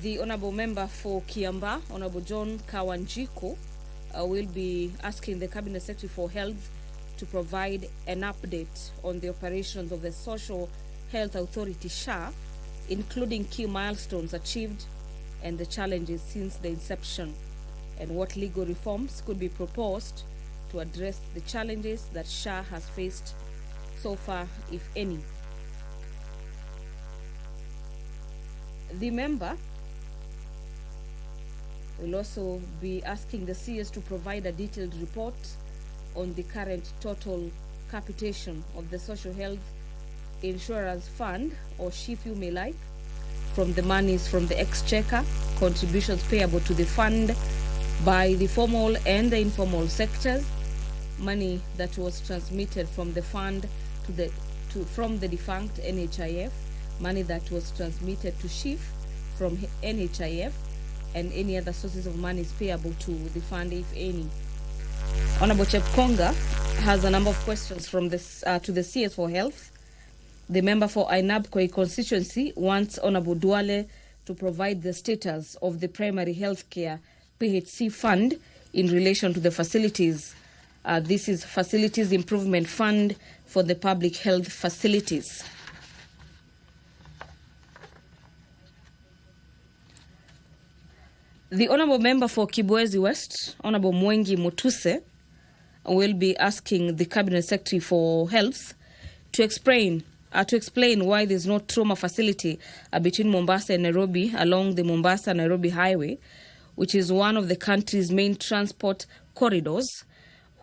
The Honourable Member for Kiamba, Honourable John Kawanjiko, will be asking the Cabinet Secretary for Health to provide an update on the operations of the Social Health Authority SHA, including key milestones achieved and the challenges since the inception, and what legal reforms could be proposed to address the challenges that SHA has faced so far, if any. The member will also be asking the CS to provide a detailed report on the current total capitation of the Social Health Insurance Fund, or SHIF you may like, from the monies from the exchequer, contributions payable to the fund by the formal and the informal sectors, money that was transmitted from the fund from the defunct NHIF, money that was transmitted to SHIF from NHIF, and any other sources of money is payable to the fund, if any. Honorable Chepkonga has a number of questions from this to the CS for Health. The member for Ainabkoi constituency wants Honorable Duale to provide the status of the primary healthcare PHC fund in relation to the facilities. This is Facilities Improvement Fund for the public health facilities. The Honourable Member for Kibwezi West, Honourable Mwengi Mutuse, will be asking the Cabinet Secretary for Health to explain why there's no trauma facility between Mombasa and Nairobi along the Mombasa-Nairobi Highway, which is one of the country's main transport corridors,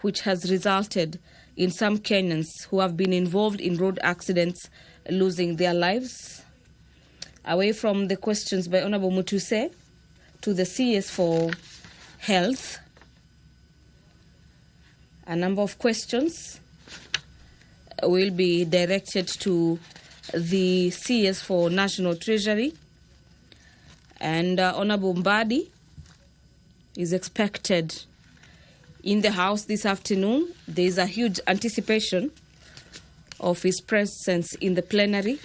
which has resulted in some Kenyans who have been involved in road accidents losing their lives. Away from the questions by Honourable Mutuse, to the CS for Health, a number of questions will be directed to the CS for National Treasury, and Honourable Mbadi is expected in the House this afternoon. There is a huge anticipation of his presence in the plenary.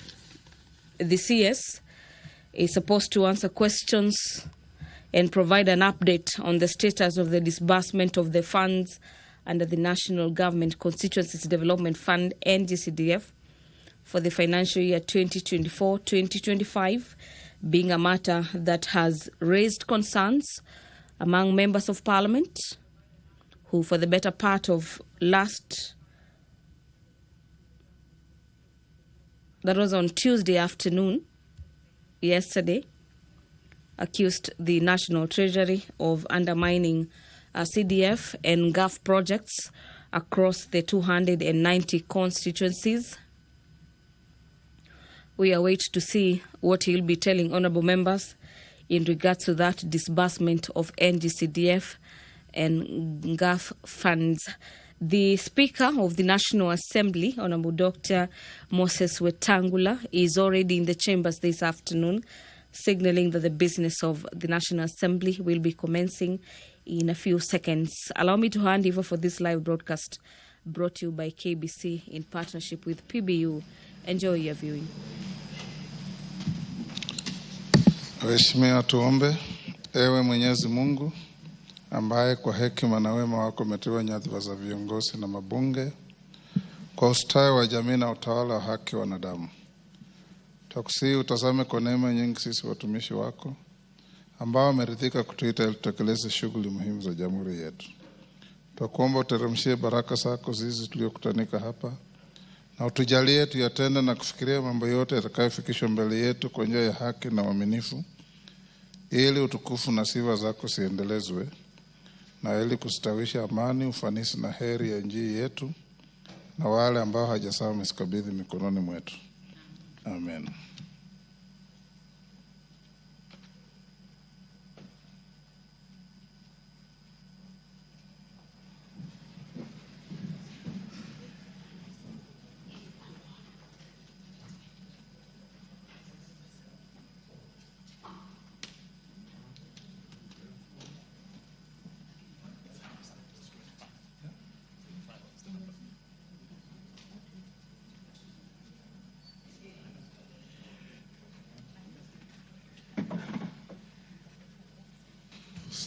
The CS is supposed to answer questions and provide an update on the status of the disbursement of the funds under the National Government Constituencies Development Fund, NGCDF, for the financial year 2024-2025, being a matter that has raised concerns among members of Parliament, who for the better part of that was on Tuesday afternoon, yesterday, accused the National Treasury of undermining CDF and GAF projects across the 290 constituencies. We await to see what he'll be telling honourable members in regards to that disbursement of NGCDF and GAF funds. The Speaker of the National Assembly, Honourable Dr. Moses Wetangula, is already in the chambers this afternoon, signalling that the business of the National Assembly will be commencing in a few seconds. Allow me to hand over for this live broadcast brought to you by KBC in partnership with PBU. Enjoy your viewing. Waheshimiwa, tuombe. Ewe Mwenyezi Mungu, ambaye kwa hekima na wema wako umeteua nyadhifa za viongozi na mabunge kwa ustawi wa jamii na utawala wa haki wa wanadamu, tukusihi utazame kwa neema nyingi sisi watumishi wako ambao wameridhika kutuita ili tutekeleze shughuli muhimu za jamhuri yetu. Tukuomba uteremshie baraka zako zizi tuliokutanika hapa, na utujalie tuyatende na kufikiria mambo yote yatakayofikishwa mbele yetu kwa njia ya haki na uaminifu, ili utukufu na sifa zako siendelezwe, na ili kustawisha amani, ufanisi na heri ya nchi yetu na wale ambao hajasawa misikabidhi mikononi mwetu. Amen.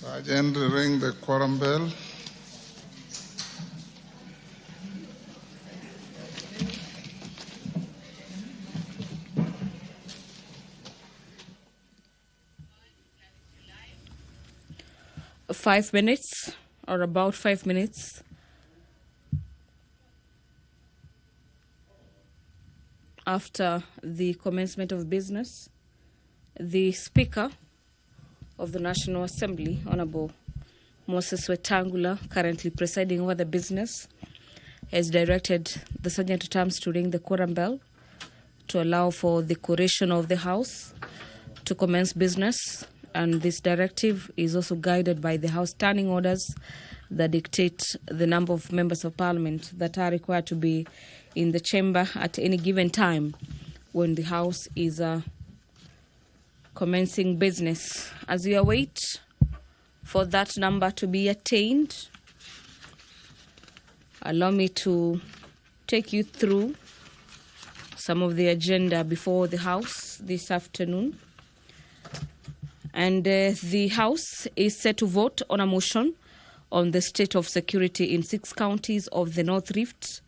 Sergeant, ring the quorum bell. Five minutes, or about 5 minutes, after the commencement of business, the Speaker of the National Assembly, Honorable Moses Wetangula, currently presiding over the business, has directed the Sergeant at Arms to ring the quorum bell to allow for the quoration of the House to commence business. And this directive is also guided by the House standing orders that dictate the number of members of Parliament that are required to be in the chamber at any given time when the House is commencing business. As we await for that number to be attained, allow me to take you through some of the agenda before the House this afternoon. And the House is set to vote on a motion on the state of security in 6 counties of the North Rift.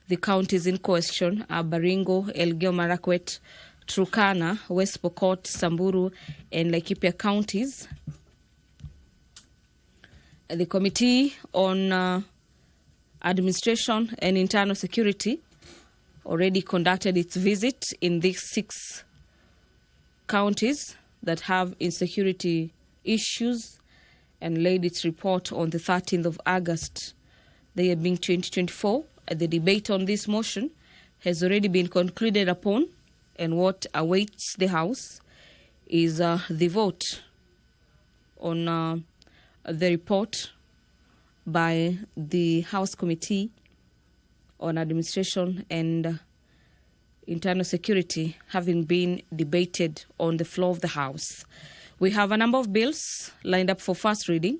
The counties in question are Baringo, Elgeyo Marakwet, Turkana, West Pokot, Samburu, and Laikipia counties. The Committee on Administration and Internal Security already conducted its visit in these 6 counties that have insecurity issues and laid its report on the 13th of August, the year being 2024. The debate on this motion has already been concluded upon, and what awaits the House is the vote on the report by the House Committee on Administration and Internal Security having been debated on the floor of the House. We have a number of bills lined up for first reading.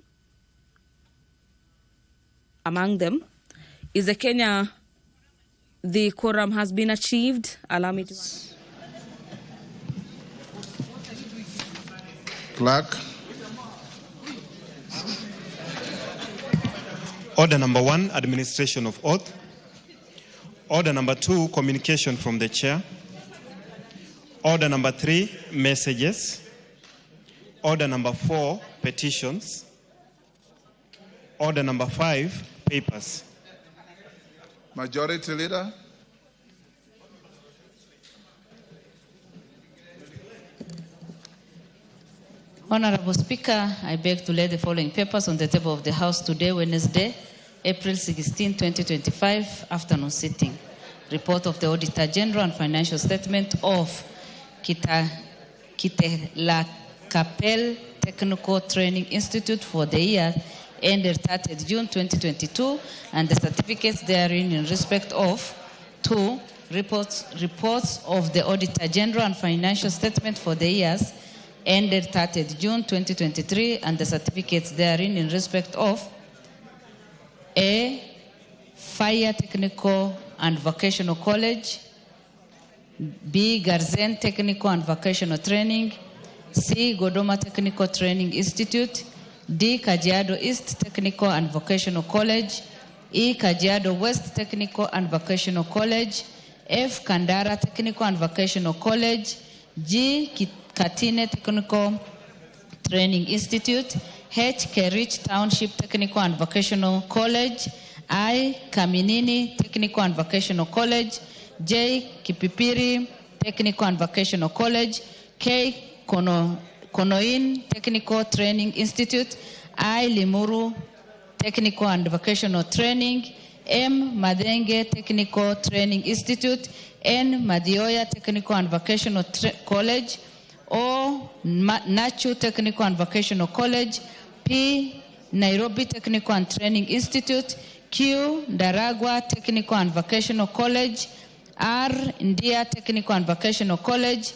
Among them is the Kenya. The quorum has been achieved. Allow me to... Clerk. Order number 1, administration of oath. Order number 2, communication from the chair. Order number 3, messages. Order number 4, petitions. Order number 5, papers. Majority Leader. Honorable Speaker, I beg to lay the following papers on the table of the House today, Wednesday, April 16, 2025, afternoon sitting. Report of the Auditor General and financial statement of Kitelakapel Technical Training Institute for the year ended 30th June 2022, and the certificates therein in respect of 2. Reports of the Auditor General and financial statement for the years ended 30th June 2023, and the certificates therein in respect of A. Fire Technical and Vocational College, B. Garzen Technical and Vocational Training, C. Godoma Technical Training Institute, D. Kajiado East Technical and Vocational College, E. Kajiado West Technical and Vocational College, F. Kandara Technical and Vocational College, G. Katine Technical Training Institute, H. Kerich Township Technical and Vocational College, I. Kaminini Technical and Vocational College, J. Kipipiri Technical and Vocational College, K. Konoin Technical Training Institute, I. Limuru Technical and Vocational Training, M. Madenge Technical Training Institute, N. Madioya Technical and Vocational College, O. Nachu Technical and Vocational College, P. Nairobi Technical and Training Institute, Q. Daragwa Technical and Vocational College, R. India Technical and Vocational College,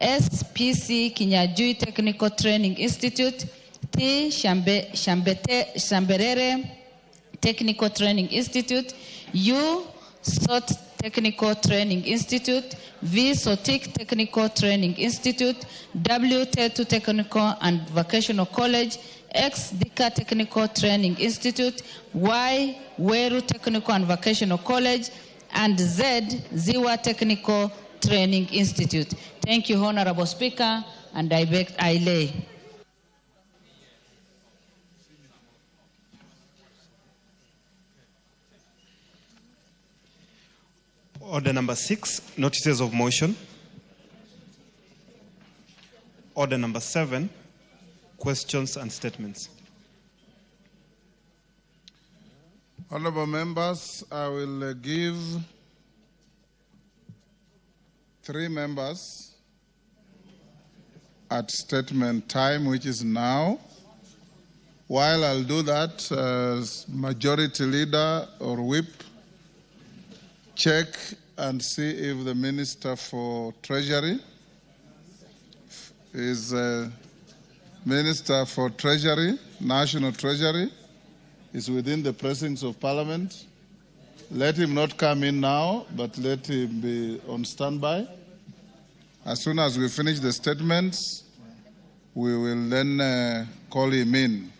SPC Kinyajui Technical Training Institute, T. Shamberere Technical Training Institute, U. Technical Training Institute, V. Sotik Technical Training Institute, W. Tetu Technical and Vocational College, X. Dika Technical Training Institute, Y. Weru Technical and Vocational College, and Z. Ziwa Technical Training Institute. Thank you, Honorable Speaker, and I lay. Order number 6, notices of motion. Order number 7, questions and statements. Honorable members, I will give 3 members at statement time, which is now. While I'll do that, as majority leader or whip, check and see if the Minister for Treasury is Minister for Treasury, National Treasury, is within the precincts of Parliament. Let him not come in now, but let him be on standby. As soon as we finish the statements, we will then call him in.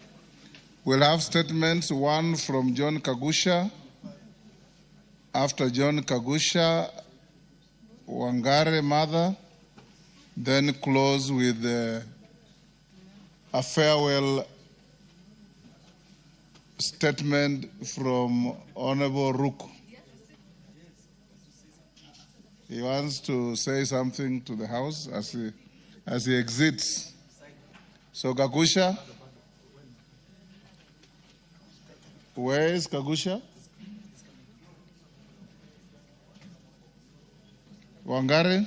We'll have statements, one from John Kagusha. After John Kagusha, Wangare Mother, then close with a farewell statement from Honorable Ruku. He wants to say something to the House as he exits. So Kagusha, where is Kagusha? Wangare?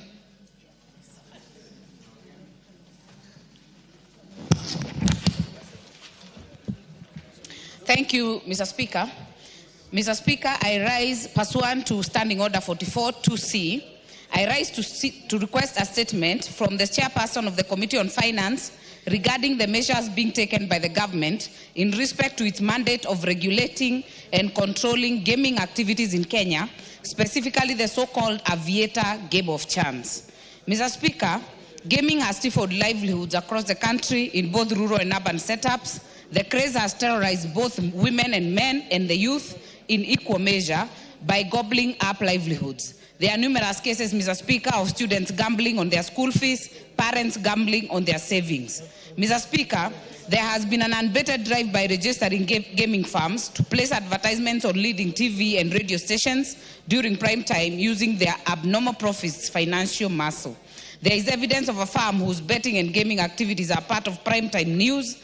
Thank you, Mr. Speaker. Mr. Speaker, I rise pursuant to Standing Order 44-2C. I rise to request a statement from the chairperson of the Committee on Finance regarding the measures being taken by the government in respect to its mandate of regulating and controlling gaming activities in Kenya, specifically the so-called Aviator game of chance. Mr. Speaker, gaming has stifled livelihoods across the country in both rural and urban setups. The craze has terrorized both women and men and the youth in equal measure by gobbling up livelihoods. There are numerous cases, Mr. Speaker, of students gambling on their school fees, parents gambling on their savings. Mr. Speaker, there has been an unabated drive by registering gaming firms to place advertisements on leading TV and radio stations during prime time using their abnormal profits financial muscle. There is evidence of a firm whose betting and gaming activities are part of prime time news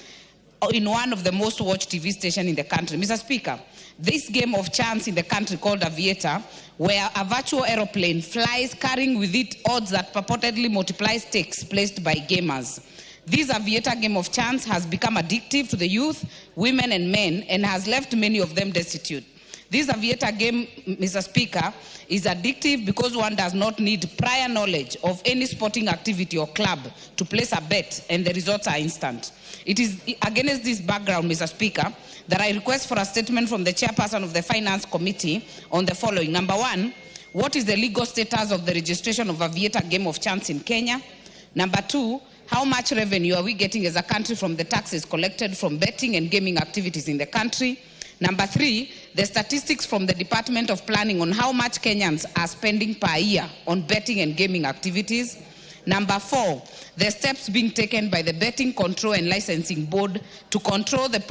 in one of the most watched TV stations in the country. Mr. Speaker, this game of chance in the country called Aviator, where a virtual aeroplane flies carrying with it odds that purportedly multiply stakes placed by gamers. This Aviator game of chance has become addictive to the youth, women and men, and has left many of them destitute. This Aviator game, Mr. Speaker, is addictive because one does not need prior knowledge of any sporting activity or club to place a bet, and the results are instant. It is against this background, Mr. Speaker, that I request for a statement from the chairperson of the Finance Committee on the following. Number 1, what is the legal status of the registration of Aviator game of chance in Kenya? Number 2, how much revenue are we getting as a country from the taxes collected from betting and gaming activities in the country? Number 3, the statistics from the Department of Planning on how much Kenyans are spending per year on betting and gaming activities. Number 4, the steps being taken by the Betting Control and Licensing Board to control the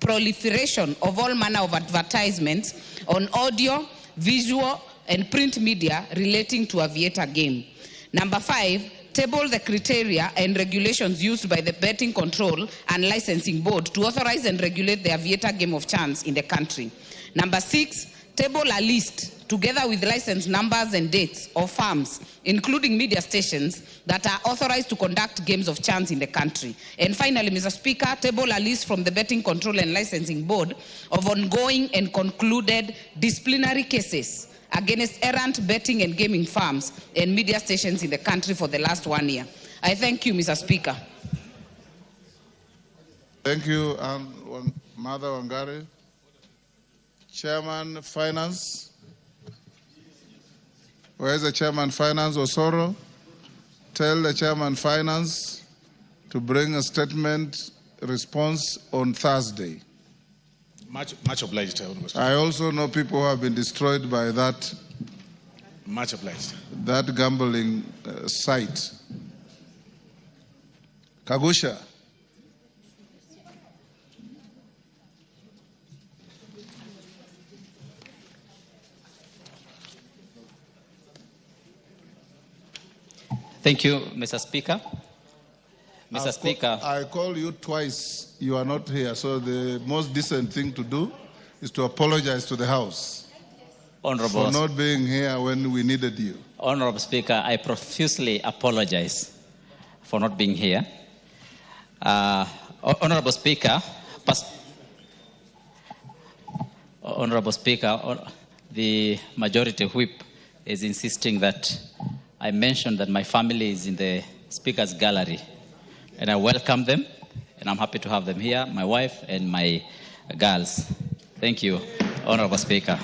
proliferation of all manner of advertisements on audio, visual, and print media relating to Aviator game. Number 5, table the criteria and regulations used by the Betting Control and Licensing Board to authorize and regulate the Aviator game of chance in the country. Number 6, table a list, together with license numbers and dates of firms, including media stations, that are authorized to conduct games of chance in the country. And finally, Mr. Speaker, table a list from the Betting Control and Licensing Board of ongoing and concluded disciplinary cases against errant betting and gaming firms and media stations in the country for the last 1 year. I thank you, Mr. Speaker. Thank you, Mother Wangari. Chairman, Finance. Where's the Chairman Finance, Osoro? Tell the Chairman Finance to bring a statement response on Thursday. Much obliged, Honorable Speaker. I also know people who have been destroyed by that. Much obliged. That gambling site. Kagusha. Thank you, Mr. Speaker. Mr. Speaker. I call you twice. You are not here. So the most decent thing to do is to apologize to the House Honorable, for not being here when we needed you. Honorable Speaker, I profusely apologize for not being here. Honorable Speaker, the Majority Whip is insisting that I mentioned that my family is in the Speaker's gallery, and I welcome them, and I'm happy to have them here, my wife and my girls. Thank you, Honorable Speaker.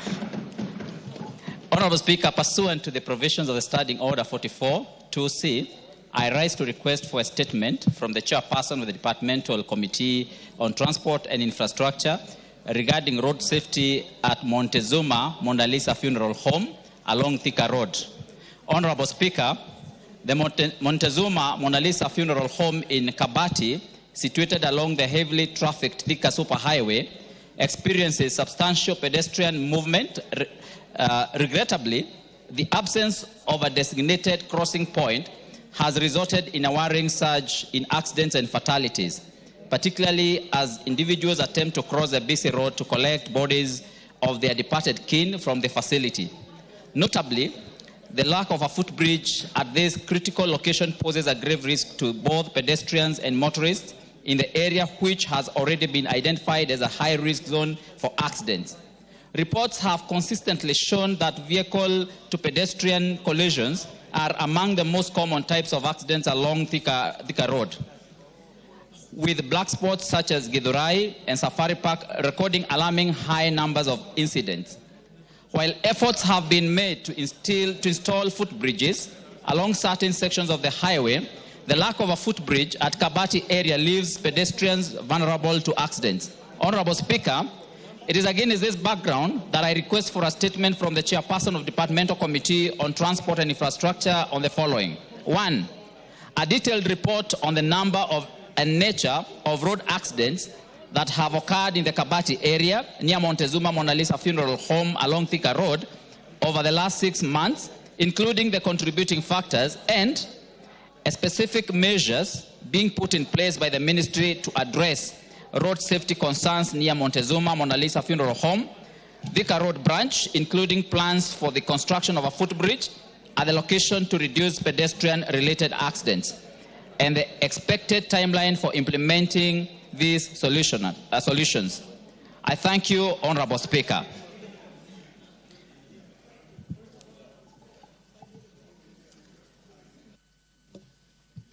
Honorable Speaker, pursuant to the provisions of the Standing Order 44-2C, I rise to request for a statement from the chairperson of the Departmental Committee on Transport and Infrastructure regarding road safety at Montezuma Mona Funeral Home along Thika Road. Honorable Speaker, the Montezuma Mona Lisa Funeral Home in Kabati, situated along the heavily trafficked Thika Superhighway, experiences substantial pedestrian movement. Regrettably, the absence of a designated crossing point has resulted in a worrying surge in accidents and fatalities, particularly as individuals attempt to cross a busy road to collect bodies of their departed kin from the facility. Notably, the lack of a footbridge at this critical location poses a grave risk to both pedestrians and motorists in the area, which has already been identified as a high-risk zone for accidents. Reports have consistently shown that vehicle-to-pedestrian collisions are among the most common types of accidents along Thika Road, with black spots such as Githurai and Safari Park recording alarming high numbers of incidents. While efforts have been made to install footbridges along certain sections of the highway, the lack of a footbridge at Kabati area leaves pedestrians vulnerable to accidents. Honorable Speaker, it is against this background that I request for a statement from the chairperson of Departmental Committee on Transport and Infrastructure on the following. 1. A detailed report on the number and nature of road accidents that have occurred in the Kabati area near Montezuma Mona Lisa Funeral Home along Thika Road over the last 6 months, including the contributing factors and specific measures being put in place by the ministry to address road safety concerns near Montezuma Mona Lisa Funeral Home, Thika Road branch, including plans for the construction of a footbridge at the location to reduce pedestrian-related accidents, and the expected timeline for implementing these solutions. I thank you, Honorable Speaker.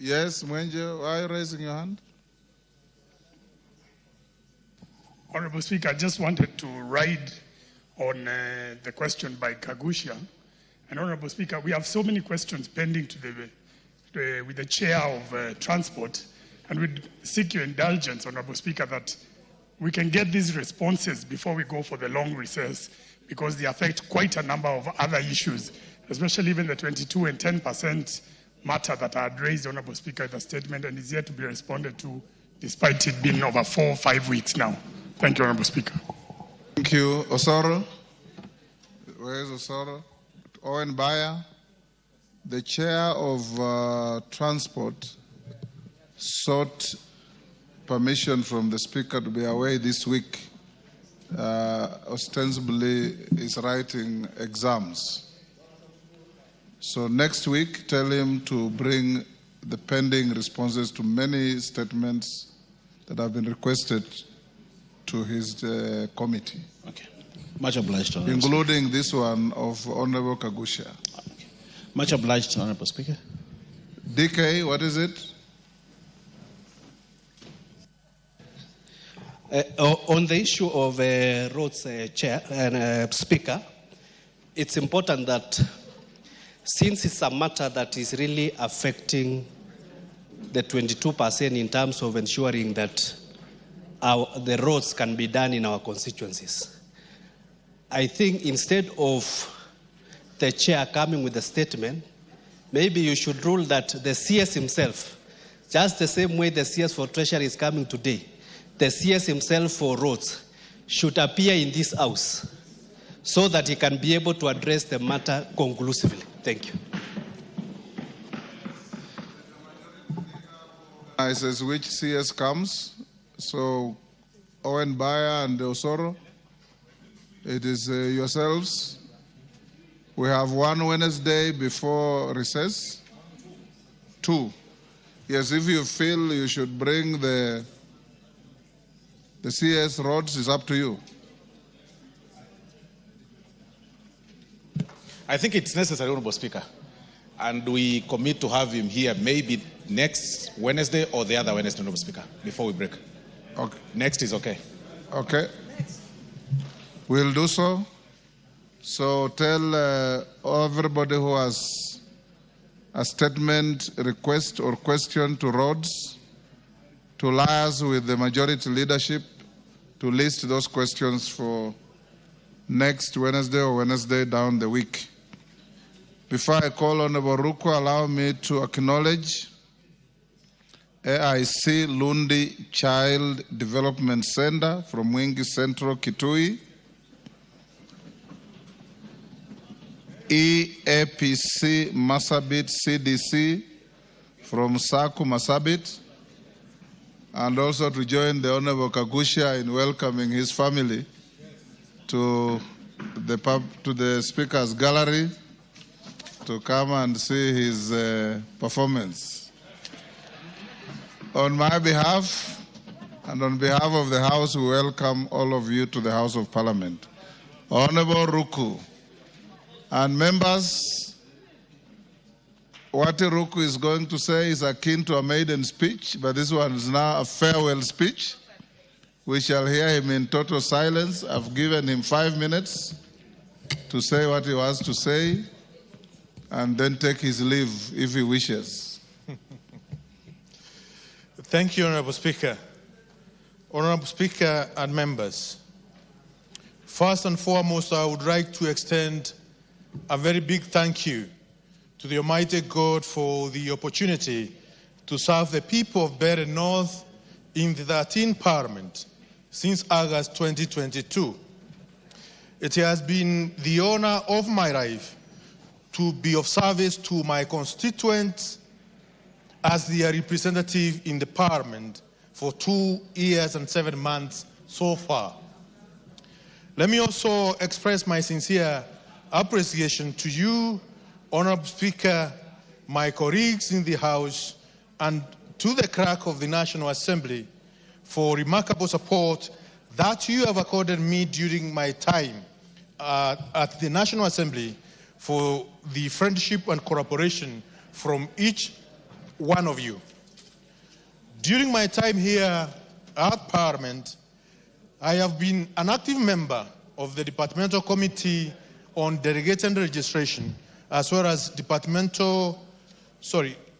Yes, Mwenje, why are you raising your hand? Honorable Speaker, I just wanted to ride on the question by Kagusha. And Honorable Speaker, we have so many questions pending with the Chair of Transport, and we'd seek your indulgence, Honorable Speaker, that we can get these responses before we go for the long recess, because they affect quite a number of other issues, especially even the 22 and 10% matter that I had raised, Honorable Speaker, in the statement, and is yet to be responded to, despite it being over 4 or 5 weeks now. Thank you, Honorable Speaker. Thank you. Osoro? Where is Osoro? Owen Bayer? The Chair of Transport sought permission from the Speaker to be away this week. Ostensibly, is writing exams. So next week, tell him to bring the pending responses to many statements that have been requested to his committee. Okay. Much obliged, Honorable including Speaker. This one of Honorable Kagusha. Okay. Much obliged, Honorable Speaker. DK, what is it? On the issue of roads, Chair and Speaker, it's important that since it's a matter that is really affecting the 22% in terms of ensuring that the roads can be done in our constituencies, I think instead of the chair coming with a statement, maybe you should rule that the CS himself, just the same way the CS for Treasury is coming today, the CS himself for roads should appear in this house so that he can be able to address the matter conclusively. Thank you. I says which CS comes. So Owen Bayer and Osoro, it is yourselves. We have one Wednesday before recess. 2. Yes, if you feel you should bring the CS roads, it's up to you. I think it's necessary, Honorable Speaker. And we commit to have him here maybe next Wednesday or the other Wednesday, Honorable Speaker, before we break. Okay. Next is okay. Okay. We'll do so. So tell everybody who has a statement, request, or question to roads to liaise with the majority leadership to list those questions for next Wednesday or Wednesday down the week. Before I call on Ruku, allow me to acknowledge AIC Lundi Child Development Center from Mwingi Central, Kitui, EAPC Masabit CDC from Saku Masabit, and also to join the Honorable Kagusha in welcoming his family to the Speaker's Gallery to come and see his performance. On my behalf and on behalf of the House, we welcome all of you to the House of Parliament. Honorable Ruku and members, what Ruku is going to say is akin to a maiden speech, but this one is now a farewell speech. We shall hear him in total silence. I've given him 5 minutes to say what he wants to say and then take his leave if he wishes. Thank you, Honorable Speaker. Honorable Speaker and members, first and foremost, I would like to extend a very big thank you to the Almighty God for the opportunity to serve the people of Bere North in the 13th Parliament since August 2022. It has been the honor of my life to be of service to my constituents as their representative in the Parliament for 2 years and 7 months so far. Let me also express my sincere appreciation to you, Honorable Speaker, my colleagues in the House, and to the clerk of the National Assembly for remarkable support that you have accorded me during my time at the National Assembly, for the friendship and cooperation from each one of you. During my time here at Parliament, I have been an active member of the Departmental Committee on Delegated Registration, as well as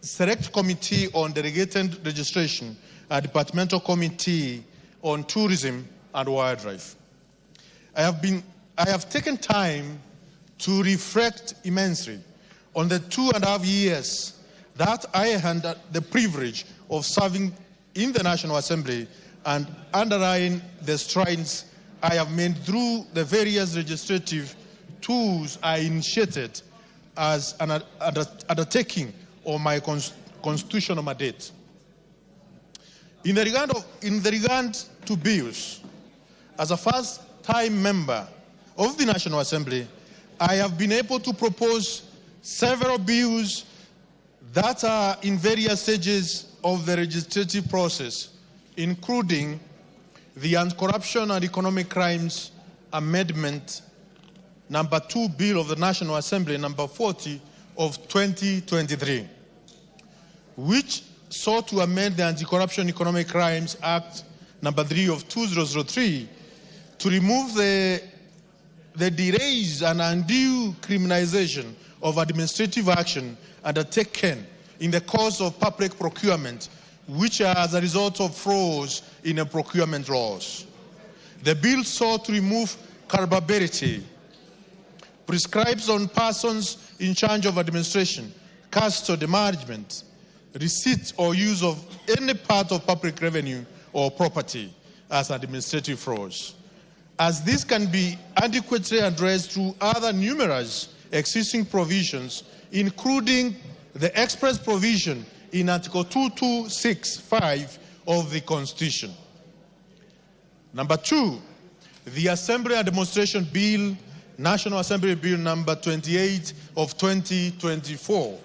Select Committee on Delegated Registration, a Departmental Committee on Tourism and Wildlife. I have taken time to reflect immensely on the 2.5 years that I had the privilege of serving in the National Assembly and underline the strides I have made through the various legislative tools I initiated as an undertaking of my constitutional mandate. In the regard to bills, as a first-time member of the National Assembly, I have been able to propose several bills that are in various stages of the legislative process, including the Anti-Corruption and Economic Crimes Amendment number 2 Bill of the National Assembly, number 40 of 2023, which sought to amend the Anti-Corruption Economic Crimes Act number 3 of 2003 to remove the delays and undue criminalization of administrative action undertaken in the course of public procurement, which are as a result of frauds in the procurement laws. The bill sought to remove culpability, prescribes on persons in charge of administration, custody, management, receipt or use of any part of public revenue or property as administrative frauds. As this can be adequately addressed through other numerous existing provisions, including the express provision in Article 2265 of the Constitution. Number 2, the Assembly and Demonstration Bill, National Assembly Bill number 28 of 2024,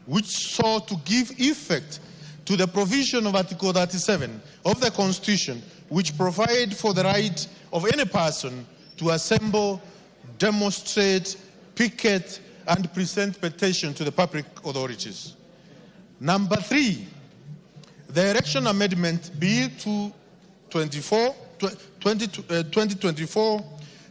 which sought to give effect to the provision of Article 37 of the Constitution, which provide for the right of any person to assemble, demonstrate, picket, and present petition to the public authorities. Number 3, the Election Amendment Bill 2024,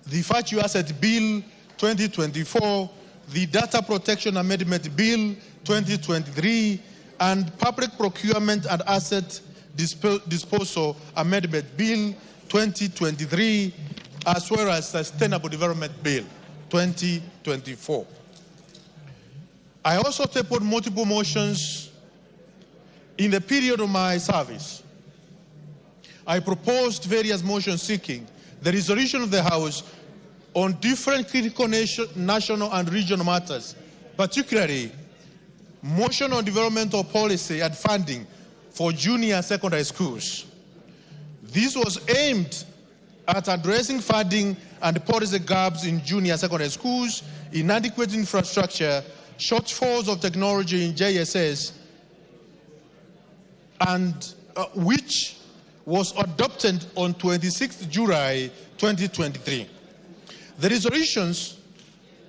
the Virtue Asset Bill 2024, the Data Protection Amendment Bill 2023, and Public Procurement and Asset Disposal Amendment Bill 2023, as well as Sustainable Development Bill 2024. I also tabled multiple motions in the period of my service. I proposed various motions seeking the resolution of the House on different critical national and regional matters, particularly motion on developmental policy and funding for junior secondary schools. This was aimed at addressing funding and policy gaps in junior secondary schools, inadequate infrastructure, shortfalls of technology in JSS, and which was adopted on 26 July 2023. The resolutions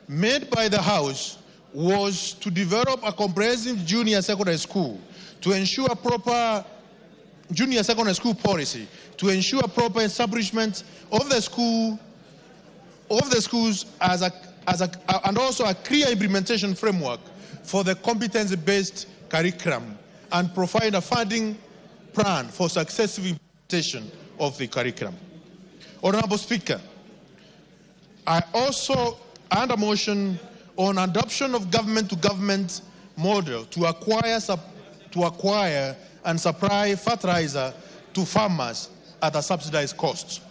made by the House was to develop a comprehensive junior secondary school, to ensure proper junior secondary school policy, to ensure proper establishment of the schools and also a clear implementation framework for the competency-based curriculum, and provide a funding plan for successful implementation of the curriculum. Honorable Speaker, I also had a motion on adoption of government-to-government model to acquire and supply fertilizer to farmers at a subsidized cost.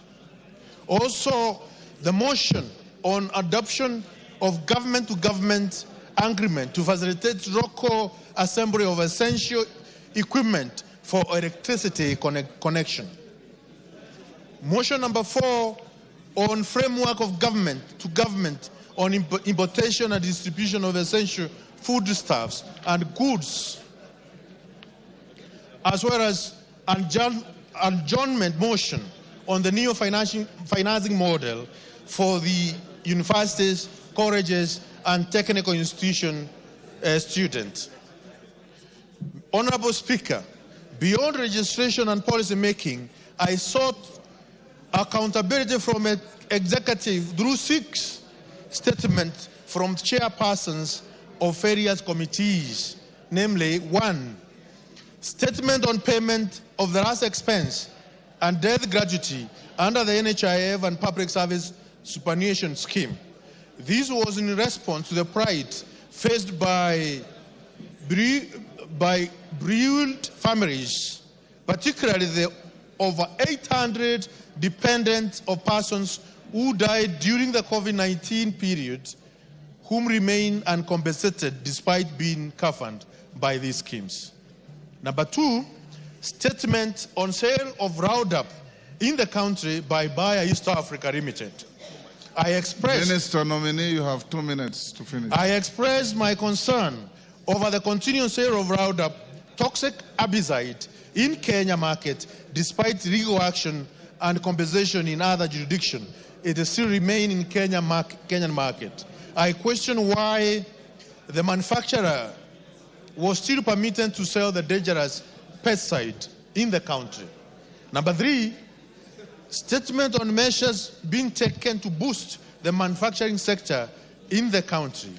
Also, the motion on adoption of government-to-government agreement to facilitate local assembly of essential equipment for electricity connection. Motion number 4 on framework of government-to-government on importation and distribution of essential foodstuffs and goods, as well as adjournment motion on the new financing model for the universities, colleges, and technical institution students. Honorable Speaker, beyond registration and policy making, I sought accountability from executive through 6 statements from chairpersons of various committees, namely 1, statement on payment of the last expense and death gratuity under the NHIF and Public Service Superannuation Scheme. This was in response to the plight faced by bereaved families, particularly the over 800 dependents of persons who died during the COVID-19 period, whom remain uncompensated despite being covered by these schemes. Number 2, statement on sale of Roundup in the country by Bayer East Africa Limited. Minister nominee, you have 2 minutes to finish. I expressed my concern over the continued sale of Roundup, toxic herbicide, in Kenya market, despite legal action and compensation in other jurisdictions. It still remains in Kenyan market. I question why the manufacturer was still permitted to sell the dangerous pesticide in the country. Number 3, statement on measures being taken to boost the manufacturing sector in the country.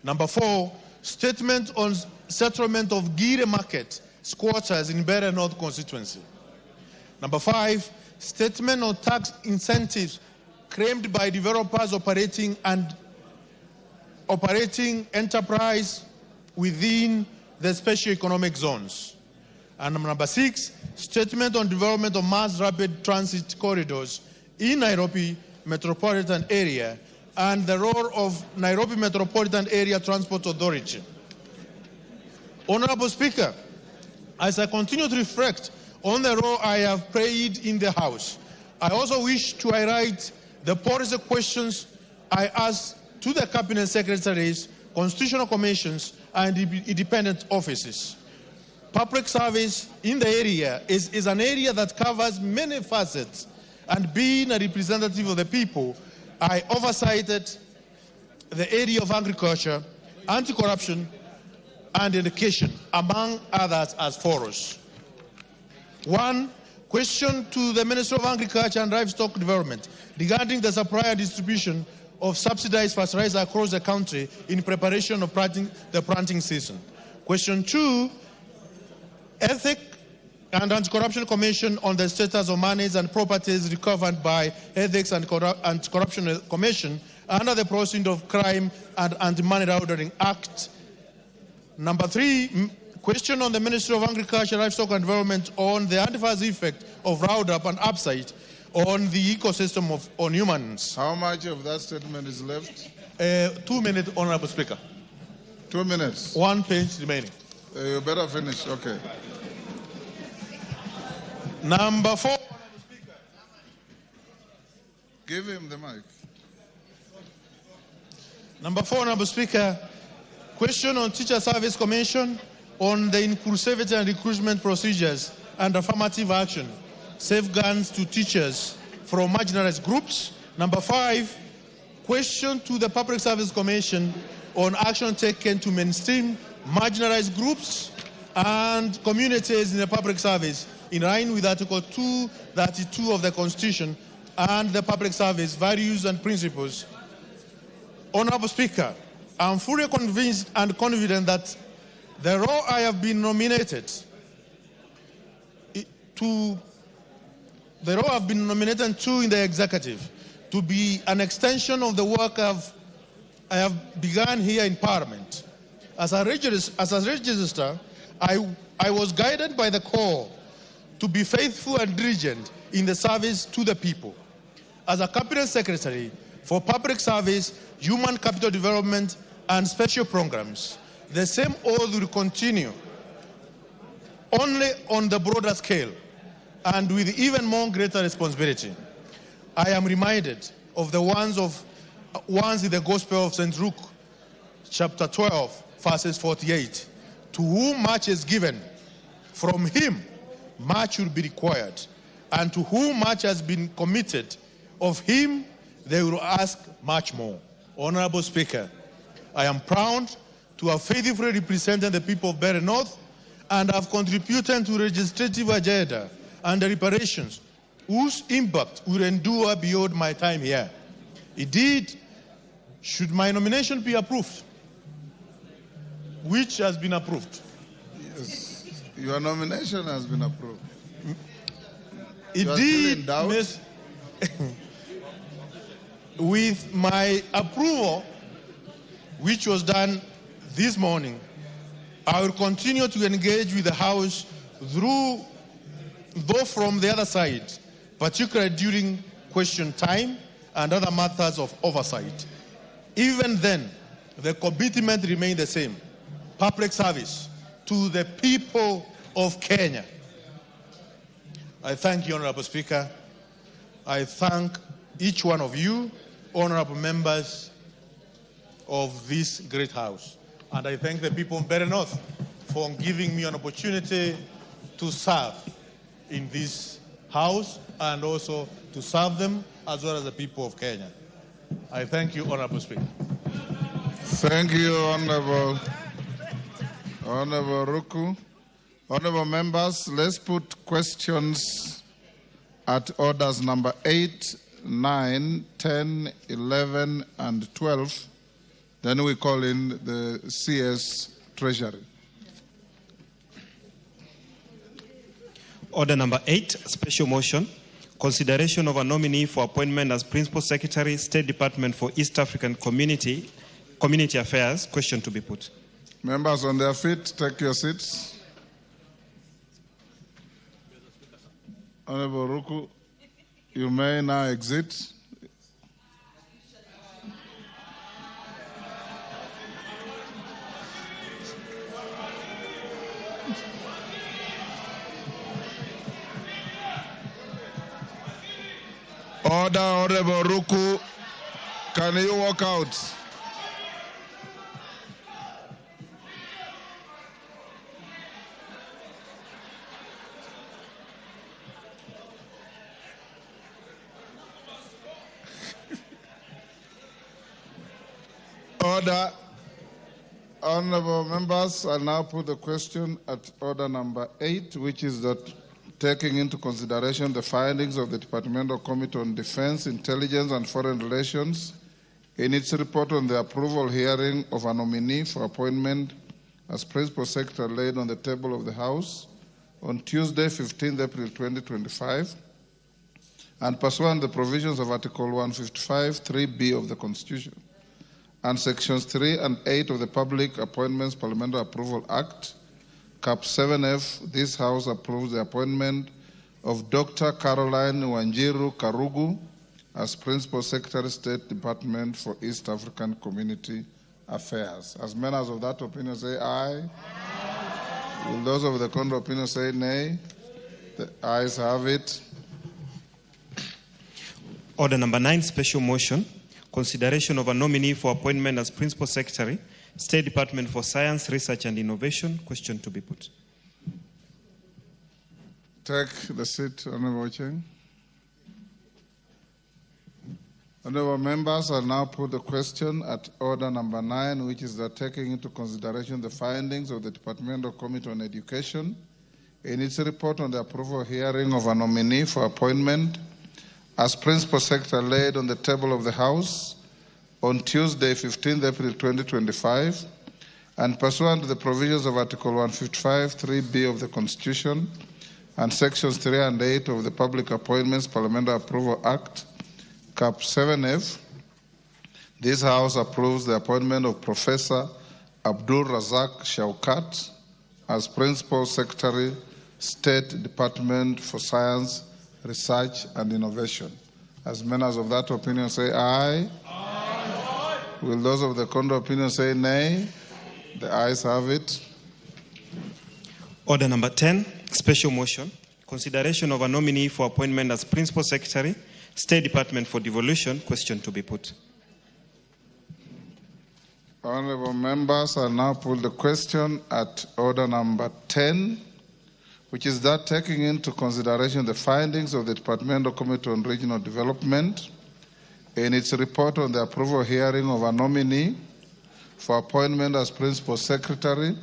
Number 4, statement on settlement of Gire Market squatters in Bere North constituency. Number 5, statement on tax incentives claimed by developers operating enterprise within the special economic zones. And number 6, statement on development of mass rapid transit corridors in Nairobi metropolitan area and the role of Nairobi Metropolitan Area Transport Authority. Honorable Speaker, as I continue to reflect on the role I have played in the House, I also wish to highlight the policy questions I asked to the Cabinet Secretaries, Constitutional Commissions, and independent offices. Public service in the area is an area that covers many facets, and being a representative of the people, I oversighted the area of agriculture, anti-corruption, and education, among others, as follows. 1, question to the Minister of Agriculture and Livestock Development regarding the supply and distribution of subsidized fertilizer across the country in preparation of the planting season. Question 2, Ethics and Anti-Corruption Commission on the status of monies and properties recovered by Ethics and Anti-Corruption Commission under the Proceedings of Crime and Anti-Money Laundering Act. Number 3, question on the Ministry of Agriculture, Livestock and Development on the adverse effect of Roundup and Upside on the ecosystem on humans. How much of that statement is left? 2 minutes, Honorable Speaker. 2 minutes. 1 page remaining. You better finish. Okay. Number 4. Give him the mic. Number 4, Honorable Speaker. Question on Teacher Service Commission on the inclusivity and recruitment procedures and affirmative action, safeguards to teachers from marginalized groups. Number 5, question to the Public Service Commission on action taken to mainstream marginalized groups and communities in the public service in line with Article 232 of the Constitution and the public service values and principles. Honorable Speaker, I'm fully convinced and confident that the role I have been nominated to in the executive to be an extension of the work I have begun here in Parliament. As a registrar, I was guided by the call to be faithful and diligent in the service to the people. As a Cabinet Secretary for Public Service, Human Capital Development and Special Programs, the same oath will continue, only on the broader scale and with even more greater responsibility. I am reminded of the ones in the Gospel of St. Luke, chapter 12, verses 48. To whom much is given, from him much will be required, and to whom much has been committed, of him they will ask much more. Honorable Speaker, I am proud to have faithfully represented the people of Bere North and have contributed to legislative agenda and the reparations whose impact will endure beyond my time here. Indeed, should my nomination be approved, which has been approved. Yes, your nomination has been approved. Indeed, with my approval, which was done this morning, I will continue to engage with the House though from the other side, particularly during question time and other matters of oversight. Even then, the commitment remains the same: public service to the people of Kenya. I thank you, Honorable Speaker. I thank each one of you, honorable members of this great House. And I thank the people of Bere North for giving me an opportunity to serve in this House and also to serve them as well as the people of Kenya. I thank you, Honorable Speaker. Thank you, Honorable Ruku. Honorable members, let's put questions at orders number 8, 9, 10, 11, and 12 Then we call in the CS Treasury. Order number 8, special motion. Consideration of a nominee for appointment as Principal Secretary, State Department for East African Community Affairs. Question to be put. Members on their feet, take your seats. Honorable Ruku, you may now exit. Order, Honorable Ruku. Can you walk out? Order. Honorable members, I now put the question at order number 8, which is that taking into consideration the findings of the Departmental Committee on Defense, Intelligence and Foreign Relations in its report on the approval hearing of a nominee for appointment as Principal Secretary laid on the table of the House on Tuesday, 15th April 2025, and pursuant to the provisions of Article 155, 3B of the Constitution, and Sections 3 and 8 of the Public Appointments Parliamentary Approval Act, Cap 7F, this House approves the appointment of Dr. Caroline Wanjiru Karugu as Principal Secretary, State Department for East African Community Affairs. As members of that opinion say aye. Will those of the contrary opinion say nay? The ayes have it. Order number 9, special motion. Consideration of a nominee for appointment as Principal Secretary, State Department for Science, Research and Innovation. Question to be put. Take the seat, Honorable Cheng. Honorable members, I now put the question at order number 9, which is that taking into consideration the findings of the Departmental Committee on Education in its report on the approval hearing of a nominee for appointment as Principal Secretary laid on the table of the House on Tuesday, 15th April 2025, and pursuant to the provisions of Article 155, 3B of the Constitution, and Sections 3 and 8 of the Public Appointments Parliamentary Approval Act, Cap 7F, this House approves the appointment of Professor Abdul Razak Shaukat as Principal Secretary, State Department for Science, Research and Innovation. As members of that opinion say aye. Aye. Will those of the contrary opinion say nay? The ayes have it. Order number 10, special motion. Consideration of a nominee for appointment as Principal Secretary, State Department for Devolution. Question to be put. Honorable members, I now put the question at order number 10, which is that taking into consideration the findings of the Departmental Committee on Regional Development in its report on the approval hearing of a nominee for appointment as Principal Secretary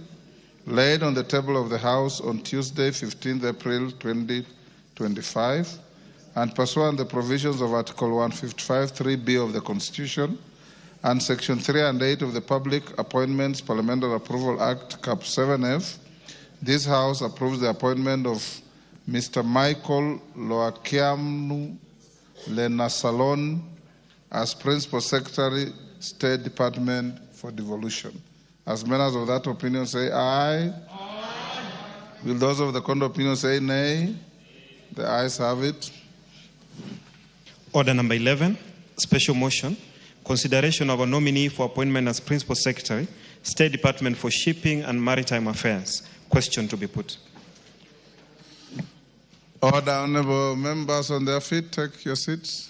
laid on the table of the House on Tuesday, 15th April 2025, and pursuant to the provisions of Article 155, 3B of the Constitution, and Section 3 and 8 of the Public Appointments Parliamentary Approval Act, Cap 7F, this House approves the appointment of Mr. Michael Loakiamnu Lenasalon as Principal Secretary, State Department for Devolution. As members of that opinion say aye. Aye. Will those of the contrary opinion say nay? The ayes have it. Order number 11, special motion. Consideration of a nominee for appointment as Principal Secretary, State Department for Shipping and Maritime Affairs. Question to be put. Order, honorable members on their feet, take your seats.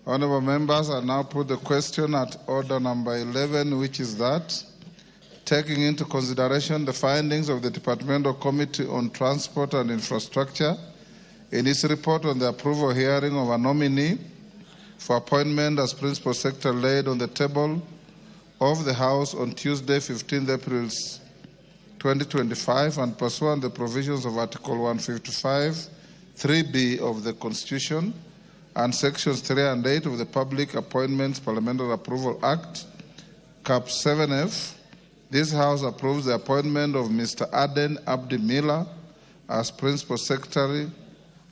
Honorable members, I now put the question at order number 11, which is that, taking into consideration the findings of the Departmental Committee on Transport and Infrastructure in its report on the approval hearing of a nominee for appointment as Principal Secretary laid on the table of the House on Tuesday, 15th April 2025, and pursuant to the provisions of Article 155, 3B of the Constitution, and Sections 3 and 8 of the Public Appointments Parliamentary Approval Act, Cap 7F, this House approves the appointment of Mr. Aden Abdi Miller as Principal Secretary,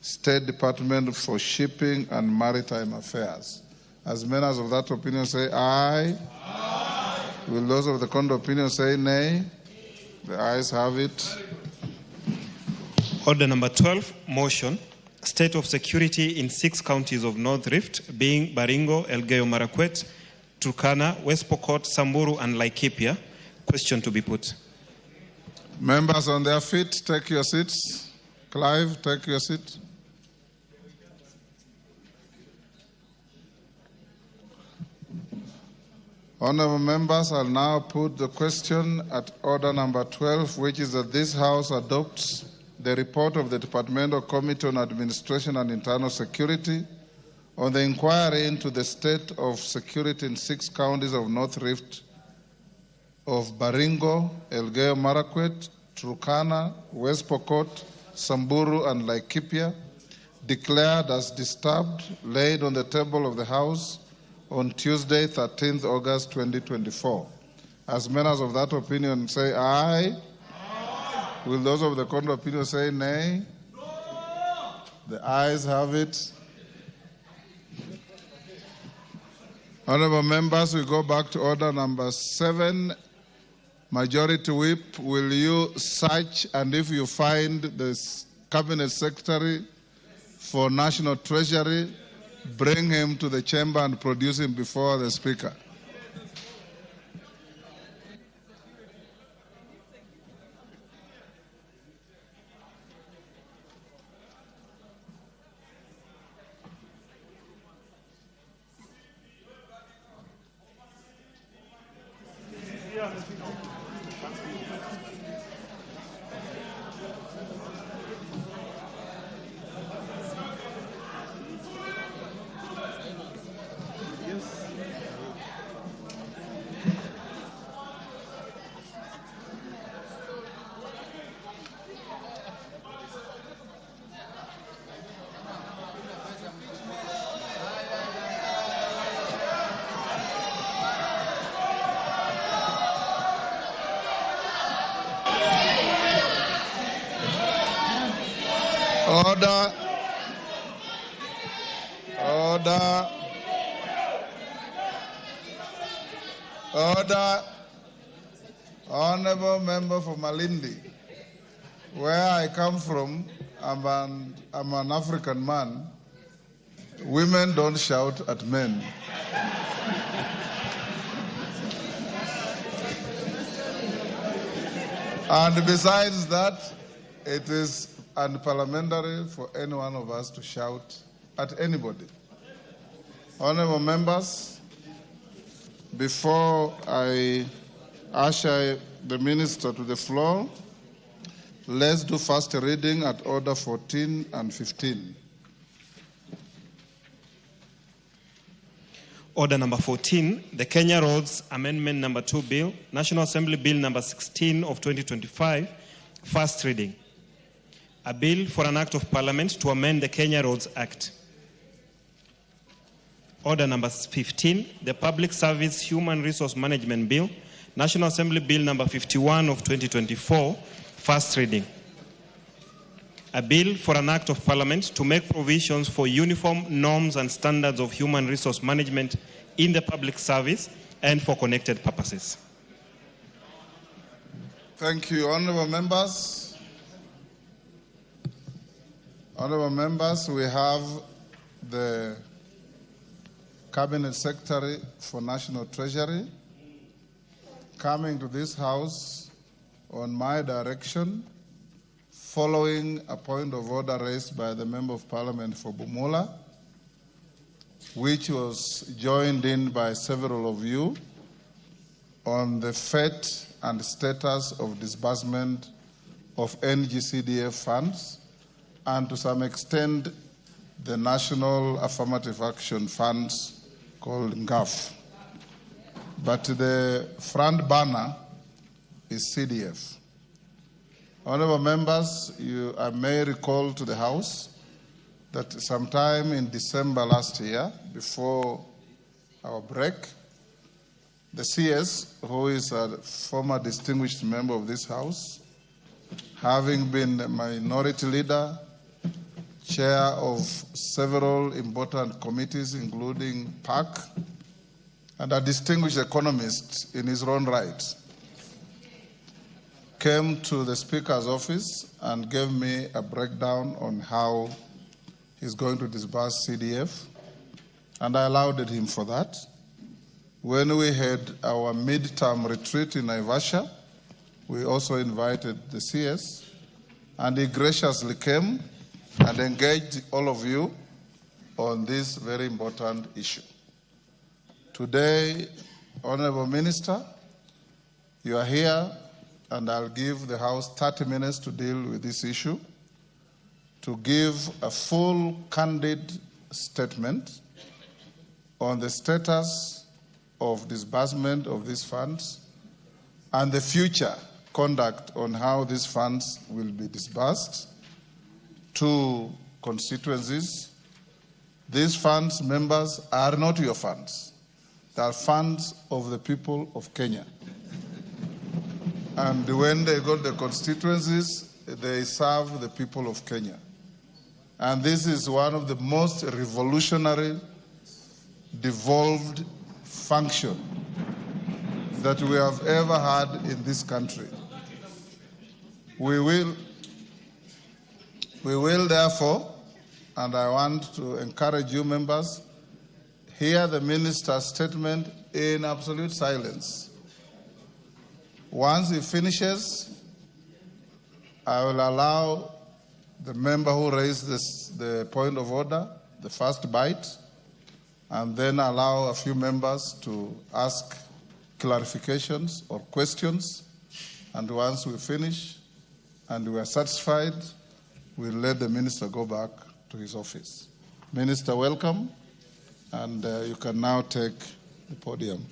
State Department for Shipping and Maritime Affairs. As members of that opinion say aye. Aye. Will those of the contrary opinion say nay? The ayes have it. Order number 12, motion. State of security in 6 counties of North Rift, being Baringo, Elgeyo Marakwet, Turkana, West Pokot, Samburu, and Laikipia. Question to be put. Members on their feet, take your seats. Clive, take your seat. Honorable members, I'll now put the question at order number 12, which is that this House adopts the report of the Departmental Committee on Administration and Internal Security on the inquiry into the state of security in 6 counties of North Rift of Baringo, Elgeyo Marakwet, Turkana, West Pokot, Samburu, and Laikipia, declared as disturbed, laid on the table of the House on Tuesday, 13th August 2024. As members of that opinion say aye. Aye. Will those of the contrary opinion say nay? No. The ayes have it. Honorable members, we go back to order number 7. Majority Whip, will you search, and if you find the Cabinet Secretary for National Treasury, bring him to the chamber and produce him before the Speaker. Order. Order. Order. Honorable member for Malindi. Where I come from, I'm an African man. Women don't shout at men. And besides that, it is unparliamentary for any one of us to shout at anybody. Honorable members, before I usher the minister to the floor, let's do first reading at order 14 and 15. Order number 14, the Kenya Roads Amendment number 2 Bill, National Assembly Bill number 16 of 2025, first reading. A bill for an act of parliament to amend the Kenya Roads Act. Order number 15, the Public Service Human Resource Management Bill, National Assembly Bill number 51 of 2024, first reading. A bill for an act of parliament to make provisions for uniform norms and standards of human resource management in the public service and for connected purposes. Thank you, honorable members. Honorable members, we have the Cabinet Secretary for National Treasury coming to this House on my direction, following a point of order raised by the Member of Parliament for Bumula, which was joined in by several of you on the fate and status of disbursement of NGCDF funds, and to some extent, the National Affirmative Action Funds called NGAF. But the front banner is CDF. Honorable members, I may recall to the House that sometime in December last year, before our break, the CS, who is a former distinguished member of this House, having been a minority leader, chair of several important committees, including PAC, and a distinguished economist in his own right, came to the Speaker's office and gave me a breakdown on how he's going to disburse CDF, and I allowed him for that. When we had our midterm retreat in Naivasha, we also invited the CS, and he graciously came and engaged all of you on this very important issue. Today, Honorable Minister, you are here, and I'll give the House 30 minutes to deal with this issue, to give a full, candid statement on the status of disbursement of these funds and the future conduct on how these funds will be disbursed to constituencies. These funds, members, are not your funds. They are funds of the people of Kenya. And when they go to the constituencies, they serve the people of Kenya. And this is one of the most revolutionary, devolved function that we have ever had in this country. We will therefore, and I want to encourage you members, hear the minister's statement in absolute silence. Once he finishes, I will allow the member who raised the point of order, the first bite, and then allow a few members to ask clarifications or questions. And once we finish and we are satisfied, we'll let the minister go back to his office. Minister, welcome, and you can now take the podium.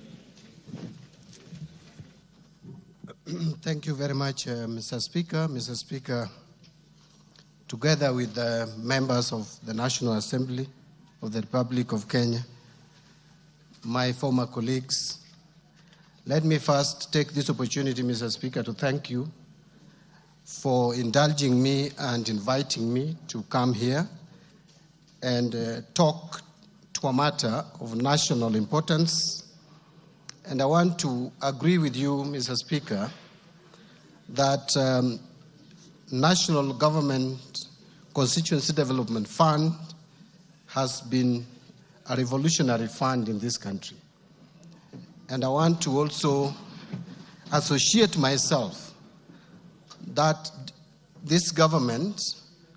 Thank you very much, Mr. Speaker. Mr. Speaker, together with the members of the National Assembly of the Republic of Kenya, my former colleagues, let me first take this opportunity, Mr. Speaker, to thank you for indulging me and inviting me to come here and talk to a matter of national importance. And I want to agree with you, Mr. Speaker, that National Government Constituency Development Fund has been a revolutionary fund in this country. And I want to also associate myself that this government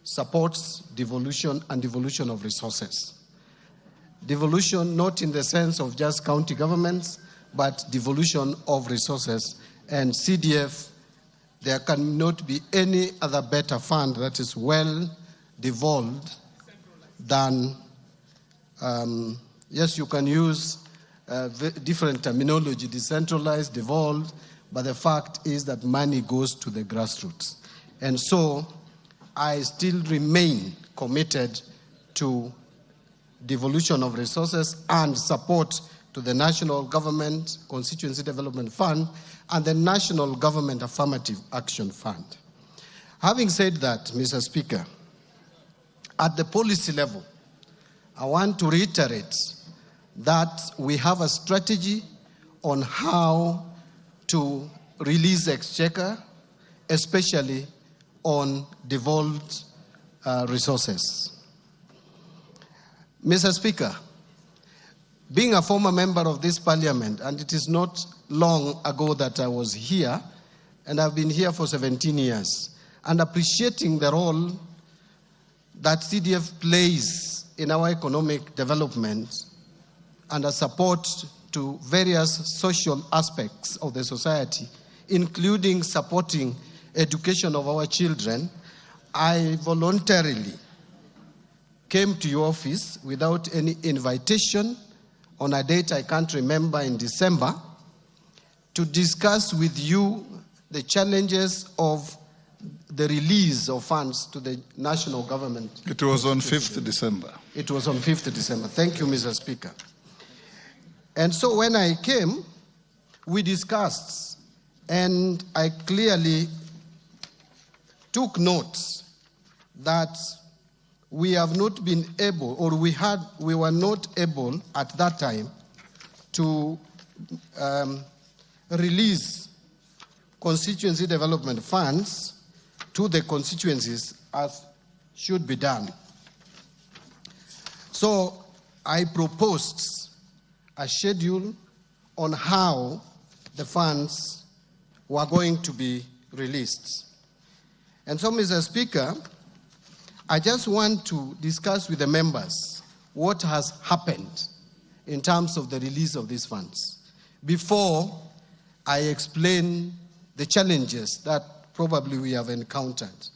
supports devolution and devolution of resources. Devolution not in the sense of just county governments, but devolution of resources. And CDF, there cannot be any other better fund that is well devolved than, yes, you can use different terminology, decentralized, devolved, but the fact is that money goes to the grassroots. And so I still remain committed to devolution of resources and support to the National Government Constituency Development Fund and the National Government Affirmative Action Fund. Having said that, Mr. Speaker, at the policy level, I want to reiterate that we have a strategy on how to release exchequer, especially on devolved resources. Mr. Speaker, being a former member of this parliament, and it is not long ago that I was here, and I've been here for 17 years, and appreciating the role that CDF plays in our economic development and a support to various social aspects of the society, including supporting education of our children, I voluntarily came to your office without any invitation on a date I can't remember in December to discuss with you the challenges of the release of funds to the national government. It was on 5th December. It was on 5th December. Thank you, Mr. Speaker. And so when I came, we discussed, and I clearly took notes that we have not been able, or we were not able at that time to release constituency development funds to the constituencies as should be done. So I proposed a schedule on how the funds were going to be released. And so, Mr. Speaker, I just want to discuss with the members what has happened in terms of the release of these funds before I explain the challenges that probably we have encountered.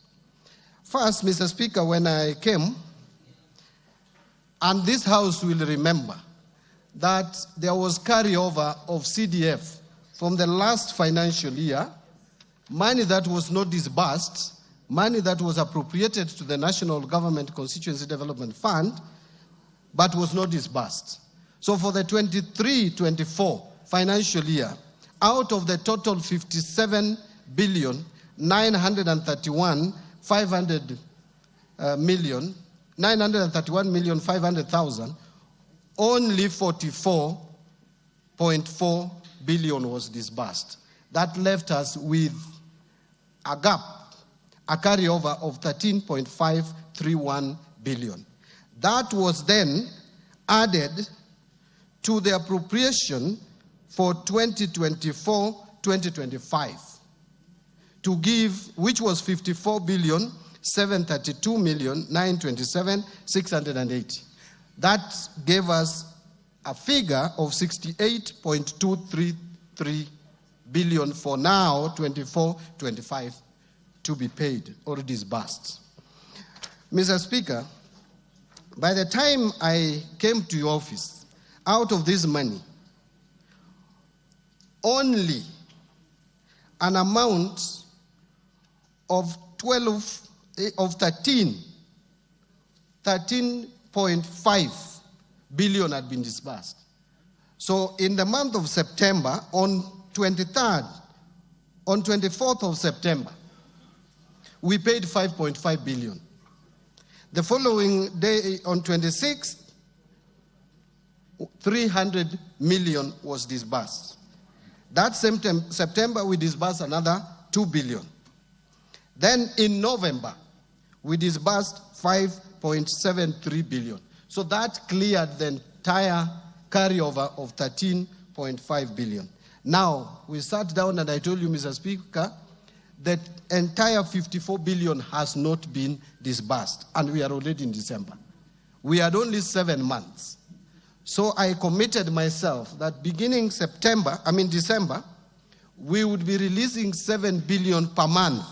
First, Mr. Speaker, when I came, and this House will remember that there was carryover of CDF from the last financial year, money that was not disbursed, money that was appropriated to the National Government Constituency Development Fund, but was not disbursed. So for the 23-24 financial year, out of the total 931,500,000, only 44.4 billion was disbursed. That left us with a gap, a carryover of 13.531 billion. That was then added to the appropriation for 2024-2025 to give, which was 54,732,927,680. That gave us a figure of 68.233 billion for now, 24-25, to be paid or disbursed. Mr. Speaker, by the time I came to your office, out of this money, only an amount of 13.5 billion had been disbursed. So in the month of September, on 24th of September, we paid 5.5 billion. The following day, on 26th, 300 million was disbursed. That same September, we disbursed another 2 billion. Then in November, we disbursed 5.73 billion. So that cleared the entire carryover of 13.5 billion. Now, we sat down and I told you, Mr. Speaker, that entire 54 billion has not been disbursed, and we are already in December. We had only 7 months. So I committed myself that beginning December, we would be releasing 7 billion per month.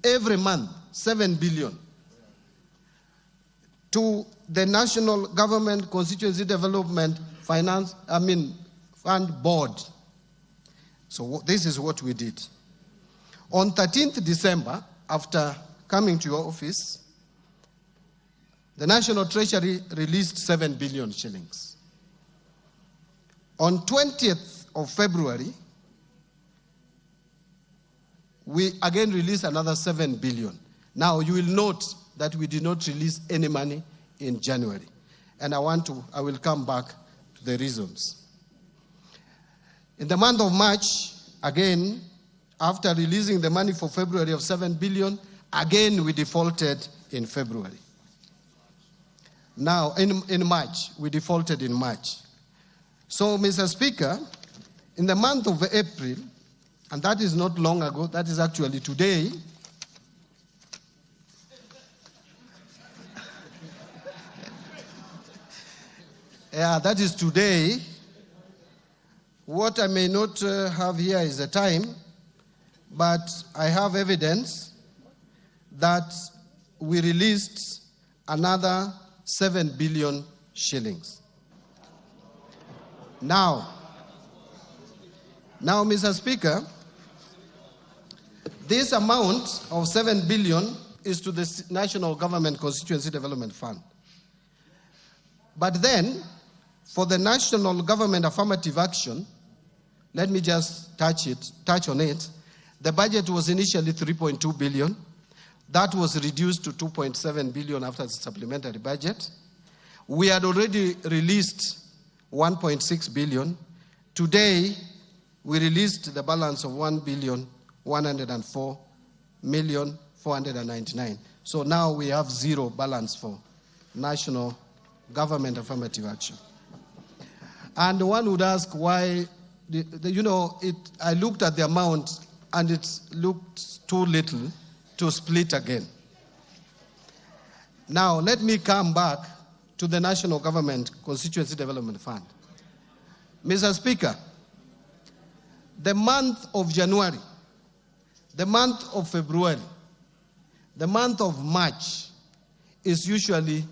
Every month, 7 billion. To the National Government Constituency Development Fund Board. So this is what we did. On 13th December, after coming to your office, the National Treasury released 7 billion shillings. On 20th of February, we again released another 7 billion. Now, you will note that we did not release any money in January. And I will come back to the reasons. In the month of March, again, after releasing the money for February of 7 billion, again we defaulted in February. Now, in March, we defaulted in March. So, Mr. Speaker, in the month of April, and that is not long ago, that is actually today, that is today. What I may not have here is the time, but I have evidence that we released another 7 billion shillings. Now, Mr. Speaker, This amount of 7 billion is to the National Government Constituency Development Fund. But then, for the National Government Affirmative Action, let me just touch on it. The budget was initially 3.2 billion. That was reduced to 2.7 billion after the supplementary budget. We had already released 1.6 billion. Today, we released the balance of 1,104,499,000. So now we have zero balance for National Government Affirmative Action. And one would ask why, I looked at the amount and it looked too little to split again. Now, let me come back to the National Government Constituency Development Fund. Mr. Speaker, the month of January, the month of February, the month of March is usually,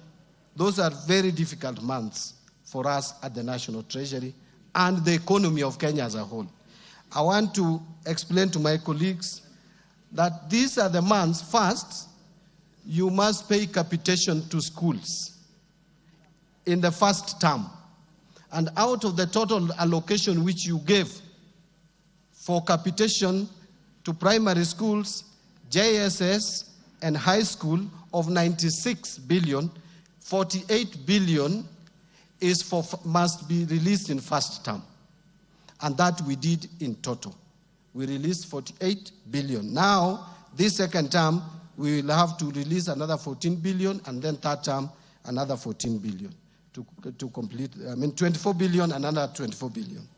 those are very difficult months for us at the National Treasury and the economy of Kenya as a whole. I want to explain to my colleagues that these are the months. First, you must pay capitation to schools in the first term. And out of the total allocation which you gave for capitation to primary schools, JSS, and high school of 96 billion, 48 billion must be released in first term. And that we did in total. We released 48 billion. Now, this second term, we will have to release another 14 billion, and then third term, another 14 billion to complete, 24 billion, another 24 billion.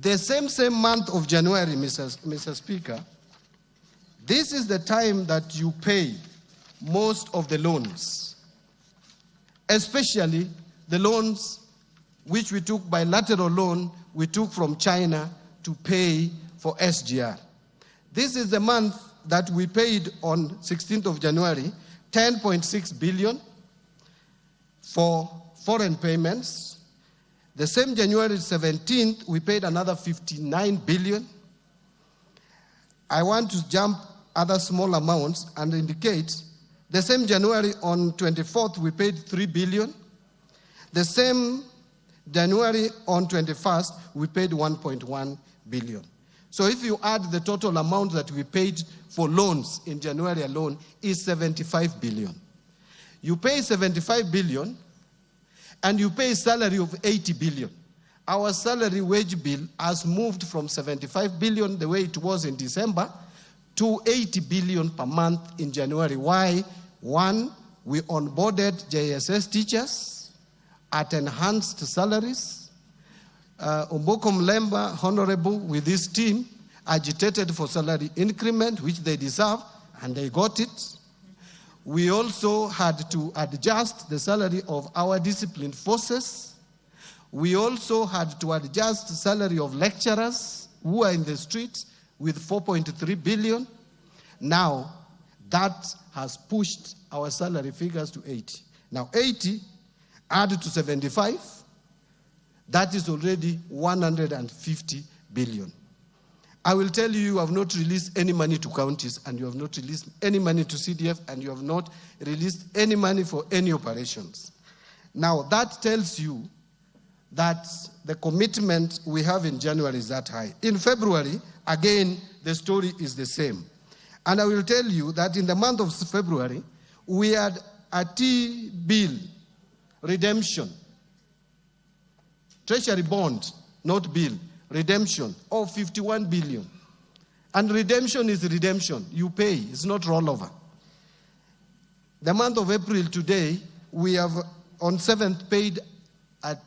The same month of January, Mr. Speaker, this is the time that you pay most of the loans, especially the loans which we took bilateral loan, we took from China to pay for SGR. This is the month that we paid on 16th of January, 10.6 billion for foreign payments. The same January 17th, we paid another 59 billion. I want to jump other small amounts and indicate the same January on 24th, we paid 3 billion. The same January on 21st, we paid 1.1 billion. So if you add the total amount that we paid for loans in January alone is 75 billion. You pay 75 billion and you pay a salary of 80 billion. Our salary wage bill has moved from 75 billion, the way it was in December, to 80 billion per month in January. Why? One, we onboarded JSS teachers at enhanced salaries. Omboko Mlemba, Honorable, with his team, agitated for salary increment, which they deserve, and they got it. We also had to adjust the salary of our disciplined forces. We also had to adjust the salary of lecturers who are in the streets with 4.3 billion. Now, that has pushed our salary figures to 80. Now, 80 added to 75, that is already 150 billion. I will tell you, you have not released any money to counties, and you have not released any money to CDF, and you have not released any money for any operations. Now, that tells you that the commitment we have in January is that high. In February, again, the story is the same. And I will tell you that in the month of February, we had a T-bill redemption, treasury bond, not bill, redemption of 51 billion. And redemption is redemption. You pay. It's not rollover. The month of April today, we have on 7th paid a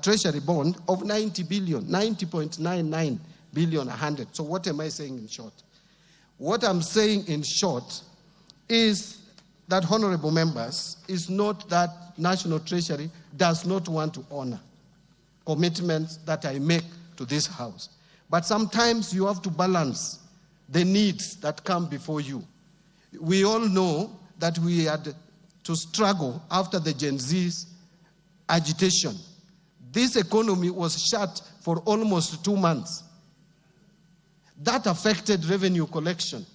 treasury bond of 90 billion, 90.99 billion, 100. So what am I saying in short? What I'm saying in short is that, honorable members, is not that National Treasury does not want to honor commitments that I make to this House. But sometimes you have to balance the needs that come before you. We all know that we had to struggle after the Gen Z's agitation. This economy was shut for almost 2 months. That affected revenue collection.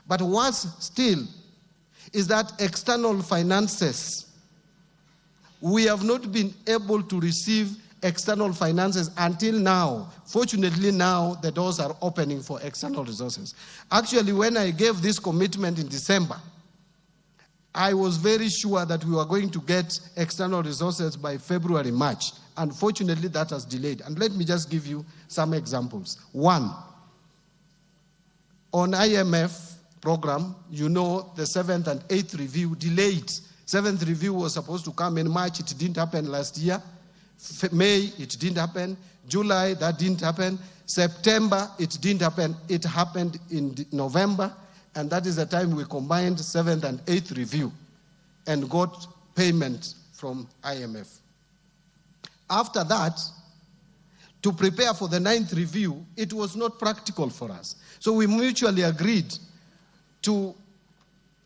But worse still is that external finances, we have not been able to receive external finances until now. Fortunately, now the doors are opening for external resources. Actually, when I gave this commitment in December, I was very sure that we were going to get external resources by February, March. Unfortunately, that has delayed. And let me just give you some examples. One, on IMF program, you know the 7th and 8th review delayed. 7th review was supposed to come in March. It didn't happen last year. May, it didn't happen. July, that didn't happen. September, it didn't happen. It happened in November, and that is the time we combined 7th and 8th review and got payment from IMF. After that, to prepare for the 9th review, it was not practical for us. So we mutually agreed to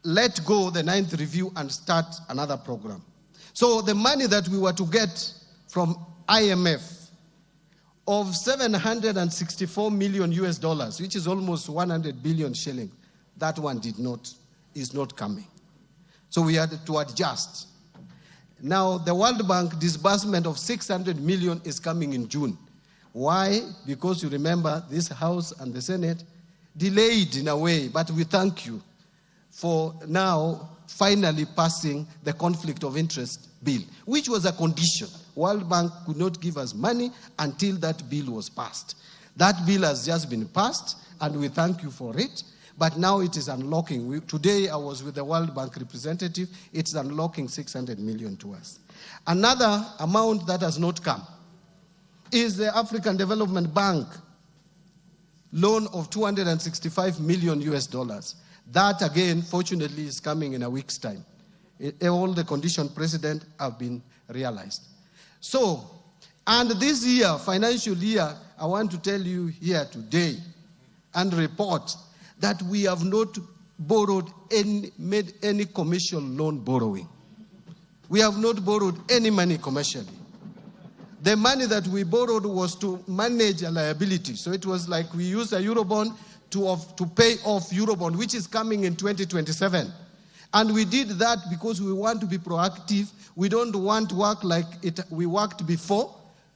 let go the 9th review and start another program. So the money that we were to get from IMF of 764 million US dollars, which is almost 100 billion shilling, that one is not coming. So we had to adjust. Now the World Bank disbursement of 600 million is coming in June. Why? Because you remember this House and the Senate delayed in a way, but we thank you for now finally passing the conflict of interest bill, which was a condition. World Bank could not give us money until that bill was passed. That bill has just been passed, and we thank you for it, but now it is unlocking. Today I was with the World Bank representative. It's unlocking 600 million to us. Another amount that has not come is the African Development Bank loan of 265 million US dollars. That again, fortunately, is coming in a week's time. All the conditions precedent have been realized. So, and this year, financial year, I want to tell you here today and report that we have not made any commercial loan borrowing. We have not borrowed any money commercially. The money that we borrowed was to manage a liability. So it was like we used a Eurobond to pay off Eurobond, which is coming in 2027. And we did that because we want to be proactive. We don't want to work like we worked before,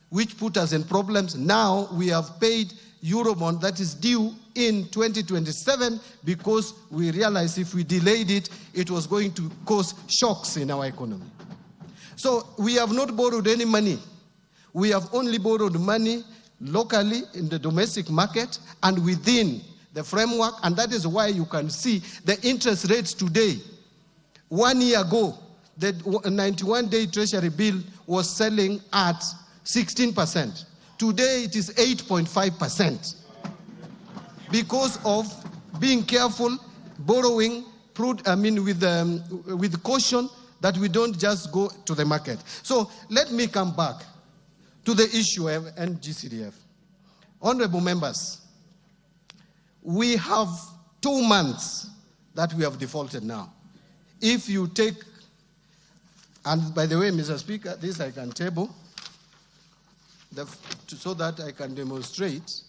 which put us in problems. Now we have paid Eurobond that is due in 2027 because we realized if we delayed it, it was going to cause shocks in our economy. So we have not borrowed any money. We have only borrowed money locally in the domestic market and within the framework, and that is why you can see the interest rates today. 1 year ago, the 91-day Treasury bill was selling at 16%. Today it is 8.5% because of being careful, borrowing, with caution that we don't just go to the market. So let me come back to the issue of NGCDF. Honorable members, we have 2 months that we have defaulted now. If you take, and by the way, Mr. Speaker, this I can table so that I can demonstrate,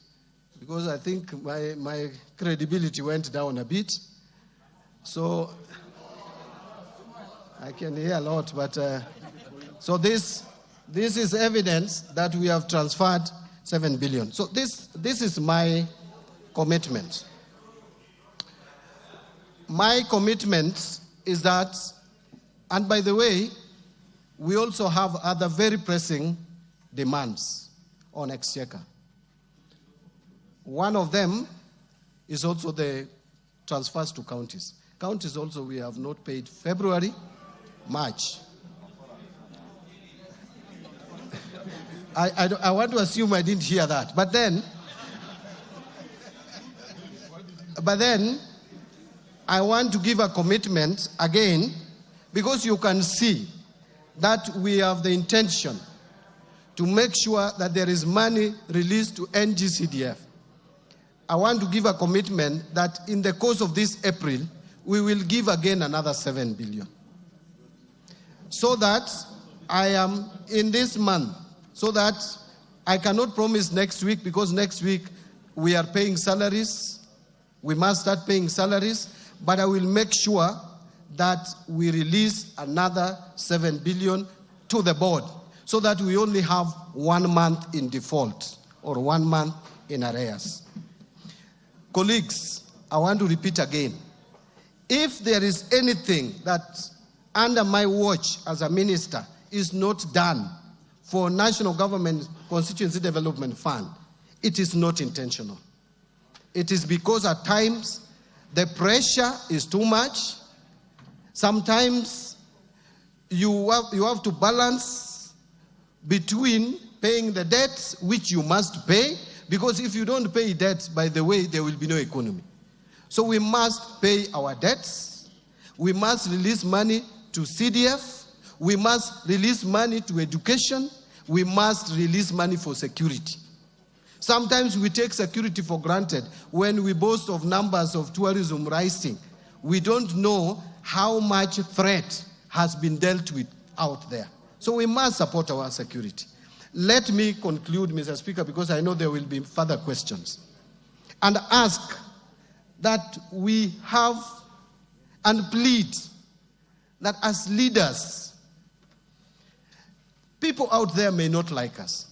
because I think my credibility went down a bit. So I can hear a lot, but so this is evidence that we have transferred 7 billion. So this is my commitment. My commitment is that, and by the way, we also have other very pressing demands on Exchequer. One of them is also the transfers to counties. Counties also we have not paid February, March. I want to assume I didn't hear that. But then I want to give a commitment again, because you can see that we have the intention to make sure that there is money released to NGCDF. I want to give a commitment that in the course of this April, we will give again another 7 billion. So that I am in this month, so that I cannot promise next week, because next week we are paying salaries. We must start paying salaries, but I will make sure that we release another 7 billion to the board so that we only have 1 month in default or 1 month in arrears. Colleagues, I want to repeat again. If there is anything that under my watch as a minister is not done for National Government Constituency Development Fund, it is not intentional. It is because at times the pressure is too much. Sometimes you have to balance between paying the debts, which you must pay, because if you don't pay debts, by the way, there will be no economy. So we must pay our debts. We must release money to CDF. We must release money to education. We must release money for security. Sometimes we take security for granted. When we boast of numbers of tourism rising, we don't know how much threat has been dealt with out there. So we must support our security. Let me conclude, Mr. Speaker, because I know there will be further questions, and ask that we have and plead that as leaders, people out there may not like us.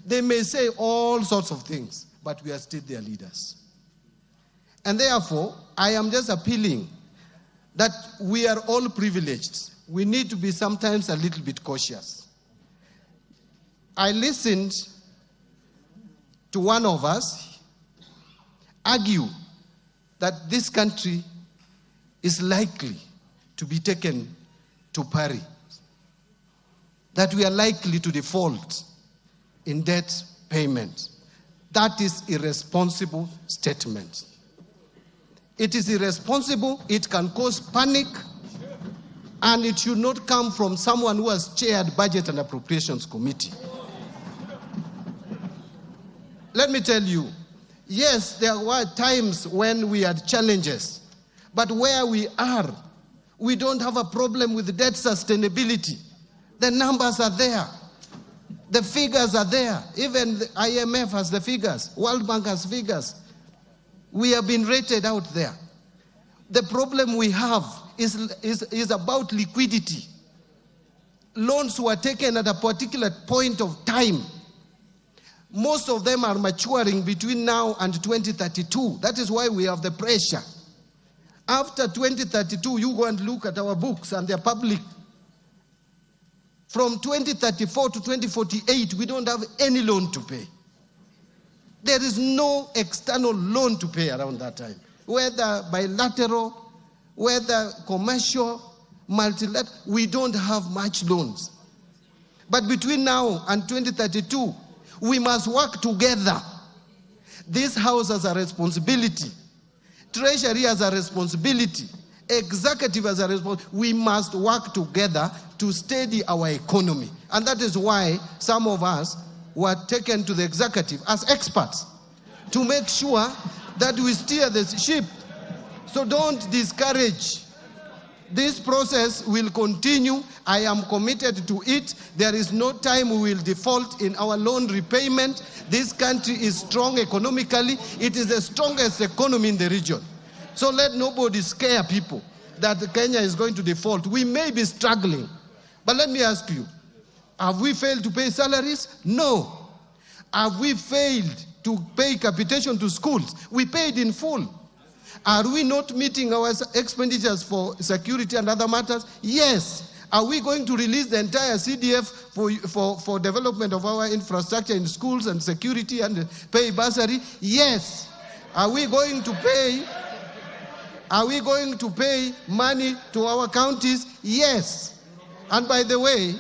They may say all sorts of things, but we are still their leaders. And therefore, I am just appealing that we are all privileged. We need to be sometimes a little bit cautious. I listened to one of us argue that this country is likely to be taken to pari, that we are likely to default in debt payment. That is irresponsible statement. It is irresponsible, it can cause panic, and it should not come from someone who has chaired Budget and Appropriations Committee. Let me tell you, yes, there were times when we had challenges, but where we are, we don't have a problem with debt sustainability. The numbers are there. The figures are there. Even the IMF has the figures. World Bank has figures. We have been rated out there. The problem we have is about liquidity. Loans were taken at a particular point of time. Most of them are maturing between now and 2032. That is why we have the pressure. After 2032, you go and look at our books and they're public. From 2034 to 2048, we don't have any loan to pay. There is no external loan to pay around that time. Whether bilateral, whether commercial, multilateral, we don't have much loans. But between now and 2032, we must work together. This House has a responsibility. Treasury has a responsibility. Executive has a responsibility. We must work together to steady our economy. And that is why some of us were taken to the executive as experts to make sure that we steer the ship. So don't discourage. This process will continue. I am committed to it. There is no time we will default in our loan repayment. This country is strong economically. It is the strongest economy in the region. So let nobody scare people that Kenya is going to default. We may be struggling. But let me ask you, have we failed to pay salaries? No. Have we failed to pay capitation to schools? We paid in full. Are we not meeting our expenditures for security and other matters? Yes. Are we going to release the entire CDF for development of our infrastructure in schools and security and pay bursary? Yes. Are we going to pay money to our counties? Yes. And by the way,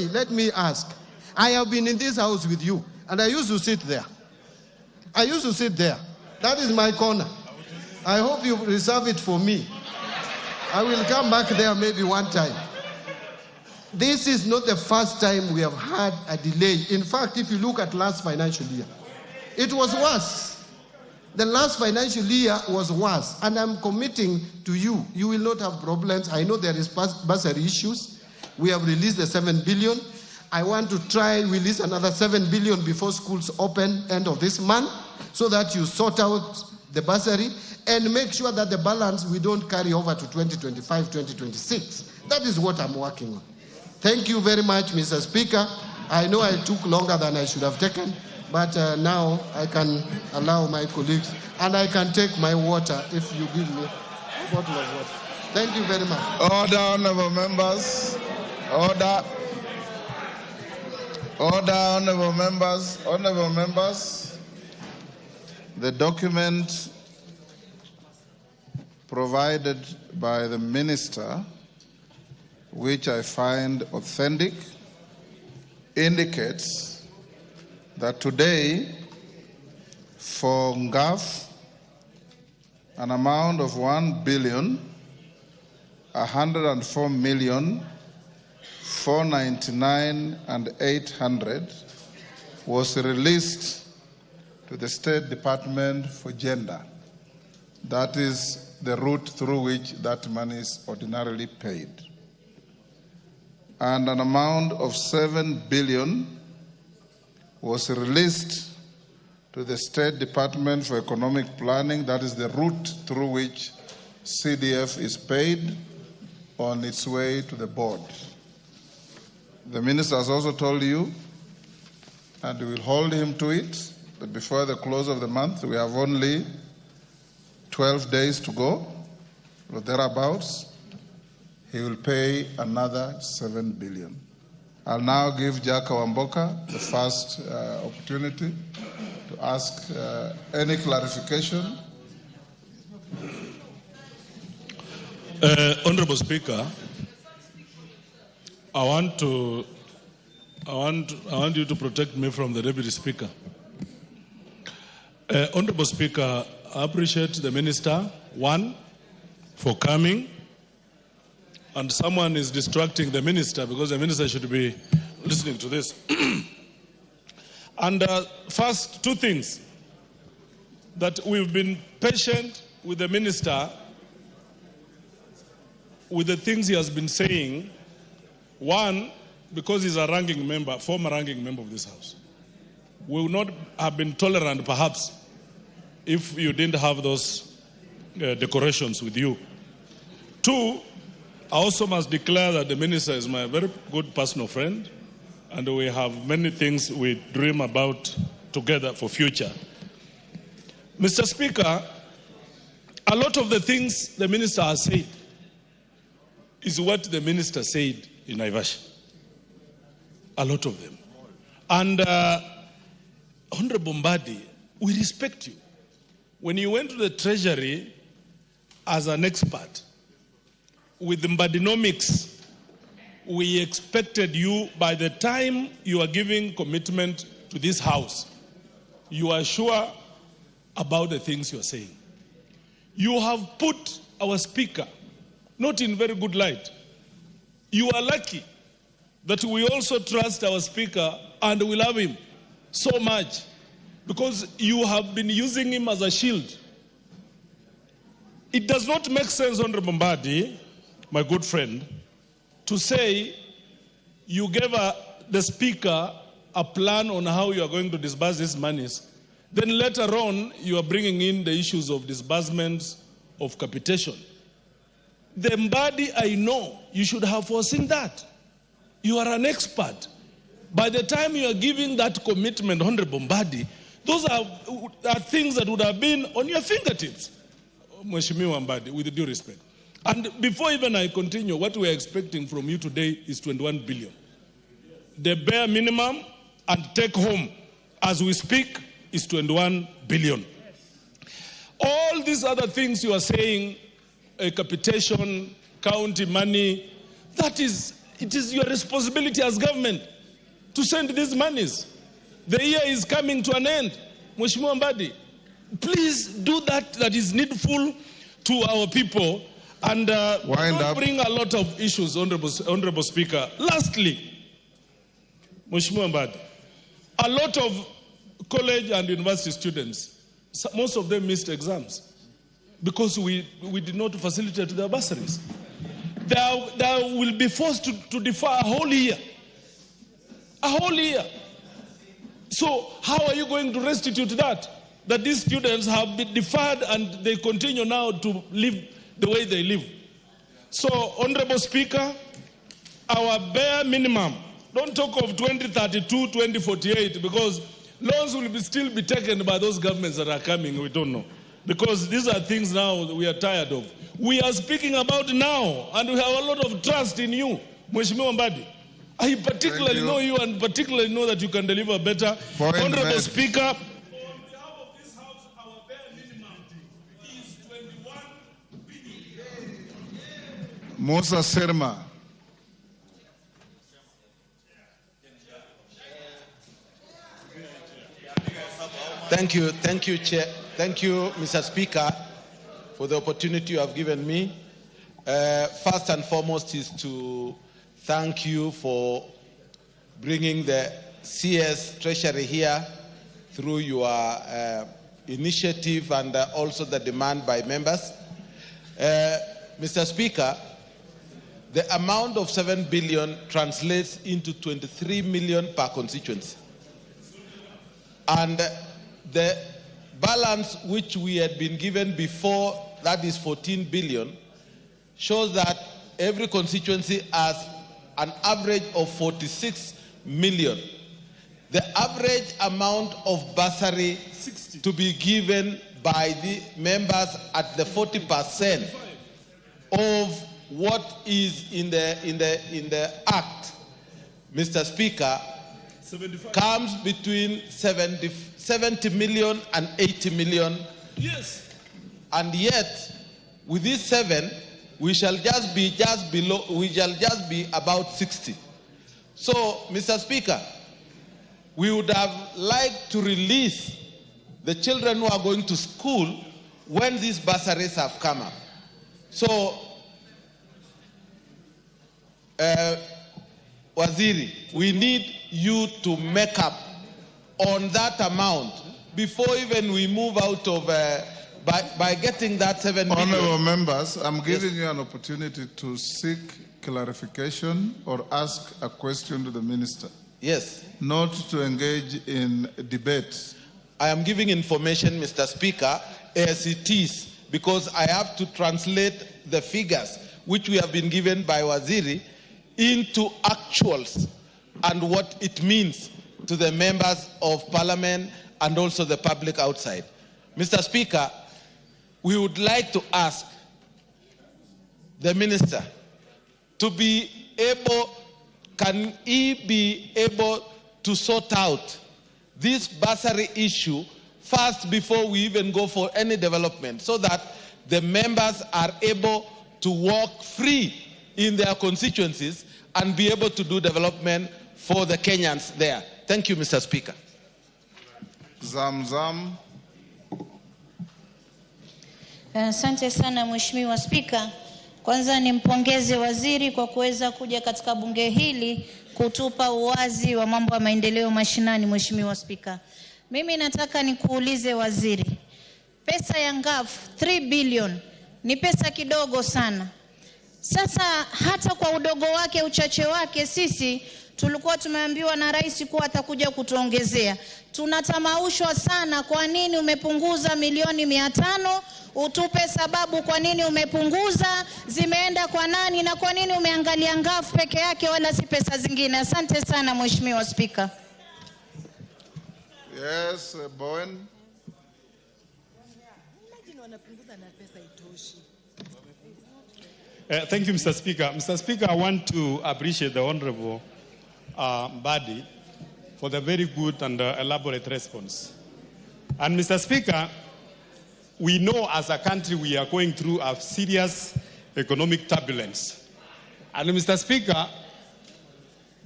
let me ask. I have been in this house with you, and I used to sit there. That is my corner. I hope you reserve it for me. I will come back there maybe one time. This is not the first time we have had a delay. In fact, if you look at last financial year, it was worse. The last financial year was worse. And I'm committing to you, you will not have problems. I know there is bursary issues. We have released the 7 billion. I want to try release another 7 billion before schools open end of this month, so that you sort out the bursary and make sure that the balance we don't carry over to 2025, 2026. That is what I'm working on. Thank you very much, Mr. Speaker. I know I took longer than I should have taken, but now I can allow my colleagues, and I can take my water if you give me a bottle of water. Thank you very much. Order, honorable members. Order. Order, honorable members. Honorable members, the document provided by the minister, which I find authentic, indicates that today, for NGAF, an amount of 1,104,499,800 was released to the State Department for Gender. That is the route through which that money is ordinarily paid. And an amount of 7 billion was released to the State Department for Economic Planning. That is the route through which CDF is paid on its way to the board. The minister has also told you, and we will hold him to it, that before the close of the month, we have only 12 days to go, or thereabouts. He will pay another 7 billion. I'll now give Jaka Wamboka the first opportunity to ask any clarification. Honorable Speaker, I want you to protect me from the Deputy Speaker. Honorable Speaker, I appreciate the Minister, one, for coming, and someone is distracting the Minister because the Minister should be listening to this. And first, two things. That we've been patient with the Minister with the things he has been saying. One, because he's a ranking member, former ranking member of this House. We would not have been tolerant, perhaps, if you didn't have those decorations with you. Two, I also must declare that the Minister is my very good personal friend, and we have many things we dream about together for future. Mr. Speaker, a lot of the things the Minister has said is what the Minister said in Naivasha. A lot of them. And Honorable Mbadi, we respect you. When you went to the Treasury as an expert with Mbadinomics, we expected you, by the time you are giving commitment to this House, you are sure about the things you are saying. You have put our Speaker not in very good light. You are lucky that we also trust our Speaker and we love him so much, because you have been using him as a shield. It does not make sense, Honorable Mbadi, my good friend, to say you gave the Speaker a plan on how you are going to disburse these monies. Then later on, you are bringing in the issues of disbursements, of capitation. The Mbadi, I know, you should have foreseen that. You are an expert. By the time you are giving that commitment, Honorable Mbadi, those are things that would have been on your fingertips, Mheshimiwa Mbadi, with due respect. And before even I continue, what we are expecting from you today is 21 billion. The bare minimum and take home, as we speak, is 21 billion. All these other things you are saying, capitation, county money, it is your responsibility as government to send these monies. The year is coming to an end. Mheshimiwa Mbadi, please do that is needful to our people, and don't bring a lot of issues, Honorable Speaker. Lastly, Mheshimiwa Mbadi, a lot of college and university students, most of them missed exams because we did not facilitate their bursaries. They will be forced to defer a whole year. A whole year. So how are you going to restitute that? That these students have been deferred and they continue now to live the way they live. So, Honorable Speaker, our bare minimum, don't talk of 2032, 2048, because loans will still be taken by those governments that are coming, we don't know. Because these are things now that we are tired of. We are speaking about now, and we have a lot of trust in you, Mheshimiwa Mbadi. I particularly know you and particularly know that you can deliver better. Honorable Speaker, on behalf of this House, our bare minimum is 21 billion. Musa Serma. Thank you, Chair. Thank you, Mr. Speaker, for the opportunity you have given me. First and foremost is to thank you for bringing the CS Treasury here through your initiative and also the demand by members. Mr. Speaker, the amount of 7 billion translates into 23 million per constituency. And the balance which we had been given before, that is 14 billion, shows that every constituency has an average of 46 million. The average amount of bursary to be given by the members at the 40% of what is in the Act, Mr. Speaker, 75. Comes between 70 million and 80 million. Yes. And yet, with these 7, we shall just be about 60. So, Mr. Speaker, we would have liked to release the children who are going to school when these bursaries have come up. So, Waziri, we need you to make up on that amount before even we move out of, by getting that 7 million. Honorable members, I'm giving you an opportunity to seek clarification or ask a question to the minister. Yes. Not to engage in debate. I am giving information, Mr. Speaker, as it is, because I have to translate the figures which we have been given by Waziri into actuals and what it means to the members of Parliament and also the public outside. Mr. Speaker, we would like to ask the minister to be able, can he be able to sort out this bursary issue first before we even go for any development, so that the members are able to walk free in their constituencies and be able to do development for the Kenyans there. Thank you, Mr. Speaker. Zamzam. Asante sana Mheshimiwa Spika. Kwanza nimpongeze waziri kwa kuweza kuja katika bunge hili kutupa uwazi wa mambo ya maendeleo mashinani. Mheshimiwa Spika, mimi nataka nikuulize waziri, pesa ya ngafu 3 billion ni pesa kidogo sana. Sasa hata kwa udogo wake, uchache wake, sisi tulikuwa tumeambiwa na rais kuwa atakuja kutuongezea. Tunatamaushwa sana, kwa nini umepunguza milioni 500? Utupe sababu kwa nini umepunguza, zimeenda kwa nani, na kwa nini umeangalia ngafu peke yake wala si pesa zingine. Asante sana Mheshimiwa Spika. Yes, Bowen. Thank you, Mr. Speaker. Mr. Speaker, I want to appreciate the Honorable Mbadi for the very good and elaborate response. And Mr. Speaker, we know as a country we are going through a serious economic turbulence. And Mr. Speaker,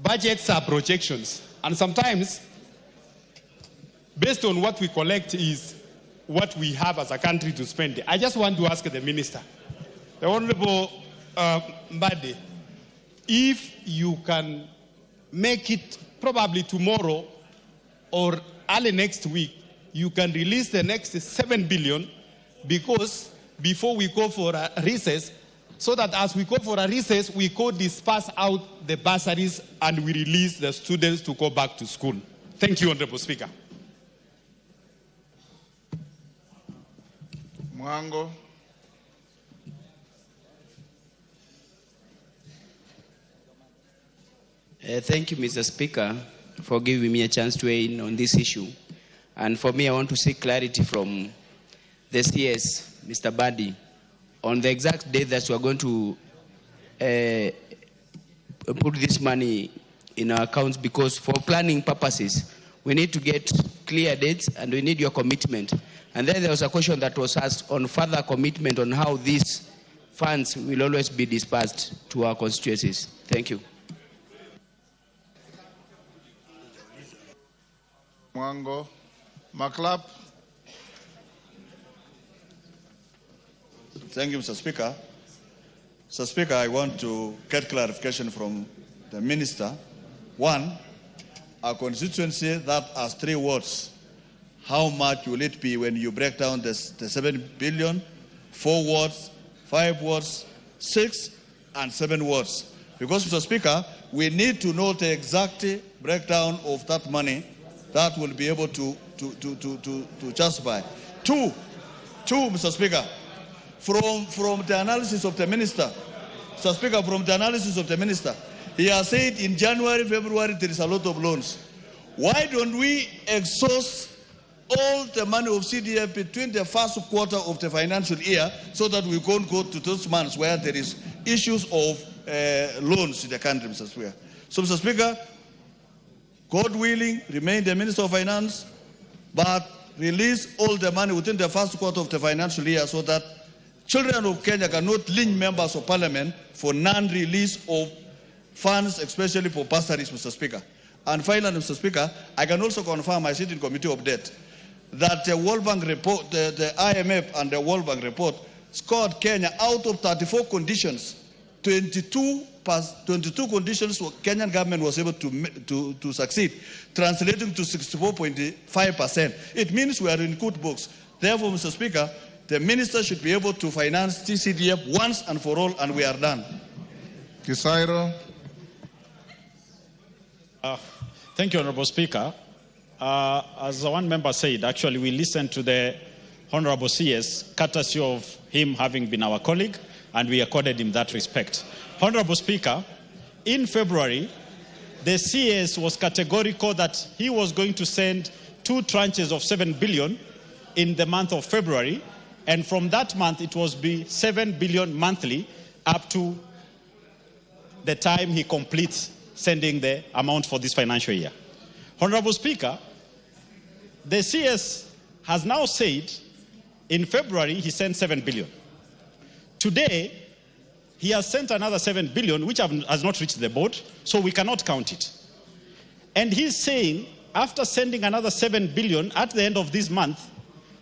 budgets are projections. And sometimes, based on what we collect is what we have as a country to spend. I just want to ask the Minister, the Honorable Mbadi, if you can make it probably tomorrow or early next week, you can release the next 7 billion, because before we go for a recess, so that as we go for a recess, we go disperse out the bursaries and we release the students to go back to school. Thank you, Honorable Speaker. Mwango. Thank you, Mr. Speaker, for giving me a chance to weigh in on this issue. And for me, I want to seek clarity from the CS, Mr. Badi, on the exact date that we are going to put this money in our accounts, because for planning purposes, we need to get clear dates and we need your commitment. And then there was a question that was asked on further commitment on how these funds will always be dispersed to our constituencies. Thank you. Mwango. Maklap. Thank you, Mr. Speaker. Mr. Speaker, I want to get clarification from the Minister. One, a constituency that has 3 wards, how much will it be when you break down the 7 billion, 4 wards, 5 wards, 6 and 7 wards? Because, Mr. Speaker, we need to know the exact breakdown of that money that will be able to justify. Two, Mr. Speaker, from the analysis of the Minister, Mr. Speaker, from the analysis of the Minister, he has said in January, February, there is a lot of loans. Why don't we exhaust all the money of CDF between the first quarter of the financial year so that we can't go to those months where there is issues of loans in the country, Mr. Speaker? So, Mr. Speaker, God willing, remain the Minister of Finance, but release all the money within the first quarter of the financial year so that children of Kenya cannot lynch members of Parliament for non-release of funds, especially for bursaries, Mr. Speaker. And finally, Mr. Speaker, I can also confirm, I sit in Committee of Debt, that the World Bank report, the IMF and the World Bank report scored Kenya out of 34 conditions, 22 conditions Kenyan government was able to succeed, translating to 64.5%. It means we are in good books. Therefore, Mr. Speaker, the minister should be able to finance TCDF once and for all, and we are done. Kisairo. Thank you, Honorable Speaker. As one member said, actually we listened to the Honorable CS, courtesy of him having been our colleague, and we accorded him that respect. Honorable Speaker, in February, the CS was categorical that he was going to send 2 tranches of 7 billion in the month of February, and from that month it was be 7 billion monthly up to the time he completes sending the amount for this financial year. Honorable Speaker, the CS has now said in February he sent 7 billion. Today, he has sent another 7 billion, which has not reached the board, so we cannot count it. And he's saying, after sending another 7 billion at the end of this month,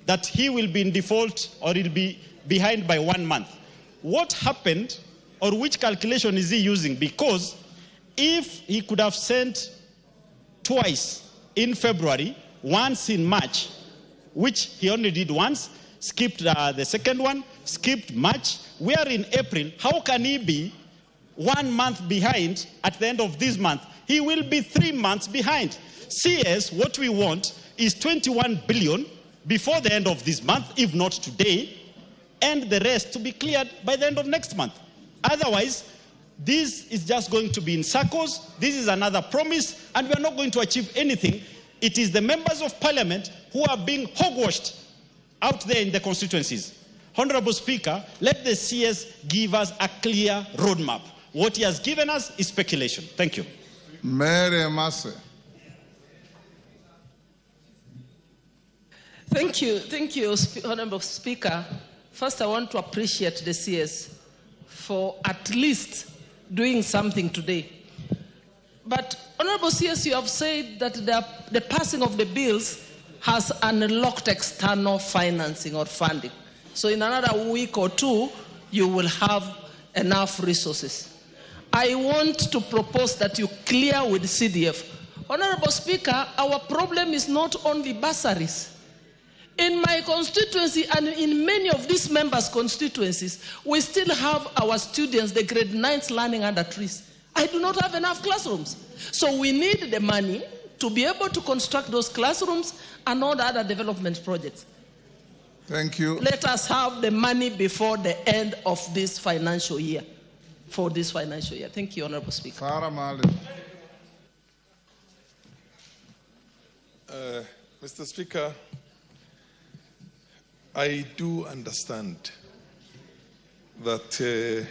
that he will be in default or he'll be behind by 1 month. What happened, or which calculation is he using? Because if he could have sent twice in February, once in March, which he only did once, skipped the second one, skipped March, we are in April. How can he be 1 month behind at the end of this month? He will be 3 months behind. CS, what we want is 21 billion before the end of this month, if not today, and the rest to be cleared by the end of next month. Otherwise, this is just going to be in circles. This is another promise, and we are not going to achieve anything. It is the members of Parliament who are being hogwashed out there in the constituencies. Honorable Speaker, let the CS give us a clear roadmap. What he has given us is speculation. Thank you. Mary Masse. Thank you, Honorable Speaker. First, I want to appreciate the CS for at least doing something today. But, Honorable CS, you have said that the passing of the bills has unlocked external financing or funding. So in another week or 2, you will have enough resources. I want to propose that you clear with CDF. Honorable Speaker, our problem is not only bursaries. In my constituency and in many of these members' constituencies, we still have our students, the grade 9s, learning under trees. I do not have enough classrooms. So we need the money to be able to construct those classrooms and all the other development projects. Thank you. Let us have the money before the end of this financial year. For this financial year. Thank you, Honorable Speaker. Farah Mali. Mr. Speaker, I do understand that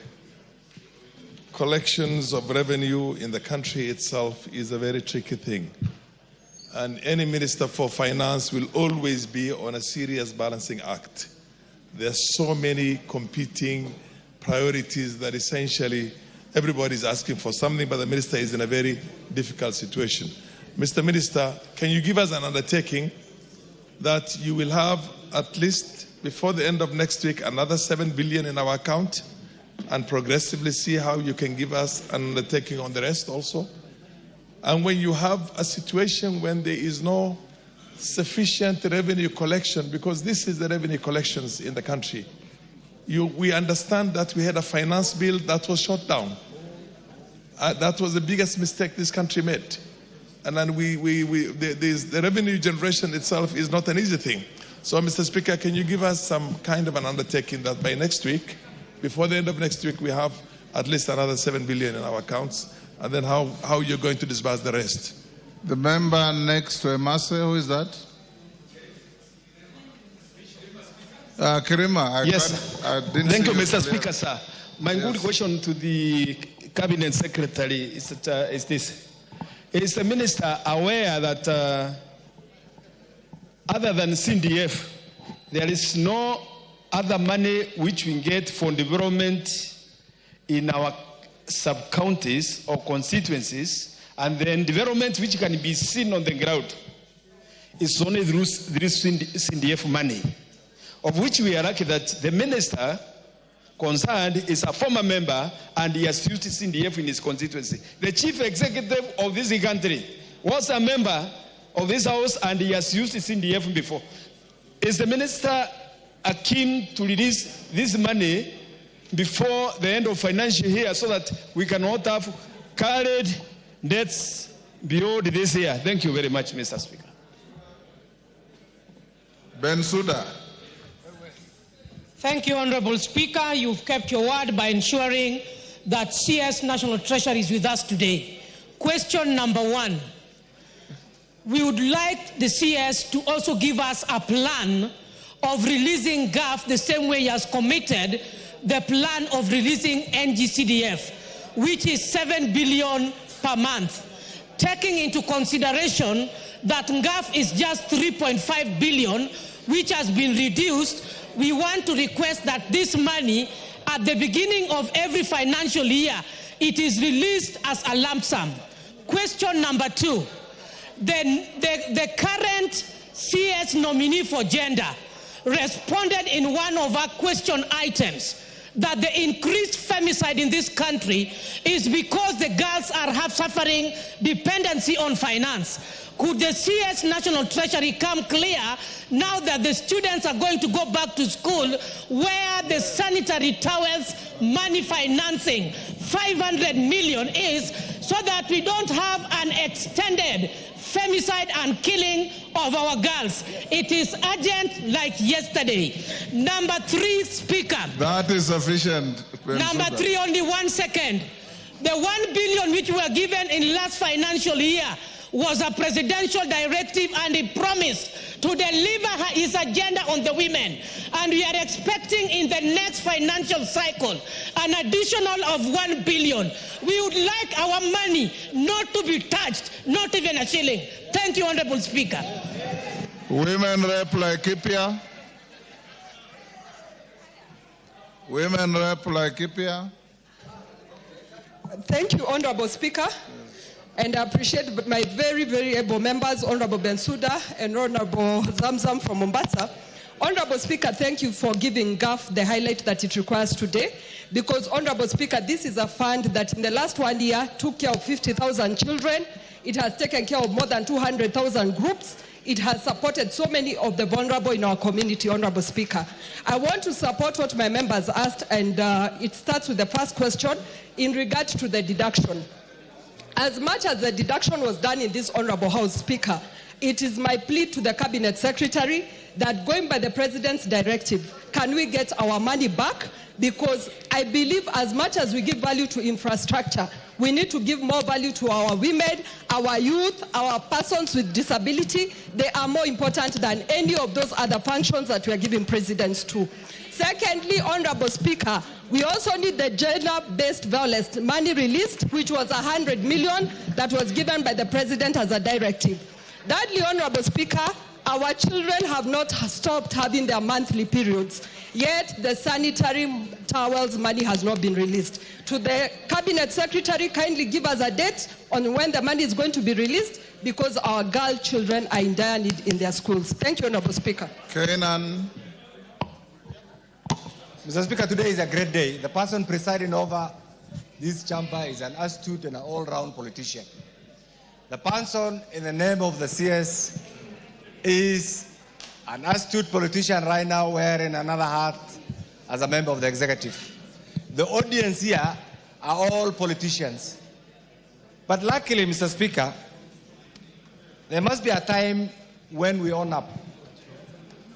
collections of revenue in the country itself is a very tricky thing. And any Minister for Finance will always be on a serious balancing act. There are so many competing priorities that essentially everybody is asking for something, but the Minister is in a very difficult situation. Mr. Minister, can you give us an undertaking that you will have at least before the end of next week another 7 billion in our account, and progressively see how you can give us an undertaking on the rest also? And when you have a situation when there is no sufficient revenue collection, because this is the revenue collections in the country, we understand that we had a finance bill that was shut down. That was the biggest mistake this country made. And then the revenue generation itself is not an easy thing. So, Mr. Speaker, can you give us some kind of an undertaking that by next week, before the end of next week, we have at least another 7 billion in our accounts, and then how you're going to disburse the rest? The member next to Emase, who is that? Kirima. Yes. Thank you, Mr. Speaker, sir. My good question to the Cabinet Secretary is this. Is the Minister aware that other than CDF, there is no other money which we get for development in our sub-counties or constituencies, and then development which can be seen on the ground is only through CDF money, of which we are lucky that the Minister concerned is a former member and he has used CDF in his constituency. The chief executive of this country was a member of this house and he has used CDF before. Is the minister keen to release this money before the end of financial year so that we cannot have carried debts beyond this year? Thank you very much, Mr. Speaker. Bensouda. Thank you, Honorable Speaker. You've kept your word by ensuring that CS National Treasury is with us today. Question number 1. We would like the CS to also give us a plan of releasing GAF the same way he has committed the plan of releasing NGCDF, which is 7 billion per month. Taking into consideration that GAF is just 3.5 billion, which has been reduced, we want to request that this money, at the beginning of every financial year, it is released as a lump sum. Question number 2. The current CS nominee for gender responded in one of our question items that the increased femicide in this country is because the girls are suffering dependency on finance. Could the CS National Treasury come clear now that the students are going to go back to school where the sanitary towels money financing 500 million is, so that we don't have an extended femicide and killing of our girls? It is urgent like yesterday. Number 3, Speaker. That is sufficient. Number 3, only 1 second. The 1 billion which were given in last financial year was a presidential directive, and he promised to deliver his agenda on the women. And we are expecting in the next financial cycle an additional of 1 billion. We would like our money not to be touched, not even a shilling. Thank you, Honorable Speaker. Women Rep Laikipia. Women Rep Laikipia. Thank you, Honorable Speaker. And I appreciate my very, very able members, Honorable Bensouda and Honorable Zamzam from Mombasa. Honorable Speaker, thank you for giving GAF the highlight that it requires today, because, Honorable Speaker, this is a fund that in the last 1 year took care of 50,000 children. It has taken care of more than 200,000 groups. it has supported so many of the vulnerable in our community, Honorable Speaker. I want to support what my members asked, and it starts with the first question in regard to the deduction. As much as the deduction was done in this Honorable House, Speaker, it is my plea to the Cabinet Secretary that going by the President's directive, can we get our money back? Because I believe as much as we give value to infrastructure, we need to give more value to our women, our youth, our persons with disability. They are more important than any of those other functions that we are giving presidents to. Secondly, Honorable Speaker, we also need the gender-based violence money released, which was 100 million that was given by the President as a directive. Thirdly, Honorable Speaker, our children have not stopped having their monthly periods, yet the sanitary towels money has not been released. To the Cabinet Secretary, kindly give us a date on when the money is going to be released, because our girl children are in dire need in their schools. Thank you, Honorable Speaker. Kenan. Mr. Speaker, today is a great day. The person presiding over this chamber is an astute and an all-round politician. The person in the name of the CS is an astute politician right now wearing another hat as a member of the executive. The audience here are all politicians. But luckily, Mr. Speaker, there must be a time when we own up.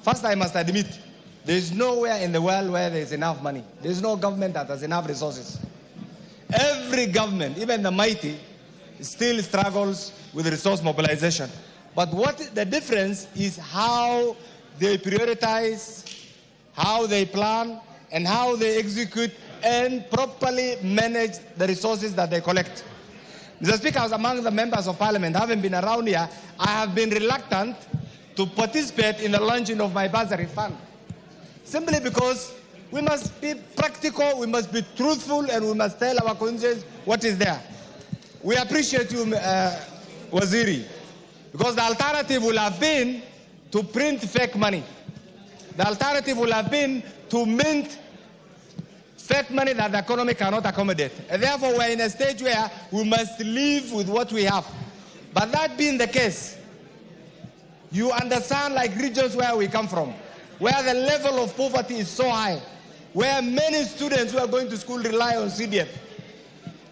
First, I must admit, there is nowhere in the world where there is enough money. There is no government that has enough resources. Every government, even the mighty, still struggles with resource mobilization. But what the difference is how they prioritize, how they plan, and how they execute and properly manage the resources that they collect. Mr. Speaker, as among the members of Parliament, having been around here, I have been reluctant to participate in the launching of my bursary fund. Simply because we must be practical, we must be truthful, and we must tell our conscience what is there. We appreciate you, Waziri, because the alternative will have been to print fake money. The alternative will have been to mint fake money that the economy cannot accommodate. And therefore, we're in a stage where we must live with what we have. But that being the case, you understand, like regions where we come from, where the level of poverty is so high, where many students who are going to school rely on CDF.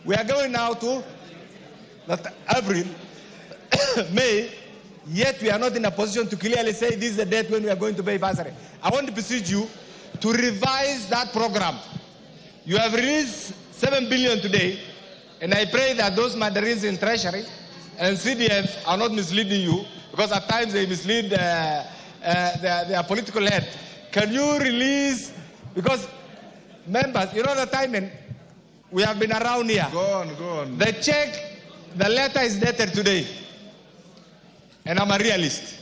We are going now to April, May, yet we are not in a position to clearly say this is the date when we are going to pay bursary. I want to beseech you to revise that program. You have released 7 billion today, and I pray that those mandarins in Treasury and CDF are not misleading you, because at times they mislead their political head. Can you release, because members, you know the timing, we have been around here. Go on. The check, the letter is dated today, and I'm a realist.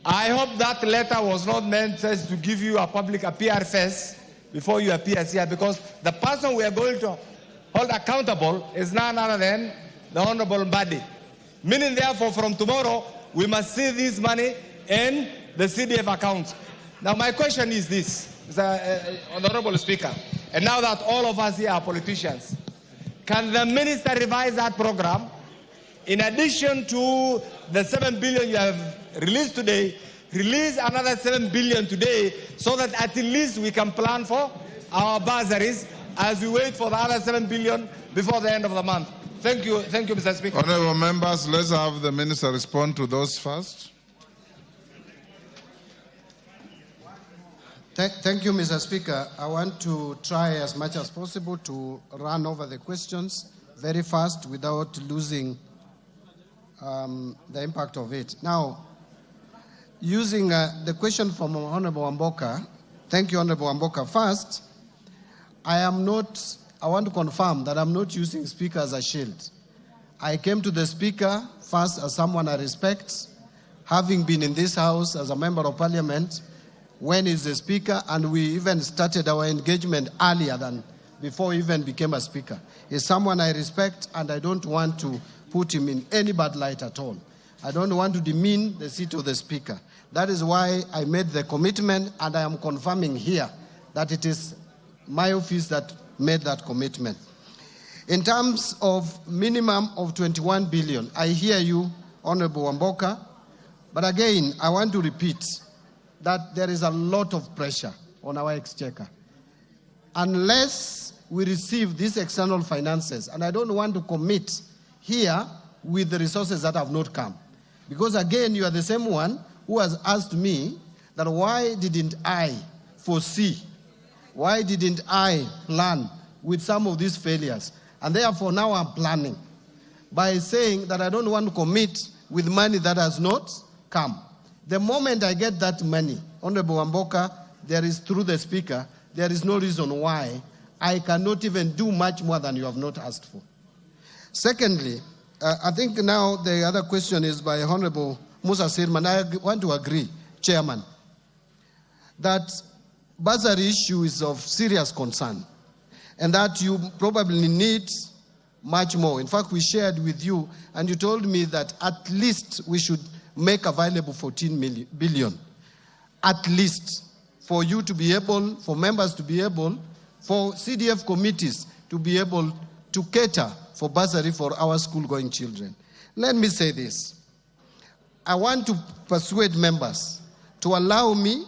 I hope that letter was not meant just to give you a public appearance before you appear here, because the person we are going to hold accountable is none other than the Honorable Mbadi. Meaning, therefore, from tomorrow, we must see this money in the CDF account. Now, my question is this, Honorable Speaker, and now that all of us here are politicians, can the minister revise that program in addition to the 7 billion you have released today, release another 7 billion today, so that at least we can plan for our bursaries as we wait for the other 7 billion before the end of the month? Thank you, Mr. Speaker. Honorable members, let's have the minister respond to those first. Thank you, Mr. Speaker. I want to try as much as possible to run over the questions very fast without losing the impact of it. Now, using the question from Honorable Wamboka, thank you, Honorable Wamboka. First, I want to confirm that I'm not using Speaker as a shield. I came to the Speaker first as someone I respect, having been in this House as a member of Parliament when he's the Speaker, and we even started our engagement earlier than before he even became a Speaker. He's someone I respect, and I don't want to put him in any bad light at all. I don't want to demean the seat of the Speaker. That is why I made the commitment, and I am confirming here that it is my office that made that commitment. In terms of minimum of 21 billion, I hear you Honorable Wamboka. But again, I want to repeat that there is a lot of pressure on our exchequer. Unless we receive these external finances, and I don't want to commit here with the resources that have not come. Because again, you are the same one who has asked me that why didn't I foresee, why didn't I plan with some of these failures? And therefore now I'm planning by saying that I don't want to commit with money that has not come. The moment I get that money, Honorable Wamboka, there is through the Speaker, there is no reason why I cannot even do much more than you have not asked for. Secondly, I think now the other question is by Honorable Musa Sirman. I want to agree, Chairman, that bursary issue is of serious concern and that you probably need much more. In fact, we shared with you and you told me that at least we should make available 14 billion. At least for you to be able, for members to be able, for CDF committees to be able to cater for bursary for our school-going children. Let me say this. I want to persuade members to allow me,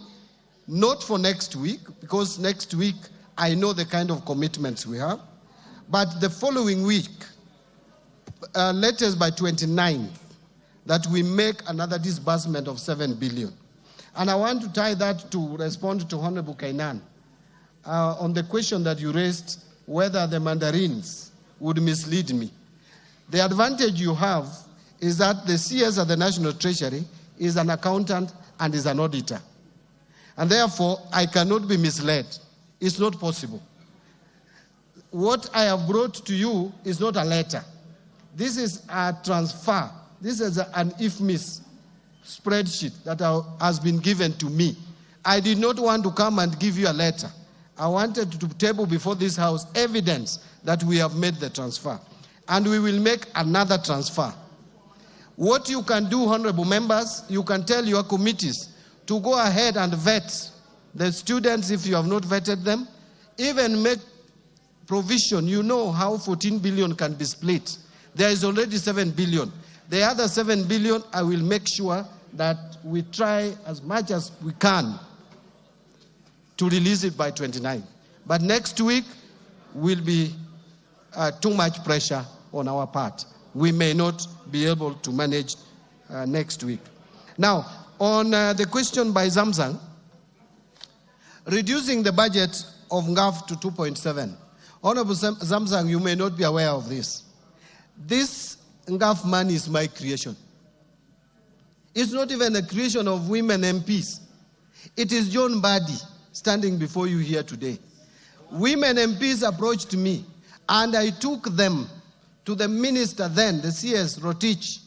not for next week, because next week I know the kind of commitments we have, but the following week, latest by 29th, that we make another disbursement of 7 billion. And I want to tie that to respond to Honorable Kainan on the question that you raised, whether the mandarins would mislead me. The advantage you have is that the CS at the National Treasury is an accountant and is an auditor. And therefore, I cannot be misled. It's not possible. What I have brought to you is not a letter. This is a transfer. This is an IFMIS spreadsheet that has been given to me. I did not want to come and give you a letter. I wanted to table before this House evidence that we have made the transfer. And we will make another transfer. What you can do, honorable members, you can tell your committees to go ahead and vet the students if you have not vetted them. Even make provision. You know how 14 billion can be split. There is already 7 billion. The other 7 billion, I will make sure that we try as much as we can to release it by 29. But next week will be too much pressure on our part. We may not be able to manage next week. Now, on the question by Zamzang, reducing the budget of NGAF to 2.7. Honorable Zamzang, you may not be aware of this. This NGAF money is my creation. It's not even a creation of women MPs. It is John Mbadi standing before you here today. Women MPs approached me and I took them to the minister then, the CS Rotich,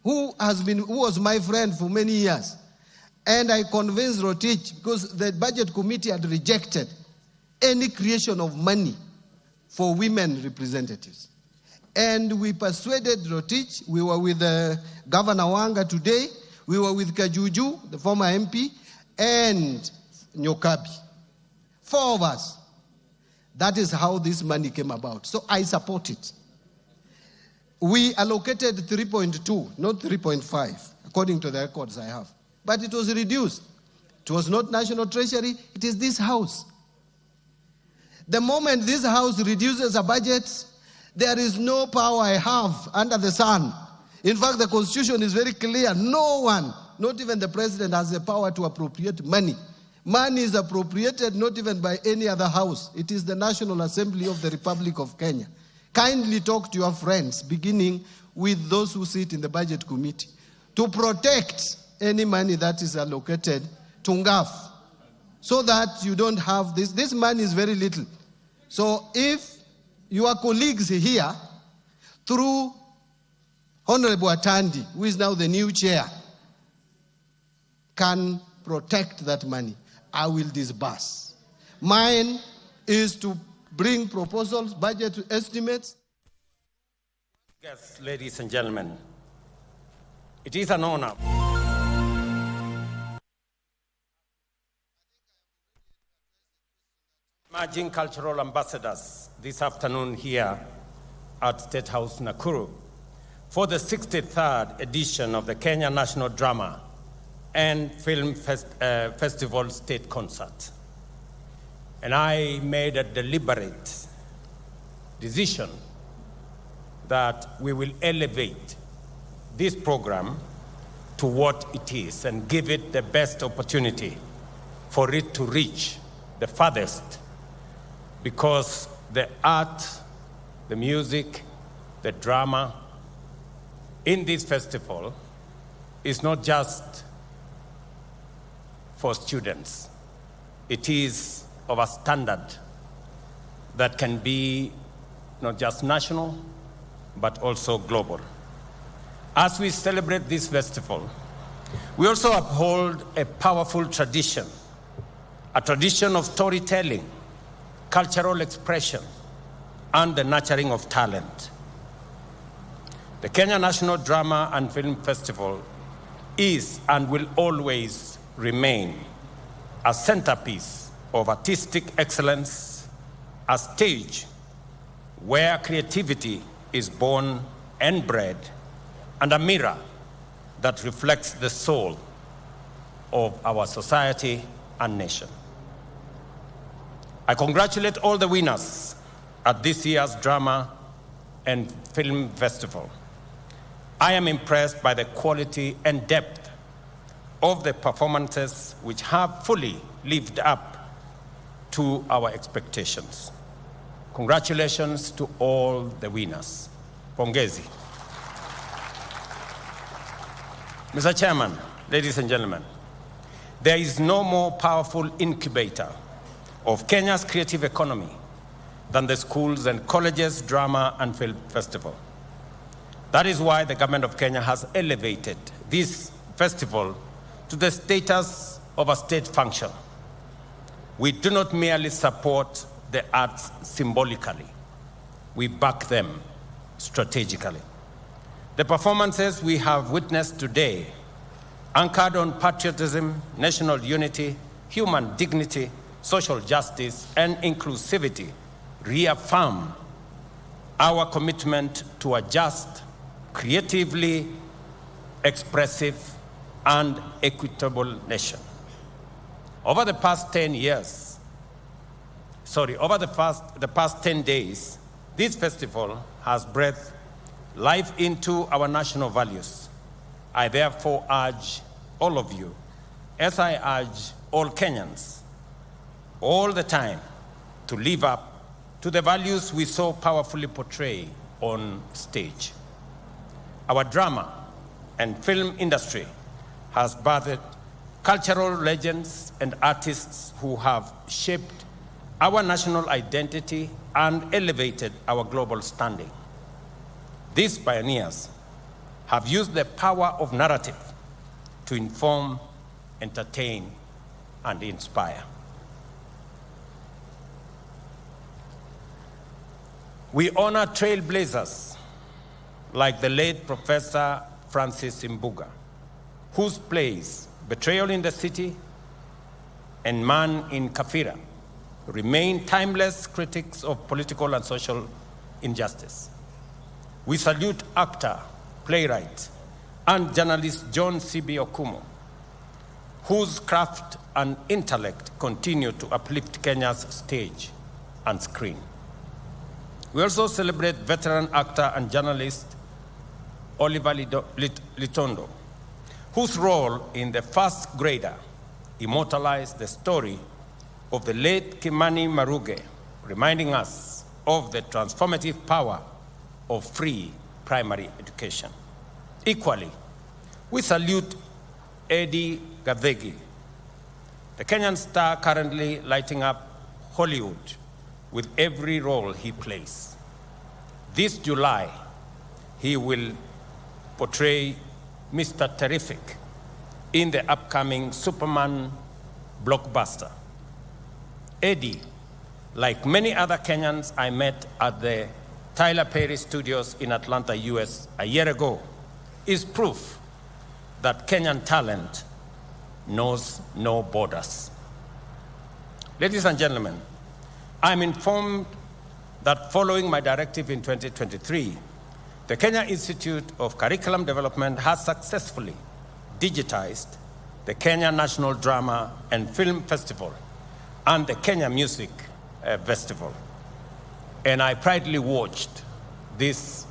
who was my friend for many years. And I convinced Rotich, because the budget committee had rejected any creation of money for women representatives. And we persuaded Rotich. We were with Governor Wanga today. We were with Kajuju, the former MP, and Nyokabi. 4 of us. That is how this money came about. So I support it. We allocated 3.2, not 3.5, according to the records I have. But it was reduced. It was not National Treasury, it is this House. The moment this House reduces a budget, there is no power I have under the sun. In fact, the Constitution is very clear. No one, not even the President, has the power to appropriate money. Money is appropriated not even by any other house. It is the National Assembly of the Republic of Kenya. Kindly talk to your friends, beginning with those who sit in the Budget Committee, to protect any money that is allocated to NGAF, so that you don't have this. This money is very little. So if your colleagues here, through Honorable Atandi, who is now the new chair, can protect that money, I will disburse. Mine is to bring proposals, budget estimates. Yes, ladies and gentlemen, it is an honor. Emerging cultural ambassadors this afternoon here at State House Nakuru. for the 63rd edition of the Kenya National Drama and Film Festival State Concert. And I made a deliberate decision that we will elevate this program to what it is and give it the best opportunity for it to reach the farthest, because the art, the music, the drama in this festival is not just for students. It is of a standard that can be not just national, but also global. As we celebrate this festival, we also uphold a powerful tradition, a tradition of storytelling, cultural expression, and the nurturing of talent. The Kenya National Drama and Film Festival is and will always remain a centerpiece of artistic excellence, a stage where creativity is born and bred, and a mirror that reflects the soul of our society and nation. I congratulate all the winners at this year's Drama and Film Festival. I am impressed by the quality and depth of the performances which have fully lived up to our expectations. Congratulations to all the winners. Pongezi. Mr. Chairman, ladies and gentlemen, there is no more powerful incubator of Kenya's creative economy than the schools and colleges drama and film festival. That is why the government of Kenya has elevated this festival to the status of a state function. We do not merely support the arts symbolically, we back them strategically. The performances we have witnessed today, anchored on patriotism, national unity, human dignity, social justice, and inclusivity, reaffirm our commitment to a just, creatively expressive, and equitable nation. Over the past 10 days, this festival has breathed life into our national values. I therefore urge all of you, as I urge all Kenyans, all the time, to live up to the values we so powerfully portray on stage. Our drama and film industry has birthed cultural legends and artists who have shaped our national identity and elevated our global standing. These pioneers have used the power of narrative to inform, entertain, and inspire. We honor trailblazers like the late Professor Francis Imbuga, whose plays Betrayal in the City and Man in Kafira remain timeless critics of political and social injustice. We salute actor, playwright, and journalist John C.B. Okumu, whose craft and intellect continue to uplift Kenya's stage and screen. We also celebrate veteran actor and journalist Oliver Litondo, whose role in The First Grader immortalized the story of the late Kimani Maruge, reminding us of the transformative power of free primary education. Equally, we salute Eddie Gadhegi, the Kenyan star currently lighting up Hollywood with every role he plays. This July, he will portray Mr. Terrific in the upcoming Superman blockbuster. Eddie, like many other Kenyans I met at the Tyler Perry Studios in Atlanta, US, a year ago, is proof that Kenyan talent knows no borders. Ladies and gentlemen, I'm informed that following my directive in 2023, The Kenya Institute of Curriculum Development has successfully digitized the Kenya National Drama and Film Festival and the Kenya Music Festival. And I proudly watched this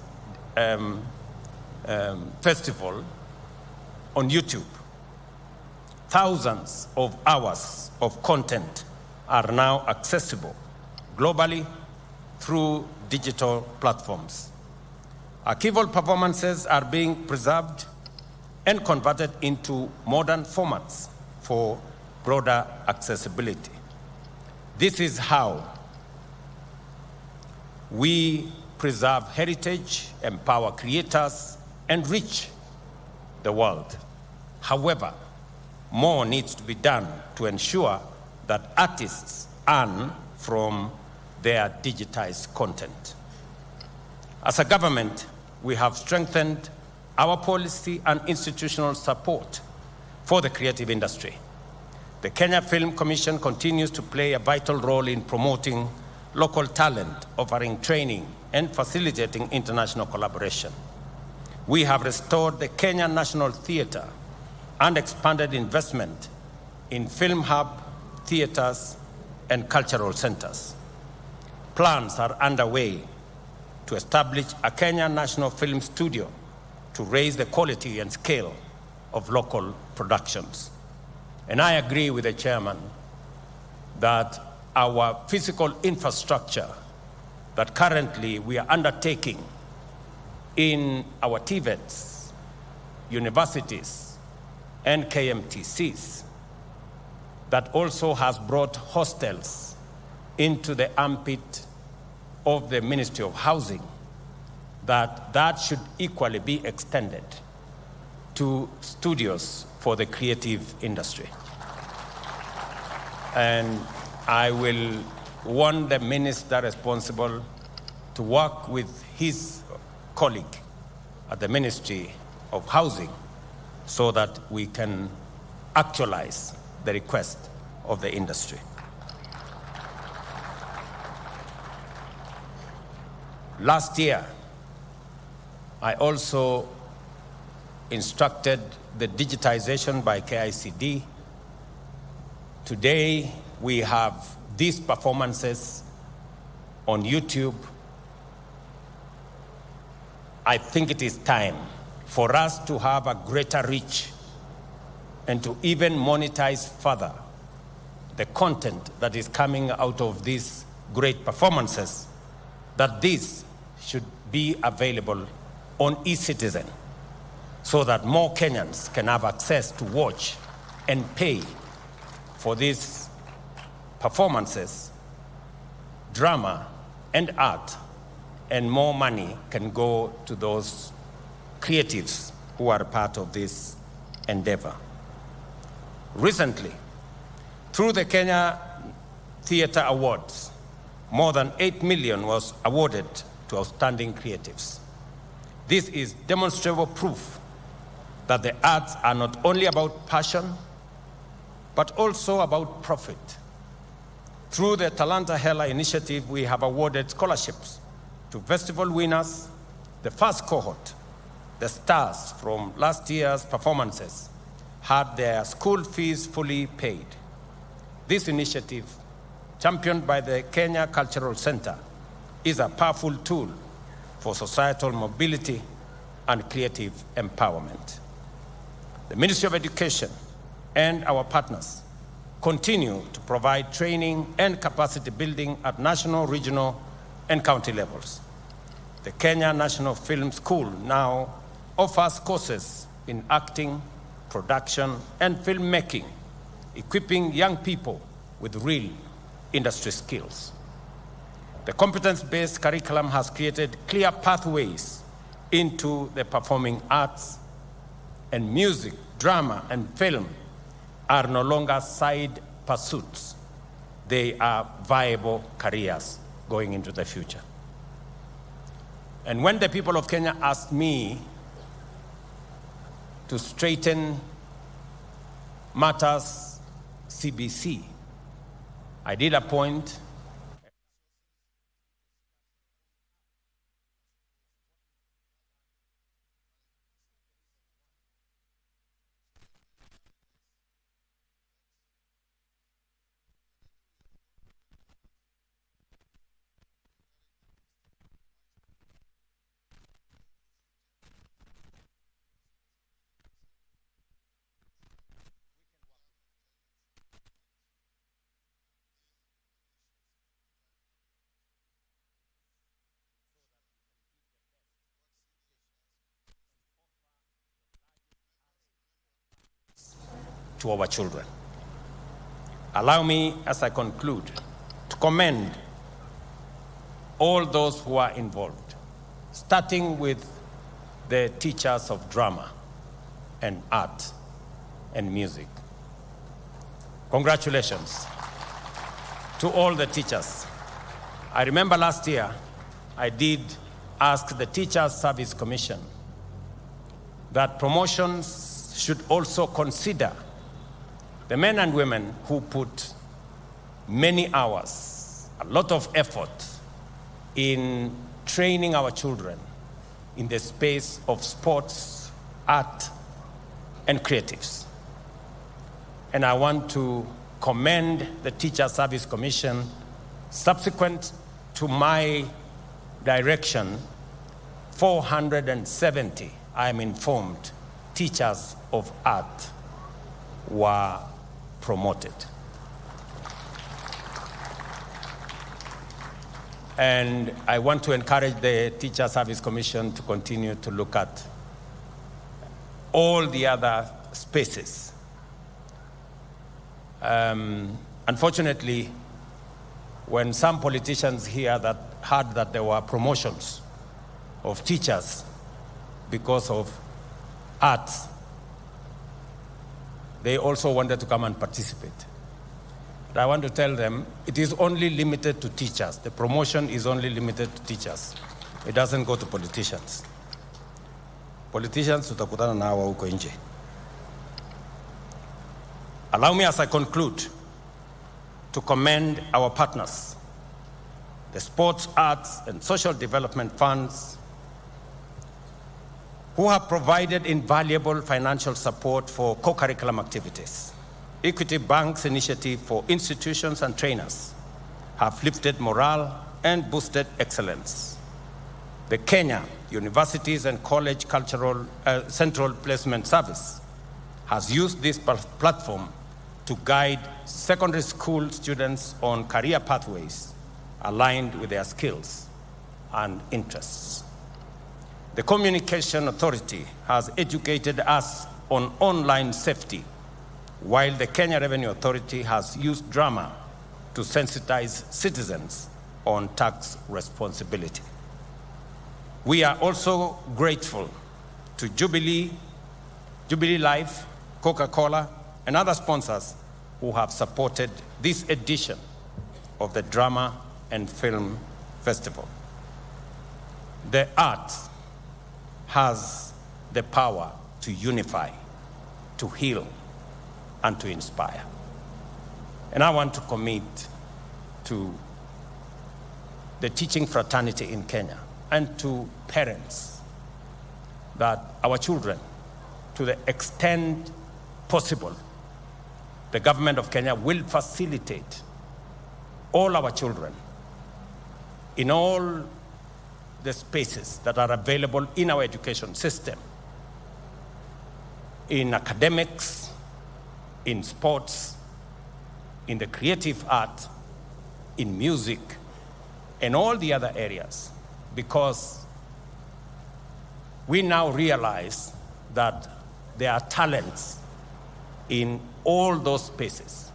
festival on YouTube. Thousands of hours of content are now accessible globally through digital platforms. Archival performances are being preserved and converted into modern formats for broader accessibility. This is how we preserve heritage, empower creators, and reach the world. However, more needs to be done to ensure that artists earn from their digitized content. As a government, we have strengthened our policy and institutional support for the creative industry. The Kenya Film Commission continues to play a vital role in promoting local talent, offering training, and facilitating international collaboration. We have restored the Kenya National Theatre and expanded investment in film hub, theaters, and cultural centers. Plans are underway to establish a Kenya National Film Studio to raise the quality and scale of local productions. And I agree with the chairman that our physical infrastructure that currently we are undertaking in our TVETs, universities, and KMTCs, that also has brought hostels into the armpit of the Ministry of Housing, that should equally be extended to studios for the creative industry. And I will want the minister responsible to work with his colleague at the Ministry of Housing so that we can actualize the request of the industry. Last year, I also instructed the digitization by KICD. Today, we have these performances on YouTube. I think it is time for us to have a greater reach and to even monetize further the content that is coming out of these great performances, that this should be available on eCitizen so that more Kenyans can have access to watch and pay for these performances, drama, and art, and more money can go to those creatives who are part of this endeavor. Recently, through the Kenya Theatre Awards, more than 8 million was awarded to outstanding creatives. This is demonstrable proof that the arts are not only about passion, but also about profit. Through the Talanta Hela initiative, we have awarded scholarships to festival winners. The first cohort, the stars from last year's performances, had their school fees fully paid. This initiative, championed by the Kenya Cultural Center, is a powerful tool for societal mobility and creative empowerment. The Ministry of Education and our partners continue to provide training and capacity building at national, regional, and county levels. The Kenya National Film School now offers courses in acting, production, and filmmaking, equipping young people with real industry skills. The competence-based curriculum has created clear pathways into the performing arts, and music, drama, and film are no longer side pursuits. They are viable careers going into the future. And when the people of Kenya asked me to straighten matters CBC, I did appoint to our children. Allow me, as I conclude, to commend all those who are involved, starting with the teachers of drama and art and music. Congratulations to all the teachers. I remember last year, I did ask the Teachers Service Commission that promotions should also consider the men and women who put many hours, a lot of effort in training our children in the space of sports, art, and creatives. And I want to commend the Teacher Service Commission. Subsequent to my direction, 470, I am informed, teachers of art were promoted. And I want to encourage the Teacher Service Commission to continue to look at all the other spaces. Unfortunately, when some politicians heard that there were promotions of teachers because of arts, they also wanted to come and participate. But I want to tell them it is only limited to teachers. The promotion is only limited to teachers. It doesn't go to politicians. Politicians tutakutana na hawa huko nje. Allow me, as I conclude, to commend our partners, the Sports, Arts, and Social Development Funds, who have provided invaluable financial support for co-curriculum activities. Equity Bank's initiative for institutions and trainers have lifted morale and boosted excellence. The Kenya Universities and College Cultural Central Placement Service has used this platform to guide secondary school students on career pathways aligned with their skills and interests. The Communication Authority has educated us on online safety, while the Kenya Revenue Authority has used drama to sensitize citizens on tax responsibility. We are also grateful to Jubilee Life, Coca-Cola, and other sponsors who have supported this edition of the Drama and Film Festival. The arts has the power to unify, to heal, and to inspire. And I want to commit to the teaching fraternity in Kenya and to parents that our children, to the extent possible, the government of Kenya will facilitate all our children in all the spaces that are available in our education system, in academics, in sports, in the creative art, in music, and all the other areas, because we now realize that there are talents in all those spaces,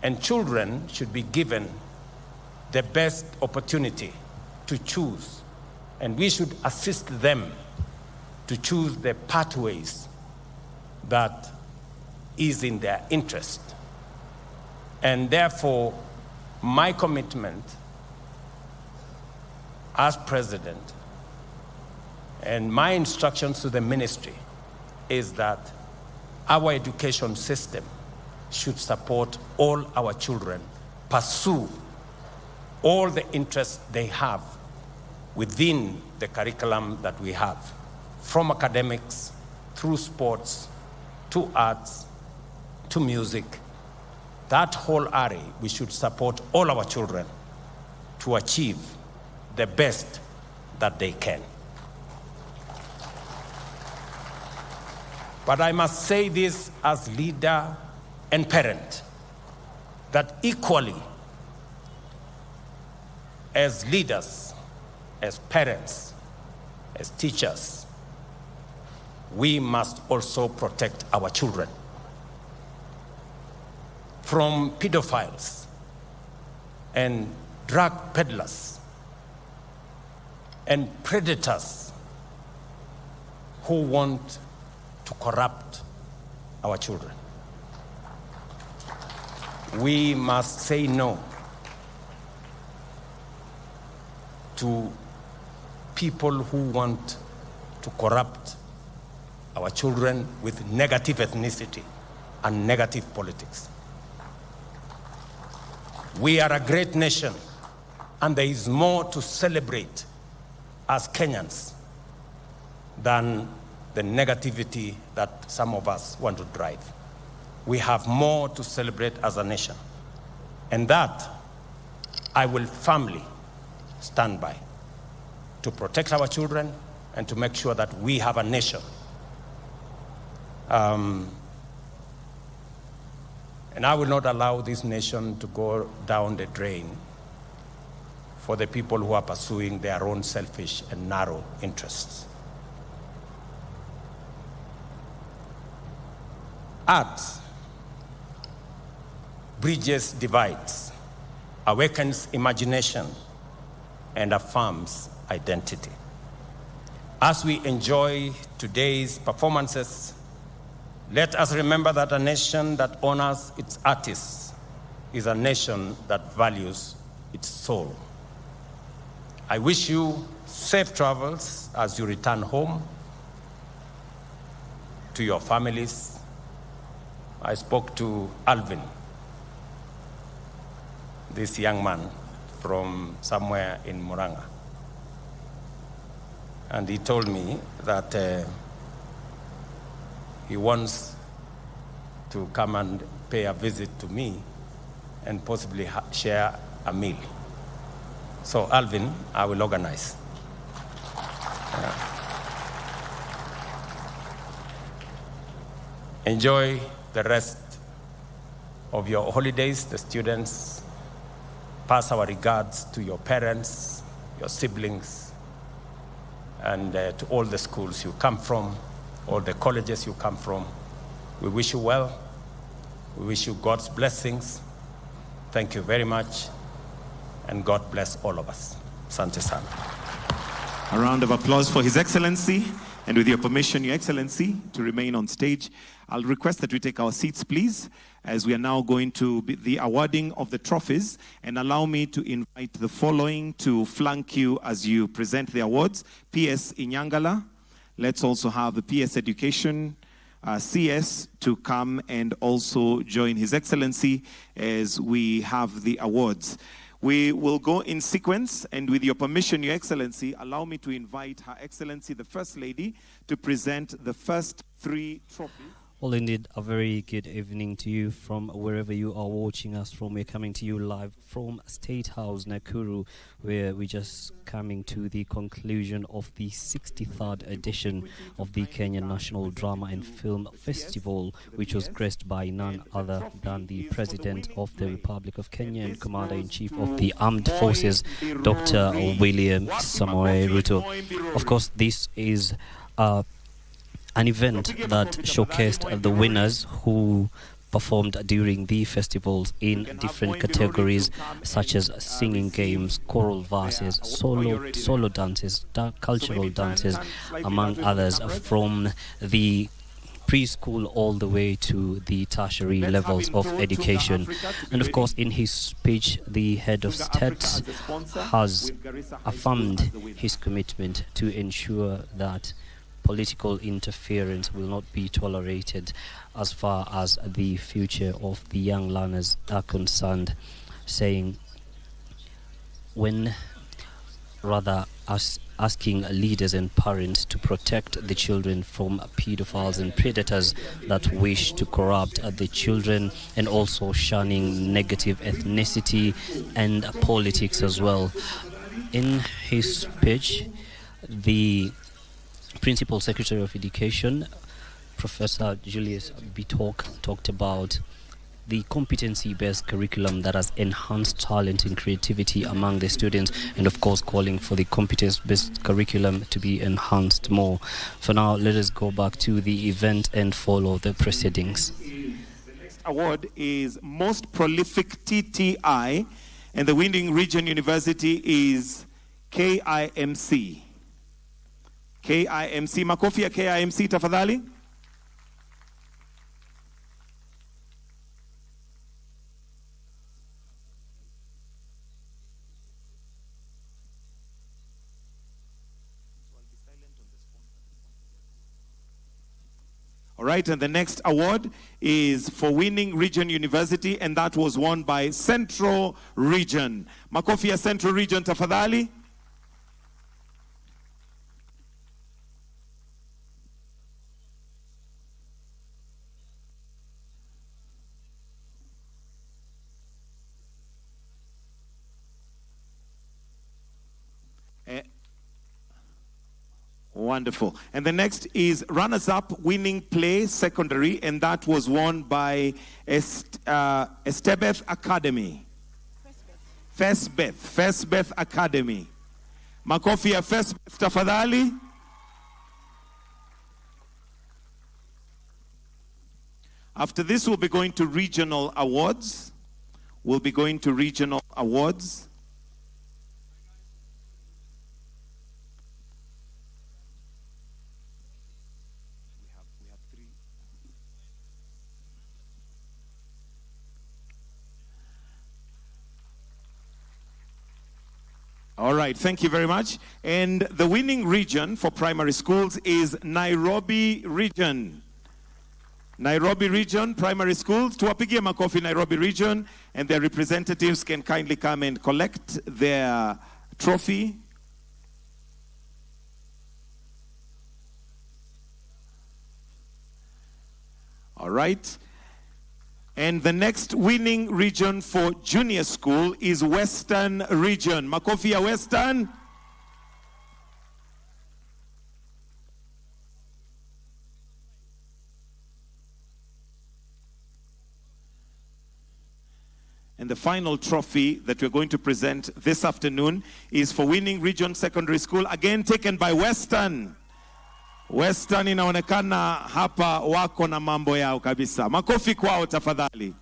and children should be given the best opportunity to choose, and we should assist them to choose the pathways that is in their interest. And therefore, my commitment as president and my instructions to the ministry is that our education system should support all our children pursue all the interests they have within the curriculum that we have, from academics, through sports, to arts, to music. That whole array, we should support all our children to achieve the best that they can. But I must say this as leader and parent, that equally as leaders, as parents, as teachers, we must also protect our children. from pedophiles and drug peddlers and predators who want to corrupt our children. We must say no to people who want to corrupt our children with negative ethnicity and negative politics. We are a great nation, and there is more to celebrate as Kenyans than the negativity that some of us want to drive. We have more to celebrate as a nation, and that I will firmly stand by, to protect our children and to make sure that we have a nation. And I will not allow this nation to go down the drain for the people who are pursuing their own selfish and narrow interests. Art bridges divides, awakens imagination, and affirms identity. As we enjoy today's performances, let us remember that a nation that honors its artists is a nation that values its soul. I wish you safe travels as you return home to your families. I spoke to Alvin, this young man from somewhere in Murang'a, and he told me that he wants to come and pay a visit to me and possibly share a meal. So Alvin, I will organize. Enjoy the rest of your holidays, the students. Pass our regards to your parents, your siblings, and to all the schools you come from, all the colleges you come from. We wish you well. We wish you God's blessings. Thank you very much, and God bless all of us. Asante sana. A round of applause for His Excellency. And with your permission, Your Excellency, to remain on stage, I'll request that we take our seats, please, as we are now going to be the awarding of the trophies. And allow me to invite the following to flank you as you present the awards. PS Inyangala. Let's also have the PS Education CS to come and also join His Excellency as we have the awards. We will go in sequence, and with your permission, Your Excellency, allow me to invite Her Excellency, the First Lady, to present the first 3 trophies. Well, indeed, a very good evening to you from wherever you are watching us from. We're coming to you live from State House, Nakuru, where we're just coming to the conclusion of the 63rd edition of the Kenyan National Drama and Film Festival, which was graced by none other than the President of the Republic of Kenya and Commander-in-Chief of the Armed Forces, Dr. William Samoei Ruto. Of course, this is an event that showcased the winners who performed during the festivals in different categories such as singing games, choral verses, solo dances, cultural dances, among others, from the preschool all the way to the tertiary levels of education. And of course, in his speech, the head of state has affirmed his commitment to ensure that political interference will not be tolerated as far as the future of the young learners are concerned, saying asking leaders and parents to protect the children from pedophiles and predators that wish to corrupt the children, and also shunning negative ethnicity and politics as well. In his speech, the Principal Secretary of Education, Professor Julius Bitok, talked about the competency-based curriculum that has enhanced talent and creativity among the students, and of course calling for the competence-based curriculum to be enhanced more. For now, let us go back to the event and follow the proceedings. The next award is Most Prolific TTI, and the winning region university is KIMC. KIMC, makofi ya KIMC tafadhali. All right, and the next award is for winning region university, and that was won by Central Region. Makofi ya Central Region tafadhali. Wonderful. And the next is runners-up winning play secondary, and that was won by Estebeth Academy. Fesbeth Academy. Makofi ya Fesbeth tafadhali. After this, we'll be going to regional awards. All right, thank you very much. And the winning region for primary schools is Nairobi Region. Nairobi Region primary schools. Tuwapigie makofi Nairobi Region, and their representatives can kindly come and collect their trophy. All right. And the next winning region for junior school is Western Region. Makofi ya Western. And the final trophy that we're going to present this afternoon is for winning region secondary school, again taken by Western. Western inaonekana hapa wako na mambo yao kabisa. Makofi kwao tafadhali.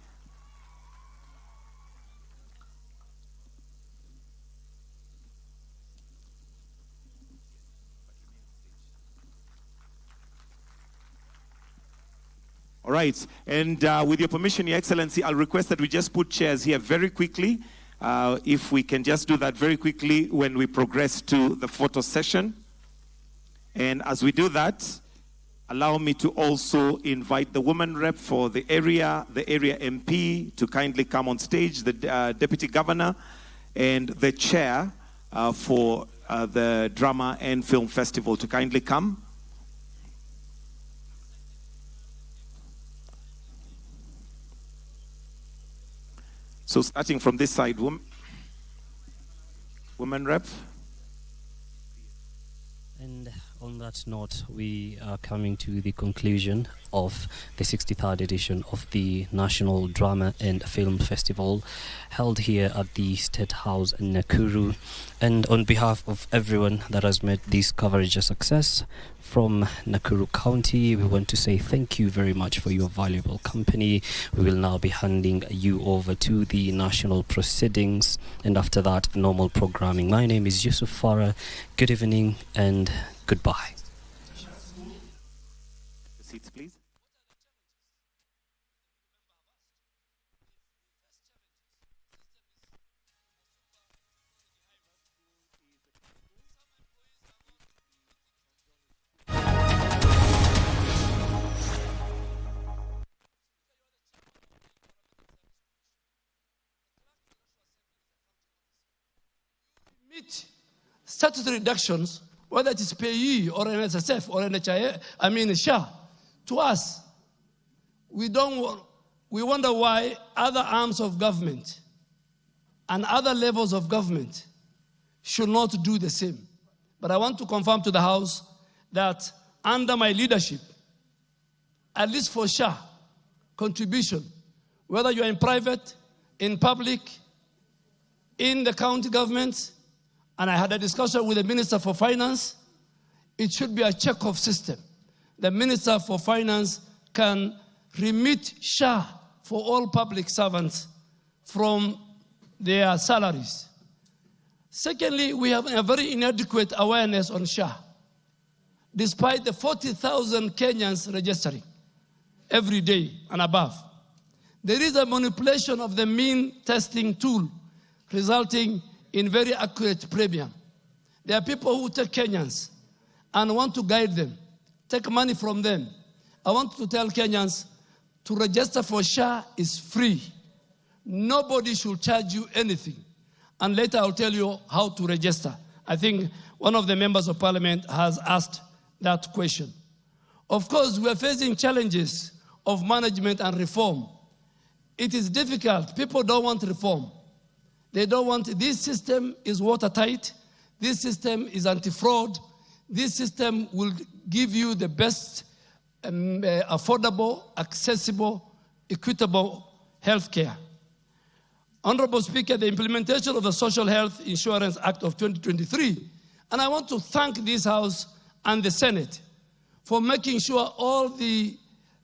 All right, and with your permission, Your Excellency, I'll request that we just put chairs here very quickly. If we can just do that very quickly when we progress to the photo session. And as we do that, allow me to also invite the woman rep for the area MP to kindly come on stage, the deputy governor, and the chair for the Drama and Film Festival to kindly come. So starting from this side, woman rep. And on that note, we are coming to the conclusion of the 63rd edition of the National Drama and Film Festival held here at the State House in Nakuru. And on behalf of everyone that has made this coverage a success from Nakuru County, we want to say thank you very much for your valuable company. We will now be handing you over to the national proceedings, and after that, normal programming. My name is Yusuf Farah. Good evening and goodbye. Seats, please. Meet statutory reductions, whether it is PAYE or NSSF or NHI, SHA, to us, we wonder why other arms of government and other levels of government should not do the same. But I want to confirm to the House that under my leadership, at least for SHA contribution, whether you are in private, in public, in the county governments, and I had a discussion with the Minister for Finance, it should be a check-off system. The Minister for Finance can remit SHA for for all public servants from their salaries. Secondly, we have a very inadequate awareness on SHA, despite the 40,000 Kenyans registering every day and above. There is a manipulation of the mean testing tool, resulting in very accurate premium. There are people who take Kenyans and want to guide them, take money from them. I want to tell Kenyans to register for SHA is free. Nobody should charge you anything. And later I'll tell you how to register. I think one of the members of parliament has asked that question. Of course, we are facing challenges of management and reform. It is difficult. People don't want reform. They don't want, this system is watertight. This system is anti-fraud. This system will give you the best affordable, accessible, equitable health care. Honorable Speaker, the implementation of the Social Health Insurance Act of 2023, and I want to thank this House and the Senate for making sure all the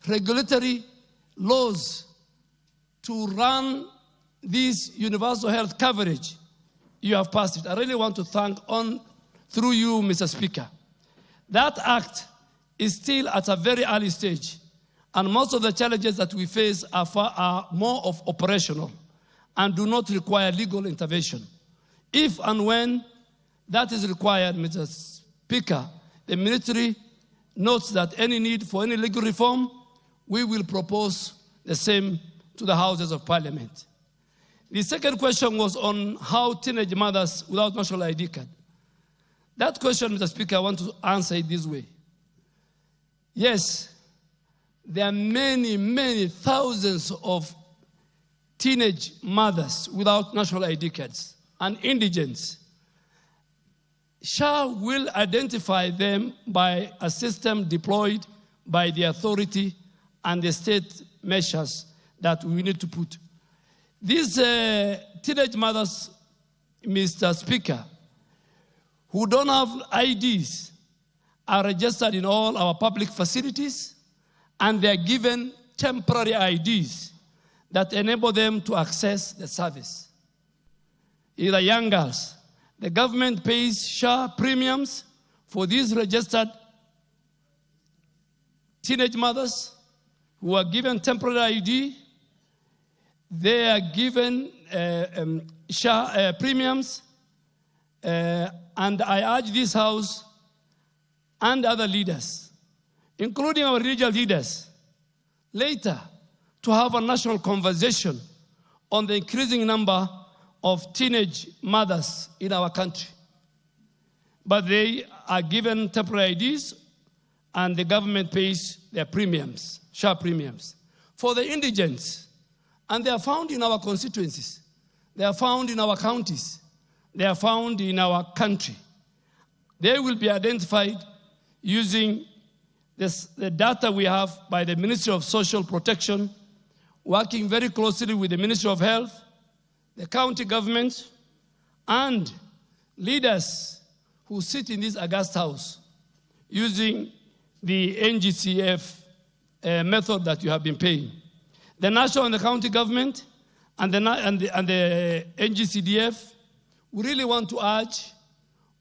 regulatory laws to run this universal health coverage, you have passed it. I really want to thank through you, Mr. Speaker. That act is still at a very early stage, and most of the challenges that we face are more of operational and do not require legal intervention. If and when that is required, Mr. Speaker, the ministry notes that any need for any legal reform, we will propose the same to the Houses of Parliament. The second question was on how teenage mothers without national ID card. That question, Mr. Speaker, I want to answer it this way. Yes, there are many, many thousands of teenage mothers without national ID cards and indigents. SHA will identify them by a system deployed by the authority and the state measures that we need to put. These teenage mothers, Mr. Speaker, who don't have IDs are registered in all our public facilities, and they are given temporary IDs that enable them to access the service. Either young girls. The government pays SHA premiums for these registered teenage mothers who are given temporary ID. They are given SHA premiums, and I urge this House and other leaders, including our religious leaders, later to have a national conversation on the increasing number of teenage mothers in our country. But they are given temporary IDs, and the government pays their premiums, SHA premiums. For the indigents, and they are found in our constituencies, they are found in our counties, they are found in our country. They will be identified using the data we have by the Ministry of Social Protection, working very closely with the Ministry of Health, the county governments, and leaders who sit in this august house using the NGCF method that you have been paying. The national and the county government and the NGCDF, we really want to urge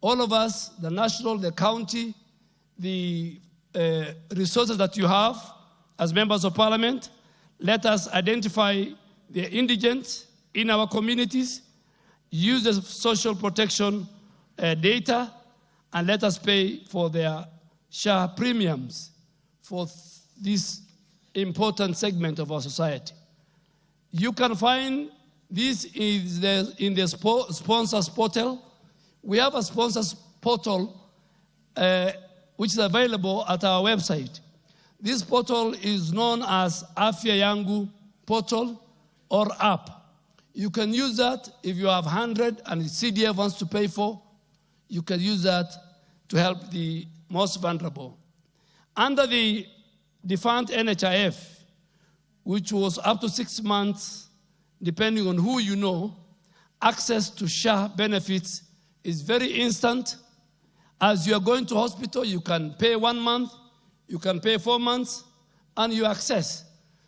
all of us, the national, the county, the resources that you have as members of parliament, let us identify the indigents in our communities, use the social protection data, and let us pay for their SHA premiums for this important segment of our society. You can find this in the sponsors portal. We have a sponsors portal which is available at our website. This portal is known as Afya Yangu portal or app. You can use that if you have 100 and the CDF wants to pay for, you can use that to help the most vulnerable. Under the defunct NHIF, which was up to 6 months, depending on who you know, access to SHA benefits is very instant. As you are going to hospital, you can pay 1 month, you can pay 4 months, and you access.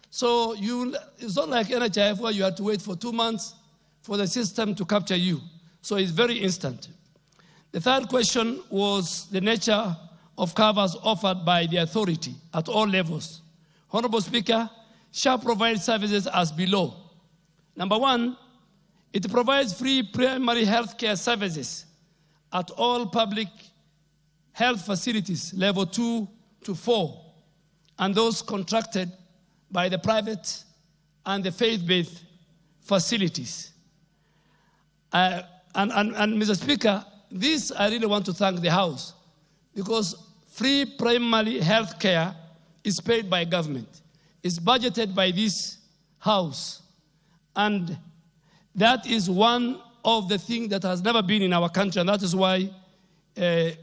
So it's not like NHIF where you have to wait for 2 months for the system to capture you. So it's very instant. The third question was the nature of covers offered by the authority at all levels. Honorable Speaker, SHA provides services as below. Number one, it provides free primary health care services at all public health facilities, level 2 to 4, and those contracted by the private and the faith-based facilities. And Mr. Speaker, this I really want to thank the House, because free primary health care is paid by government. It's budgeted by this House. And that is one of the things that has never been in our country, and that is why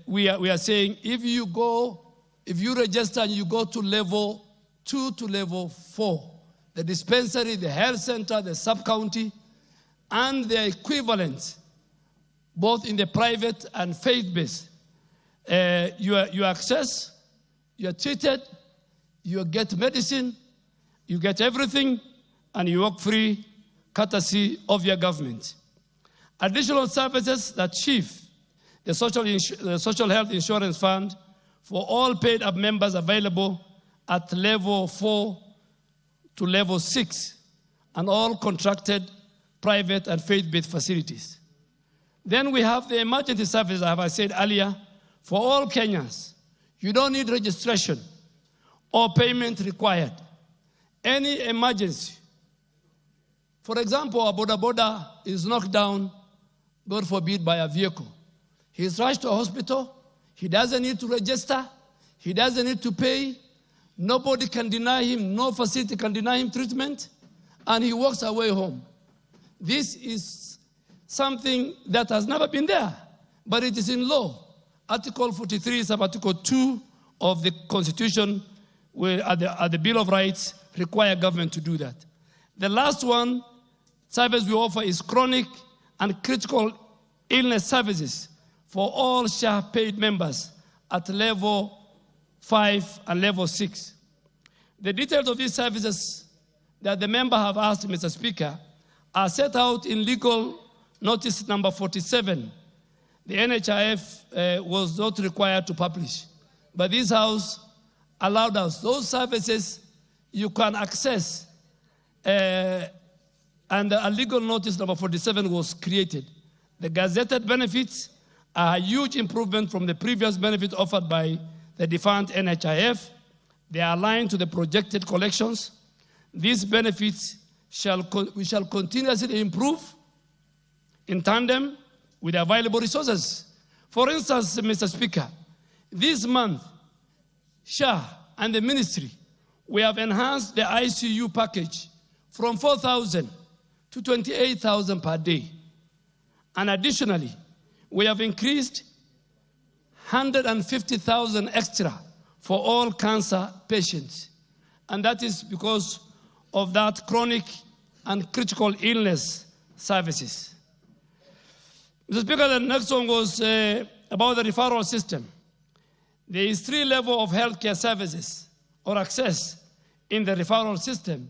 we are saying if you register and you go to level 2 to level 4, the dispensary, the health center, the sub-county, and the equivalent, both in the private and faith-based, you access, you are treated, you get medicine, you get everything, and you work free, courtesy of your government. Additional services that chief the Social Health Insurance Fund for all paid-up members available at level 4 to level 6 and all contracted private and faith-based facilities. Then we have the emergency services, as I said earlier, for all Kenyans. You don't need registration or payment required. Any emergency. For example, a boda is knocked down, God forbid, by a vehicle. He is rushed to a hospital. He doesn't need to register. He doesn't need to pay. Nobody can deny him. No facility can deny him treatment. And he walks away home. This is something that has never been there, but it is in law. Article 43 is Article 2 of the Constitution, where at the Bill of Rights require government to do that. The last one, service we offer is chronic and critical illness services for all SHA paid members at level 5 and level 6. The details of these services that the member have asked, Mr. Speaker, are set out in legal notice number 47. The NHIF was not required to publish, but this House allowed us. Those services you can access, and a legal notice number 47 was created. The gazetted benefits are a huge improvement from the previous benefit offered by the defunct NHIF. They are aligned to the projected collections. These benefits we shall continuously improve in tandem with available resources. For instance, Mr. Speaker, this month, SHA and the ministry, we have enhanced the ICU package from 4,000 to 28,000 per day. And additionally, we have increased 150,000 extra for all cancer patients. And that is because of that chronic and critical illness services. Mr. Speaker, the next one was about the referral system. There is 3 levels of healthcare services or access in the referral system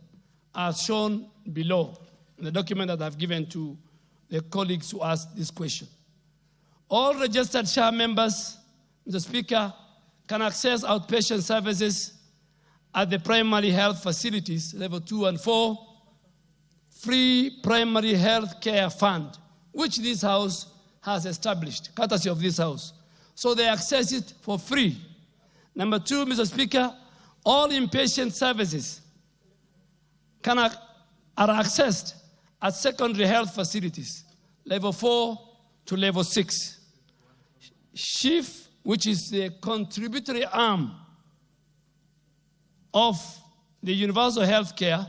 as shown below in the document that I've given to the colleagues who asked this question. All registered SHA members, Mr. Speaker, can access outpatient services at the primary health facilities, level 2 and 4, free primary health care fund, which this House has established, courtesy of this House. So they access it for free. Number 2, Mr. Speaker, all inpatient services are accessed at secondary health facilities, level 4 to level 6. SHIF, which is the contributory arm of the universal health care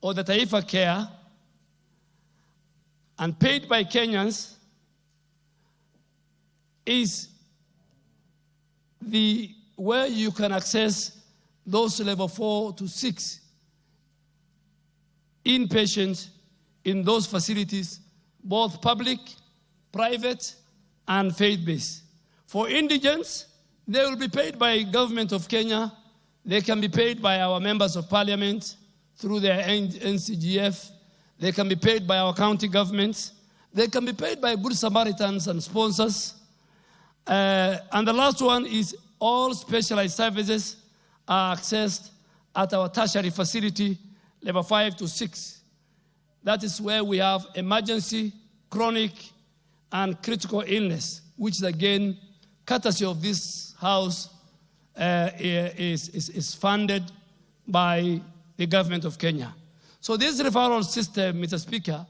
or the Taifa care, and paid by Kenyans, is the where you can access those level 4 to 6 inpatients in those facilities, both public, private, and faith-based. For indigents, they will be paid by government of Kenya, They can be paid by our members of parliament through their NCGF. They can be paid by our county governments. They can be paid by Good Samaritans and sponsors. And the last one is all specialized services are accessed at our tertiary facility, level 5 to 6. That is where we have emergency, chronic, and critical illness, which is again, courtesy of this House, is funded by the government of Kenya. So this referral system, Mr. Speaker,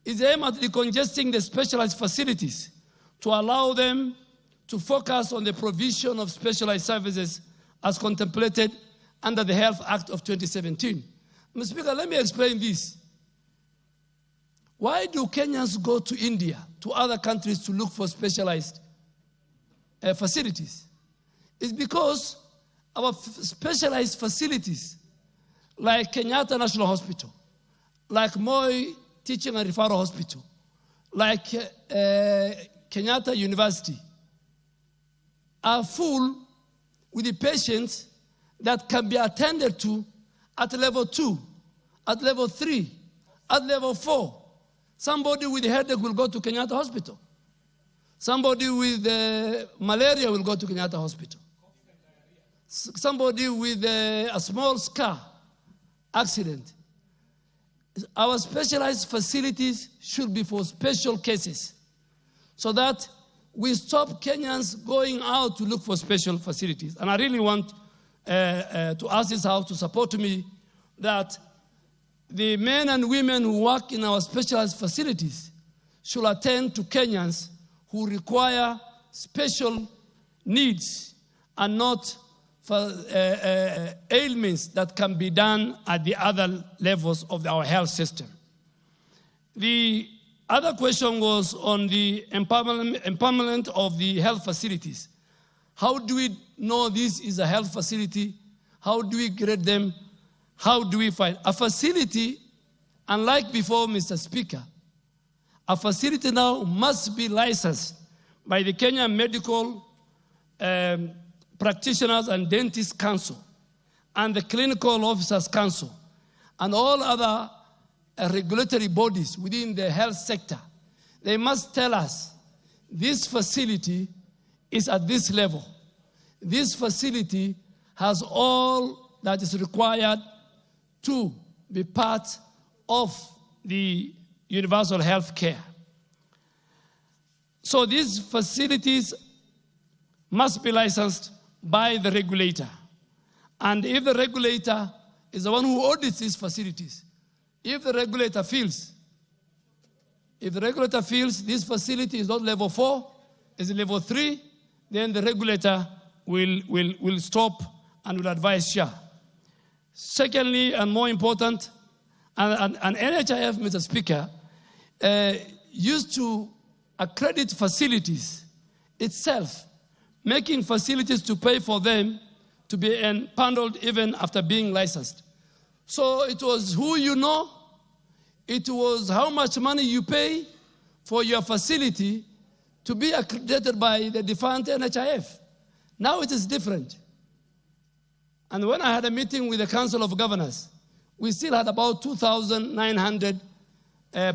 is aimed at decongesting the specialized facilities to allow them to focus on the provision of specialized services as contemplated under the Health Act of 2017. Mr. Speaker, let me explain this. Why do Kenyans go to India, to other countries to look for specialized facilities? It's because our specialized facilities, like Kenyatta National Hospital, like Moi Teaching and Referral Hospital, like Kenyatta University, are full with the patients that can be attended to at level 2, at level 3, at level 4. Somebody with a headache will go to Kenyatta Hospital. Somebody with malaria will go to Kenyatta Hospital. Somebody with a small scar accident. Our specialized facilities should be for special cases so that we stop Kenyans going out to look for special facilities. And I really want to ask this House to support me that the men and women who work in our specialized facilities should attend to Kenyans who require special needs and not for ailments that can be done at the other levels of our health system. The other question was on the empowerment of the health facilities. How do we know this is a health facility? How do we grade them? How do we find a facility? Unlike before, Mr. Speaker, a facility now must be licensed by the Kenya Medical Practitioners and Dentists Council and the Clinical Officers Council and all other regulatory bodies within the health sector. They must tell us this facility is at this level. This facility has all that is required to be part of the universal health care. So these facilities must be licensed by the regulator. And if the regulator is the one who audits these facilities, if the regulator feels this facility is not level 4, is level 3, then the regulator will stop and will advise SHA. Secondly, and more important, and NHIF, Mr. Speaker, used to accredit facilities itself, making facilities to pay for them to be empaneled even after being licensed. So it was who you know, it was how much money you pay for your facility to be accredited by the defunct NHIF. Now it is different. And when I had a meeting with the Council of Governors, we still had about 2,900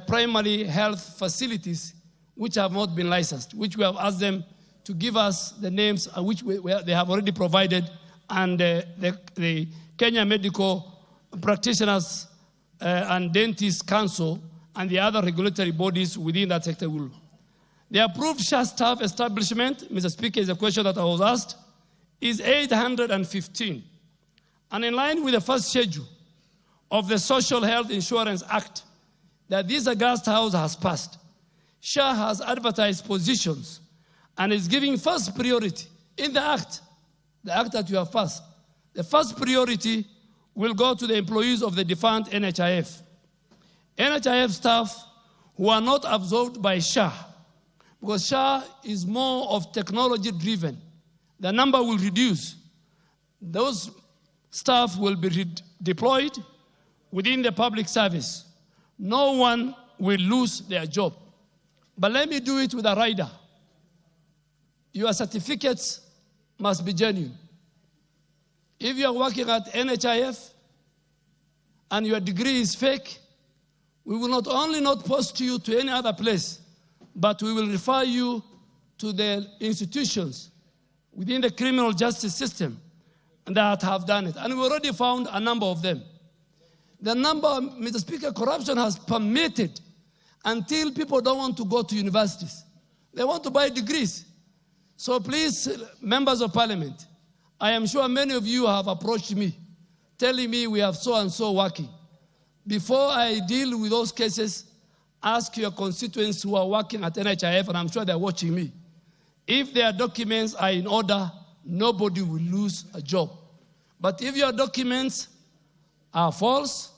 primary health facilities which have not been licensed, which we have asked them to give us the names, which they have already provided, and the Kenya Medical Practitioners and Dentists Council and the other regulatory bodies within that sector will. The approved SHA staff establishment, Mr. Speaker, is a question that I was asked, is 815. And in line with the first schedule of the Social Health Insurance Act that this August House has passed, SHA has advertised positions and is giving first priority in the act that you have passed. The first priority will go to the employees of the defunct NHIF. NHIF staff who are not absorbed by SHA, because SHA is more of technology driven. The number will reduce. Those staff will be deployed within the public service. No one will lose their job. But let me do it with a rider. Your certificates must be genuine. If you are working at NHIF and your degree is fake, we will not only not post you to any other place, but we will refer you to the institutions within the criminal justice system that have done it. And we already found a number of them. The number, Mr. Speaker, corruption has permitted until people don't want to go to universities. They want to buy degrees. So please, members of parliament, I am sure many of you have approached me, telling me we have so and so working. Before I deal with those cases, ask your constituents who are working at NHIF, and I'm sure they're watching me. If their documents are in order, nobody will lose a job. But if your documents are false,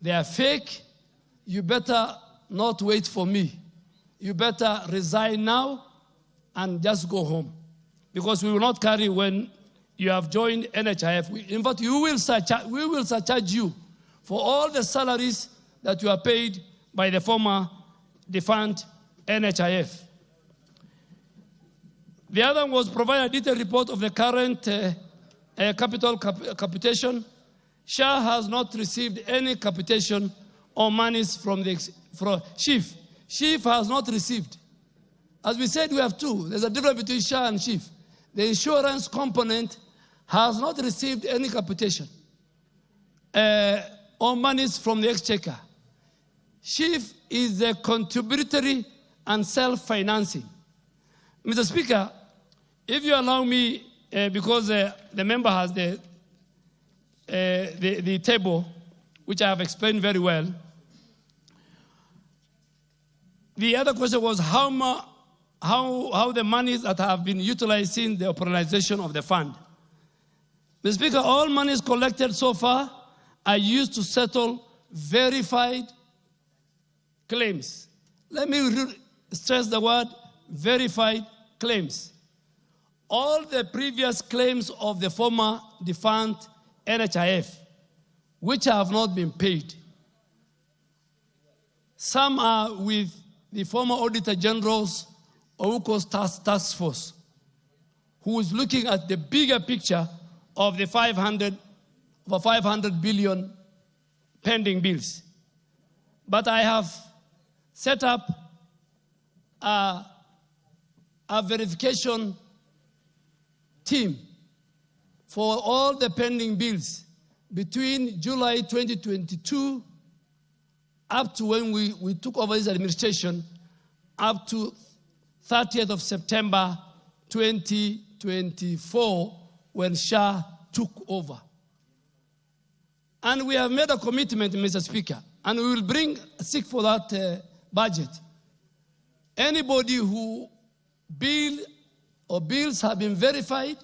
they are fake, you better not wait for me. You better resign now and just go home. Because we will not carry when you have joined NHIF. In fact, we will surcharge you for all the salaries that you are paid by the former defunct NHIF. The other was provide a detailed report of the current capital capitation. SHA has not received any capitation or monies from SHIF. SHIF has not received. As we said, we have two. There's a difference between SHA and SHIF. The insurance component has not received any capitation or monies from the exchequer. SHIF is a contributory and self-financing. Mr. Speaker, if you allow me, because the member has the table, which I have explained very well. The other question was how the monies that have been utilized in the operationalization of the fund. Mr. Speaker, all monies collected so far are used to settle verified claims. Let me stress the word verified claims. All the previous claims of the former defunct NHIF, which have not been paid. Some are with the former Auditor General's Ouko's task force, who is looking at the bigger picture of the 500 billion pending bills. But I have set up a verification team for all the pending bills between July 2022 up to when we took over this administration, up to 30th of September 2024, when SHA took over. And we have made a commitment, Mr. Speaker, and we will seek for that budget. Anybody who bills have been verified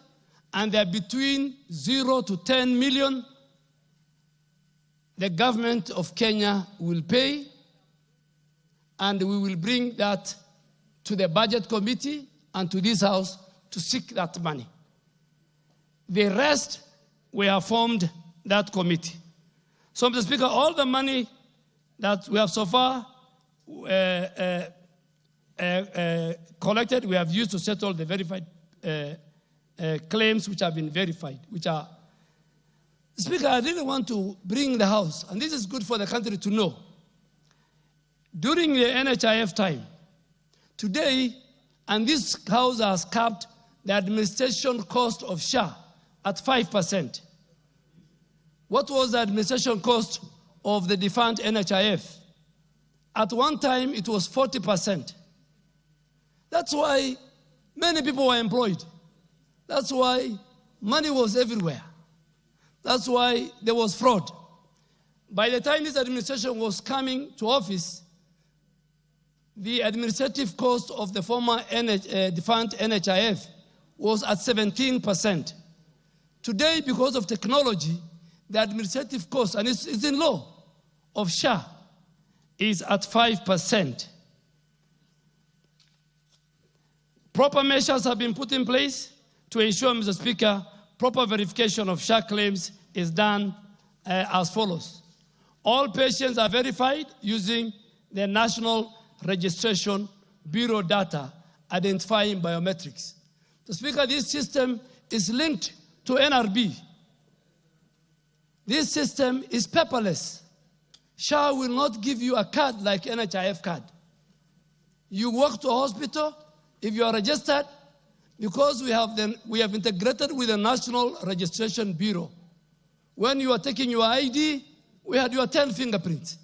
and they're between 0 to 10 million, the government of Kenya will pay, and we will bring that to the budget committee and to this house to seek that money. The rest, we have formed that committee. So, Mr. Speaker, all the money that we have so far collected, we have used to settle the verified claims which have been verified, which are... Speaker, I really want to bring the House, and this is good for the country to know. During the NHIF time, today, and this House has capped the administration cost of SHA at 5%. What was the administration cost of the defunct NHIF? At one time, it was 40%. That's why many people were employed. That's why money was everywhere. That's why there was fraud. By the time this administration was coming to office, the administrative cost of the former defunct NHIF was at 17%. Today, because of technology, the administrative cost, and it's in law, of SHA is at 5%. Proper measures have been put in place to ensure, Mr. Speaker, proper verification of SHA claims is done as follows. All patients are verified using the National Registration Bureau data identifying biometrics. Mr. Speaker, this system is linked to NRB. This system is paperless. SHA will not give you a card like NHIF card. You walk to a hospital, if you are registered, because we have integrated with the National Registration Bureau. When you are taking your ID, we had your 10 fingerprints.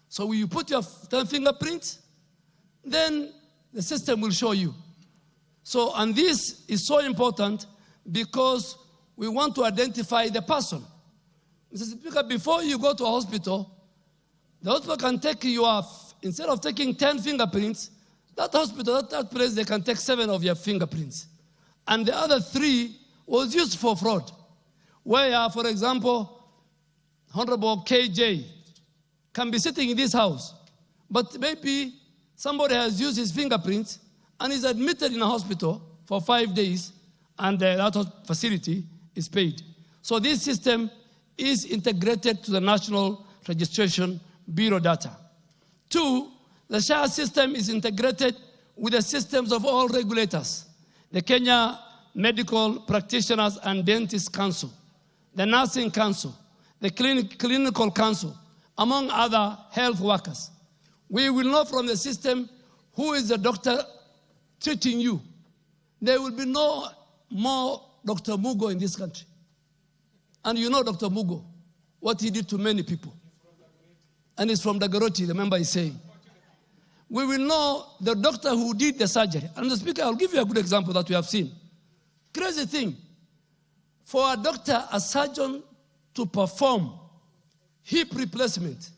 So when you put your 10 fingerprints, then the system will show you. So, and this is so important because we want to identify the person. Mr. Speaker, before you go to a hospital, the hospital can take instead of taking 10 fingerprints, that hospital, that place, they can take 7 of your fingerprints. And the other 3 was used for fraud. Where, for example, Honorable KJ can be sitting in this house, but maybe somebody has used his fingerprints and is admitted in a hospital for 5 days, and that facility is paid. So this system is integrated to the National Registration Bureau data. 2, the SHA system is integrated with the systems of all regulators, the Kenya Medical Practitioners and Dentists Council, the Nursing Council, the Clinical Council, among other health workers. We will know from the system who is the doctor treating you. There will be no more Dr. Mugo in this country. And you know Dr. Mugo, what he did to many people. And it's from Dagaroti, the member is saying. We will know the doctor who did the surgery. And the Speaker, I'll give you a good example that we have seen. Crazy thing. For a doctor, a surgeon to perform hip replacement,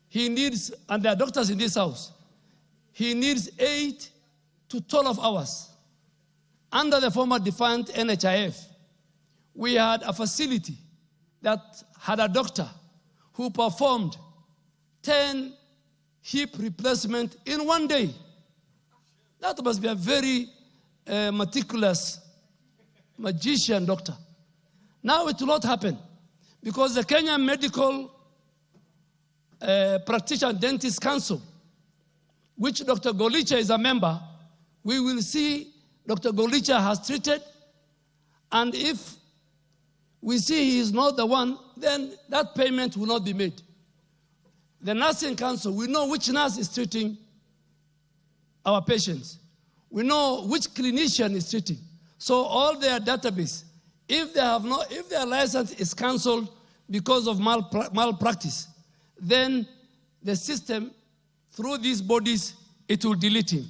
he needs, and there are doctors in this house, he needs 8 to 12 hours. Under the former defined NHIF, we had a facility that had a doctor who performed 10 hip replacement in 1 day. That must be a very meticulous magician doctor. Now it will not happen because the Kenya Medical Practitioner Dentist Council, which Dr. Golicha is a member, we will see Dr. Golicha has treated, and if we see he is not the one, then that payment will not be made. The Nursing Council, we know which nurse is treating our patients. We know which clinician is treating. So all their database, if their license is cancelled because of malpractice, then the system, through these bodies, it will delete him.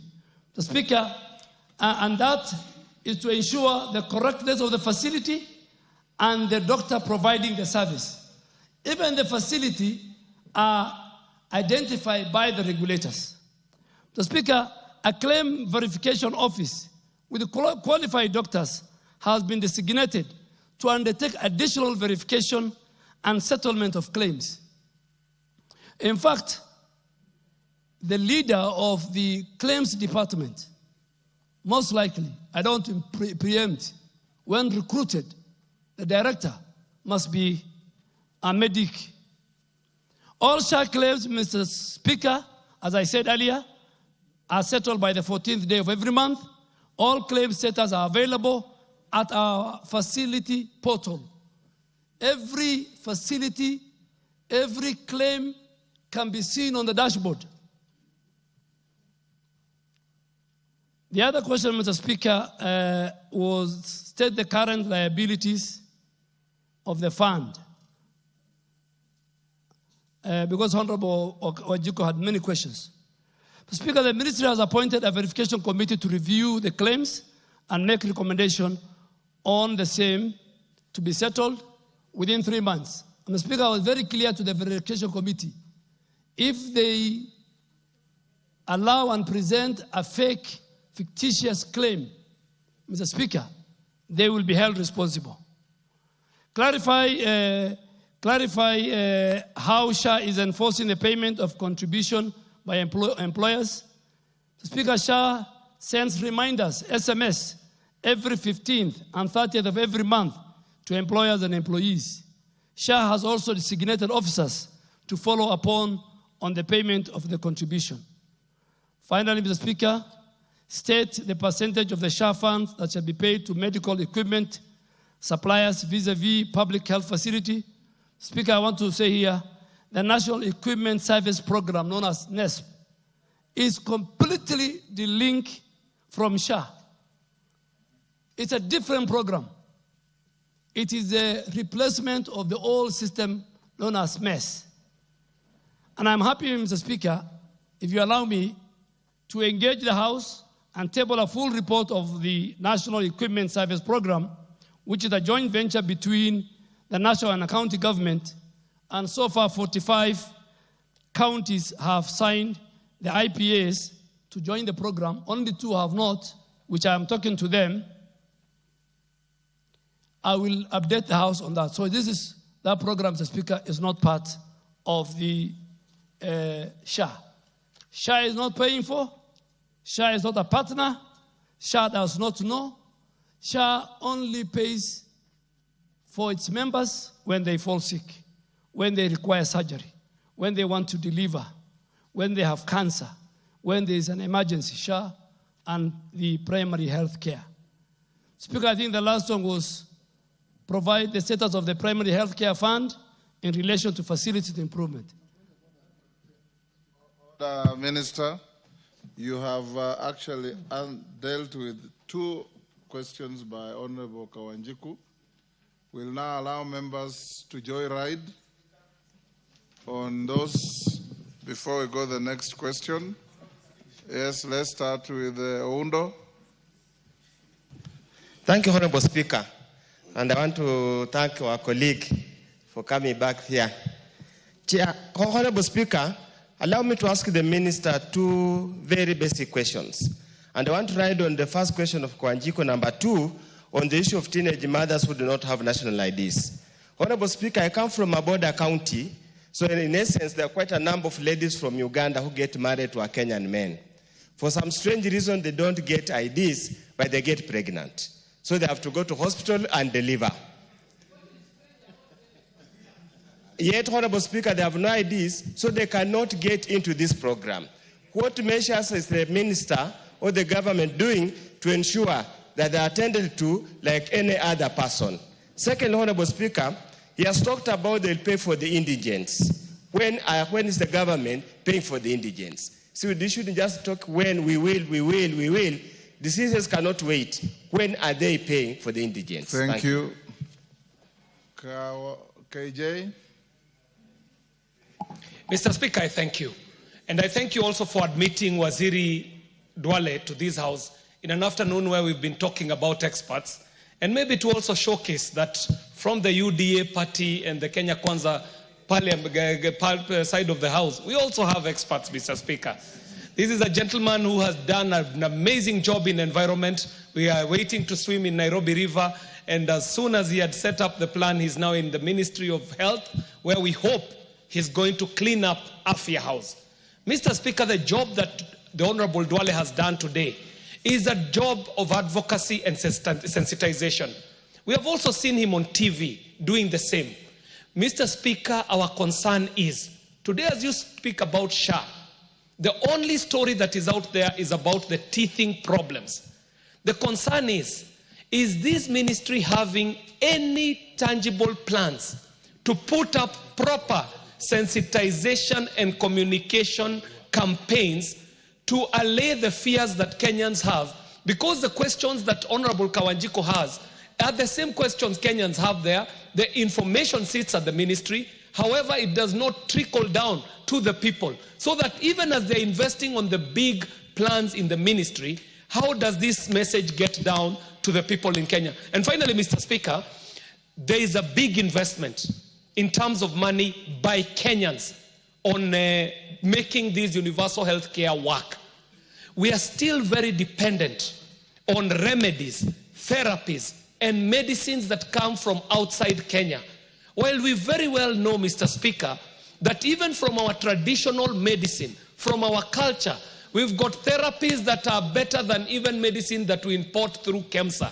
The Speaker, and that is to ensure the correctness of the facility and the doctor providing the service. Even the facility are identified by the regulators. The Speaker, a claim verification office with qualified doctors has been designated to undertake additional verification and settlement of claims. In fact, the leader of the claims department, most likely, I don't preempt, when recruited, the director must be a medic. All SHA claims, Mr. Speaker, as I said earlier, are settled by the 14th day of every month. All claim status are available at our facility portal. Every facility, every claim can be seen on the dashboard. The other question, Mr. Speaker, was state the current liabilities of the fund. Because Honorable Wajiko had many questions. Mr. Speaker, the Ministry has appointed a verification committee to review the claims and make recommendation on the same to be settled within 3 months. And Mr. Speaker, I was very clear to the verification committee. If they allow and present a fake, fictitious claim, Mr. Speaker, they will be held responsible. Clarify how SHA is enforcing the payment of contribution by employers. The Speaker, SHA sends reminders, SMS, every 15th and 30th of every month to employers and employees. SHA has also designated officers to follow upon on the payment of the contribution. Finally, Mr. Speaker, state the percentage of the SHA funds that shall be paid to medical equipment suppliers vis-a-vis public health facility Speaker, I want to say here, the National Equipment Service Program, known as NESP, is completely de-linked from SHA. It's a different program. It is a replacement of the old system known as MES. And I'm happy, Mr. Speaker, if you allow me to engage the House and table a full report of the National Equipment Service Program, which is a joint venture between the national and county government. And so far, 45 counties have signed the IPAs to join the program. Only 2 have not, which I am talking to them. I will update the House on that. So that program, Mr. Speaker, is not part of the SHA. SHA is not paying for. SHA is not a partner. SHA does not know. SHA only pays for its members when they fall sick, when they require surgery, when they want to deliver, when they have cancer, when there is an emergency. SHA and the primary health care. Speaker, I think the last one was provide the status of the primary health care fund in relation to facility improvement. Minister, you have actually dealt with 2 questions by Honorable Kawanjiku. We'll now allow members to joyride on those before we go to the next question. Yes, let's start with Oundo. Thank you, Honorable Speaker. And I want to thank our colleague for coming back here. Chair, Honorable Speaker, allow me to ask the Minister 2 very basic questions. And I want to ride on the first question of Kwanjiko, number 2, on the issue of teenage mothers who do not have national IDs. Honorable Speaker, I come from a border county, so in essence, there are quite a number of ladies from Uganda who get married to a Kenyan man. For some strange reason, they don't get IDs, but they get pregnant. So they have to go to hospital and deliver. Yet, Honorable Speaker, they have no IDs, so they cannot get into this program. What measures is the minister or the government doing to ensure that they are attended to like any other person? Second, Honorable Speaker, he has talked about they'll pay for the indigents. When is the government paying for the indigents? So they shouldn't just talk when we will. Diseases cannot wait. When are they paying for the indigents? Thank you. KJ. Mr. Speaker, I thank you. And I thank you also for admitting Waziri Duale to this House in an afternoon where we've been talking about experts, and maybe to also showcase that from the UDA party and the Kenya Kwanza side of the House, we also have experts, Mr. Speaker. This is a gentleman who has done an amazing job in environment. We are waiting to swim in Nairobi River, and as soon as he had set up the plan, he's now in the Ministry of Health, where we hope he's going to clean up Afia House. Mr. Speaker, the job that the Honorable Duale has done today is a job of advocacy and sensitization. We have also seen him on TV doing the same. Mr. Speaker, our concern is, today as you speak about SHA, the only story that is out there is about the teething problems. The concern is this ministry having any tangible plans to put up proper sensitization and communication campaigns to allay the fears that Kenyans have? Because the questions that Honorable Kawanjiko has are the same questions Kenyans have there. The information sits at the ministry. However, it does not trickle down to the people, so that even as they're investing on the big plans in the ministry, how does this message get down to the people in Kenya? And finally, Mr. Speaker, there is a big investment in terms of money by Kenyans on making this universal health care work. We are still very dependent on remedies, therapies, and medicines that come from outside Kenya. While we very well know, Mr. Speaker, that even from our traditional medicine, from our culture, we've got therapies that are better than even medicine that we import through KEMSA.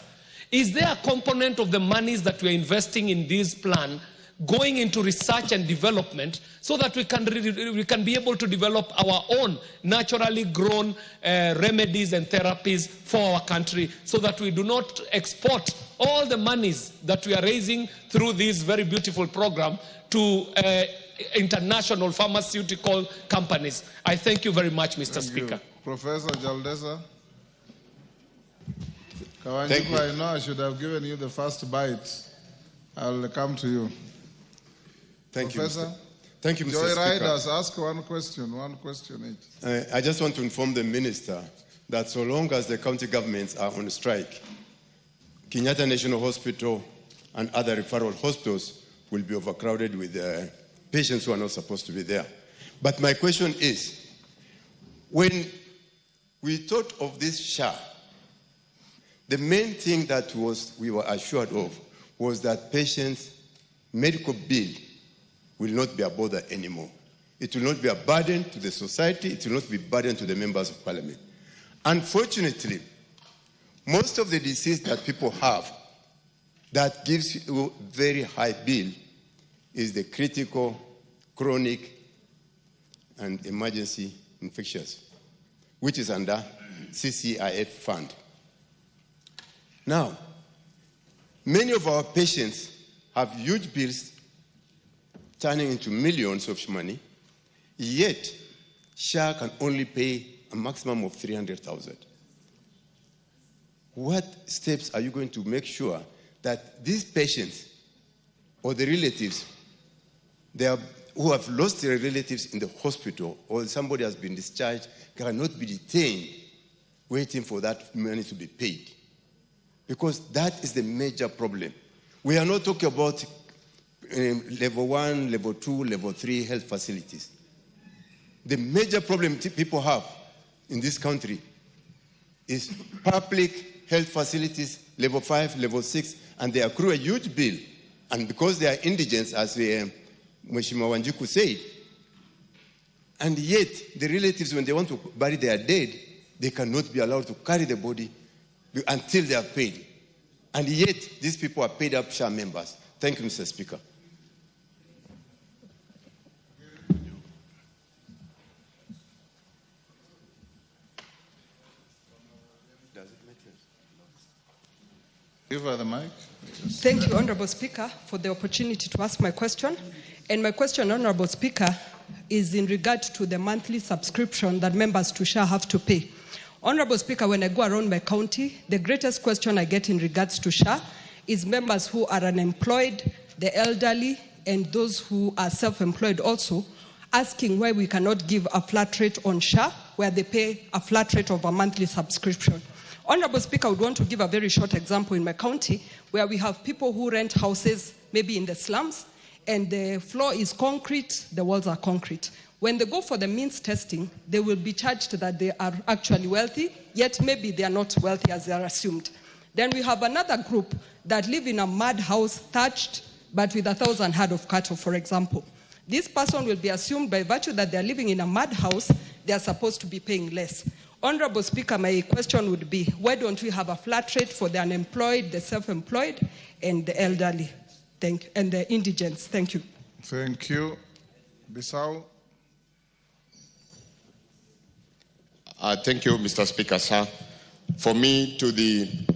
Is there a component of the monies that we're investing in this plan going into research and development so that we can be able to develop our own naturally grown remedies and therapies for our country, so that we do not export all the monies that we are raising through this very beautiful program to international pharmaceutical companies. I thank you very much, Mr. Speaker. Professor Jaldesa. Thank you. I know I should have given you the first bite. I'll come to you. Thank Professor, you, Mr. Thank you, Mr. Joy Speaker. Riders, ask one question each. I just want to inform the Minister that so long as the county governments are on strike, Kenyatta National Hospital and other referral hospitals will be overcrowded with patients who are not supposed to be there. But my question is, when we thought of this SHA, the main thing that we were assured of was that patients' medical bill will not be a bother anymore. It will not be a burden to the society. It will not be a burden to the members of parliament. Unfortunately, most of the disease that people have that gives you very high bill is the critical, chronic, and emergency infectious, which is under CCIF fund. Now, many of our patients have huge bills turning into millions of money, yet SHA can only pay a maximum of 300,000. What steps are you going to make sure that these patients or the relatives who have lost their relatives in the hospital or somebody has been discharged cannot be detained waiting for that money to be paid? Because that is the major problem. We are not talking about level 1, level 2, level 3 health facilities. The major problem people have in this country is public health facilities, level 5, level 6, and they accrue a huge bill. And because they are indigents, as Mheshimiwa Wanjiku said, and yet the relatives, when they want to bury their dead, they cannot be allowed to carry the body until they are paid. And yet, these people are paid up SHA members. Thank you, Mr. Speaker. Give her the mic. Thank you, Honorable Speaker, for the opportunity to ask my question. And my question, Honorable Speaker, is in regard to the monthly subscription that members to SHA have to pay. Honorable Speaker, when I go around my county, the greatest question I get in regards to SHA is members who are unemployed, the elderly, and those who are self-employed also, asking why we cannot give a flat rate on SHA, where they pay a flat rate of a monthly subscription. Honorable Speaker, I would want to give a very short example in my county, where we have people who rent houses, maybe in the slums, and the floor is concrete, the walls are concrete. When they go for the means testing, they will be charged that they are actually wealthy, yet maybe they are not wealthy as they are assumed. Then we have another group that live in a mud house, thatched, but with 1,000 head of cattle, for example. This person will be assumed by virtue that they are living in a mud house, they are supposed to be paying less. Honorable Speaker, my question would be, why don't we have a flat rate for the unemployed, the self-employed, and the elderly? And the indigents. Thank you. Thank you. Bissau. Thank you, Mr. Speaker, sir. For me, to the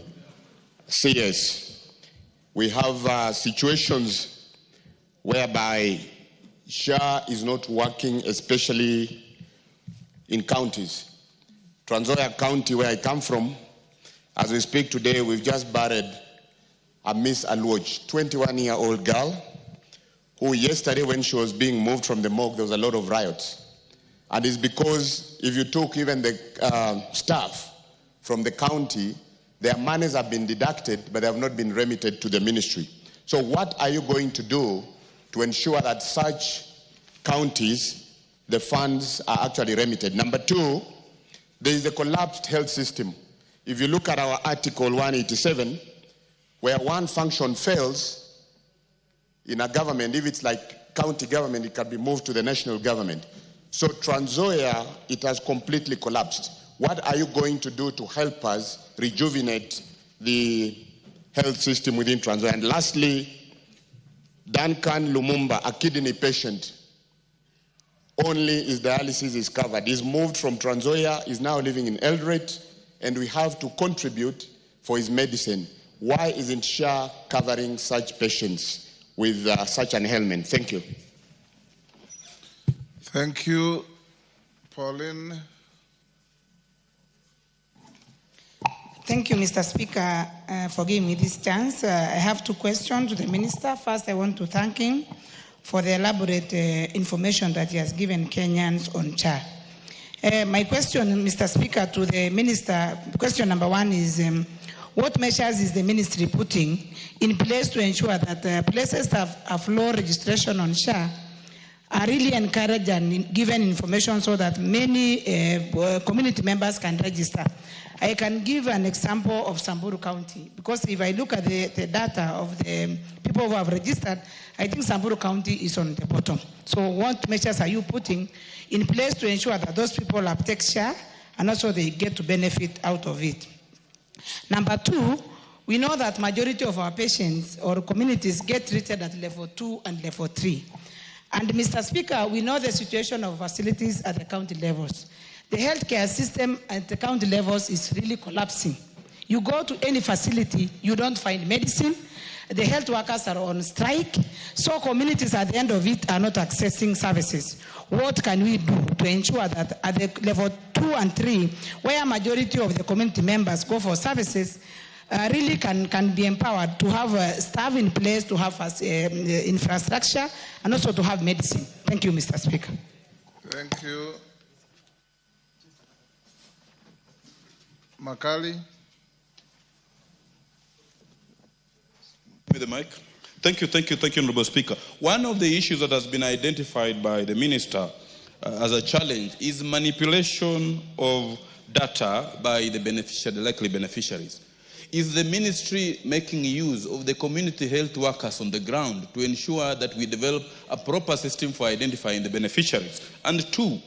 CS, we have situations whereby SHA is not working, especially in counties. Trans Nzoia County, where I come from, as we speak today, we've just buried a Miss Alwoj, 21-year-old girl, who yesterday when she was being moved from the morgue, there was a lot of riots. And it's because if you took even the staff from the county, their monies have been deducted, but they have not been remitted to the ministry. So what are you going to do to ensure that such counties, the funds are actually remitted? Number two, there is a collapsed health system. If you look at our Article 187, where one function fails in a government, if it's like county government, it can be moved to the national government. So Trans Nzoia, it has completely collapsed. What are you going to do to help us rejuvenate the health system within Trans Nzoia? And lastly, Duncan Lumumba, a kidney patient, only his dialysis is covered. He's moved from Trans Nzoia, is now living in Eldoret, and we have to contribute for his medicine. Why isn't SHA covering such patients with such an ailment? Thank you. Thank you. Pauline. Thank you, Mr. Speaker, for giving me this chance. I have two questions to the Minister. First, I want to thank him for the elaborate information that he has given Kenyans on SHA. My question, Mr. Speaker, to the Minister, question number one is, what measures is the Ministry putting in place to ensure that places that have low registration on SHA are really encouraged and given information so that many community members can register? I can give an example of Samburu County, because if I look at the data of the people who have registered, I think Samburu County is on the bottom. So what measures are you putting in place to ensure that those people uptake SHA and also they get to benefit out of it? Number two, we know that majority of our patients or communities get treated at level 2 and level 3. And Mr. Speaker, we know the situation of facilities at the county levels. The healthcare system at the county levels is really collapsing. You go to any facility, you don't find medicine. The health workers are on strike. So communities at the end of it are not accessing services. What can we do to ensure that at the level 2 and 3, where majority of the community members go for services, really can be empowered to have staff in place, to have infrastructure, and also to have medicine? Thank you, Mr. Speaker. Thank you. Makali. Give me the mic. Thank you, Honorable Speaker. One of the issues that has been identified by the Minister as a challenge is manipulation of data by the likely beneficiaries. Is the Ministry making use of the community health workers on the ground to ensure that we develop a proper system for identifying the beneficiaries? And two,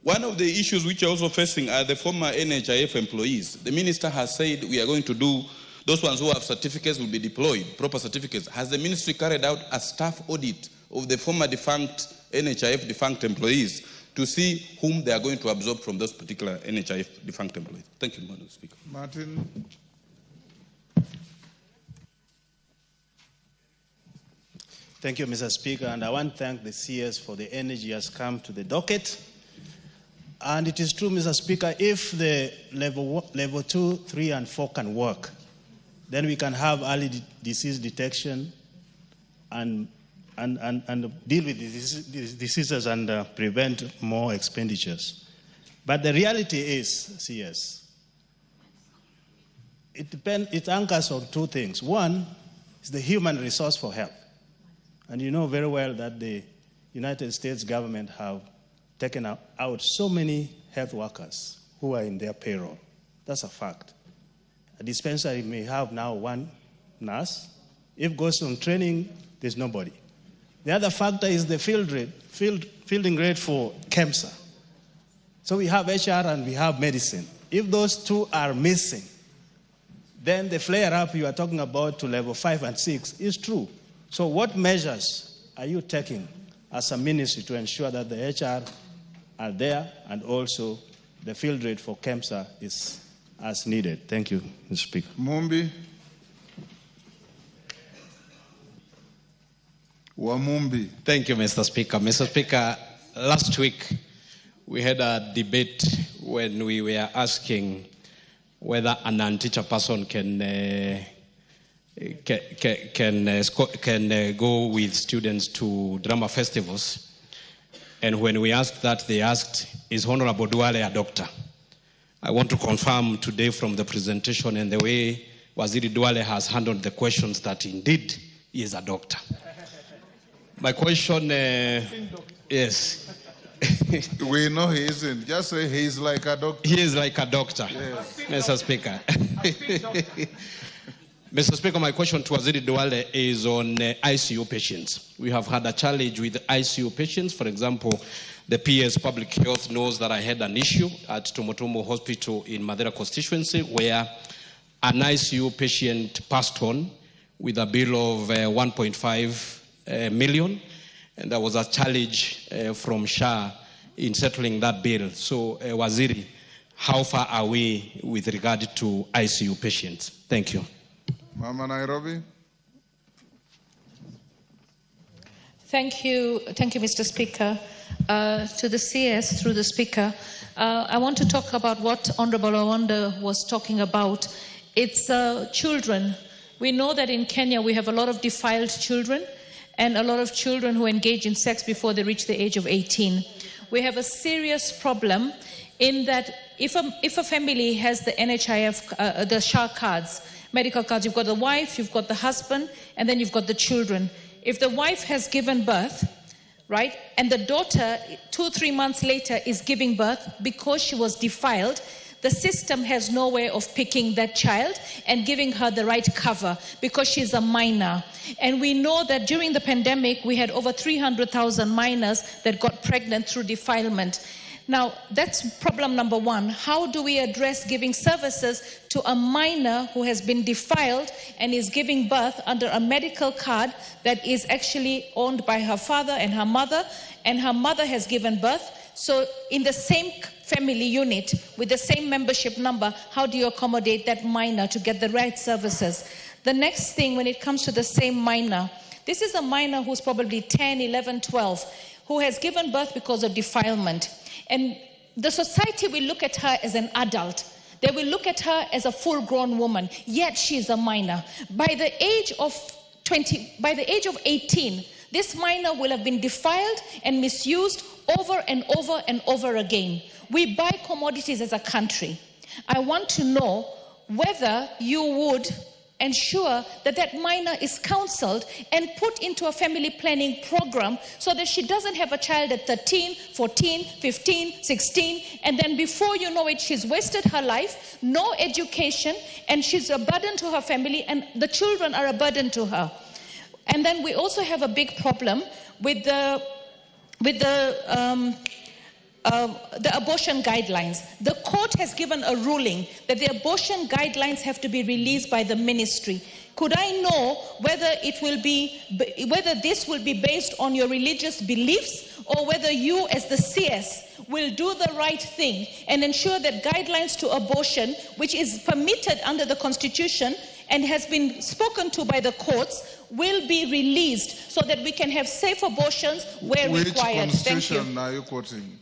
one of the issues which are also facing are the former NHIF employees. The Minister has said we are going to do, those ones who have certificates will be deployed, proper certificates. Has the Ministry carried out a staff audit of the former defunct NHIF defunct employees to see whom they are going to absorb from those particular NHIF defunct employees? Thank you, Madam Speaker. Martin. Thank you, Mr. Speaker, and I want to thank the CS for the energy has come to the docket. And it is true, Mr. Speaker, if the level 2, 3, and 4 can work, then we can have early disease detection and deal with these diseases and prevent more expenditures. But the reality is, CS, it anchors on two things. One is the human resource for health. And you know very well that the United States government have taken out so many health workers who are in their payroll. That's a fact. A dispensary may have now one nurse. If it goes on training, there's nobody. The other factor is the fielding rate for cancer. So we have HR and we have medicine. If those two are missing, then the flare-up you are talking about to level 5 and 6 is true. So what measures are you taking as a ministry to ensure that the HR are there and also the field rate for cancer is as needed? Thank you, Mr. Speaker. Mumbi. Wamumbi. Thank you, Mr. Speaker. Mr. Speaker, last week we had a debate when we were asking whether an unteacher person can go with students to drama festivals. And when we asked that, they asked, is Honorable Duale a doctor? I want to confirm today from the presentation and the way Waziri Duale has handled the questions that indeed he is a doctor. My question, yes. We know he isn't. Just say he is like a doctor. He is like a doctor, yes. Mr. Speaker. Mr. Speaker, my question to Waziri Duale is on ICU patients. We have had a challenge with ICU patients. For example, the PS Public Health knows that I had an issue at Tomotomo Hospital in Madera constituency where an ICU patient passed on with a bill of 1.5 million, and there was a challenge from SHA in settling that bill. So, Waziri, how far are we with regard to ICU patients? Thank you. Mama Nairobi. Thank you, Mr. Speaker. To the CS, through the Speaker, I want to talk about what Honorable Awanda was talking about. It's children. We know that in Kenya we have a lot of defiled children and a lot of children who engage in sex before they reach the age of 18. We have a serious problem in that if a family has the NHIF, the SHA cards, medical cards, you've got the wife, you've got the husband, and then you've got the children. If the wife has given birth, right, and the daughter 2-3 months later is giving birth because she was defiled, the system has no way of picking that child and giving her the right cover because she's a minor. And we know that during the pandemic, we had over 300,000 minors that got pregnant through defilement. Now, that's problem number one. How do we address giving services to a minor who has been defiled and is giving birth under a medical card that is actually owned by her father and her mother has given birth? So in the same family unit with the same membership number, how do you accommodate that minor to get the right services? The next thing, when it comes to the same minor, this is a minor who's probably 10, 11, 12, who has given birth because of defilement. And the society will look at her as an adult. They will look at her as a full-grown woman, yet she's a minor. By the age of 18, this minor will have been defiled and misused over and over and over again. We buy commodities as a country. I want to know whether you would ensure that that minor is counseled and put into a family planning program so that she doesn't have a child at 13, 14, 15, 16, and then before you know it, she's wasted her life, no education, and she's a burden to her family, and the children are a burden to her. And then we also have a big problem with the abortion guidelines. The court has given a ruling that the abortion guidelines have to be released by the ministry. Could I know whether this will be based on your religious beliefs or whether you as the CS will do the right thing and ensure that guidelines to abortion, which is permitted under the Constitution and has been spoken to by the courts, will be released so that we can have safe abortions where required? Which constitution are you quoting?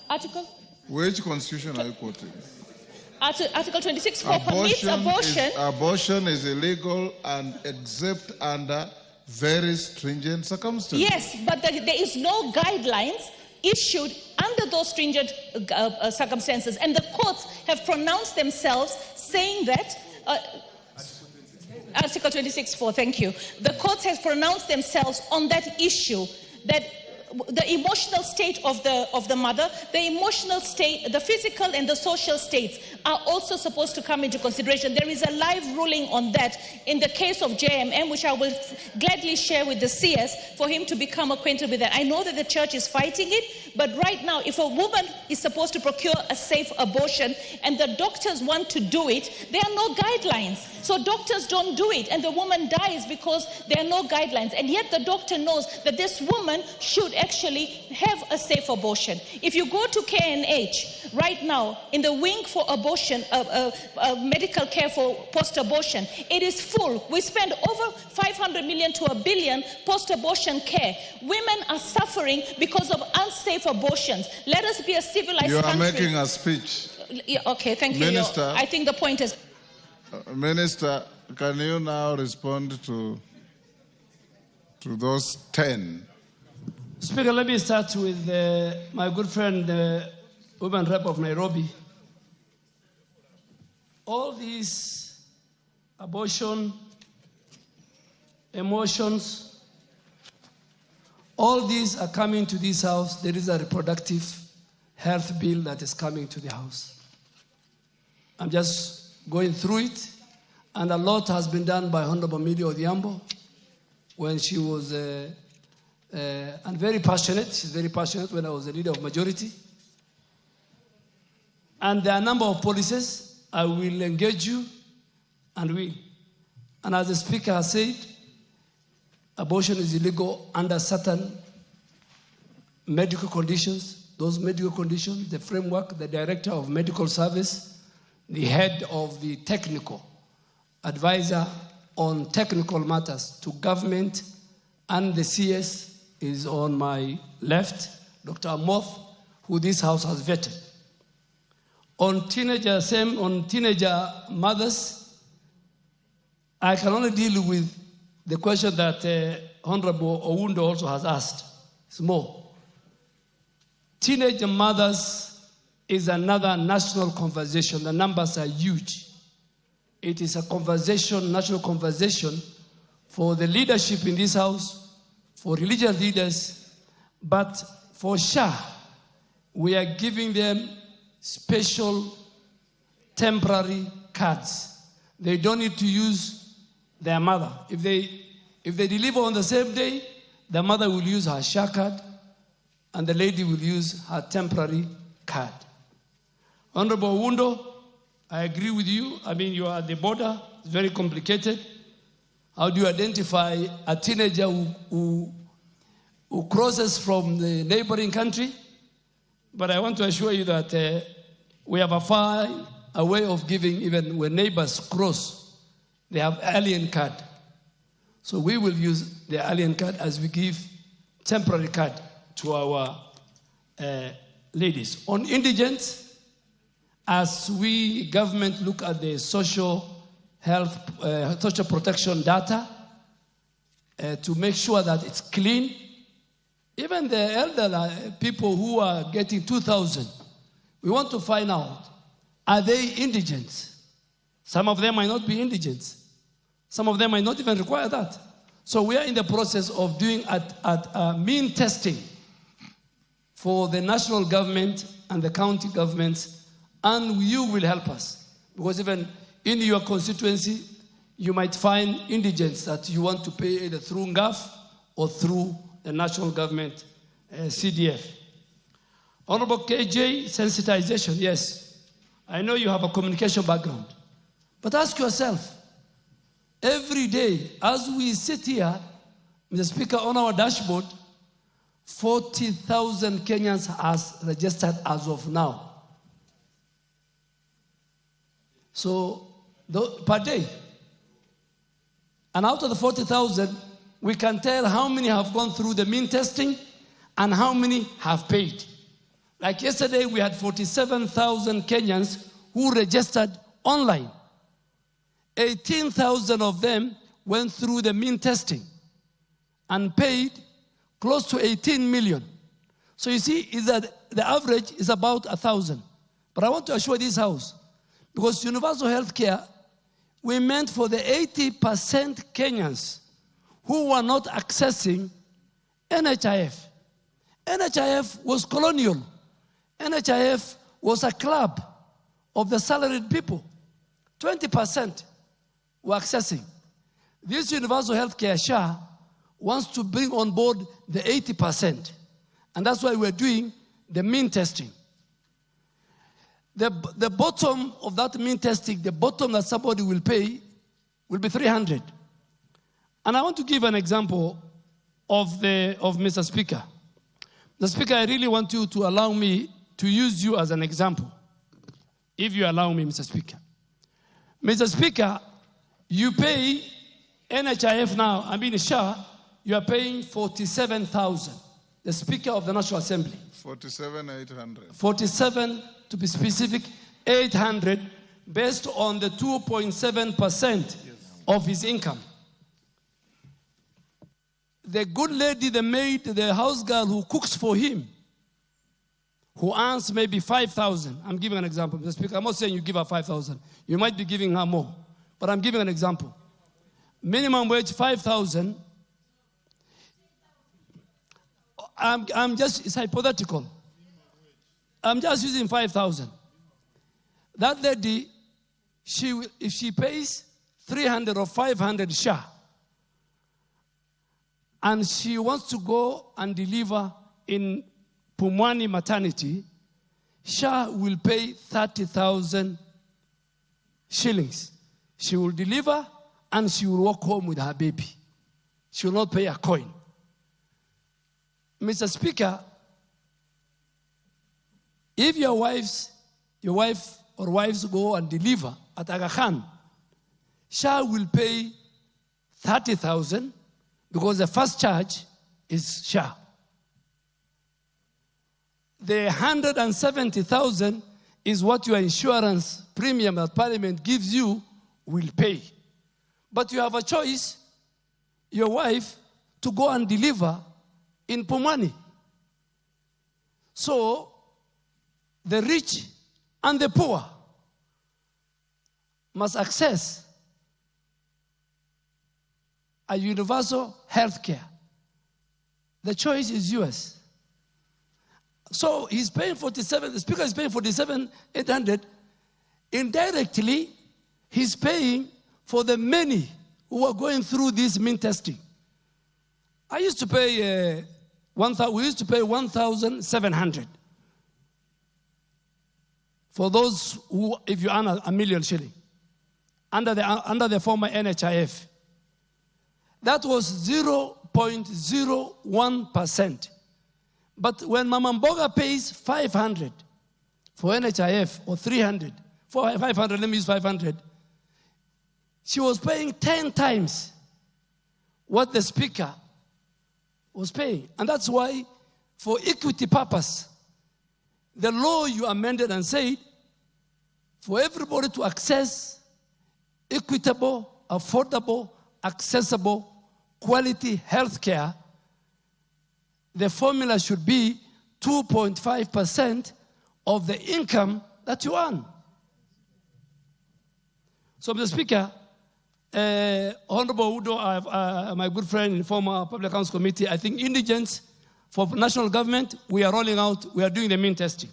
Article? Which constitution are you quoting? Article 26(4) permits abortion. Abortion is illegal and except under very stringent circumstances. Yes, but there is no guidelines issued under those stringent circumstances. And the courts have pronounced themselves saying that... Article 26(4), thank you. The courts have pronounced themselves on that issue, that the emotional state of the mother, the emotional state, the physical and the social states are also supposed to come into consideration. There is a live ruling on that in the case of JMM, which I will gladly share with the CS for him to become acquainted with that. I know that the church is fighting it, but right now, if a woman is supposed to procure a safe abortion and the doctors want to do it, there are no guidelines. So doctors don't do it, and the woman dies because there are no guidelines. And yet the doctor knows that this woman should actually have a safe abortion. If you go to KNH right now, in the wing for abortion, medical care for post-abortion, it is full. We spend over 500 million to $1 billion post-abortion care. Women are suffering because of unsafe abortions. Let us be a civilized country. You are making a speech. Yeah, okay, thank you. Minister, I think the point is... Minister, can you now respond to those 10? Speaker, let me start with my good friend, the woman rep of Nairobi. All these abortion, emotions, all these are coming to this house. There is a reproductive health bill that is coming to the house. I'm just going through it, and a lot has been done by Honorable Midi Odhiambo when she was and very passionate. She's very passionate when I was the leader of majority. And there are a number of policies. I will engage you and we. And as the Speaker has said, abortion is illegal under certain medical conditions. Those medical conditions, the framework, the Director of Medical Service, the head of the technical advisor on technical matters to government, and the CS is on my left, Dr. Amoth, who this House has vetted. On teenager mothers, I can only deal with the question that Honorable Owundo also has asked. It's more. Teenage mothers is another national conversation. The numbers are huge. It is a conversation, national conversation, for the leadership in this House, for religious leaders, but for SHA, we are giving them special temporary cards. They don't need to use their mother. If they deliver on the same day, the mother will use her SHA card, and the lady will use her temporary card. Honorable Owundo, I agree with you. I mean, you are at the border. It's very complicated. How do you identify a teenager who crosses from the neighboring country? But I want to assure you that we have a way of giving, even when neighbors cross, they have alien card. So we will use the alien card as we give temporary card to our ladies. On indigents, as we government look at the social health, social protection data to make sure that it's clean, even the elderly people who are getting 2,000, we want to find out, are they indigent? Some of them might not be indigent. Some of them might not even require that. So we are in the process of doing mean testing for the national government and the county governments, and you will help us. Because even in your constituency, you might find indigents that you want to pay either through NGAF or through the national government, CDF. Honorable KJ, sensitization, yes. I know you have a communication background. But ask yourself, every day, as we sit here, Mr. Speaker, on our dashboard, 40,000 Kenyans has registered as of now. So, per day. And out of the 40,000, we can tell how many have gone through the mean testing and how many have paid. Like yesterday, we had 47,000 Kenyans who registered online. 18,000 of them went through the mean testing and paid close to 18 million. So you see, is that the average is about 1,000. But I want to assure this House, because universal health care, we meant for the 80% Kenyans who were not accessing NHIF. NHIF was colonial. NHIF was a club of the salaried people. 20% were accessing. This universal health care, SHA, wants to bring on board the 80%. And that's why we're doing the mean testing. The bottom of that mean testing, the bottom that somebody will pay, will be 300. And I want to give an example of Mr. Speaker. Mr. Speaker, I really want you to allow me to use you as an example. If you allow me, Mr. Speaker. Mr. Speaker, you pay NHIF now, I mean SHA, you are paying 47,000. The Speaker of the National Assembly. 47,800. 47, to be specific, 800, based on the 2.7% of his income. The good lady, the maid, the house girl who cooks for him, who earns maybe 5,000. I'm giving an example, Mr. Speaker. I'm not saying you give her 5,000. You might be giving her more. But I'm giving an example. Minimum wage, 5,000. It's hypothetical. I'm just using 5,000. That lady, if she pays 300 or 500 SHA, and she wants to go and deliver in Pumwani maternity, SHA will pay 30,000 shillings. She will deliver, and she will walk home with her baby. She will not pay a coin. Mr. Speaker, if your wife or wives go and deliver at Aga Khan, SHA will pay 30,000 because the first charge is SHA. The 170,000 is what your insurance premium that Parliament gives you will pay. But you have a choice, your wife, to go and deliver in Pumwani. So, the rich and the poor must access a universal health care. The choice is yours. So he's paying 47, the Speaker is paying 47,800. Indirectly, he's paying for the many who are going through this mean testing. We used to pay 1,700 for those who, if you earn a million shilling, under the former NHIF. That was 0.01%. But when Mama Mboga pays 500 for NHIF or 300, for 500, let me use 500, she was paying 10 times what the Speaker was paying. And that's why, for equity purpose, the law you amended and said, for everybody to access equitable, affordable, accessible, quality health care, the formula should be 2.5% of the income that you earn. So, Mr. Speaker, Honorable Udo, my good friend in former Public Accounts Committee, I think indigents for national government, we are rolling out, we are doing the mean testing.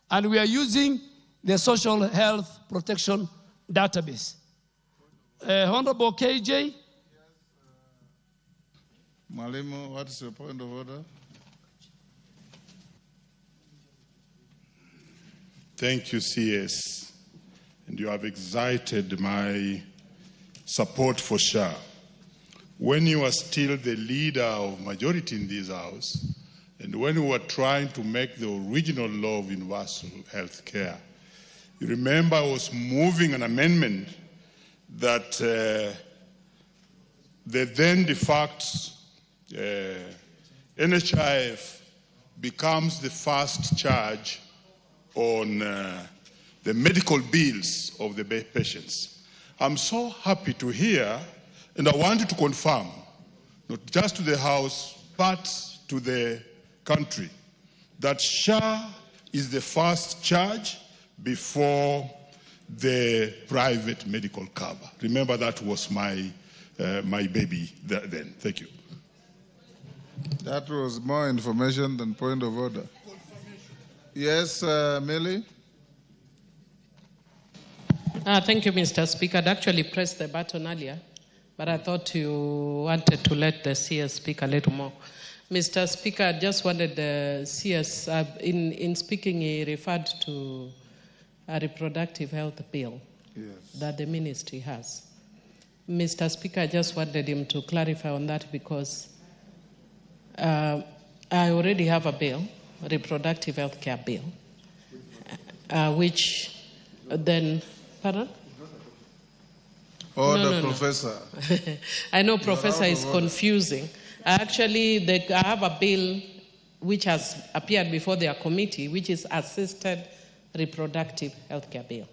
And we are using the social health protection database. Honorable KJ. Mwalimu, what is your point of order? Thank you, CS. And you have excited my support for SHA. When you were still the leader of majority in this House, and when we were trying to make the original law of universal health care, you remember I was moving an amendment that the then de facto NHIF becomes the first charge on the medical bills of the patients. I'm so happy to hear, and I wanted to confirm, not just to the House, but to the country, that SHA is the first charge before the private medical cover. Remember, that was my baby then. Thank you. That was more information than point of order. Yes, Millie? Thank you, Mr. Speaker. I'd actually pressed the button earlier, but I thought you wanted to let the CS speak a little more. Mr. Speaker, I just wanted the CS, in speaking, he referred to a reproductive health bill that the ministry has. Mr. Speaker, I just wanted him to clarify on that because I already have a bill, a reproductive health care bill, which then, pardon? Order, Professor. I know Professor is confusing. Actually, I have a bill which has appeared before their committee, which is assisted reproductive health care bill.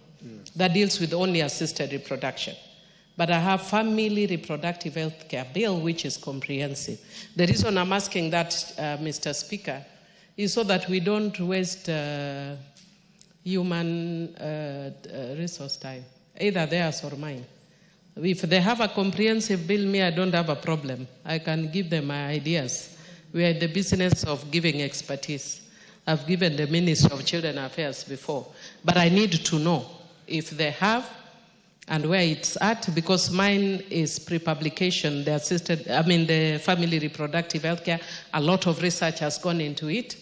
That deals with only assisted reproduction. But I have family reproductive health care bill, which is comprehensive. The reason I'm asking that, Mr. Speaker, is so that we don't waste human resource time, either theirs or mine. If they have a comprehensive bill, me, I don't have a problem. I can give them my ideas. We are in the business of giving expertise. I've given the Minister of Children Affairs before. But I need to know if they have and where it's at, because mine is pre-publication, the family reproductive health care. A lot of research has gone into it.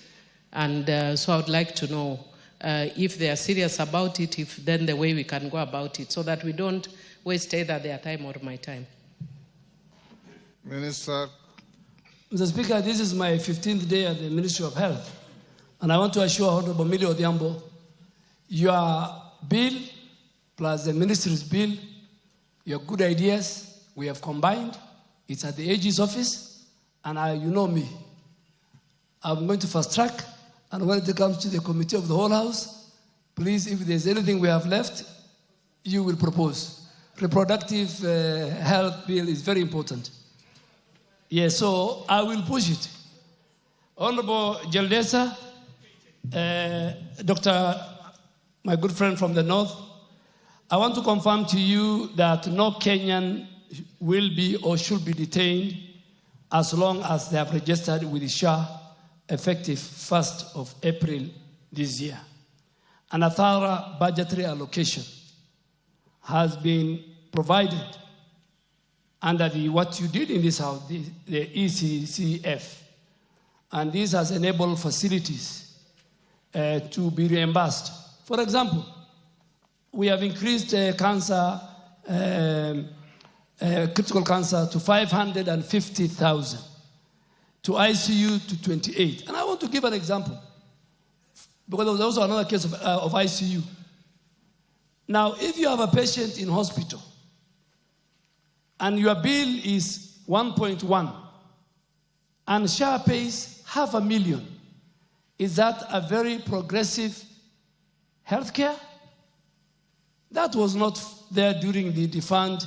And so I would like to know if they are serious about it, if then the way we can go about it, so that we don't waste either their time or my time. Minister. Mr. Speaker, this is my 15th day at the Ministry of Health, and I want to assure Honorable Millie Odhiambo, your bill plus the ministry's bill, your good ideas, we have combined. It's at the AG's office, and you know me. I'm going to fast track, and when it comes to the committee of the whole house, please, if there's anything we have left, you will propose. Reproductive health bill is very important. Yes, so I will push it. Honorable Jaldesa, Dr. my good friend from the north, I want to confirm to you that no Kenyan will be or should be detained as long as they have registered with the SHA effective 1st of April this year. And a thorough budgetary allocation has been provided under what you did in this house, the ECCF. And this has enabled facilities to be reimbursed. For example, we have increased critical cancer to 550,000, to ICU to 28. And I want to give an example, because there was also another case of ICU. Now, if you have a patient in hospital and your bill is 1.1 and SHA pays $500,000, is that a very progressive healthcare? That was not there during the defund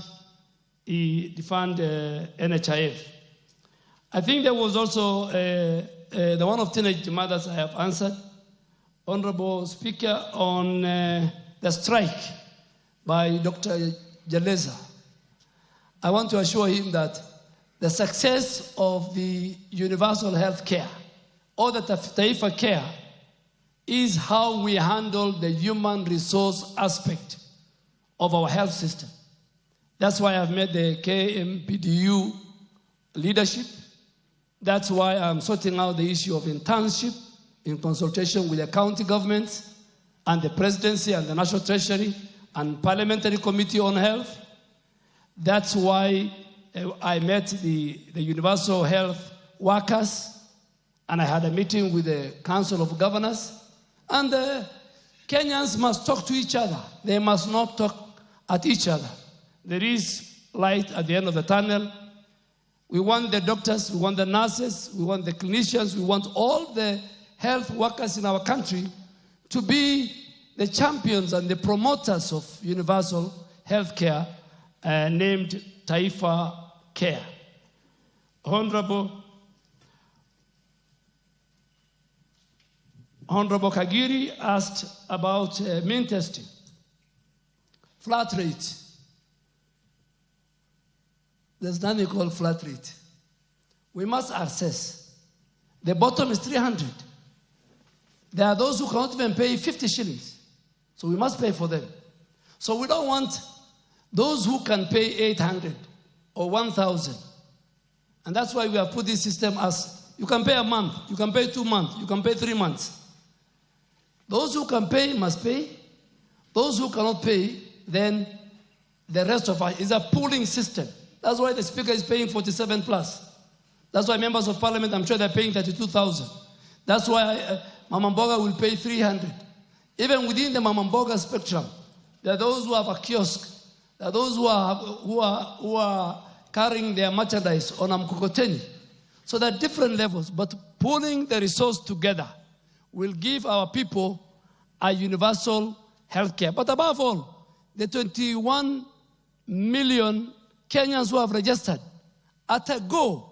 NHIF. I think there was also the one of teenage mothers I have answered. Honorable Speaker, on the strike by Dr. Jaleza, I want to assure him that the success of the universal health care or the Taifa care is how we handle the human resource aspect of our health system. That's why I've met the KMPDU leadership. That's why I'm sorting out the issue of internship in consultation with the county governments and the presidency and the National Treasury and Parliamentary Committee on Health. That's why I met the universal health workers, and I had a meeting with the Council of Governors. And Kenyans must talk to each other. They must not talk at each other. There is light at the end of the tunnel. We want the doctors, we want the nurses, we want the clinicians, we want all the health workers in our country to be the champions and the promoters of universal health care named Taifa Care. Honorable Kagiri asked about mean testing. Flat rate. There's nothing called flat rate. We must assess. The bottom is 300. There are those who cannot even pay 50 shillings. So we must pay for them. So we don't want those who can pay 800 or 1,000. And that's why we have put this system as you can pay a month, you can pay 2 months, you can pay 3 months. Those who can pay must pay. Those who cannot pay, then the rest of us is a pooling system. That's why the Speaker is paying 47 plus. That's why members of Parliament, I'm sure they're paying 32,000. That's why Mama Mboga will pay 300. Even within the Mama Mboga spectrum, there are those who have a kiosk. There are those who are carrying their merchandise on a mkokoteni. So there are different levels, but pulling the resource together will give our people a universal health care. But above all, the 21 million Kenyans who have registered, at a go,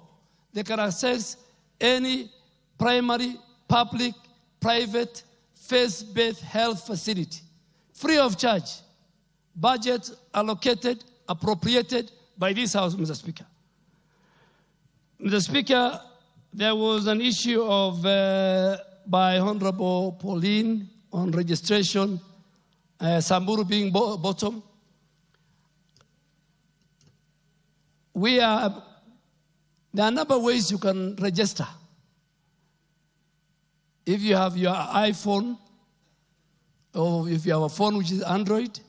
they can access any primary, public, private, faith-based health facility, free of charge, budget allocated, appropriated by this House, Mr. Speaker. Mr. Speaker, there was an issue of, by Honorable Pauline on registration, Samburu being bottom. There are a number of ways you can register. If you have your iPhone, or if you have a phone which is Android,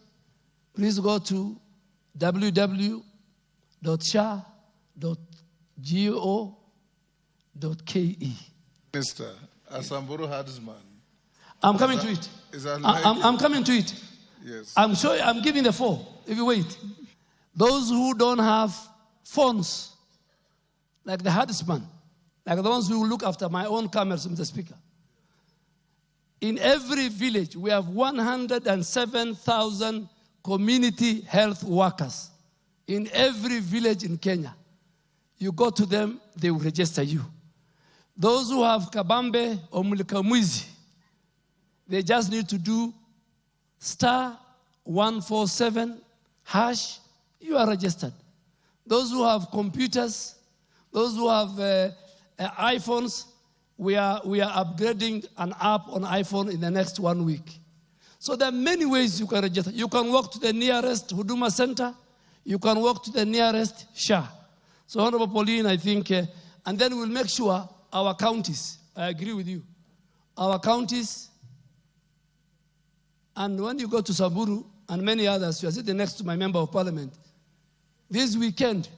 please go to www.sha.go.ke. Mr. Asamburu Herdsman. I'm coming to it. I'm coming to it. Yes. I'm giving the four. If you wait. Those who don't have phones, like the herdsman, like the ones who look after my own cameras, Mr. Speaker. In every village, we have 107,000 community health workers. In every village in Kenya. You go to them, they will register you. Those who have kabambe or mulikamwizi, they just need to do *147#. You are registered. Those who have computers, those who have iPhones, we are upgrading an app on iPhone in the next 1 week. So there are many ways you can register. You can walk to the nearest Huduma Center. You can walk to the nearest SHA. So Honorable Pauline, I think, and then we'll make sure our counties, I agree with you, our counties, and when you go to Samburu and many others, you are sitting next to my member of parliament. This weekend,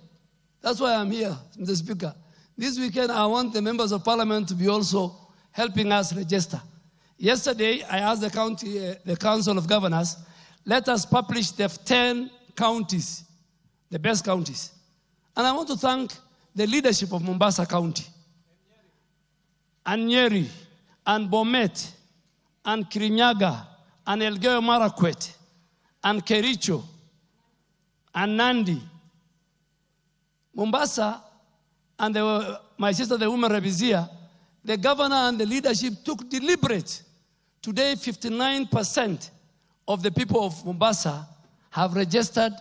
that's why I'm here, Mr. Speaker. This weekend, I want the members of parliament to be also helping us register. Yesterday, I asked the Council of Governors, let us publish the 10 counties, the best counties. And I want to thank the leadership of Mombasa County, and Nyeri, and Bomet, and Kirinyaga, and Elgeyo Marakwet, and Kericho, and Nandi. Mombasa, and my sister, the woman Rebizia, the governor and the leadership took deliberate. Today, 59% of the people of Mombasa have registered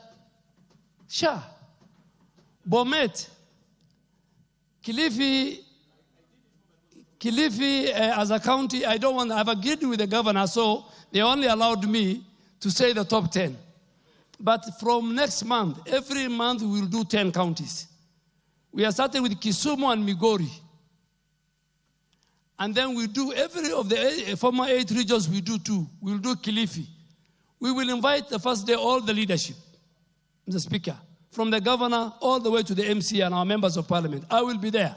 SHA. Bomet, Kilifi as a county, I've agreed with the governor, so they only allowed me to say the top 10. But from next month, every month we will do 10 counties. We are starting with Kisumu and Migori. And then we do every of the former 8 regions, we do 2. We will do Kilifi. We will invite the first day all the leadership, Mr. Speaker, from the governor all the way to the MC and our members of parliament. I will be there.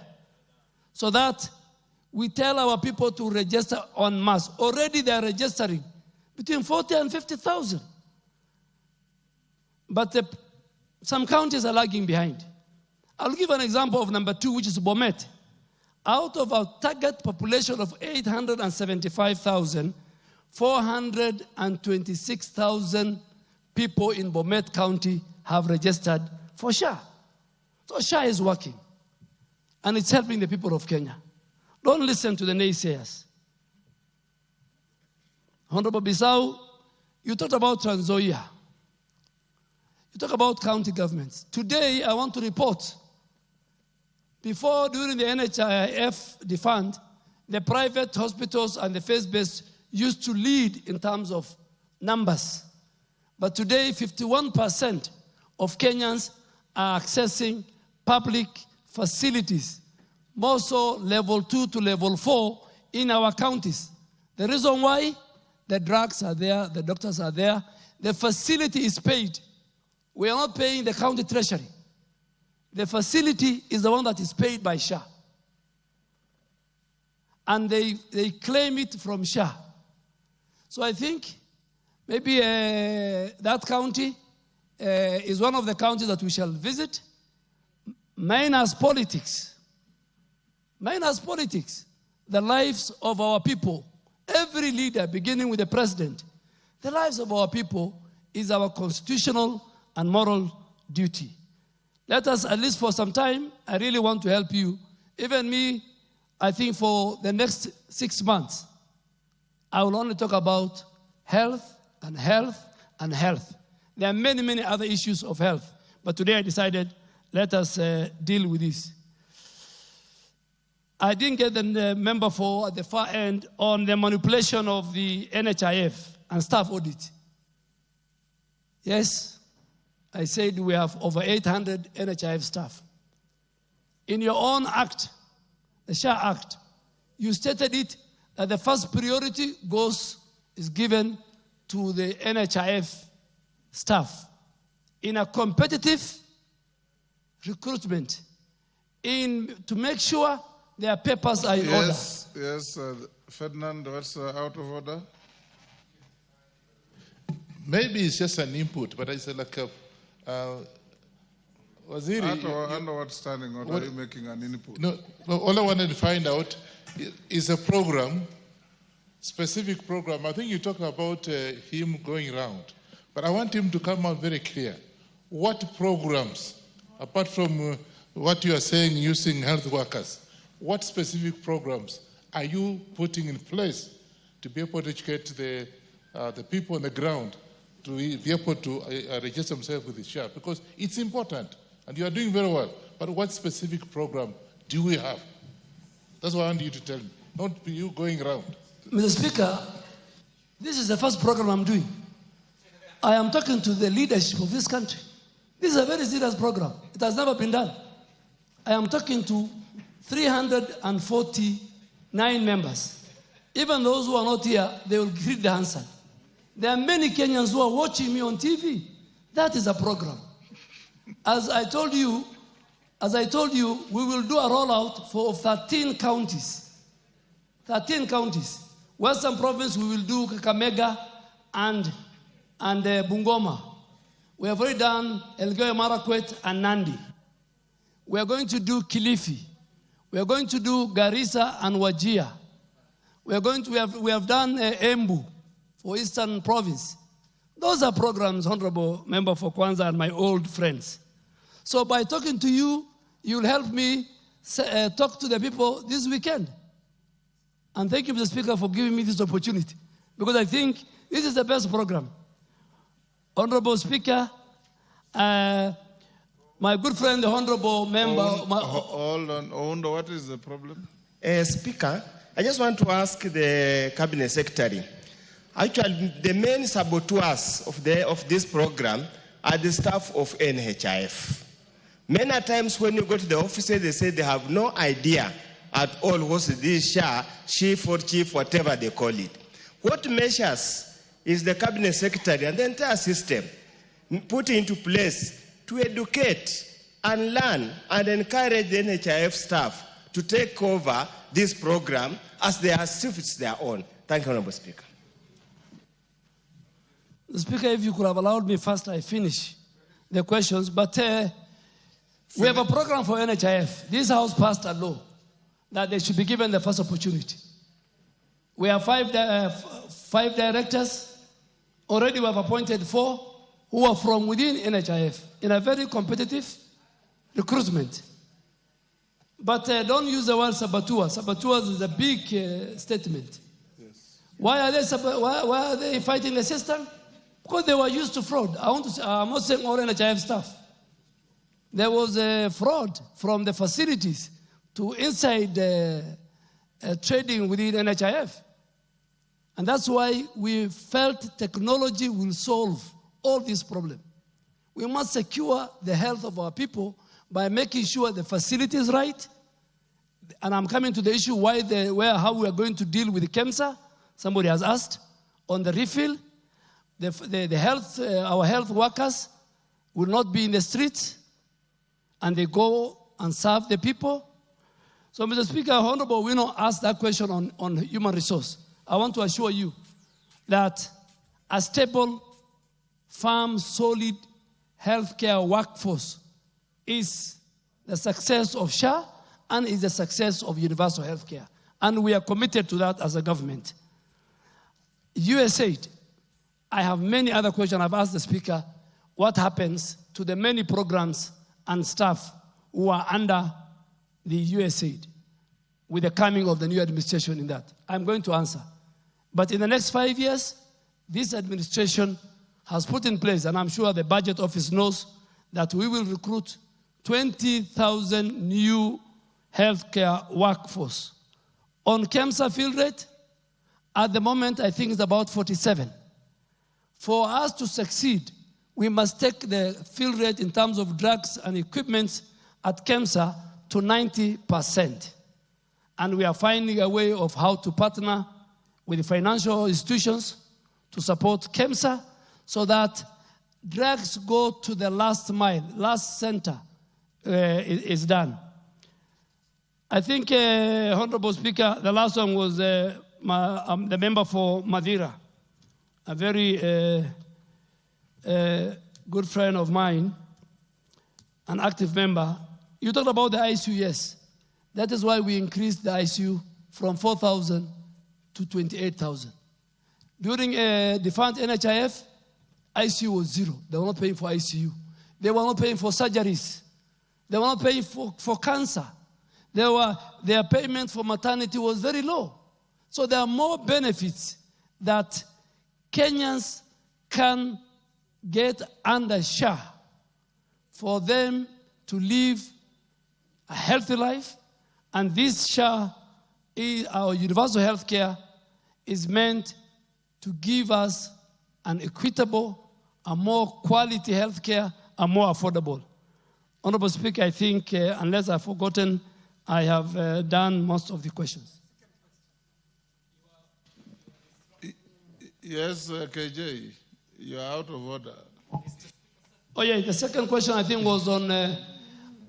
So that we tell our people to register en masse. Already they are registering between 40 and 50,000. But some counties are lagging behind. I'll give an example of number 2, which is Bomet. Out of our target population of 875,000, 426,000 people in Bomet County have registered for SHA. So SHA is working. And it's helping the people of Kenya. Don't listen to the naysayers. Honorable Bissau, you talked about Trans Nzoia. You talk about county governments. Today, I want to report. Before, during the NHIF defund, the private hospitals and the faith-based used to lead in terms of numbers. But today, 51% of Kenyans are accessing public facilities, more so level 2 to level 4 in our counties. The reason why? The drugs are there, the doctors are there, the facility is paid. We are not paying the county treasury. The facility is the one that is paid by SHA. And they claim it from SHA. So I think maybe that county is one of the counties that we shall visit. Minus politics. Minus politics. The lives of our people. Every leader, beginning with the president, the lives of our people is our constitutional and moral duty. Let us, at least for some time, I really want to help you. Even me, I think for the next 6 months, I will only talk about health and health and health. There are many, many other issues of health. But today I decided, let us deal with this. I didn't get the member for at the far end on the manipulation of the NHIF and staff audit. Yes, I said we have over 800 NHIF staff. In your own act, the SHA Act, you stated it that the first priority is given to the NHIF staff in a competitive recruitment to make sure their papers are in order. Yes, Ferdinand, what's out of order? Maybe it's just an input, but it's like a... Under what standing order are you making an input? No, all I wanted to find out is a program, specific program. I think you talk about him going around, but I want him to come out very clear. What programs, apart from what you are saying using health workers, what specific programs are you putting in place to be able to educate the people on the ground to be able to register themselves with the SHA? Because it's important, and you are doing very well. But what specific program do we have? That's what I want you to tell me, not you going around. Mr. Speaker, this is the first program I'm doing. I am talking to the leadership of this country. This is a very serious program. It has never been done. I am talking to 349 members. Even those who are not here, they will read the answer. There are many Kenyans who are watching me on TV. That is a program. As I told you, we will do a rollout for 13 counties. 13 counties. Western Province, we will do Kakamega and Bungoma. We have already done Elgeyo Marakwet and Nandi. We are going to do Kilifi. We are going to do Garissa and Wajir. We have done Embu for Eastern Province. Those are programs, Honorable Member for Kwanza and my old friends. So by talking to you, you'll help me talk to the people this weekend. And thank you, Mr. Speaker, for giving me this opportunity, because I think this is the best program. Honorable Speaker, my good friend, the Honorable Member... Hold on, what is the problem? Speaker, I just want to ask the Cabinet Secretary. Actually, the main saboteurs of this program are the staff of NHIF. Many times when you go to the offices, they say they have no idea at all what this SHA, chief or chief, whatever they call it. What measures is the Cabinet Secretary and the entire system put into place to educate and learn and encourage the NHIF staff to take over this program as they are if it's their own? Thank you, Honorable Speaker. Speaker, if you could have allowed me first, I finish the questions. But we have a program for NHIF. This House passed a law that they should be given the first opportunity. We have five directors. Already we have appointed 4 who are from within NHIF in a very competitive recruitment. But don't use the word saboteurs. Saboteurs is a big statement. Yes. Why are they fighting the system? Because they were used to fraud. I'm not saying all NHIF staff. There was a fraud from the facilities to inside trading within NHIF. And that's why we felt technology will solve all these problems. We must secure the health of our people by making sure the facility is right. And I'm coming to the issue how we are going to deal with the KEMSA. Somebody has asked on the refill. Our health workers will not be in the streets, and they go and serve the people. So, Mr. Speaker, Honorable, we not ask that question on human resource. I want to assure you that a stable, firm, solid healthcare workforce is the success of SHA and is the success of universal healthcare. And we are committed to that as a government. USAID, I have many other questions. I've asked the Speaker, what happens to the many programs and staff who are under the USAID with the coming of the new administration in that? I'm going to answer. But in the next 5 years, this administration has put in place, and I'm sure the Budget Office knows, that we will recruit 20,000 new healthcare workforce. On KEMSA field rate, at the moment, I think it's about 47. For us to succeed, we must take the field rate in terms of drugs and equipment at KEMSA to 90%. And we are finding a way of how to partner with the financial institutions to support KEMSA so that drugs go to the last mile, last center is done. I think, Honorable Speaker, the last one was the member for Madeira, a very good friend of mine, an active member. You talked about the ICU, yes. That is why we increased the ICU from 4,000 to 28,000. During the fund NHIF, ICU was zero. They were not paying for ICU. They were not paying for surgeries. They were not paying for cancer. Their payment for maternity was very low. So there are more benefits that Kenyans can get under SHA for them to live a healthy life. And this SHA, our universal health care, is meant to give us an equitable, a more quality health care, and more affordable. Honorable Speaker, I think, unless I've forgotten, I have done most of the questions. Yes, KJ, you're out of order. Oh yeah, the second question I think was on,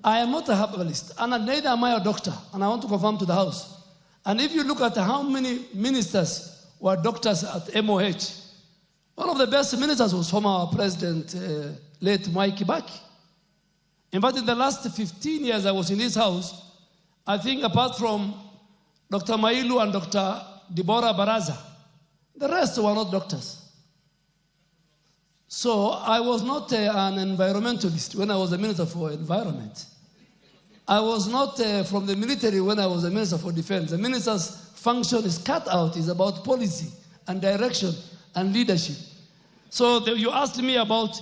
I am not a herbalist, and neither am I a doctor, and I want to confirm to the House. And if you look at how many ministers were doctors at MOH, one of the best ministers was former President, late Mwai Kibaki. In fact, in the last 15 years I was in this House, I think apart from Dr. Mailu and Dr. Deborah Baraza, the rest were not doctors. So I was not an environmentalist when I was the Minister for Environment. I was not from the military when I was the Minister for Defense. The minister's function is cut out, is about policy and direction and leadership. So you asked me about,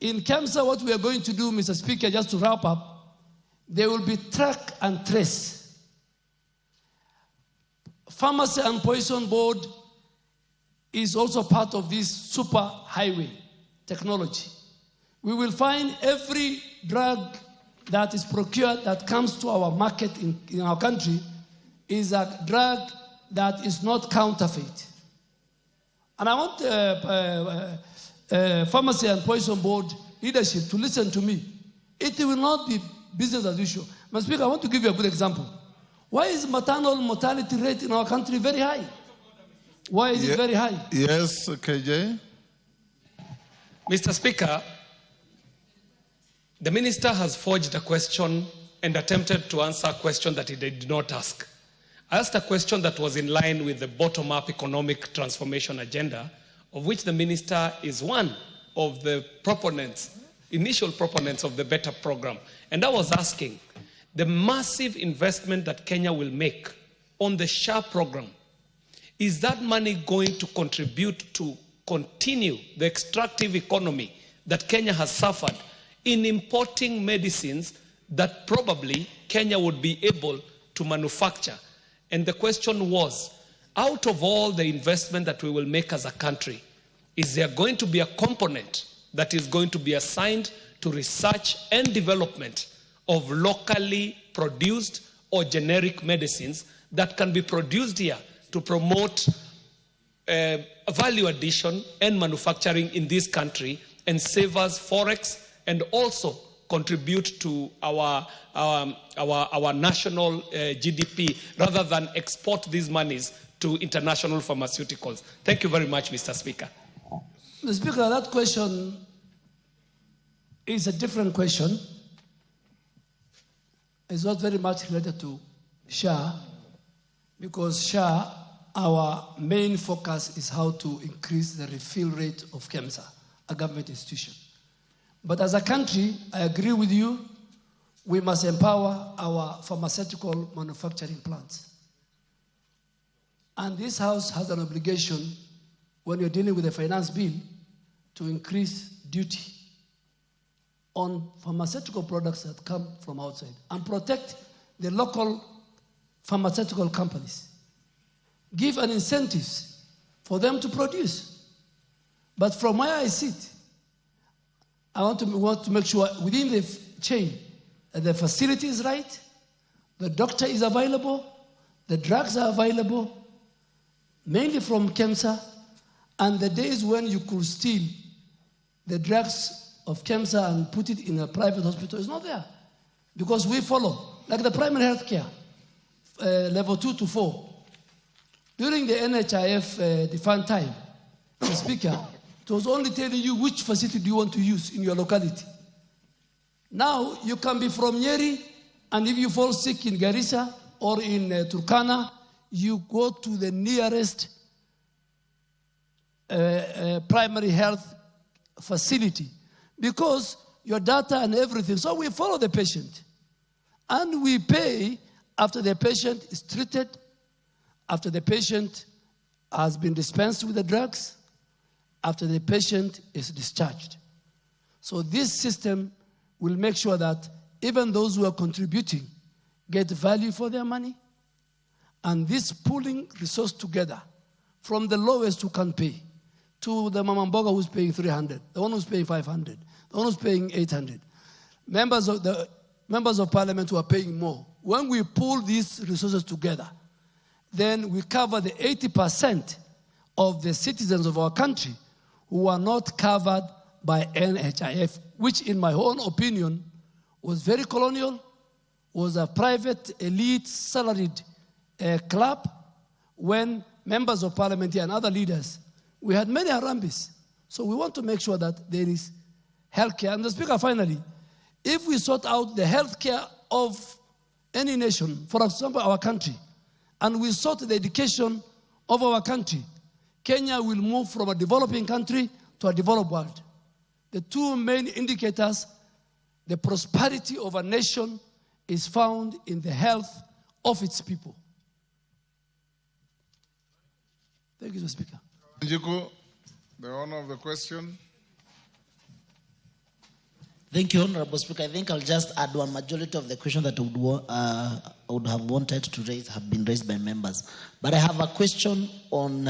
in KEMSA, what we are going to do, Mr. Speaker, just to wrap up, there will be track and trace. Pharmacy and Poison Board is also part of this super highway technology. We will find every drug that is procured that comes to our market in our country is a drug that is not counterfeit. And I want Pharmacy and Poison Board leadership to listen to me. It will not be business as usual. Mr. Speaker, I want to give you a good example. Why is maternal mortality rate in our country very high? Why is it very high? Yes, KJ. Mr. Speaker, the minister has forged a question and attempted to answer a question that he did not ask. I asked a question that was in line with the bottom-up economic transformation agenda, of which the minister is one of the proponents, initial proponents of the Better program. And I was asking, the massive investment that Kenya will make on the SHA program, is that money going to contribute to continue the extractive economy that Kenya has suffered in importing medicines that probably Kenya would be able to manufacture? And the question was, out of all the investment that we will make as a country, is there going to be a component that is going to be assigned to research and development of locally produced or generic medicines that can be produced here to promote value addition and manufacturing in this country and save us forex and also contribute to our national GDP rather than export these monies to international pharmaceuticals? Thank you very much, Mr. Speaker. Mr. Speaker, that question is a different question. It's not very much related to SHA, because SHA, our main focus is how to increase the refill rate of KEMSA, a government institution. But as a country, I agree with you, we must empower our pharmaceutical manufacturing plants. And this House has an obligation, when you're dealing with a finance bill, to increase duty on pharmaceutical products that come from outside and protect the local pharmaceutical companies. Give an incentives for them to produce. But from where I sit, I want to make sure within the chain that the facility is right, the doctor is available, the drugs are available, mainly from KEMSA, And the days when you could steal the drugs of cancer and put it in a private hospital is not there. Because we follow, like the primary health care, level 2 to 4. During the NHIF defined time, the speaker, it was only telling you which facility do you want to use in your locality. Now, you can be from Nyeri, and if you fall sick in Garissa or in Turkana, you go to the nearest primary health facility because your data and everything. So we follow the patient. And we pay after the patient is treated, after the patient has been dispensed with the drugs, after the patient is discharged. So this system will make sure that even those who are contributing get value for their money. And this pooling resource together, from the lowest who can pay, to the Mamamboga who's paying 300, the one who's paying 500, the one who's paying 800. Members of Parliament who are paying more. When we pool these resources together, then we cover the 80% of the citizens of our country who are not covered by NHIF, which in my own opinion was very colonial, was a private elite salaried club when members of Parliament and other leaders, we had many Harambis. So we want to make sure that there is health care. And the Speaker, finally, if we sort out the health care of any nation, for example, our country, and we sort the education of our country, Kenya will move from a developing country to a developed world. The two main indicators, the prosperity of a nation is found in the health of its people. Thank you, Mr. Speaker. Njiku, the honor of the question. Thank you, Honorable Speaker. I think I'll just add one. Majority of the questions that I would have wanted to raise have been raised by members. But I have a question on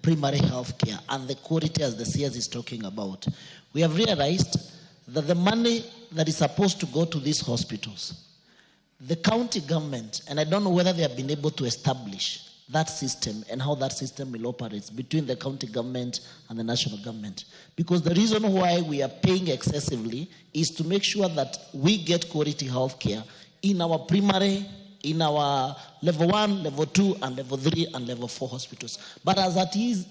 primary health care and the quality as the CS is talking about. We have realized that the money that is supposed to go to these hospitals, the county government, and I don't know whether they have been able to establish that system and how that system will operate between the county government and the national government. Because the reason why we are paying excessively is to make sure that we get quality health care in our primary, in our level 1, level 2, and level 3, and level 4 hospitals. But as it is,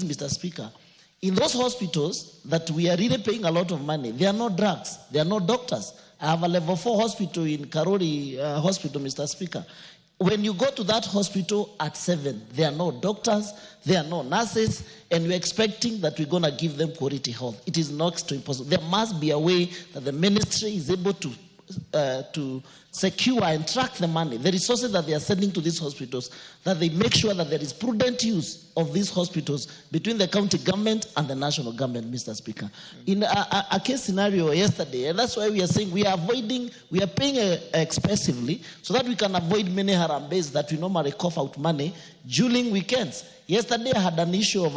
Mr. Speaker, in those hospitals that we are really paying a lot of money, there are no drugs, there are no doctors. I have a level 4 hospital in Karori Hospital, Mr. Speaker. When you go to that hospital at 7, there are no doctors, there are no nurses, and we're expecting that we're going to give them quality health. It is next to impossible. There must be a way that the ministry is able to secure and track the money, the resources that they are sending to these hospitals, that they make sure that there is prudent use of these hospitals between the county government and the national government, Mr. Speaker. In a case scenario yesterday, and that's why we are saying we are paying expensively so that we can avoid many harambes that we normally cough out money during weekends. Yesterday I had an issue of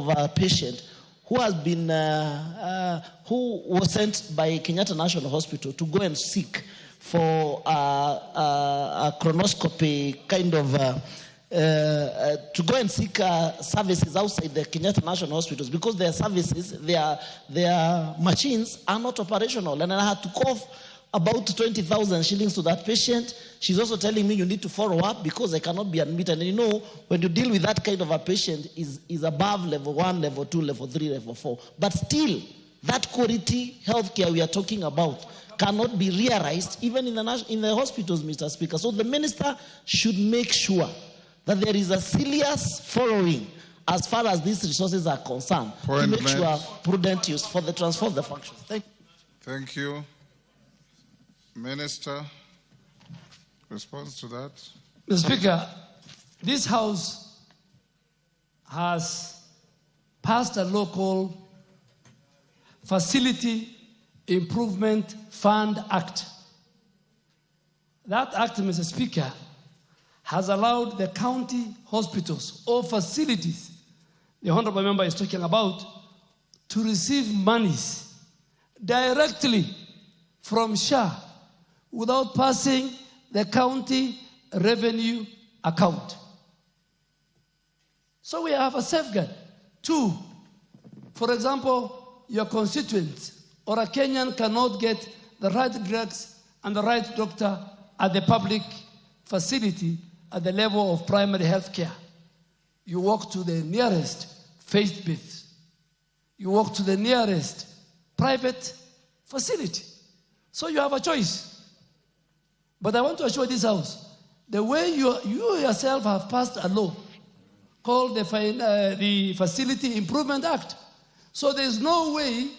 a patient who has been, who was sent by Kenyatta National Hospital to go and seek for a colonoscopy kind of, to go and seek services outside the Kenyatta National Hospitals because their services, their machines are not operational. And I had to cough about 20,000 shillings to that patient. She's also telling me you need to follow up because I cannot be admitted. And you know, when you deal with that kind of a patient is above level 1, level 2, level 3, level 4. But still, that quality healthcare we are talking about cannot be realized even in the hospitals, Mr. Speaker. So the minister should make sure that there is a serious following as far as these resources are concerned to make sure prudent use for the transfer of the functions. Thank you. Minister, response to that? Mr. Speaker, this House has passed a local Facility Improvement Fund Act. That act, Mr. Speaker, has allowed the county hospitals or facilities the honorable member is talking about to receive monies directly from SHA without passing the county revenue account. So we have a safeguard Two, for example, your constituent or a Kenyan cannot get the right drugs and the right doctor at the public facility at the level of primary health care. You walk to the nearest faith-based. You walk to the nearest private facility. So you have a choice. But I want to assure this House, the way you yourself have passed a law called the Facility Improvement Act. So there's no way,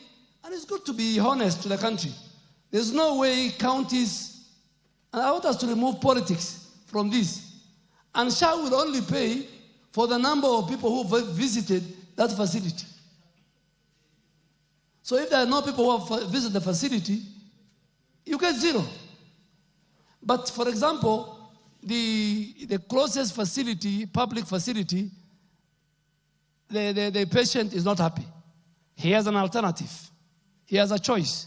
and it's good to be honest to the country, there's no way counties, and I want us to remove politics from this, and SHA will only pay for the number of people who visited that facility. So if there are no people who have visited the facility, you get zero. But for example, the closest facility, public facility, the patient is not happy. He has an alternative. He has a choice.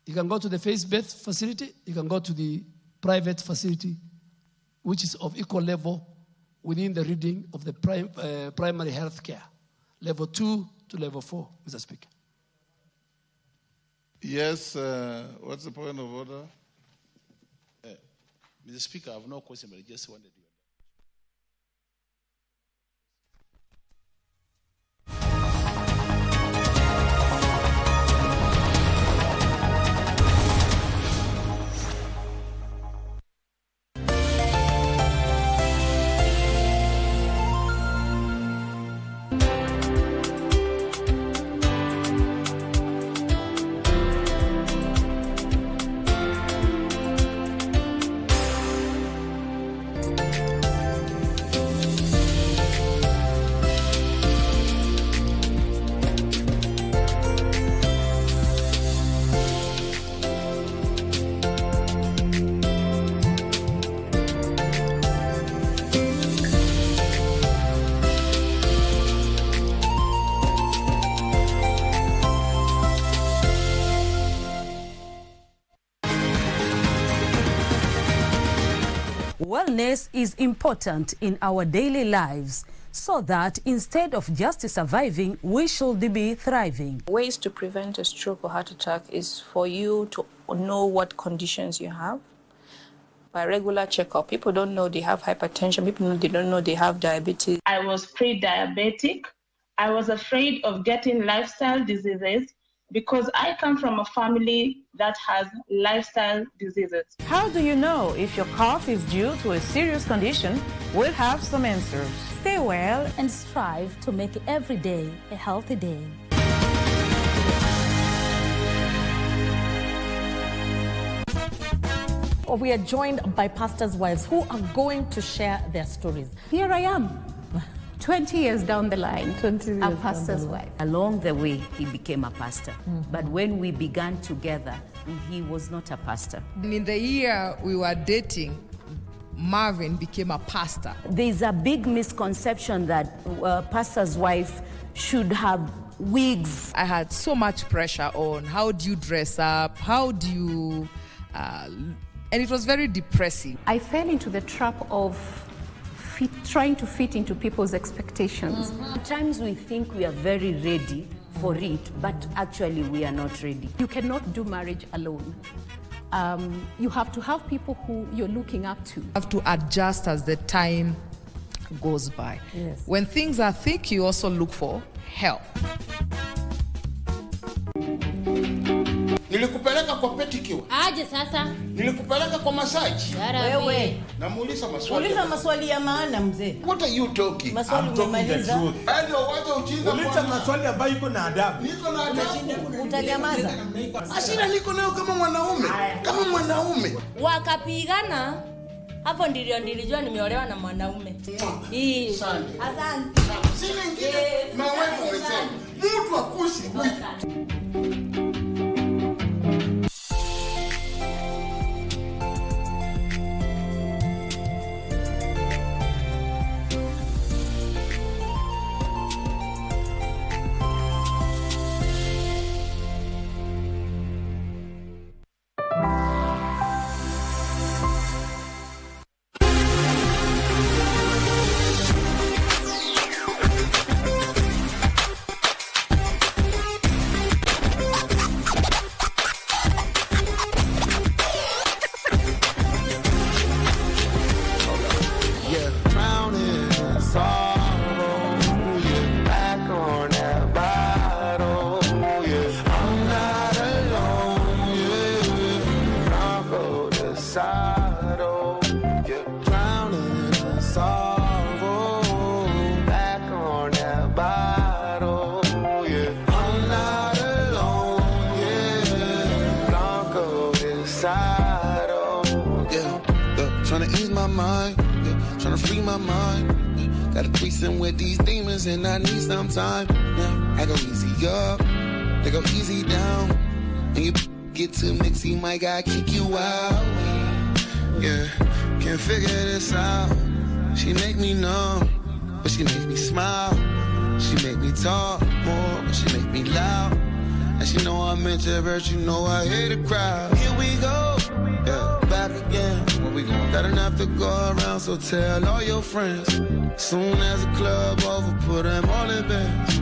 You can go to the faith-based facility, you can go to the private facility, which is of equal level within the reading of the primary health care, level 2 to level 4, Mr. Speaker. Yes, what's the point of order? Mr. Speaker, I have no question, but I just wanted to. Wellness is important in our daily lives so that instead of just surviving, we should be thriving. Ways to prevent a stroke or heart attack is for you to know what conditions you have by regular checkup. People don't know they have hypertension. People don't know they have diabetes. I was pre-diabetic. I was afraid of getting lifestyle diseases because I come from a family that has lifestyle diseases. How do you know if your cough is due to a serious condition? We'll have some answers. Stay well and strive to make every day a healthy day. We are joined by pastors' wives who are going to share their stories. Here I am. 20 years down the line, a pastor's wife. Along the way, he became a pastor. But when we began together, he was not a pastor. In the year we were dating, Marvin became a pastor. There's a big misconception that a pastor's wife should have wigs. I had so much pressure on how do you dress up, how do you, and it was very depressing. I fell into the trap of trying to fit into people's expectations. Sometimes we think we are very ready for it, but actually we are not ready. You cannot do marriage alone. You have to have people who you're looking up to. You have to adjust as the time goes by. Yes. When things are thick, you also look for help. Nilikupeleka kwa pedicure. Aje sasa? Nilikupeleka kwa massage. Wewe. Namuuliza maswali. Uliza maswali ya maana mzee. What are you talking? Maswali umemaliza. Ndio wacha ujinga. Uliza maswali ambayo iko na adabu. Niko na adabu. Utanyamaza. Asira niko nayo kama mwanaume. Kama mwanaume. Wakapigana. Hapo nilijua nimeolewa na mwanaume. Asante. Sina ingine. Na wewe umesema. Mtu akushi. trying to ease my mind, yeah, trying to free my mind. Yeah. Got a threesome with these demons and I need some time. Yeah. I go easy up, they go easy down. And you get too mixy, my guy kick you out. Yeah, can't figure this out. She make me numb, but she make me smile. She make me talk more, but she make me loud. And she know I'm introvert, you know I hate a crowd. Here we go, yeah, back again. Where we going? Got enough to go around, so tell all your friends. Soon as the club over, put them all in bands.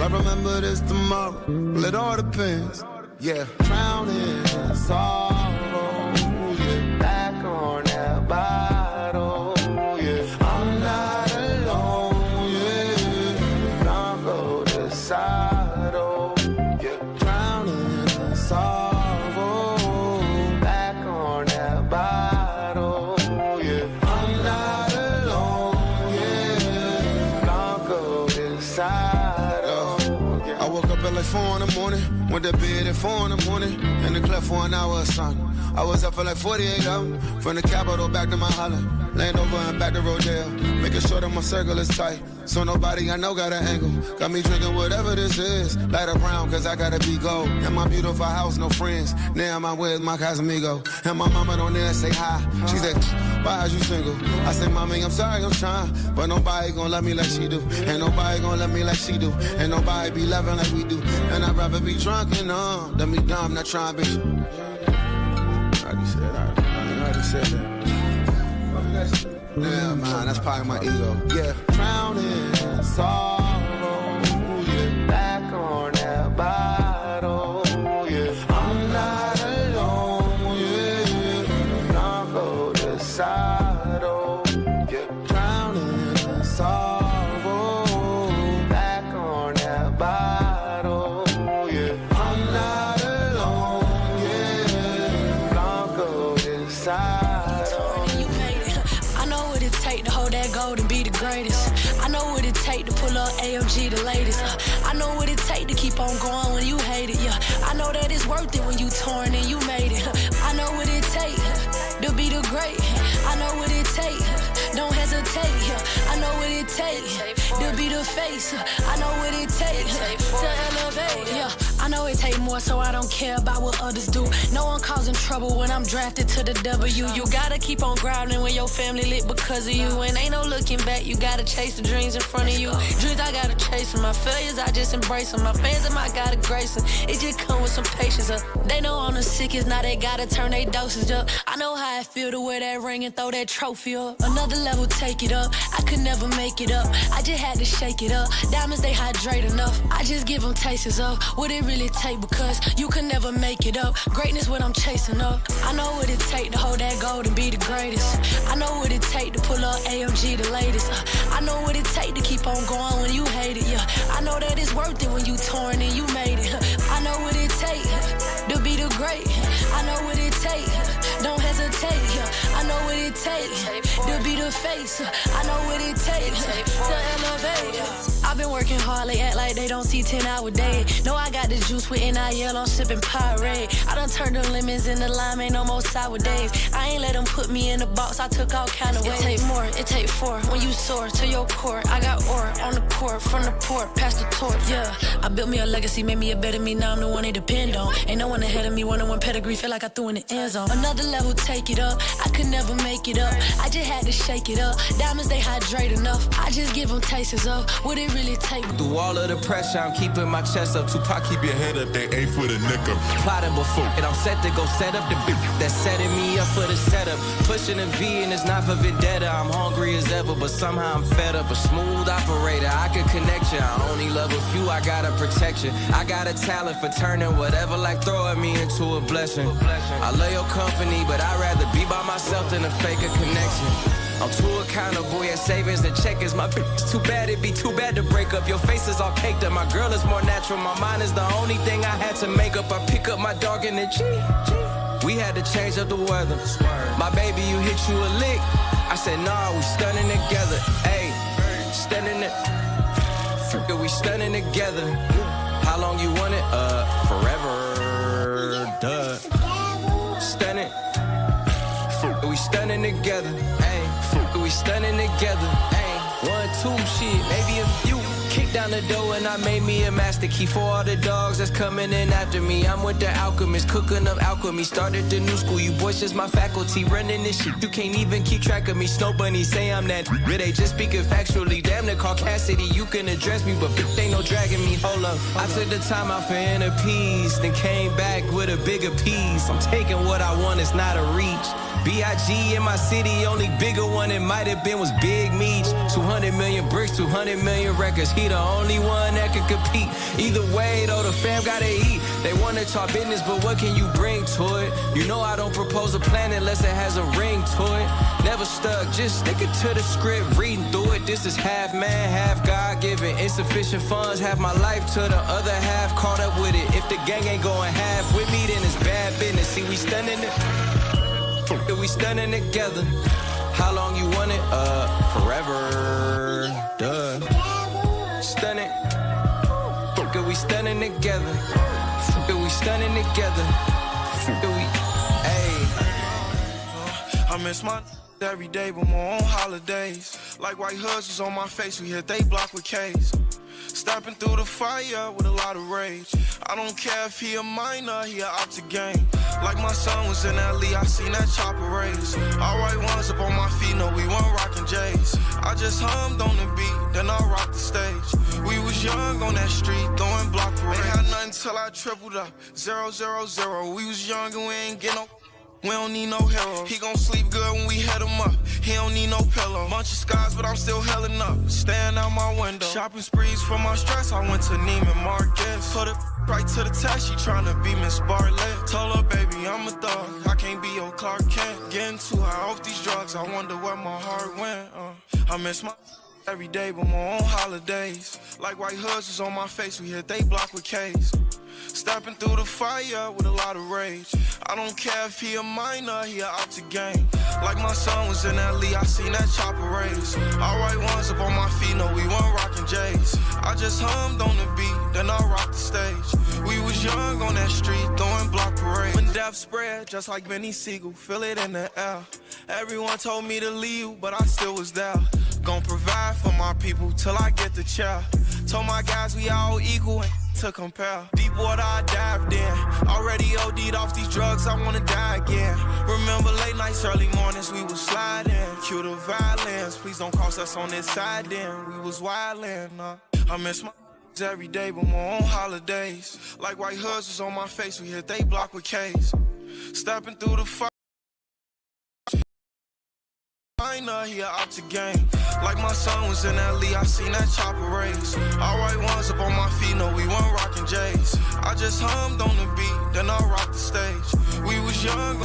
Well, I remember this tomorrow, well, it all depends. Yeah, drowning in sorrow, yeah, back on that bottle, yeah. I'm not alone, yeah, don't go to saddle, yeah, drowning in sorrow, back on that bottle, yeah. I'm not alone, yeah, don't go to saddle, yeah. I woke up at like 4 in the morning. Went to bed at 4 in the morning, in the club for an hour or something. I was up for like 48 hours, from the Capitol back to my Holland. Land over and back to Rodale, making sure that my circle is tight, so nobody I know got an angle. Got me drinking whatever this is, lighter brown cause I gotta be gold. In my beautiful house, no friends, now I'm with my Casamigo. And my mama don't dare say hi, she said, why are you single? I said, mommy, I'm sorry, I'm trying, but nobody gon' love me like she do. Ain't nobody gon' love me like she do. Ain't nobody be loving like we do. And I'd rather be drunk and numb than be dumb, not trying to be. I already said that. Yeah, man, that's probably my ego. Yeah, drowning in sorrow, yeah, back on that bottle, yeah. I'm not alone, yeah, don't go to saddle, yeah, drowning in sorrow, back on that bottle, yeah. I'm not alone, yeah, don't go to saddle. To be the greatest. I know what it take to pull up AMG the latest. I know what it take to keep on going when you hate it. Yeah, I know that it's worth it when you torn and you made it. I know what it take to be the great. I know what it take. Don't hesitate. I know what it take to be the face. I know what it take to elevate. Yeah, I know it take more, so I don't care about what others do. No one causing trouble when I'm drafted to the W. You gotta keep on grinding when your family lit because of you. And ain't no looking back, you gotta chase the dreams in front of you. Dreams I gotta chase them, my failures I just embrace them. My fans and my gotta grace them. It just come with some patience. They know I'm the sickest, now they gotta turn their dosage up. I know how I feel to wear that ring and throw that trophy up. Another level, take it up. I could never make it up. I just had to shake it up. Diamonds, they hydrate enough. I just give them tastes of what it really take, because you can never make it up. Greatness what I'm chasing up. I know what it take to hold that gold and be the greatest. I know what it take to pull up AMG the latest. I know what it take to keep on going when you hate it. Yeah, I know that it's worth it when you torn and you made it. I know what it take to be the great. I know what it take. Don't hesitate. Yeah, I know what it take to be the face. I know what it take to elevate. I've been working hard, they act like they don't see 10-hour days. Know I got the juice with NIL, I'm sipping Pirate. I done turned the lemons into lime, ain't no more sour days. I ain't let them put me in the box, I took all kind of ways. It take more, it take 4, when you soar to your core. I got ore on the court, from the port, past the torch, yeah. I built me a legacy, made me a better me, now I'm the one they depend on. Ain't no one ahead of me, 1-on-1 pedigree, feel like I threw in the end zone. Another level, take it up, I could never make it up. I just had to shake it up, diamonds they hydrate enough. I just give them tastes of what it really take. Through all of the pressure, I'm keeping my chest up. Tupac, keep your head up, they ain't for the nigga. Plotting before, and I'm set to go set up the beat. That's setting me up for the setup. Pushing a V and it's not for vendetta. I'm hungry as ever, but somehow I'm fed up. A smooth operator, I can connect you. I only love a few, I gotta protect you. I got a talent for turning whatever like throwing me into a blessing. I love your company, but I'd rather be by myself than to fake a connection. I'm too accountable, yeah, savings and checkers. My bitch too bad, it'd be too bad to break up. Your face is all caked up, my girl is more natural. My mind is the only thing I had to make up. I pick up my dog in the G. We had to change up the weather. My baby, you hit you a lick. I said, nah, we stunning together. Ayy, stunning it. We stunning together. How long you want it? Forever. Duh. Stunning. We stunning together. Ay, we stunning together. Ay, 1, 2, shit, maybe a few. Kick down the door and I made me a master key for all the dogs that's coming in after me. I'm with the alchemist, cooking up alchemy. Started the new school, you boys just my faculty. Running this shit, you can't even keep track of me. Snow bunny say I'm that, but they just speaking factually. Damn the call Cassidy, you can address me, but bitch ain't no dragging me. Hold up, I took the time out for inner peace, then came back with a bigger piece. I'm taking what I want, it's not a reach. B.I.G. in my city, only bigger one it might have been was Big Meech. 200 million bricks, 200 million records. He the only one that could compete. Either way, though, the fam gotta eat. They wanna talk business, but what can you bring to it? You know I don't propose a plan unless it has a ring to it. Never stuck, just stick it to the script, reading through it. This is half man, half God-given. Insufficient funds, half my life to the other half. Caught up with it. If the gang ain't going half with me, then it's bad business. See, we standing there. We stunning together. How long you want it? Forever. Duh. Stunning. Fuck, we stunning together. Fuck, we stunning together. Fuck, we. Hey. I miss my every day, but more on holidays. Like white hoods was on my face, we hit they block with K's. Stepping through the fire with a lot of rage. I don't care if he a minor, he a out to game. Like my son was in LA, I seen that chopper race. All right ones up on my feet, no, we weren't rocking J's. I just hummed on the beat, then I rocked the stage. We was young on that street, throwing block parades. Ain't had nothing till I tripled up, 0, 0, 0. We was young and we ain't get no. We don't need no hero. He gon' sleep good when we head him up. He don't need no pillow. Bunch of scars, but I'm still helling up. Staring out my window. Shopping sprees for my stress. I went to Neiman Marcus. Put it right to the test. She tryna be Miss Bartlett. Told her, baby, I'm a thug. I can't be your Clark Kent. Getting too high off these drugs. I wonder where my heart went. I miss my every day, but more on holidays. Like white hoods was on my face. We hit they block with K's. Stepping through the fire with a lot of rage. I don't care if he a minor, he a out to game. Like my son was in LA, I seen that chopper race. All right ones up on my feet, no, we weren't rocking J's. I just hummed on the beat, then I rocked the stage. We was young on that street, throwing block parades. When death spread, just like Benny Siegel, feel it in the air. Everyone told me to leave, but I still was there. Gon' provide for my people till I get the chair. Told my guys we all equal to compare. Deep water I dived in. Already OD'd off these drugs, I wanna die again. Remember late nights, early mornings, we was sliding. Cue the violence, please don't cross us on this side then. We was wildin', I miss my every day, but more on holidays. Like white hoods was on my face, we hit they block with K's. Stepping through the fire. He a out to game. Like my son was in LA, I seen that chopper race. All right ones up on my feet, no, we weren't rocking J's. I just hummed on the beat, then I rocked the stage. We was young.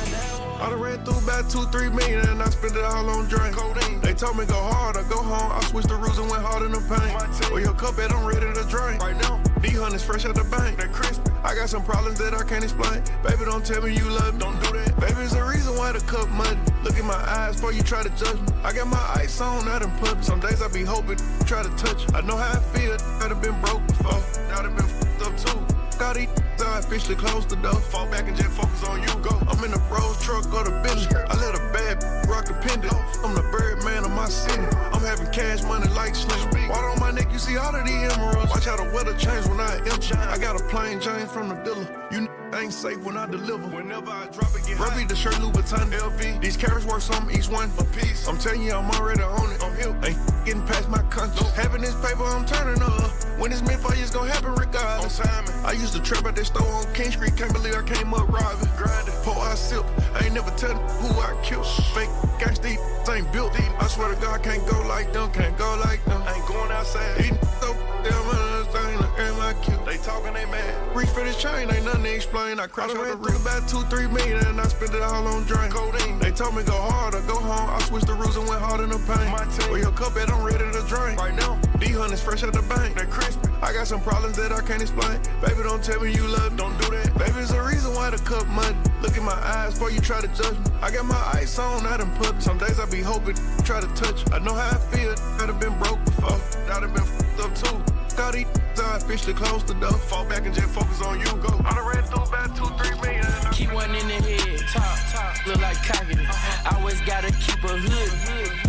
I done ran through about 2-3 million and I spent it all on drink. Codeine. They told me go hard or go home. I switched the rules and went hard in the paint. Well, your cup at I'm ready to drink. Right now, these hundreds fresh out the bank. They crispy. I got some problems that I can't explain. Baby, don't tell me you love me. Don't do that. Baby, it's the reason why the cup muddy. Look in my eyes before you try to judge me. I got my ice on out in public. Some days I be hoping try to touch it. I know how I feel. I'd have been broke before. I'd have been f***ed up too. Got these I officially closed the door. Fall back and just focus on you. Go. I'm in the Rolls truck or the Bentley. I let a bad rock the pendant. I'm the bird man of my city. I'm having cash money like Slim. Water on my neck, you see all of these emeralds. Watch how the weather change when I empty. I got a plain Jane from the dealer. You ain't safe when I deliver. Whenever I drop it, get high. The shirt, Louboutin, LV. These carrots worth something, each one a piece. I'm telling you, I'm already on it. I'm here. Ain't getting past my conscience. Having this paper, I'm turning up. When it's meant for you, it's gonna happen regardless. I used to trap at that store on King Street. Can't believe I came up robbing. Grinding, pour I sip. I ain't never tell who I killed. Fake gangsta, these ain't built. I swear to God, can't go like them. Can't go like them. I ain't going outside. Eating so damn understand. I killed. They talking, they mad. Reach for this chain, ain't nothing to explain. I crashed out the real about 2-3 million and I spent it all on drink. Codeine. They told me go hard or go home. I switched the rules and went hard in the paint. Well, your cup at I'm ready to drink. Right now, these hundreds fresh out the bank. They crispy. I got some problems that I can't explain. Baby, don't tell me you love me. Don't do that. Baby, it's the reason why the cup muddy. Look in my eyes before you try to judge me. I got my ice on out in public. Some days I be hoping try to touch it. I know how I feel. I'd have been broke before. I'd have been f***ed up too. Got these I officially closed the door. Fall back and just focus on you. Go. I done ran through about 2-3 million. Keep one in the head, top, look like cocking it. Always gotta keep a hood,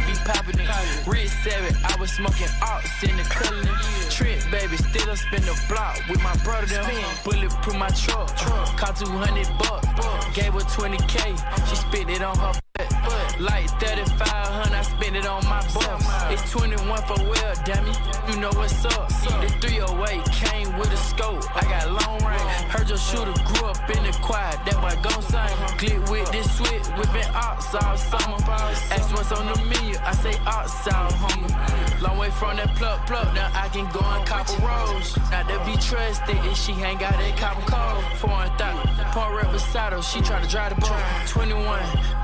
be popping it. Rich 7, I was smoking ox in the cullin'. Trip, baby, still spin the block with my brother them. Bulletproof my truck, cost $200. Gave her 20K, she spent it on her butt. Like 3,500, I spent it on my bus. It's 21 for well, damn it, you know what's up. The 308 came with a scope, I got long range. Heard your shooter grew up in the quiet, that boy gon' sing. Click with this switch, whipping ox all summer. Ask what's on the menu, I say ox all hungry. Long way from that plug, now I can go on copper roads. Not to be trusted if she ain't got that copper code. Foreign thought, Paul rep beside her, she try to drive the boat. 21,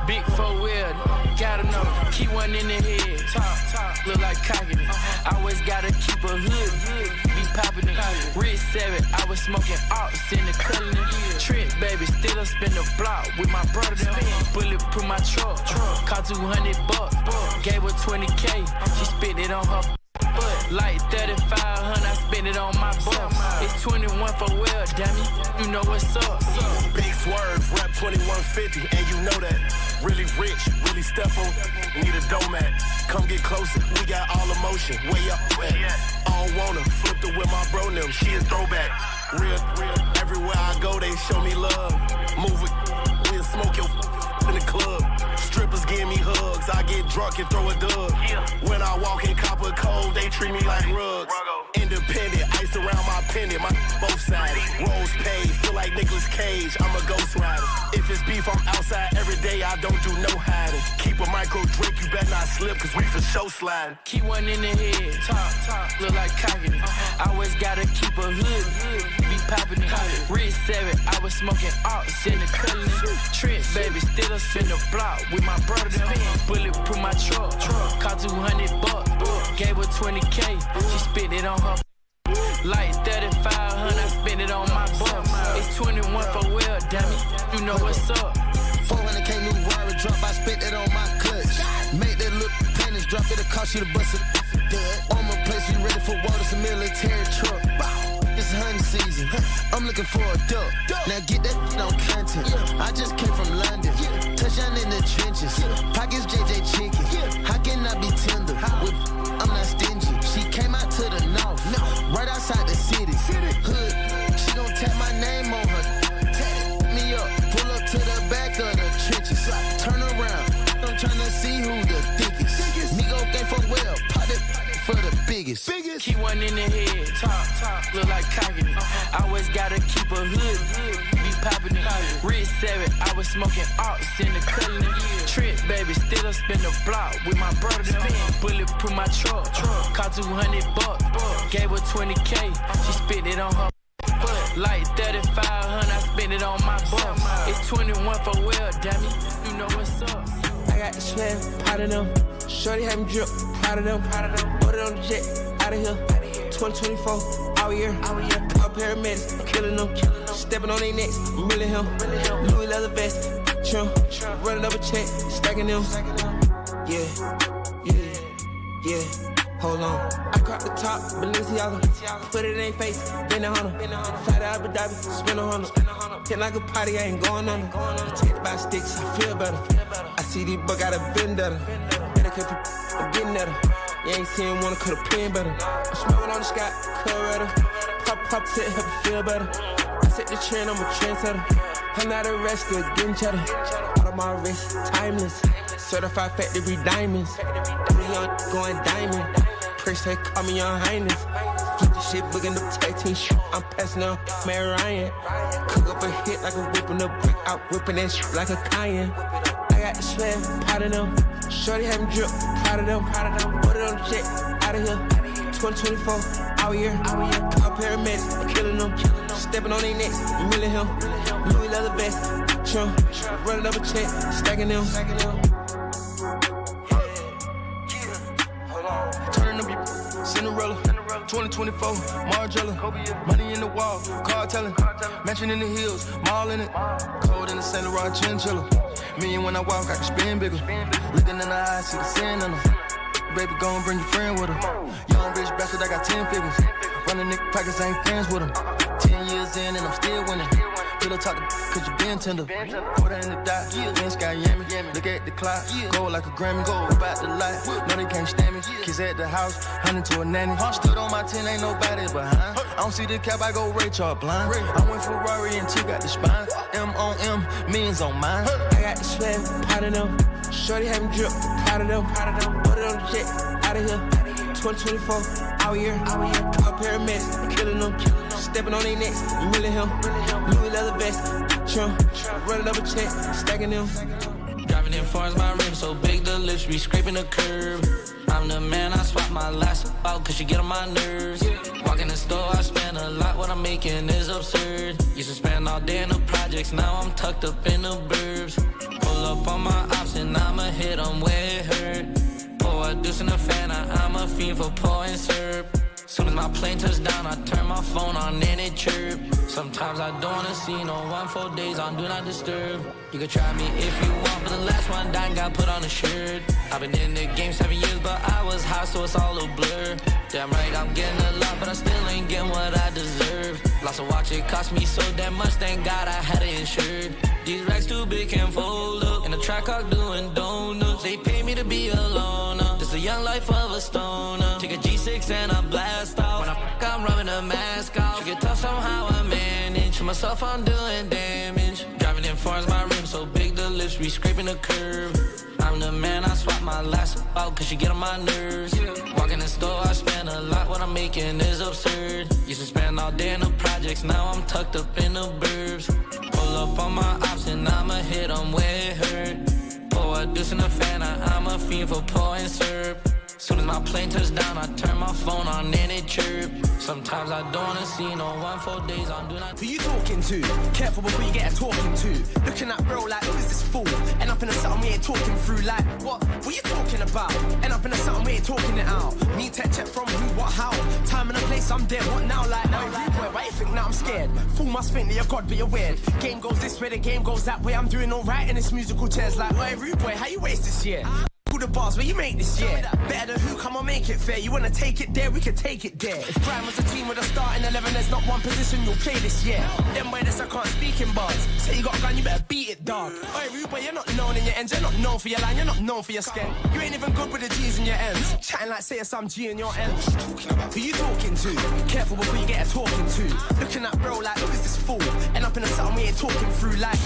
big 4-wheel, gotta know. Keep one in the head, top, look like cocking it. Always gotta keep a hood, be popping it. Rich 7, I was smoking ox in the cullin'. Trip, baby, still spin the block with my brother them. Bulletproof my truck, cost $200. Gave her 20K, she spent it on her butt. Like 3,500, I spent it on my bus. It's 21 for well, damn it, you know what's up. Big swerve, rap 2150, and you know that. Really rich, really step on, need a domat. Come get closer, we got all emotion, way up, way. I don't wanna flip the with my bro them, she is throwback. Real, everywhere I go, they show me love. Move it, we'll smoke your in the club. Strippers give me hugs, I get drunk and throw a dub. When I walk in copper cold, they treat me like rugs. Independent, ice around my pendant, my both sides. Rolls paid, feel like Nicolas Cage, I'm a ghost rider. If it's beef, I'm outside every day, I don't do no hiding. Keep a micro drink, you better not slip, cause we for show sliding. Keep one in the head, top, look like cocking it. Always gotta keep a hood, be popping it. Rich 7, I was smoking ox in the cullin'. Trip, baby, still spin the block with my brother them. Bulletproof my truck, cost $200. Gave her 20K, she spent it on her. Like 3,500, I spent it on my bus. It's 21 for well, damn it, you know what's up. 400K new Rari drop, I spent it on my clutch. Make that look pennies drop, it'll cost you to bust it. On my place, we ready for war, it's a military truck. It's hunting season, I'm looking for a duck. Now get that on content, I just came from London. Touchdown in the trenches, pockets JJ chicken. How can I be tender? I'm not stingy. She came out to the north, right outside the city. Hood, she gon' tap my name on her. Tap me up, pull up to the back of the trenches. Turn around, I'm tryna see who the thickest. Me go game for well, pot it for the biggest. Keep one in the head, top, look like cocking it. Always gotta keep a hood, be popping it. Rich 7, I was smoking ox in the cullin'. Trip, baby, still spin the block with my brother them. Bulletproof my truck, cost $200. Gave her 20K, she spent it on her. Like 3,500, I spent it on my bus. It's 21 for well, damn it, you know what's up. I got the swag, pot of them. Shorty had me drip, proud of them. Put it on the jet, out of here. 2024, all year. All paramedics, killing them. Stepping on their necks, I'm really him. Louis leather vest, trim. Running up a check, stacking them. Yeah. Hold on. I caught the top, Balenciaga. Put it in their face, been a hunter. Fly to Abu Dhabi, spin a hundred. Hit like a party, I ain't going under. Protected by sticks, I feel better. I see these buck out a vendetta. Better keep I'm getting at her. You ain't seen one, could've pin better. I'm smoking on the sky, Coretta. Pop, set, help me feel better. I set the trend, I'm a trendsetter. I'm not arrested, getting cheddar. Out of my wrist, timeless. Certified factory diamonds. We on going diamond. Priest, they call me Your Highness. Flip the shit, booking the tag team. I'm passing up Mary Ryan. Cook up a hit like a whipping the brick out, whipping that shit like a cayenne. I got the swag, pot of them. Shorty had me drip, proud of them. Put it on the jet, out of here. 2024, all year. All paramedics, killing them. Stepping on their necks, I'm really him. Louis leather vest, trim. Running up a check, stacking them. Turning up Cinderella, 2024, Margiela. Money in the wall, car telling. Mansion in the hills, mall in it. Cold in the St. Laurent chinchilla. Me and when I walk, I can spin bigger. Looking in the eyes, see the sin in them. Baby, go and bring your friend with her. Young rich bastard, I got 10 figures. Running nigga pockets, I ain't friends with them. 10 years in and I'm still winning. Pillow talk cause you been tender. Put her in the dot, then sky yammy. Look at the clock, go like a Grammy. Go about the light, no they can't stand me. Kids at the house, hunting to a nanny. Stood on my 10, ain't nobody behind. I don't see the cap, I go Ray Charles blind. I went Ferrari and 2 got the spine. M on M, millions on mine. I got the sweat, pot of them. Shorty having drip, pot of them. Put it on the jet, out of here. 2024, out here. Up paramedics, killing them. Stepping on their necks, you really him. Louis leather vest, trim. Running up a check, stacking them. Driving in far as my rim, so big the lips be scraping the curb. I'm the man, I swap my last out cause you get on my nerves. Walk in the store, I spend a lot, what I'm making is absurd. Used to spend all day in the projects, now I'm tucked up in the burbs. Pull up on my ops and I'ma hit them where it hurt. Pour a deuce in the fan, I'm a fiend for pouring syrup. Soon as my plane touches down, I turn my phone on and it chirp. Sometimes I don't wanna see no one for days on Do Not Disturb. You can try me if you want, but the last one died got put on a shirt. I've been in the game 7 years, but I was high, so it's all a blur. Damn right, I'm getting a lot, but I still ain't getting what I deserve. Lost a watch, it cost me so damn much, thank God I had it insured. These racks too big, can fold up. In the track, I'm doing donuts. They pay me to be a loner. This a young life of a stoner. Take a G6 and I blast off. When I fuck, I'm rubbing a mask off. She get tough, somehow I manage. For myself, I'm doing damage. Driving in far as my rim, so big the lips be scraping the curb. I'm the man, I swap my last out cause you get on my nerves. Walk in the store, I spend a lot, what I'm making is absurd. Used to spend all day in the projects, now I'm tucked up in the burbs. Pull up on my ops and I'ma hit them where it hurt. Pour a deuce in the fan, I'm a fiend for pouring syrup. Soon as my plane touches down, I turn my phone on and it chirp. Sometimes I don't wanna see no one for days on Do Not. Who you talking to? Careful before you get a talking to. Looking at bro like, who is this fool? End up in a something we ain't talking through like, what you talking about? End up in a something we ain't talking it out. Me check from who, what, how? Time and a place, I'm dead, what now? Like now, boy, why you think now I'm scared? Fool must think that you're God, but you're weird. Game goes this way, the game goes that way. I'm doing alright in this musical chairs like, why rude boy, how you waste this year? The bars where you make this year. Better than who, come on, make it fair. You wanna take it there, we can take it there. If Grime was a team with a starting 11, there's not one position you'll play this year. Then by this I can't speak in bars. Say you got a gun, you better beat it, dog. Oi, rude boy, you're not known in your ends, you're not known for your line, you're not known for your skin. You ain't even good with the G's in your ends. Chatting like say some G in your ends. Who you talking to? Careful before you get a talking to. Looking at bro like, who is this fool? End up in a something we ain't talking through like.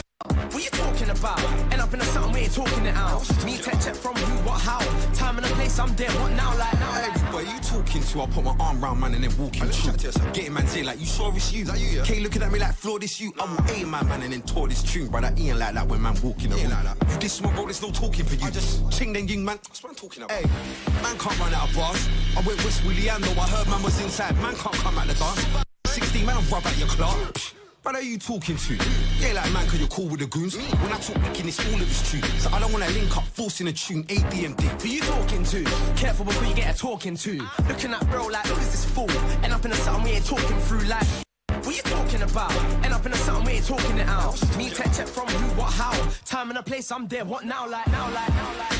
What you talking about? End up in a something we ain't talking it out. Me check from who, what, how? Time and a place, I'm dead, what now? Like now, hey, boy, you talking to? I'll put my arm round man and then walk in through. Getting man say like, you sure it's you? That you, yeah? K looking at me like, floor this you. I will aim my man and then tour this tune, brother. He ain't like that when man walking around. Like that. You this one, bro, there's no talking for you. I just ching then ying, man. That's what I'm talking about. Hey, man can't run out of bars. I went West Williando, I heard man was inside. Man can't come out the dance. 16 man, I'll rub out your clock. What are you talking to? Yeah, like man, cause you're cool with the goons. When I talk making it's all of his tune. So I don't wanna link up, forcing a tune, ADMD. Who you talking to? Careful before you get a talking to. Looking at bro like, who is this fool? End up in a something we ain't talking through like. What you talking about? End up in a something we ain't talking it out. Me check from who, what, how? Time and a place, I'm there, what now? Like now, like now, like.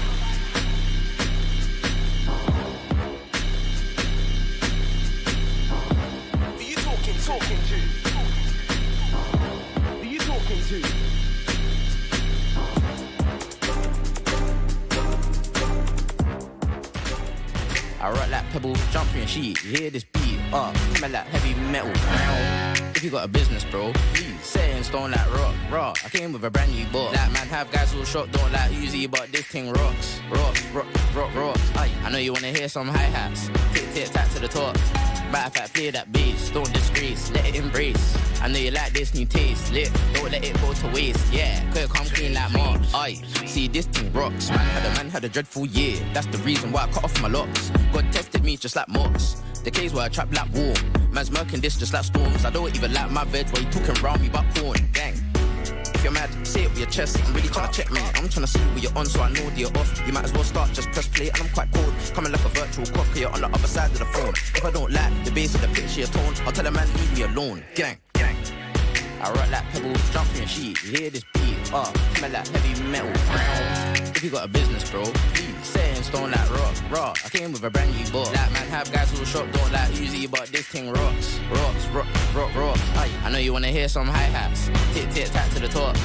Who you talking to? To. I rock like pebble, jump through and sheet. You hear this beat, smell like heavy metal. If you got a business, bro, please set it in stone like rock. I came with a brand new book. Like man, have guys who shot, don't like Uzi, but this thing rocks. Aye, I know you wanna hear some hi-hats. Tick, tack to the top. Matter of fact, play that bass, don't disgrace, let it embrace. I know you like this new taste, lit, don't let it go to waste. Yeah, could come clean like Mark. Aye, see this thing rocks. Man had a dreadful year, that's the reason why I cut off my locks. God tested me just like Mox. The case where I trap like war. Man's murking this just like storms. I don't even like my veg while you talking round me about porn. Gang. If you're mad, say it with your chest. I'm really trying to check, man. I'm trying to see where you're on, so I know that you're off. You might as well start, just press play, and I'm quite cold. Coming like a virtual cop, cause you're on the other side of the phone. If I don't like the bass of the pitch, your tone, I'll tell a man, leave me alone. Gang. I rock like pebbles, jump in sheet. You hear this beat? Smell like heavy metal. If you got a business, bro, please set in stone like rock. I came with a brand new book. Like man, have guys who shop don't like Uzi, but this thing rocks. Rock. Aye, I know you wanna hear some hi hats. Tick tack to the top.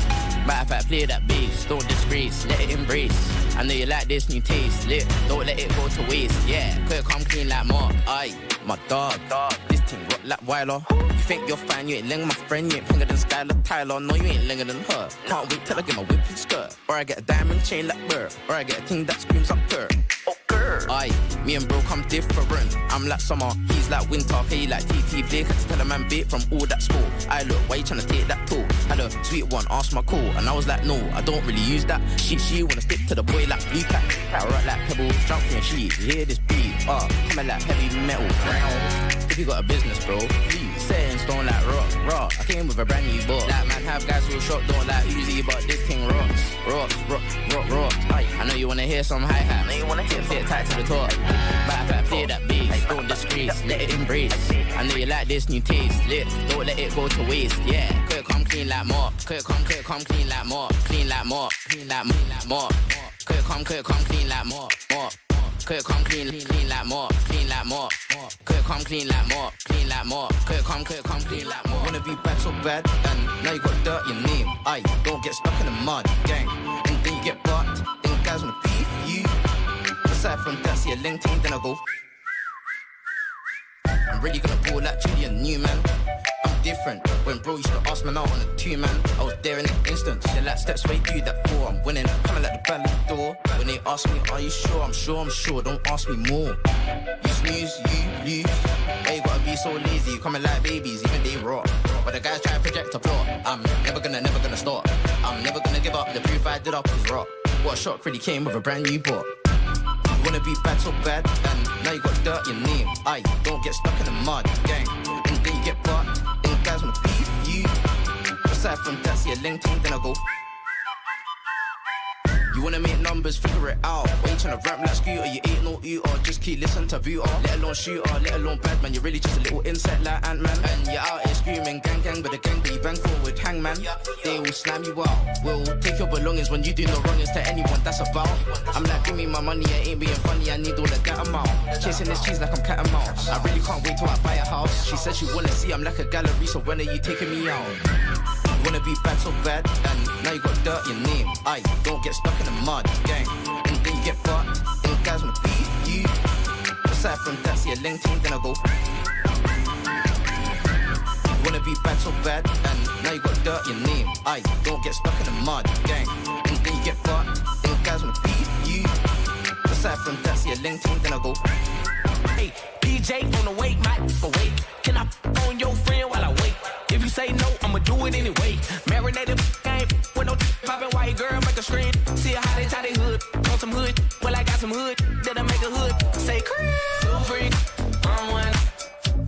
Matter of fact, play that bass, don't disgrace, let it embrace. I know you like this new taste, lit, don't let it go to waste. Yeah, could come clean like Mark. Aye, my dog. This thing rock like Wyler. You think you're fine, you ain't ling my friend, you ain't pinger than Skylar Tyler. No, you ain't linger than her. Can't wait till I get my whipping skirt, or I get a diamond chain like Burr, or I get a thing that screams up her. Aye, me and bro come different. I'm like summer, he's like winter. He like TT Blake, I tell a man bait from all that school. I look, why you tryna take that tool? Had a sweet one, asked my call, and I was like, no, I don't really use that. She wanna stick to the boy like blue pack. I rock like pebbles, jump in sheet. You hear this beat? Coming like heavy metal. If you got a business, bro, please set in stone like rock. I came with a brand new book. Like man, have guys who shop don't like Uzi, but this thing rocks. Rock. Aye, I know you wanna hear some hi hat. Know you wanna tick tight to the top. Matter of fact, play that bass, don't disgrace, let it embrace. I know you like this new taste, lit, don't let it go to waste. Yeah, could come clean like Mark. Could come clean like Mark. Clean like Mark. Could come clean like Mark. Could come clean like Mark. Clean like Mark. Could come clean like Mark. Clean like Mark. Could come clean like Mark. Wanna be bad so bad, and now you got dirt in your name. Aye, don't get stuck in the mud, gang. And then you get bucked, and guys wanna beef you. Aside from that, see a LinkedIn, then I go. I'm really gonna ball like Chili and Newman. I'm different. When bro used to ask me out on a 2-man, I was there in an instant. They're like steps where you do that for. I'm winning, coming like the Ballon d'Or. When they ask me, are you sure? I'm sure. Don't ask me more. You snooze, you lose. Why you gotta be so lazy? You coming like babies, even they rock. But the guys try to project a plot. I'm never gonna stop. I'm never gonna give up. The proof I did up is rock. What a shock really came with a brand new book. You wanna be bad so bad, and now you got dirt in your name. Aye, don't get stuck in the mud, gang. And then you get bucked, and guys wanna beef you. Aside from that, see a LinkedIn, then I go. You wanna make numbers, figure it out. Why you tryna rap like Scooter? You ain't no or just keep listening to Buter. Let alone shooter, let alone bad man. You're really just a little insect like Ant-Man. And you're out here screaming gang, but the gang that you bang forward, hangman. They will slam you out. We'll take your belongings when you do no wrongings to anyone that's about. I'm like, give me my money, I ain't being funny, I need all of that amount. Chasing this cheese like I'm cat and mouse. I really can't wait till I buy a house. She said she wanna see I'm like a gallery, so when are you taking me out? You wanna be bad so bad, and now you got dirt in your name. Aye, don't get stuck in the mud, gang. And then you get bucked, and guys wanna beef you. Aside from that, see a LinkedIn, then I go. You wanna be bad so bad, and now you got dirt in your name. Aye, don't get stuck in the mud, gang. And then you get bucked, and guys wanna beef you. Aside from that, see a LinkedIn, then I go. Hey, DJ on the wait, might for wait. Can I phone your friend while I wait? If you say no, I'ma do it anyway. Marinated game with no poppin' white girl, make a scream. See how they tie they hood, on some hood. Well, I got some hood that'll make a hood say cream. Too free, on one.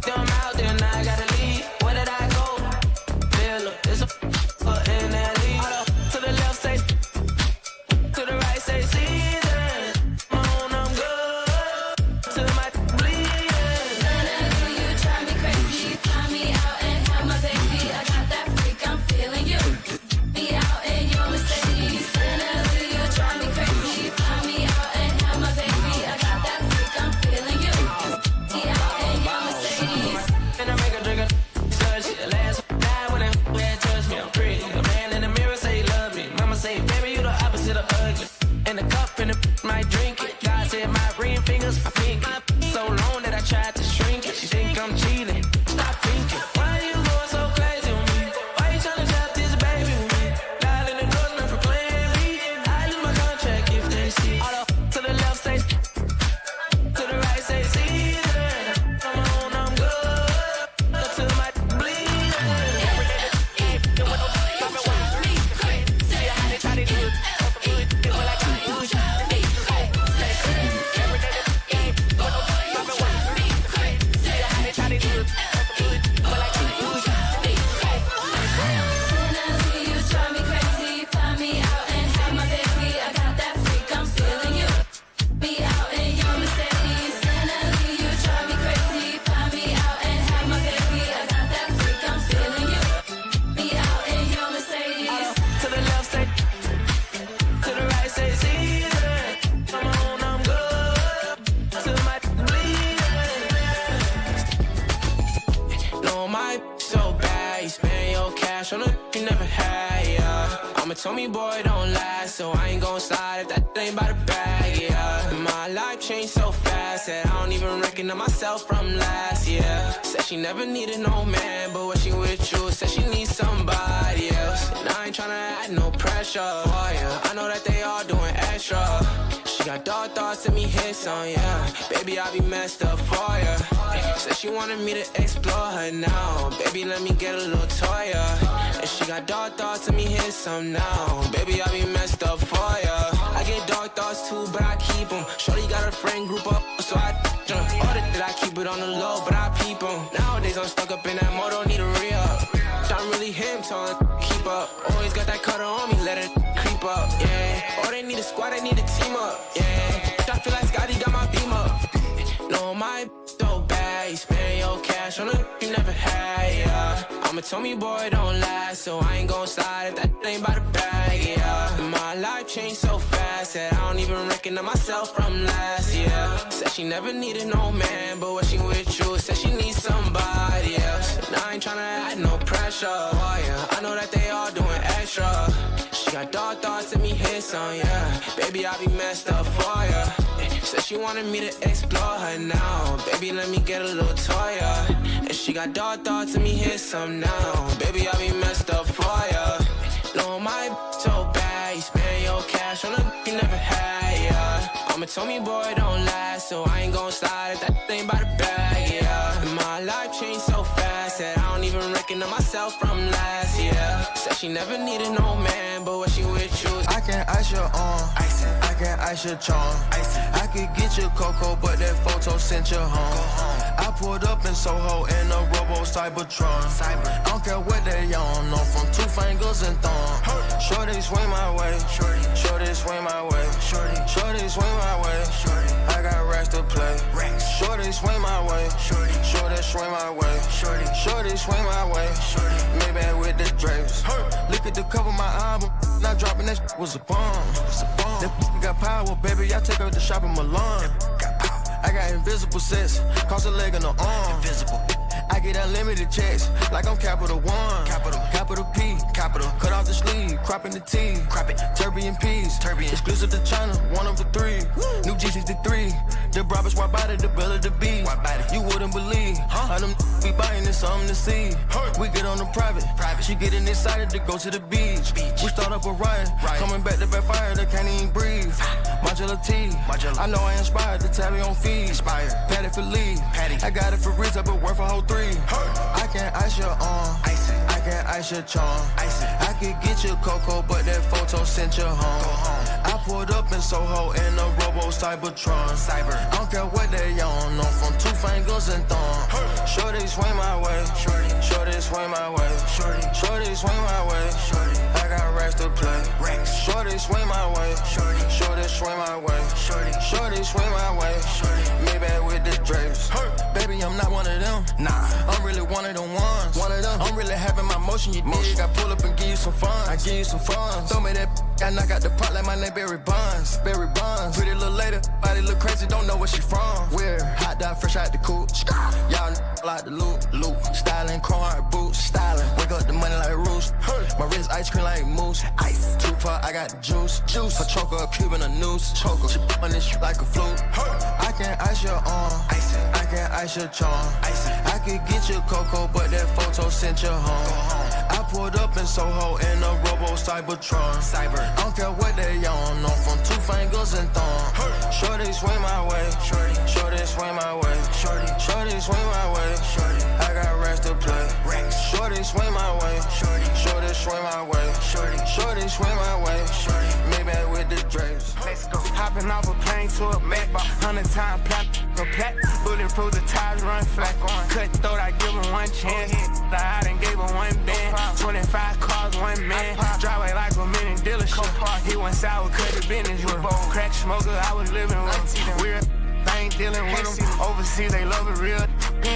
Them out there, now I gotta leave. Where did I go? Villa, it's a in that leave. To the left say, to the right say season. On I'm good. To my bleed. Do you drive me crazy? Fly me out and have my baby. I got that freak, I'm feeling you. Me out in your Mercedes. Do you drive me crazy? Fly me out and have my baby. I got that freak, I'm feeling you. my so bad, you spend your cash on a you never had, yeah. I'm a Tommy boy, don't last, so I ain't gon' slide if that ain't by the bag, yeah. My life changed so fast that I don't even recognize myself from last year. Said she never needed no man, but when she with you, said she needs somebody else. And I ain't tryna add no pressure for you. I know that they all doing extra. She got dark thoughts and me hits on, yeah. Baby, I be messed up for ya. Said she wanted me to explore her now. Baby, let me get a little toy, yeah. And she got dark thoughts and me hit some now. Baby, I be messed up for ya. I get dark thoughts too, but I keep them. Shorty got her friend group up, so I jump. Order that I keep it on the low, but I peep them. Nowadays I'm stuck up in that mode, don't need a re-up. I'm really him, telling keep up. Always got that cutter on me, let it creep up, yeah. Oh, they need a squad, they need a team up, yeah. I feel like Scotty got my beam up. No, my so bad, you spend your cash on a you never had, yeah. I'm a Tommy boy, don't last, so I ain't gon' slide if that ain't by the bag, yeah. My life changed so fast that I don't even recognize myself from last year. Said she never needed no man, but when she with you, said she needs somebody else. And I ain't tryna add no pressure, oh yeah. I know that they all doing extra. She got dark thoughts and me hits on, yeah. Baby, I be messed up for ya. Said she wanted me to explore her now. Baby, let me get a little toy, yeah. And she got dark thoughts and me hit some now. Baby, I be messed up for ya. No, my so bad, you spend your cash on a you never had, yeah. I'm a Tommy boy, don't last, so I ain't gon' slide if that ain't by the bag, yeah. My life changed so fast that I don't even recognize myself from last year. Said she never needed no man, but when she with you, I can ice your arm, I can ice your charm. I could get you cocoa, but that photo sent you home. I pulled up in Soho in a Robo Cybertron. I don't care what they on, no, from 2 fingers and thumb. Shorty swing my way, shorty swing my way, shorty swing my way. I got racks to play. Shorty swing my way, shorty swing my way, shorty swing my way. Maybe with the drapes. Look at the cover of my album, not dropping that shit was a bomb. That got power, baby. I take her to shop in Milan. I got invisible sets, cost a leg and an arm. Invisible. I get unlimited checks, like I'm Capital One. Capital P, capital. Cut off the sleeve, cropping the T. Crop it. Turbine P's, exclusive to China, 1 of the 3. New G63, the Brabus wide body, the belly, the B. You wouldn't believe, how them be buying this something to see. We get on the private. She getting excited to go to the beach. We start up a riot, coming back to backfire, they can't even breathe. Modular T, I know I inspired the tally on feed. Patty for lead, I got it for Rizzo, but worth a whole 3. I can ice your arm, I can ice your charm. I could get you cocoa, but that photo sent you home. I pulled up in Soho in a Robo Cybertron. I don't care what they on, no, from 2 fingers and thumb. Shorty swing my way, shorty swing my way, shorty swing my way. I got racks to play. Shorty swing my way, shorty swing my way, shorty swing my way. Maybe with the drapes. Baby, I'm not one of them. Nah, I'm really one of them ones. I'm really having my motion, you dig. I pull up and give you some fun. I give you some fun. Throw me that, I knock out the pot like my name Barry Bonds. Barry Bonds. Pretty little lady, body look crazy, don't know where she from. Weird, hot dog, fresh out the coop. Y'all like the loop. Styling, chrome boots. Styling, wake up the money like Roost. My wrist ice cream like mousse. Ice. Tupac, I got the juice. Her choker, a cube and a noose. Choker, she on this shit like a flute. I can ice your arm. I can ice your charm. I could get you cocoa, but that photo sent you home. I pulled up in Soho in a Robo Cybertron. I don't care what they on, no, from 2 fingers and thumb. Shorty swing my way, shorty swing my way, shorty swing my way. I got racks to play. Shorty swing my way, shorty swing my way, shorty swing my way. Maybe with the drapes. Let's go. Hopping off a plane to a Mac, 100 times plat, bulletproof, the tires run flat. Cut throat, I give him 1 chance. I done gave him 1 band. 25 cars, 1 man. Driveway like a mini dealership. He went sour, cut the business with him. Crack smoker, I was living with him. Weird, I ain't dealing with them. Overseas, they love it real.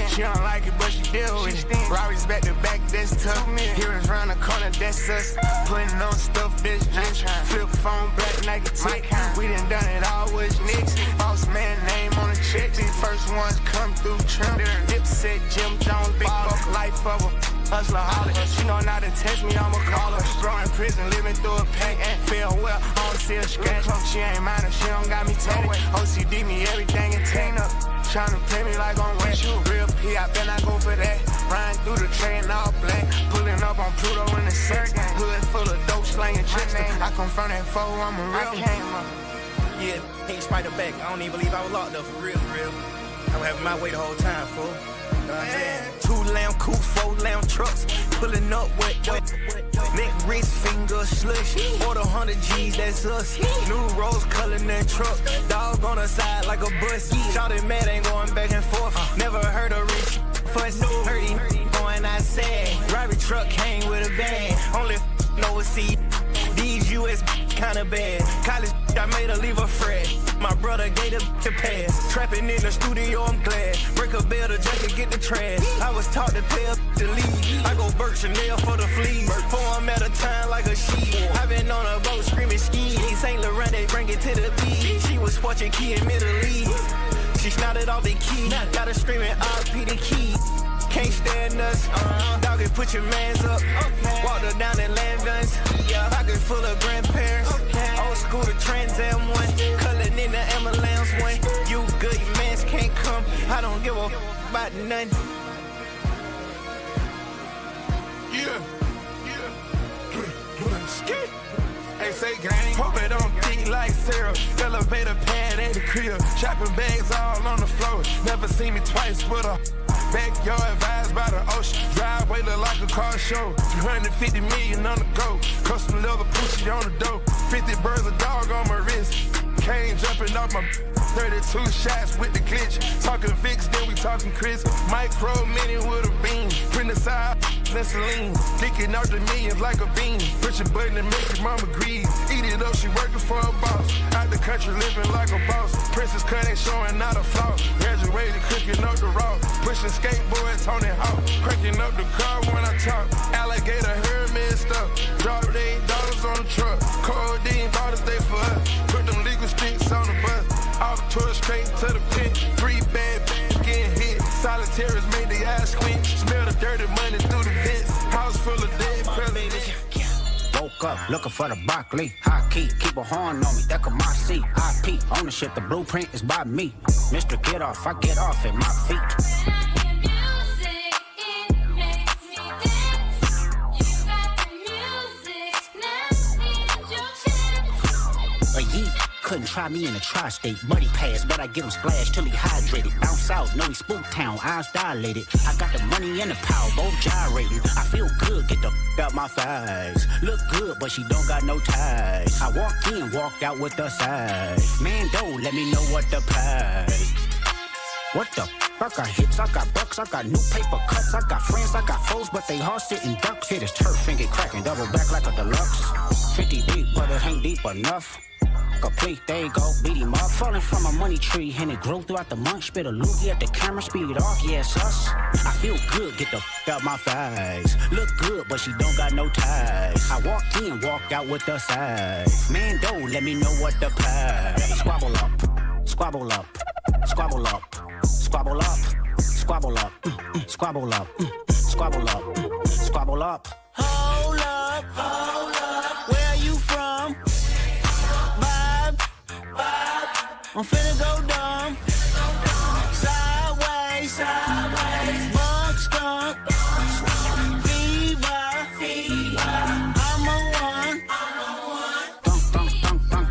She don't like it, but she deal with it. Robbers back to back, that's tough. Heroes round the corner, that's us. Putting on stuff, this drinks. Flip phone, black Nike tick. We done done it all with Knicks. Boss man name on the check. These first ones come through trim. Dipset, Jim Jones, ball. Life of a hustler holly. She know not to text me, I'ma call her. Growing in prison, living through a pain. Feel well, I don't see a scratch. She ain't mine if she don't got me tatted. OCD me everything and tan up. Tryna play me like I'm wet. Real P, I bet I go for that. Riding through the train all black. Pulling up on Pluto in the set. Hood full of dope, slanging tricks. I come from that foe, I'm a real man. Yeah, hate spider back. I don't even believe I was locked up for real. I was having my way the whole time, fool. You know what I'm saying? 2 lamb coupe, 4 lamb trucks. Pulling up with neck, wrist, finger, slush. Order 100 G's, that's us. New rose color in that truck. Dog on the side like a bus. Shawty mad, ain't going back and forth. Never heard a rich fuss. Heard he going outside. Robbery truck came with a bag. Only know a seat. These US kinda bad. College I made her leave a fret. My brother gave the pass. Trapping in the studio, I'm glad. Break a bell to just to get the trash. I was taught to pay up to leave. I go Burt Chanel for the fleas. 4 at a time like a sheep. I been on a boat screaming ski. St. Laurent, they bring it to the beach. She was watching Key in Middle East. She snotted off the key. Got her screaming RP the key. Can't stand us. Doggy, put your mans up. Walked her down in land guns. Pocket full of grandparents. Old school to Trans Am 1. Colored in the ambulance 1. You good, your mans can't come. I don't give a about nothing. Hey, say gang, hope it don't thick like syrup. Elevator pad at the crib. Shopping bags all on the floor. Never seen me twice with a backyard vibes by the ocean. Driveway look like a car show. 250 million on the go. Custom leather pussy on the dope. 50 birds a dog on my wrist. Cane jumping off my 32 shots with the glitch. Talking Vicks, then we talking Chris. Micro mini with a beam. Print the side, Vaseline. Dicking out the millions like a bean. Push a button and make your mama greed. Eat it up, she working for a boss. Out the country living like a boss. Princess cut ain't showing not a flaw. Graduated cooking up the raw. Pushing skateboard, Tony Hawk. Cranking up the car when I talk. Alligator Hermes stuff. Drop $8 on the truck. Codeine bottles, they for us. Put them legal sticks on the bus. Off tour straight to the pit. 3 bad getting hit. Solitaires made the eyes squint. Smell the dirty money through the vents. House full of dead presidents. Woke up looking for the broccoli. High key, keep a horn on me. That could my seat. IP ownership, the blueprint is by me. Mr. Get Off, I get off at my feet. Couldn't try me in a tri-state. Buddy pass, but I get him splashed till he hydrated. Bounce out, know he spook town, eyes dilated. I got the money and the power, both gyrating. I feel good, get the out my thighs. Look good, but she don't got no ties. I walked in, walked out with the size. Man, don't let me know what the price. What the fuck? I got hits, I got bucks, I got new paper cuts. I got friends, I got foes, but they all sitting ducks. Hit his turf and get cracking, double back like a deluxe. 50 deep, but it ain't deep enough. Complete, there you go, beat him up. Falling from a money tree, and it grew throughout the month. Spit a loogie at the camera, speed off, yes, us. I feel good, get the out my thighs. Look good, but she don't got no ties. I walked in, walked out with the size. Man, don't let me know what the price. Squabble up, squabble up, squabble up, squabble up, squabble up, squabble up, squabble up, squabble up. Hold up, where are you from? I'm finna go dumb. Sideways, bunk skunk, fever, I'm a one.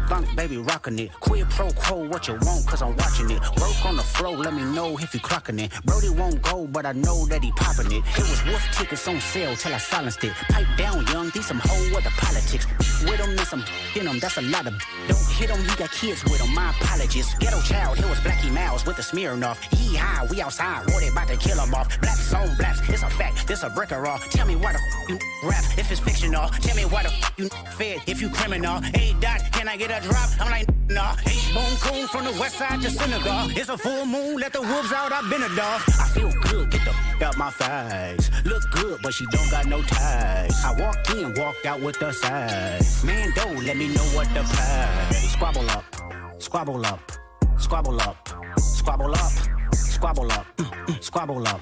Thunk, baby, rockin' it. Quid pro quo, what you want, cause I'm watching it. Broke on the floor, let me know if you clocking it. Brody won't go, but I know that he popping it. It was wolf tickets on sale till I silenced it. Pipe down, young, these some whole other politics. With him and some in him, that's a lot of. Don't hit him, he got kids with him, my apologies. Ghetto child, here was Blackie Mouse with the Smirnoff. Yee-haw, we outside, war they about to kill him off. Blaps on blaps, it's a fact, this a brick or all. Tell me why the you rap if it's fictional. Tell me why the you fed if you criminal. Hey, Dot, can I get a drop? I'm like, nah. H-Bone coon from the west side to Senegal. It's a full moon, let the wolves out, I've been a dog. I feel good, get the out my thighs. Look good, but she don't got no ties. I walked in, walked out with the size. Man, don't let me know what the price. Squabble up, squabble up, squabble up, squabble up, squabble up, squabble up.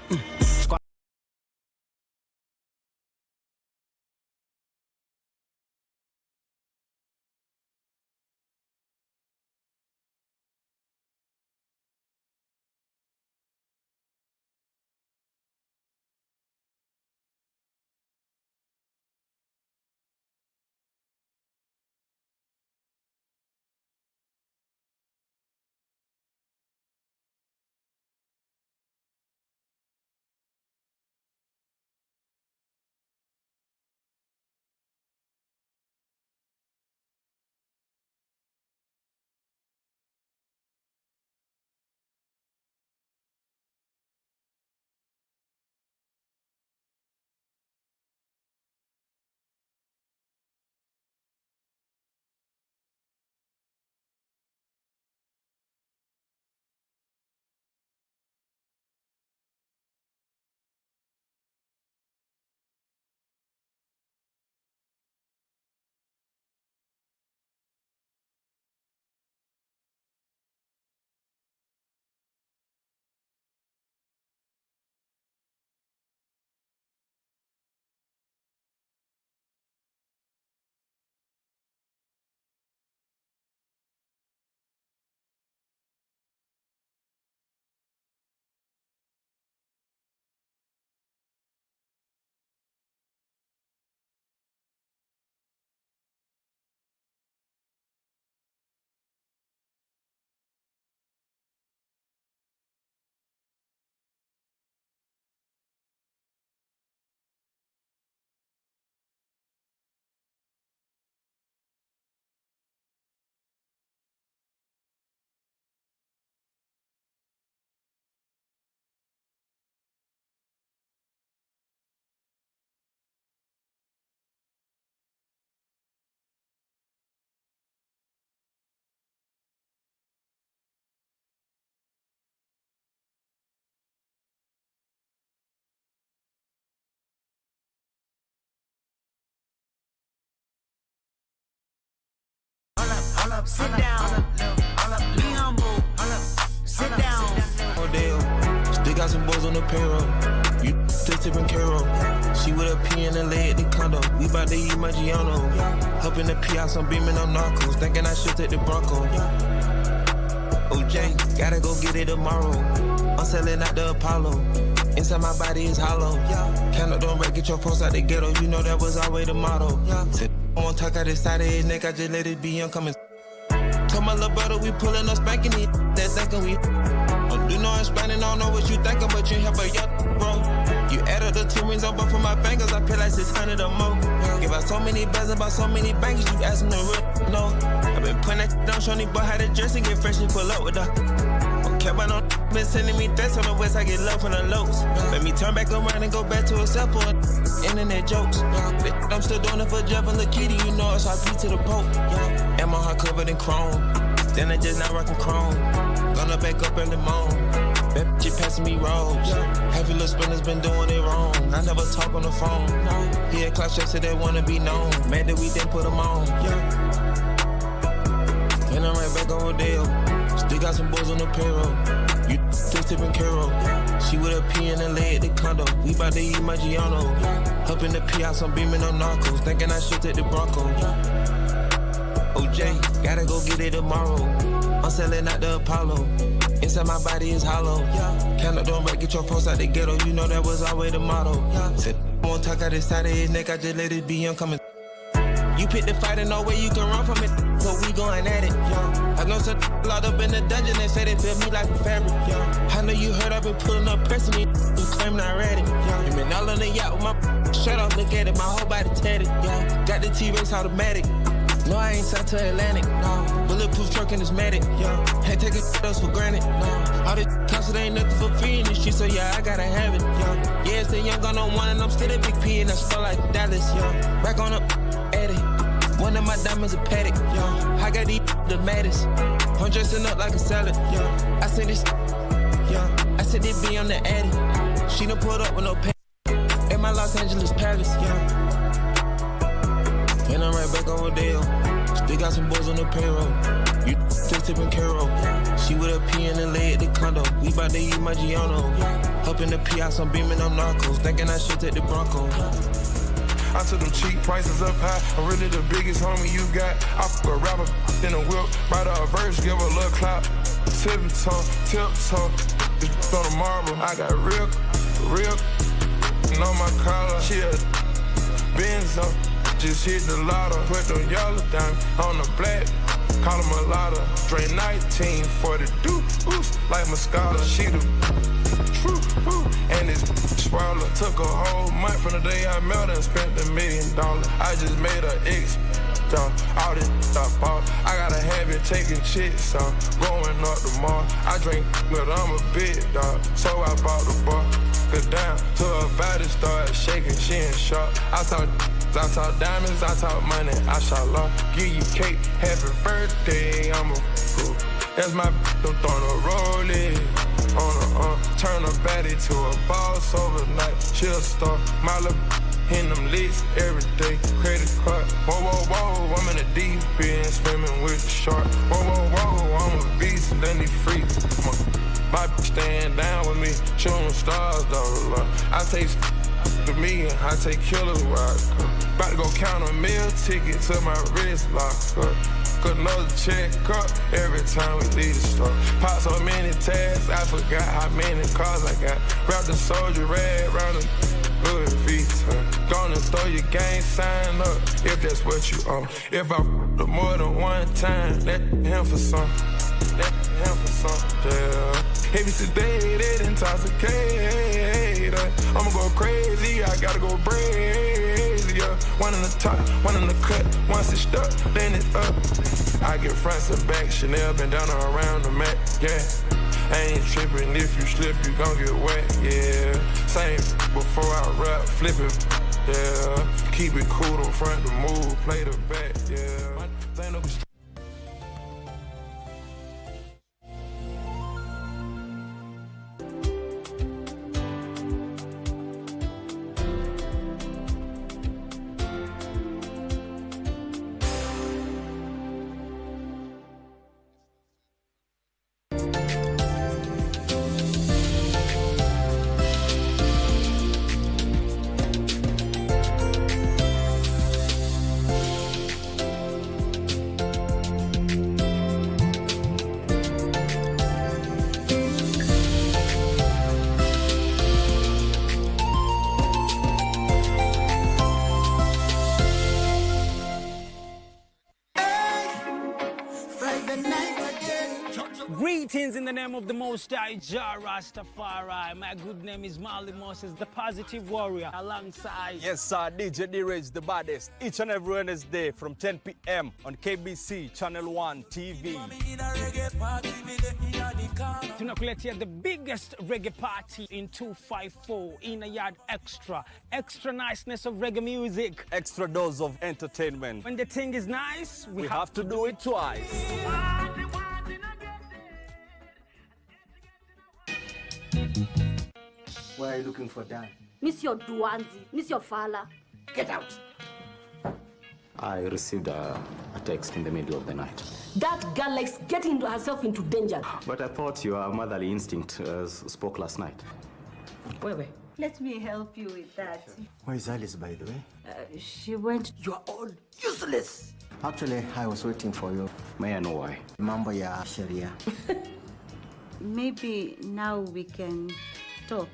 Sit down. Be humble. Sit down. Odell, still got some boys on the payroll. You still tipping Carol. She with a P in the leg at the condo. We bout to eat my Giano. Up in the P-house, I'm beaming on narcos. Thinking I should take the Bronco. OJ, gotta go get it tomorrow. I'm selling out the Apollo. Inside my body is hollow. Count up, don't wreck, get your post out the ghetto. You know that was always the motto. Said, I won't talk out the side of his neck, I just let it be, I'm coming. Told my little brother we pulling up spanking it. That thinking we. Don't do no explaining, I don't know what you thinking, but you help a young bro. You added the 2 rings on both of my fingers, I pay like 600 or more. Give out so many bells and bought so many bangers, you asking the real no. I been putting that down, showing these boy how to dress and get fresh and pull up with her. Okay, but no been sending me threats on the west, I get love from the lows. Let me turn back around and go back to a cell phone. Internet jokes. I'm still doing it for Jeff and Lakita, you know it's RP to the Pope. And my heart covered in chrome. Then I just not rockin' chrome. Gonna back up early morn. That bitch passing me rolls. Heavy little spinners been doing it wrong. I never talk on the phone. He had class checks, so they wanna be known. Mad that we didn't put them on. And I'm right back on Rodeo. Still got some boys on the payroll. You still tipping Carol. She with a P in the leg at the condo. We bout to eat my Giano. Up in the P-house, I'm beaming on narcos. Thinking I should take the Bronco. OJ, gotta go get it tomorrow. I'm selling out the Apollo. Inside my body is hollow. Count up, don't wreck, get your post out the ghetto. You know that was always the motto. Said, I won't talk out the side of his neck, I just let it be, I'm coming. You pick the fight and no way you can run from it, so we going at it. I know some locked up in the dungeon, they say they feel me like a fabric. I know you heard I've been pulling up, pressing me, you claiming I read it. You been all on the yacht with my shirt off, look at it, my whole body tatted. Got the T-Rex automatic. No, I ain't signed to Atlantic. No, bulletproof truck in this medic. Ain't taking else for granted. No, all this cost ain't nothing for free in the street, so yeah, I gotta have it. Yeah, it's the young gun on one, and I'm still a big P, and I smell like Dallas. Back on up, at it. One of my diamonds a paddock. I got these the maddest. I'm dressing up like a salad. I said this. I said it be on the addy. She done pulled up with no pay. In my Los Angeles palace. And I'm right back on Rodeo. Still got some boys on the payroll. You still tipping Carol. She with a P in the leg at the condo. We bout to eat my Giano. Up in the P-house, I'm beaming on narcos. Thinking I should take the Bronco. I took them cheap prices up high. I'm really the biggest homie you got. I fuck a rapper in a whip. Write a verse, give a little clap. Tiptoe. Just on the marble. I got real. And on my collar. She a Benzo. Just hit the lotto, put them yellow diamonds on the black, call them a lotta. Straight 1940 deuce, like Moscata. She the true, and this swallow. Took a whole month from the day I met her and spent $1 million. I just made her ex, all this I bought. I got a habit taking chicks, so going up the mall. I drink, but I'm a big dog, so I bought the bar. Good down to her body, started shaking, she in shock. I talk diamonds, I talk money, I shall law. Give you cake, happy birthday, I'm a fool. That's my I'm throwing a rollie on her turn her baddie to a boss overnight. She'll start my little in them leaks every day. Credit card, whoa, I'm in the deep end, swimming with the shark. Whoa, I'm a beast, let me free. My bitch stand down with me, shooting stars, though. I take to me, I take killers where I come. About to go count a meal ticket to my wrist lock up. Could another check up every time we leave the store. Pop so many tags, I forgot how many cars I got. Wrap the soldier rag round the Louis Vuitton. Gonna throw your gang sign up if that's what you own. If I f***ed more than one time, that him for some. Yeah. If it's today, they intoxicated. I'ma go crazy, I gotta go crazy. Yeah. One in the top, one in the cut. Once it's stuck, then it's up. I get fronts and back, Chanel been down around the mat. Yeah. I ain't tripping, if you slip, you gon' get wet. Yeah. Same before I rap, flip it. Yeah. Keep it cool, don't front the move, play the back. Yeah. Greetings in the name of the Most High, Jah Rastafari. My good name is Marley Moses, the positive warrior, alongside... Yes, sir, DJ D-Rage, the baddest. Each and every Wednesday from 10 p.m. on KBC Channel 1 TV. Tunakuletea the biggest reggae party in 254 in a yard extra. Extra niceness of reggae music. Extra dose of entertainment. When the thing is nice, we have to do it twice. Why are you looking for Dan? Miss your Duanzi, Miss your Fala. Get out! I received a text in the middle of the night. That girl likes getting herself into danger. But I thought your motherly instinct spoke last night. Wait. Let me help you with that. Where is Alice, by the way? She went... You're all useless! Actually, I was waiting for you. May I know why? Mambo ya Sharia. Maybe now we can talk.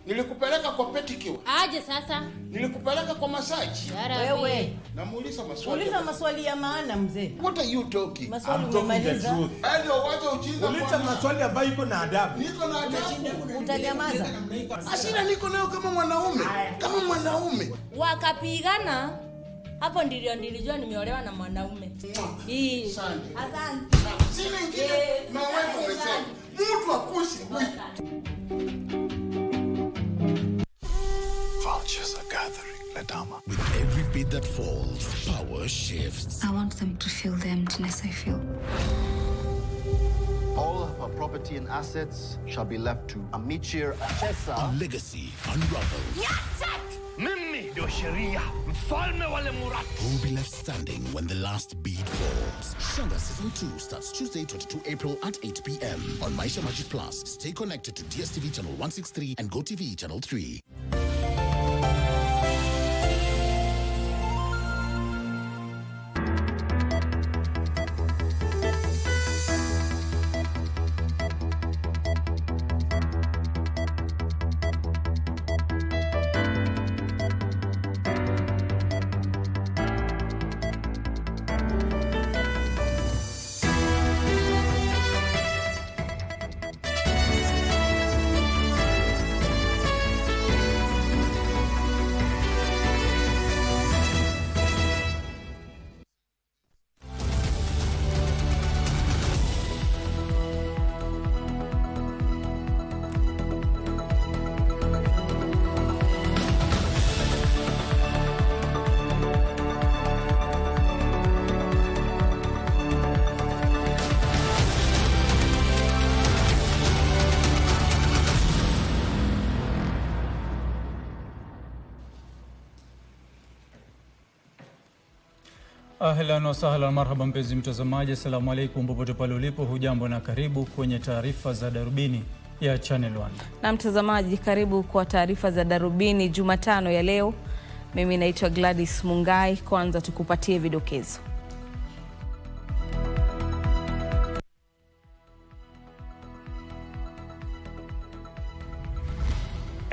Nilikupeleka kwa pedicure. Aje sasa? Nilikupeleka kwa massage. Wewe. Namuuliza maswali. Uliza maswali ya maana mzee. What are you talking? Maswali umemaliza. Ndio wacha ujinga. Uliza maswali ambayo iko na adabu. Niko na adabu. Utanyamaza. Asira niko nayo kama mwanaume. Kama mwanaume. Wakapigana. Hapo nilijua nimeolewa na mwanaume. Hii. Asante. Sina ingine. Na wewe umesema. Mtu akushi. Vultures are gathering, Ladama. With every bit that falls, power shifts. I want them to feel the emptiness I feel. All of her property and assets shall be left to Amichir Achesa. A legacy unravels. Mimi do Sharia, mfalme wale Murat. Who will be left standing when the last bead falls? Shanga Season 2 starts Tuesday, 22 April at 8 p.m. on Maisha Magic Plus. Stay connected to DSTV Channel 163 and GoTV Channel 3. Ahlan wa sahlan, marhaba mpenzi mtazamaji, assalamu alaikum popote pale ulipo, hujambo na karibu kwenye taarifa za Darubini ya Channel 1. Na mtazamaji, karibu kwa taarifa za Darubini Jumatano ya leo. Mimi naitwa Gladys Mungai. Kwanza tukupatie vidokezo.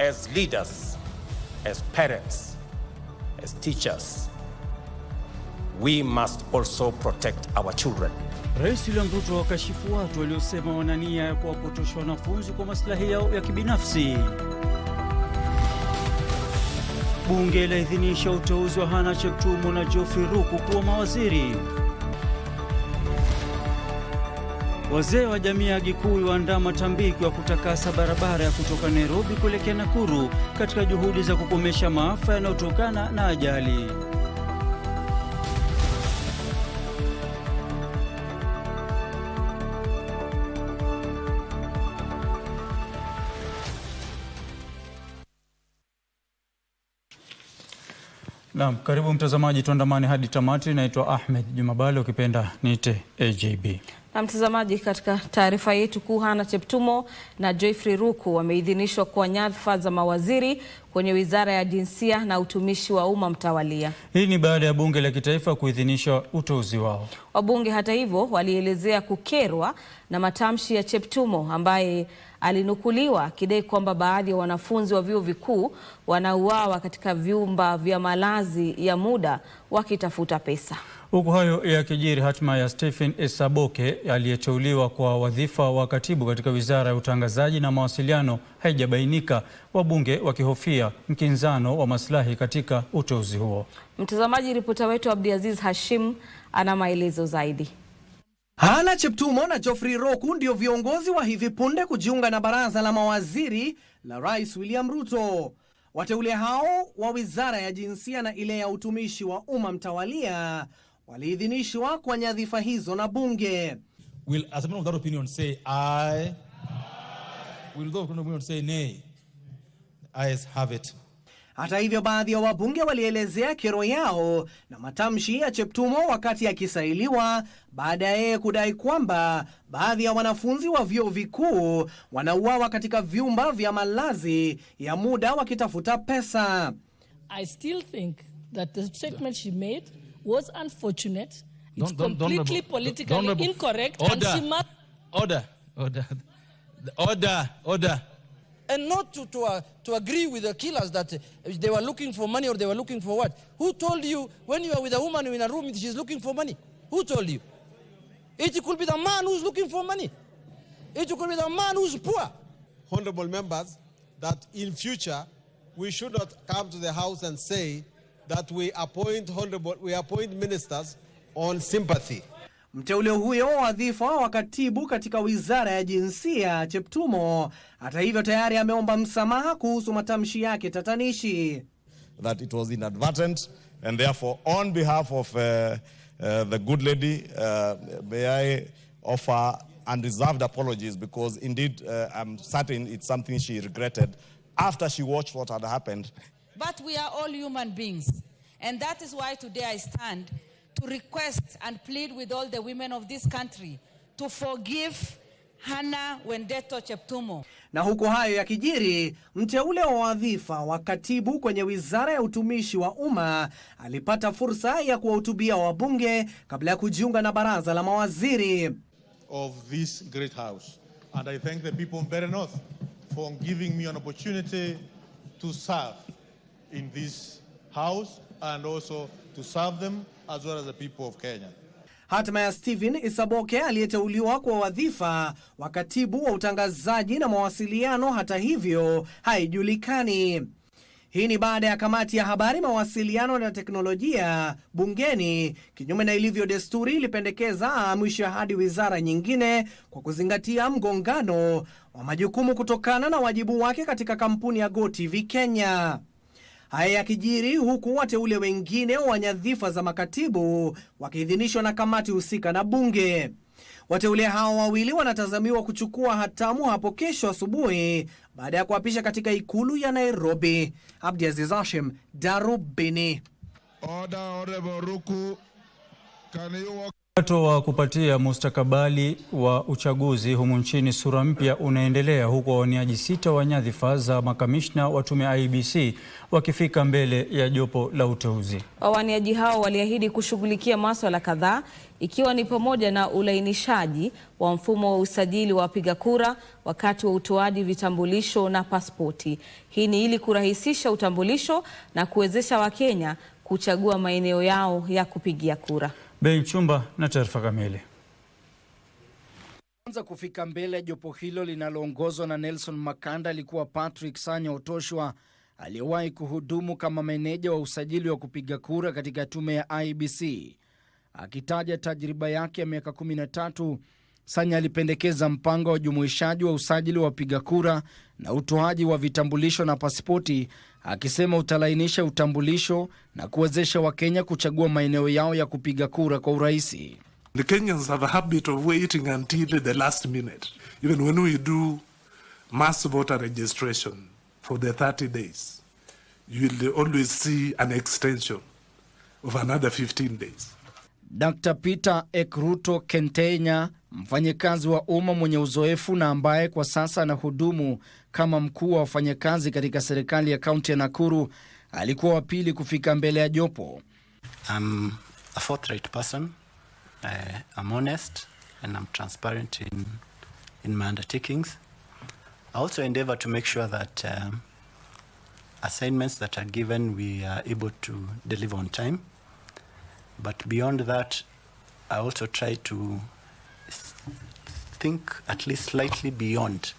As leaders, as parents, as teachers, we must also protect our children. Rais William Ruto wakashifu watu waliosema wana nia ya kuwapotosha wanafunzi kwa maslahi yao ya kibinafsi. Bunge laidhinisha uteuzi wa Hana Cheptumo na Geoffrey Ruku kuwa mawaziri. Wazee wa jamii ya Gikuyu waandaa matambiko ya kutakasa barabara ya kutoka Nairobi kuelekea Nakuru katika juhudi za kukomesha maafa yanayotokana na ajali. Naam, karibu mtazamaji, tuandamane hadi tamati. Naitwa Ahmed Jumabale, ukipenda niite AJB. Na mtazamaji, katika taarifa yetu kuu, Hannah Cheptumo na Geoffrey Ruku wameidhinishwa kwa nyadhifa za mawaziri kwenye Wizara ya Jinsia na Utumishi wa Umma mtawalia. Hii ni baada ya bunge la kitaifa kuidhinisha uteuzi wao. Wabunge hata hivyo walielezea kukerwa na matamshi ya Cheptumo ambaye alinukuliwa akidai kwamba baadhi ya wanafunzi wa vyuo vikuu wanauawa katika vyumba vya malazi ya muda wakitafuta pesa. Huku hayo yakijiri, hatima ya Stephen Esaboke aliyeteuliwa kwa wadhifa wa katibu katika Wizara ya Utangazaji na Mawasiliano haijabainika, wabunge wakihofia mkinzano wa maslahi katika uteuzi huo. Mtazamaji, ripota wetu Abdiaziz Hashim ana maelezo zaidi. Hannah Cheptumo na Geoffrey Ruku ndio viongozi wa hivi punde kujiunga na baraza la mawaziri la Rais William Ruto. Wateule hao wa Wizara ya Jinsia na ile ya Utumishi wa Umma mtawalia waliidhinishwa kwa nyadhifa hizo na bunge. Will as a member of that opinion say aye? Will those of that opinion say nay? Ayes have it. Hata hivyo, baadhi ya wabunge walielezea kero yao na matamshi ya Cheptumo wakati akisailiwa baada ya yeye kudai kwamba baadhi ya wanafunzi wa vyuo vikuu wanauawa katika vyumba vya malazi ya muda wakitafuta pesa. I still think that the statement she made was unfortunate. It's completely politically incorrect. Order. And not to agree with the killers that they were looking for money or they were looking for what? Who told you when you are with a woman in a room she's looking for money? Who told you? It could be the man who's looking for money. It could be the man who's poor. Honorable members, that in future we should not come to the House and say that we appoint ministers on sympathy. Mteule huyo wa wadhifa wa katibu katika Wizara ya Jinsia, Cheptumo, hata hivyo tayari ameomba msamaha kuhusu matamshi yake tatanishi. That it was inadvertent, and therefore on behalf of the good lady, may I offer unreserved apologies, because indeed I'm certain it's something she regretted after she watched what had happened. But we are all human beings, and that is why today I stand to request and plead with all the women of this country to forgive Hannah Wendeto Cheptumo. Na huku hayo yakijiri, mteule wa wadhifa wa katibu kwenye Wizara ya Utumishi wa Umma alipata fursa ya kuwahutubia wabunge kabla ya kujiunga na baraza la mawaziri of this great house. And I thank the people of Mbeere North for giving me an opportunity to serve in this house and also to serve them as well as the people of Kenya. Hatima ya Stephen Esaboke aliyeteuliwa kwa wadhifa wa katibu wa utangazaji na mawasiliano hata hivyo haijulikani. Hii ni baada ya kamati ya habari, mawasiliano na teknolojia bungeni, kinyume na ilivyo desturi, ilipendekeza ahamishwe hadi wizara nyingine kwa kuzingatia mgongano wa majukumu kutokana na wajibu wake katika kampuni ya GoTV Kenya. Haya yakijiri huku wateule wengine wa nyadhifa za makatibu wakiidhinishwa na kamati husika na bunge. Wateule hao wawili wanatazamiwa kuchukua hatamu hapo kesho asubuhi baada ya kuapisha katika ikulu ya Nairobi. Abdiaziz Hashim, Darubini. Mchakato wa kupatia mustakabali wa uchaguzi humu nchini sura mpya unaendelea, huku wawaniaji 6 wa nyadhifa za makamishna wa tume ya IBC wakifika mbele ya jopo la uteuzi. Wawaniaji hao waliahidi kushughulikia masuala kadhaa, ikiwa ni pamoja na ulainishaji wa mfumo wa usajili wa wapiga kura wakati wa utoaji vitambulisho na pasipoti. Hii ni ili kurahisisha utambulisho na kuwezesha Wakenya kuchagua maeneo yao ya kupigia kura. Ben Chumba na taarifa kamili. Kwanza kufika mbele ya jopo hilo linaloongozwa na Nelson Makanda alikuwa Patrick Sanya Otoshwa, aliyewahi kuhudumu kama meneja wa usajili wa kupiga kura katika tume ya IBC. Akitaja tajriba yake ya miaka 13, Sanya alipendekeza mpango wa ujumuishaji wa usajili wa wapiga kura na utoaji wa vitambulisho na pasipoti, akisema utalainisha utambulisho na kuwezesha Wakenya kuchagua maeneo yao ya kupiga kura kwa urahisi. The Kenyans have a habit of waiting until the last minute. Even when we do mass voter registration for the 30 days, you will always see an extension of another 15 days. Dr. Peter Ekruto Kentenya mfanyakazi wa umma mwenye uzoefu na ambaye kwa sasa anahudumu kama mkuu wa wafanyakazi katika serikali ya kaunti ya Nakuru, alikuwa wa pili kufika mbele ya jopo. I'm a forthright person. I'm honest and I'm transparent in my undertakings. I also endeavor to make sure that assignments that are given, we are able to deliver on time. But beyond that, I also try to think at least slightly beyond,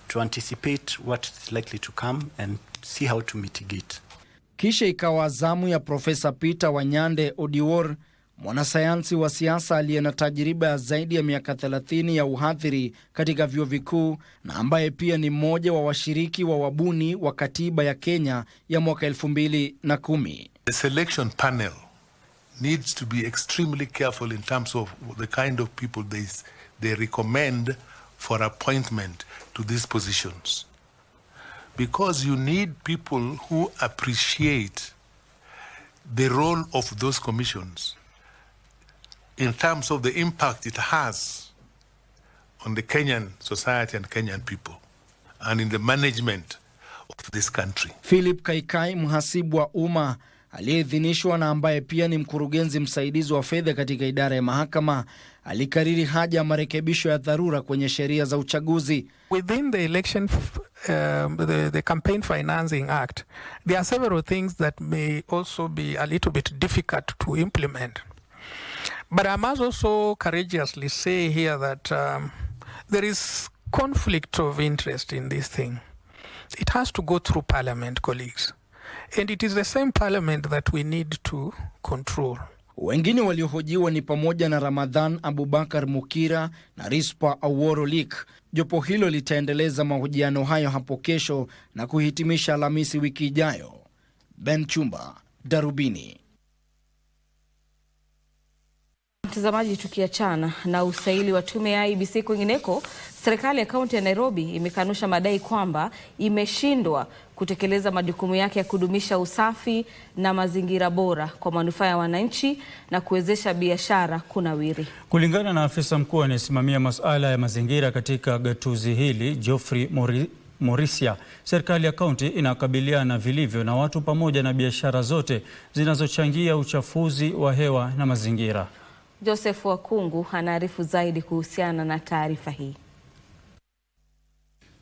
to anticipate what is likely to come and see how to mitigate. Kisha ikawa zamu ya Profesa Peter Wanyande Odiwuor, mwanasayansi wa siasa aliye na tajriba ya zaidi ya miaka 30 ya uhadhiri katika vyuo vikuu na ambaye pia ni mmoja wa washiriki wa wabuni wa katiba ya Kenya ya mwaka 2010. The selection panel needs to be extremely careful in terms of the kind of people they recommend for appointment to these positions. Because you need people who appreciate the role of those commissions in terms of the impact it has on the Kenyan society and Kenyan people and in the management of this country. Philip Kaikai, mhasibu wa umma aliyeidhinishwa na ambaye pia ni mkurugenzi msaidizi wa fedha katika idara ya mahakama, alikariri haja ya marekebisho ya dharura kwenye sheria za uchaguzi. Within the election, the Campaign Financing Act, there are several things that may also be a little bit difficult to implement. But I must also courageously say here that there is conflict of interest in this thing. It has to go through Parliament, colleagues. And it is the same Parliament that we need to control. Wengine waliohojiwa ni pamoja na Ramadhan Abubakar Mukira na Rispa Aworo Lik. Jopo hilo litaendeleza mahojiano hayo hapo kesho na kuhitimisha Alhamisi wiki ijayo. Ben Chumba, Darubini. Mtazamaji, tukiachana na usaili wa tume ya IEBC kwingineko, serikali ya kaunti ya Nairobi imekanusha madai kwamba imeshindwa kutekeleza majukumu yake ya kudumisha usafi na mazingira bora kwa manufaa ya wananchi na kuwezesha biashara kunawiri. Kulingana na afisa mkuu anayesimamia masuala ya mazingira katika gatuzi hili, Geoffrey Morisia, serikali ya kaunti inakabiliana vilivyo na watu pamoja na biashara zote zinazochangia uchafuzi wa hewa na mazingira. Joseph Wakungu anaarifu zaidi kuhusiana na taarifa hii.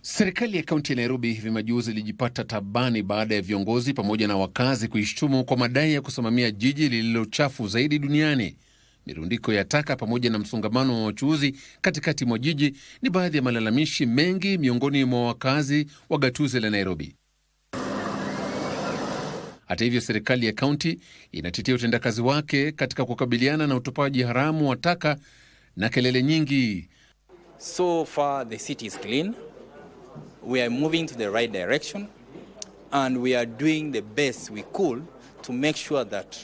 Serikali ya kaunti ya Nairobi hivi majuzi ilijipata tabani baada ya viongozi pamoja na wakazi kuishtumu kwa madai ya kusimamia jiji lililochafu zaidi duniani. Mirundiko ya taka pamoja na msongamano wa wachuuzi katikati mwa jiji ni baadhi ya malalamishi mengi miongoni mwa wakazi wa gatuzi la Nairobi. Hata hivyo, serikali ya kaunti inatetea utendakazi wake katika kukabiliana na utupaji haramu wa taka na kelele nyingi. So far the city is clean. We are moving to the right direction and we are doing the best we could to make sure that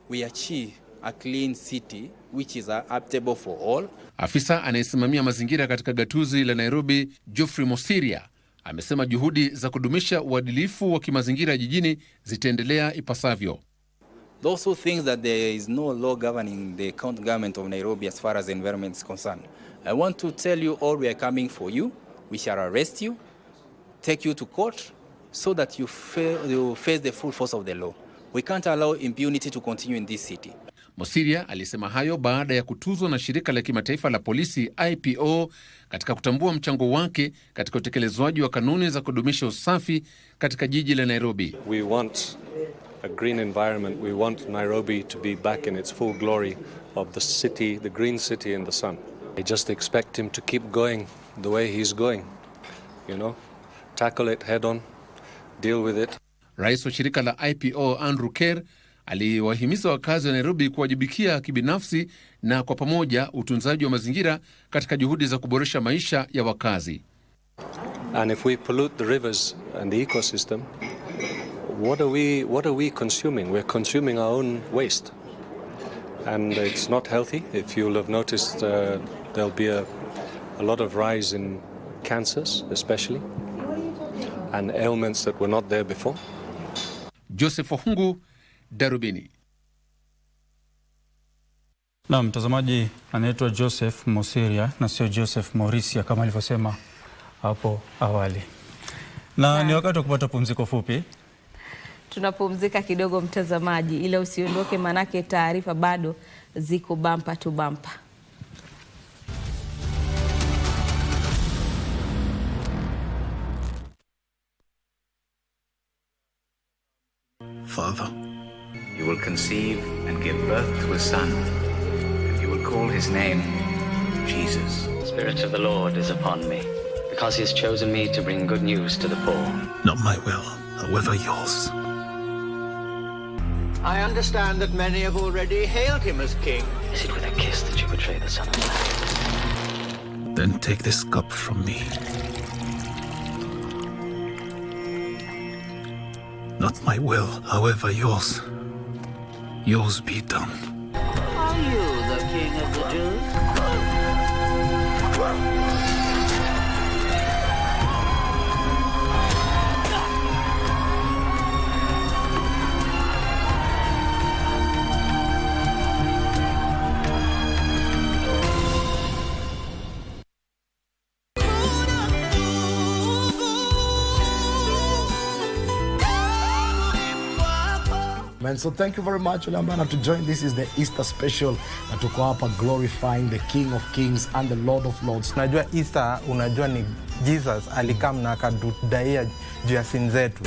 we achieve a clean city which is adaptable for all. Afisa anayesimamia mazingira katika gatuzi la Nairobi, Geoffrey Morisia, amesema juhudi za kudumisha uadilifu wa kimazingira jijini zitaendelea ipasavyo. Those who think that there is no law governing the county government of Nairobi as far as the environment is concerned, I want to tell you all we are coming for you. We shall arrest you, take you to court so that you face the full force of the law. We can't allow impunity to continue in this city. Morisia alisema hayo baada ya kutuzwa na shirika la kimataifa la polisi IPO katika kutambua mchango wake katika utekelezwaji wa kanuni za kudumisha usafi katika jiji la Nairobi. We want a green environment. We want Nairobi to be back in its full glory of the city, the green city in the sun. I just expect him to keep going the way he's going. You know, tackle it head on, deal with it. Rais wa shirika la IPO Andrew Kerr aliwahimiza wakazi wa Nairobi kuwajibikia kibinafsi na kwa pamoja utunzaji wa mazingira katika juhudi za kuboresha maisha ya wakazi. And if we pollute the rivers and the ecosystem, what are we consuming? We're consuming our own waste. And it's not healthy. If you'll have noticed, there'll be a lot of rise in cancers especially and ailments that were not there before. Joseph Ohungu, Darubini. Na mtazamaji, anaitwa Joseph Mosiria na sio Joseph Morisia kama alivyosema hapo awali. Na ni wakati wa kupata pumziko fupi. Tunapumzika kidogo mtazamaji, ila usiondoke, manake taarifa bado ziko bumper to bumper. Father, you will conceive and give birth to a son, and you will call his name Jesus. The Spirit of the Lord is upon me, because he has chosen me to bring good news to the poor. Not my will, however yours. I understand that many have already hailed him as king. Is it with a kiss that you betray the Son of Man? Then take this cup from me. Not my will, however yours. Yours be done. Are you the king of the Jews? Man, so thank you very much Ulambana to join. This is the Easter special na tuko hapa glorifying the King of Kings and the Lord of Lords. Unajua Easter, unajua ni Jesus alikam na akadudaia juu ya sin zetu.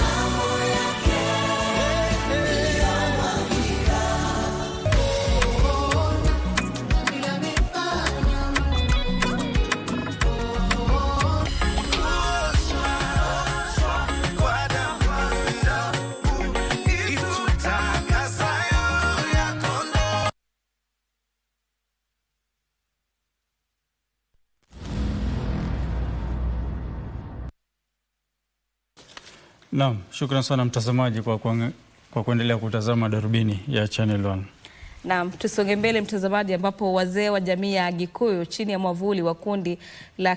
Naam, shukrani sana mtazamaji kwa kuendelea kutazama Darubini ya Channel 1. Naam, tusonge mbele mtazamaji, ambapo wazee wa jamii ya Gikuyu chini ya mwavuli wa kundi la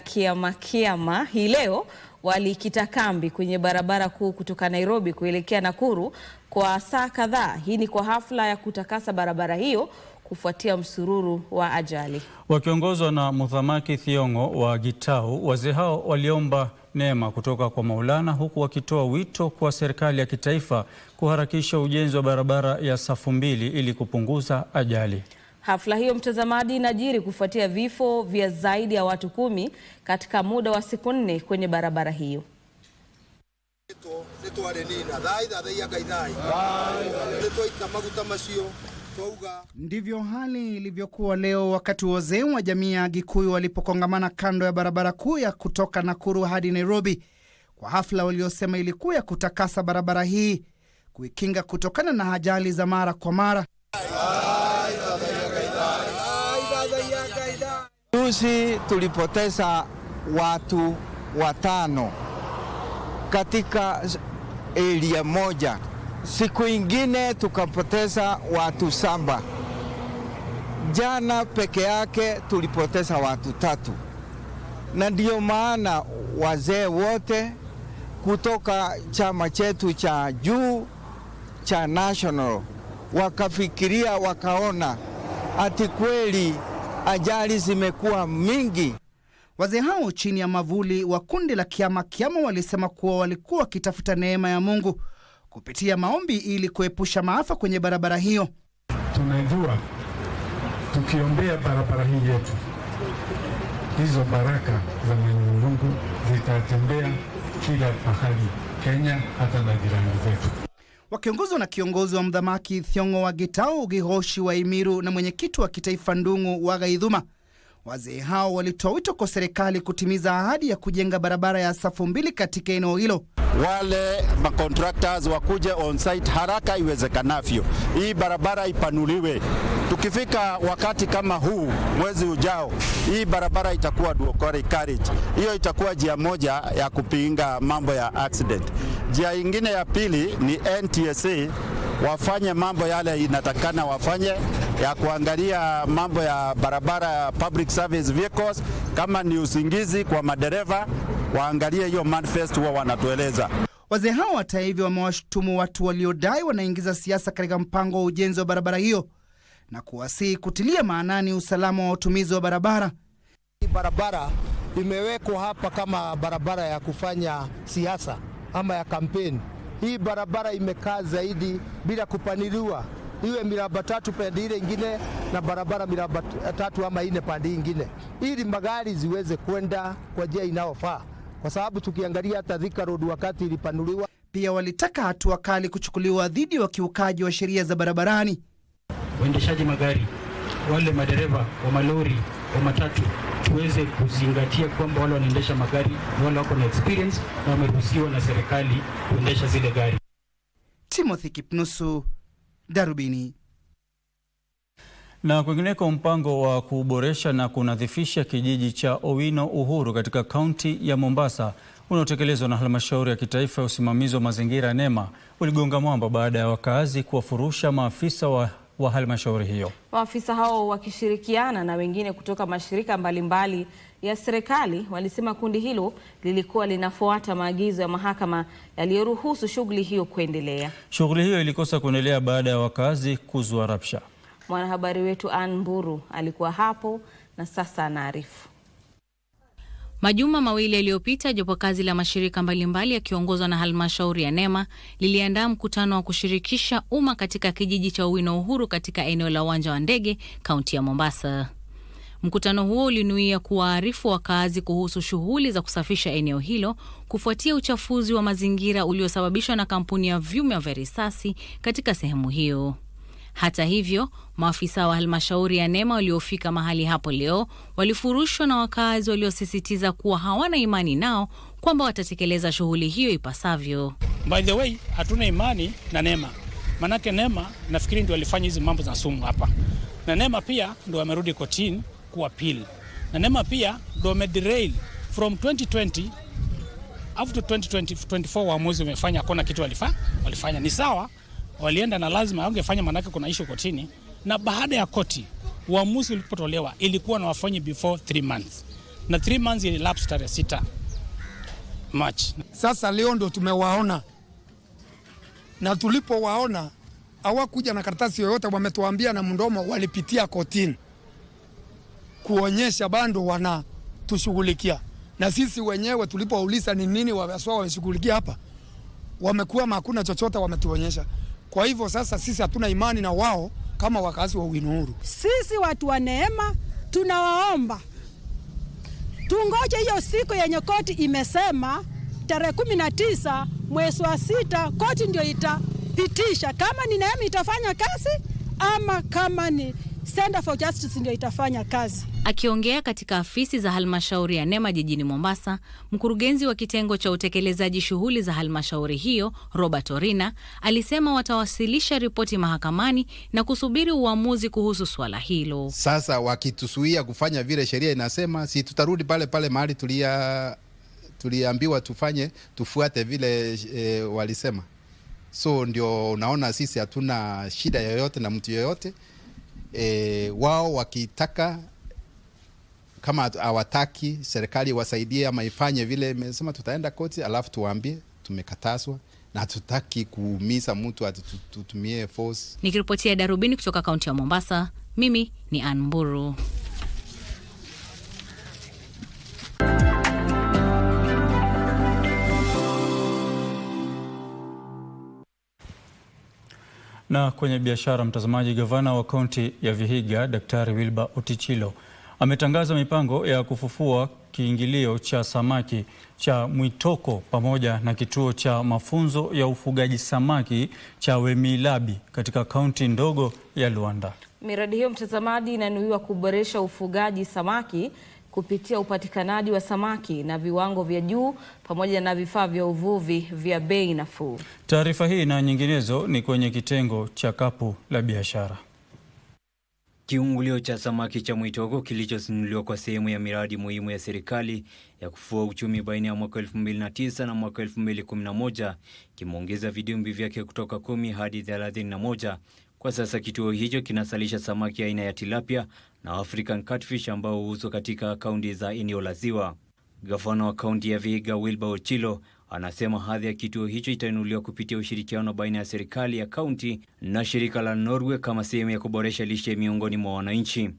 Kiama hii leo walikita kambi kwenye barabara kuu kutoka Nairobi kuelekea Nakuru kwa saa kadhaa. Hii ni kwa hafla ya kutakasa barabara hiyo kufuatia msururu wa ajali. Wakiongozwa na Muthamaki Thiong'o wa Gitau, wazee hao waliomba neema kutoka kwa Maulana, huku wakitoa wito kwa serikali ya kitaifa kuharakisha ujenzi wa barabara ya safu mbili ili kupunguza ajali. Hafla hiyo mtazamaji inajiri kufuatia vifo vya zaidi ya watu 10 katika muda wa siku 4 kwenye barabara hiyo. Ndivyo hali ilivyokuwa leo wakati wazee wa jamii ya Gikuyu walipokongamana kando ya barabara kuu ya kutoka Nakuru hadi Nairobi kwa hafla waliosema ilikuwa ya kutakasa barabara hii, kuikinga kutokana na ajali za mara kwa mara. Juzi tulipoteza watu 5 katika area moja. Siku ingine tukapoteza watu 7. Jana peke yake tulipoteza watu 3. Na ndio maana wazee wote kutoka chama chetu cha juu cha National wakafikiria, wakaona ati kweli ajali zimekuwa mingi. Wazee hao chini ya mavuli wa kundi la Kiama walisema kuwa walikuwa wakitafuta neema ya Mungu kupitia maombi ili kuepusha maafa kwenye barabara hiyo. Tunajua tukiombea barabara hii yetu, hizo baraka za Mwenyezi Mungu zitatembea kila pahali Kenya, hata na jirani zetu. Wakiongozwa na kiongozi wa Muthamaki Thiong'o wa Gitau, Gihoshi wa Imiru na mwenyekiti wa kitaifa Ndung'u wa Gaithuma, wazee hao walitoa wito kwa serikali kutimiza ahadi ya kujenga barabara ya safu mbili katika eneo hilo. Wale contractors wakuje on site haraka iwezekanavyo, hii barabara ipanuliwe. Tukifika wakati kama huu mwezi ujao, hii barabara itakuwa dual carriage. Hiyo itakuwa njia moja ya kupinga mambo ya accident. Njia ingine ya pili ni NTSA wafanye mambo yale inatakana wafanye, ya kuangalia mambo ya barabara, public service vehicles. Kama ni usingizi kwa madereva, waangalie hiyo manifest huwa wanatueleza. Wazee hao hata hivyo wamewashutumu watu waliodai wanaingiza siasa katika mpango wa ujenzi wa barabara hiyo na kuwasihi kutilia maanani usalama wa utumizi wa barabara. Barabara imewekwa hapa kama barabara ya kufanya siasa ama ya kampeni. Hii barabara imekaa zaidi bila kupaniliwa. Iwe miraba 3 pande ile ingine na barabara miraba 3 ama 4 pande ingine, ili magari ziweze kwenda kwa njia inayofaa, kwa sababu tukiangalia hata Thika Road wakati ilipanuliwa. Pia walitaka hatua kali kuchukuliwa dhidi ya wakiukaji wa sheria za barabarani. Waendeshaji magari, wale madereva wa malori, wa matatu, tuweze kuzingatia kwamba wale wanaendesha magari wale wako na experience na wameruhusiwa na serikali kuendesha zile gari. Timothy Kipnusu, Darubini. Na kwingineko, mpango wa kuboresha na kunadhifisha kijiji cha Owino Uhuru katika kaunti ya Mombasa unaotekelezwa na halmashauri ya kitaifa ya usimamizi wa mazingira NEMA uligonga mwamba baada ya wakazi kuwafurusha maafisa wa halmashauri hiyo. Maafisa hao wakishirikiana na wengine kutoka mashirika mbalimbali ya serikali walisema kundi hilo lilikuwa linafuata maagizo ya mahakama yaliyoruhusu shughuli hiyo kuendelea. Shughuli hiyo ilikosa kuendelea baada ya wakazi kuzua rabsha. Mwanahabari wetu Ann Mburu alikuwa hapo na sasa anaarifu. Majuma mawili yaliyopita, jopo kazi la mashirika mbalimbali yakiongozwa na halmashauri ya NEMA liliandaa mkutano wa kushirikisha umma katika kijiji cha Owino Uhuru katika eneo la uwanja wa ndege, kaunti ya Mombasa. Mkutano huo ulinuia kuwaarifu wakazi kuhusu shughuli za kusafisha eneo hilo kufuatia uchafuzi wa mazingira uliosababishwa na kampuni ya vyuma vya risasi katika sehemu hiyo. Hata hivyo, maafisa wa halmashauri ya NEMA waliofika mahali hapo leo walifurushwa na wakazi waliosisitiza kuwa hawana imani nao kwamba watatekeleza shughuli hiyo ipasavyo. By the way, hatuna imani na NEMA. Manake NEMA nafikiri ndio walifanya hizi mambo za sumu hapa. Na NEMA pia ndio wamerudi kotini kuappeal. Na NEMA pia ndio wamederail from 2020 up to 2024 waamuzi wamefanya hakuna kitu walifanya. Ni sawa, walienda na lazima wangefanya, manake kuna issue kotini, na baada ya koti uamuzi ulipotolewa ilikuwa na wafanye before 3 months. Na 3 months ililapse tarehe 6 March. Sasa leo ndo tumewaona, na tulipowaona hawakuja na karatasi yoyote, wametuambia na mdomo walipitia kotini kuonyesha bando wanatushughulikia. Na sisi wenyewe tulipouliza ni nini wameshughulikia hapa, wamekuwa hakuna chochote wametuonyesha. Kwa hivyo sasa sisi hatuna imani na wao kama wakazi wa Owino Uhuru. Sisi watu wa NEMA tunawaomba tungoje hiyo siku yenye koti imesema tarehe 19 mwezi wa 6 koti ndio itapitisha kama ni NEMA itafanya kazi ama kama ni Center for Justice ndio itafanya kazi. Akiongea katika afisi za halmashauri ya NEMA jijini Mombasa, mkurugenzi wa kitengo cha utekelezaji shughuli za halmashauri hiyo, Robert Orina, alisema watawasilisha ripoti mahakamani na kusubiri uamuzi kuhusu swala hilo. Sasa wakitusuia kufanya vile sheria inasema, si tutarudi pale pale mahali tuliambiwa tufuate vile walisema. So ndio unaona sisi hatuna shida yoyote na mtu yoyote. Wao wakitaka, kama hawataki serikali wasaidie ama ifanye vile imesema, tutaenda koti alafu tuwaambie tumekatazwa na hatutaki kuumiza mtu tutumie force. Nikiripotia Darubini kutoka kaunti ya Mombasa, mimi ni Ann Mburu. Na kwenye biashara, mtazamaji, gavana wa kaunti ya Vihiga Daktari Wilbur Otichilo ametangaza mipango ya kufufua kiingilio cha samaki cha Mwitoko pamoja na kituo cha mafunzo ya ufugaji samaki cha Wemilabi katika kaunti ndogo ya Luanda. Miradi hiyo, mtazamaji, inanuiwa kuboresha ufugaji samaki kupitia upatikanaji wa samaki na viwango vya juu pamoja na vifaa vya uvuvi vya bei nafuu. Taarifa hii na nyinginezo ni kwenye kitengo cha kapu la biashara. Kiungulio cha samaki cha Mwitoko kilichosimuliwa kwa sehemu ya miradi muhimu ya serikali ya kufua uchumi baina ya mwaka 2009 na mwaka 2011 kimeongeza vidimbwi vyake kutoka 10 hadi 31. Kwa sasa kituo hicho kinasalisha samaki aina ya tilapia na African catfish ambao huuzwa katika kaunti za eneo la Ziwa. Gavana wa kaunti ya Vihiga Wilbur Otichilo Anasema hadhi ya kituo hicho itainuliwa kupitia ushirikiano baina ya serikali ya kaunti na shirika la Norway kama sehemu ya kuboresha lishe miongoni mwa wananchi.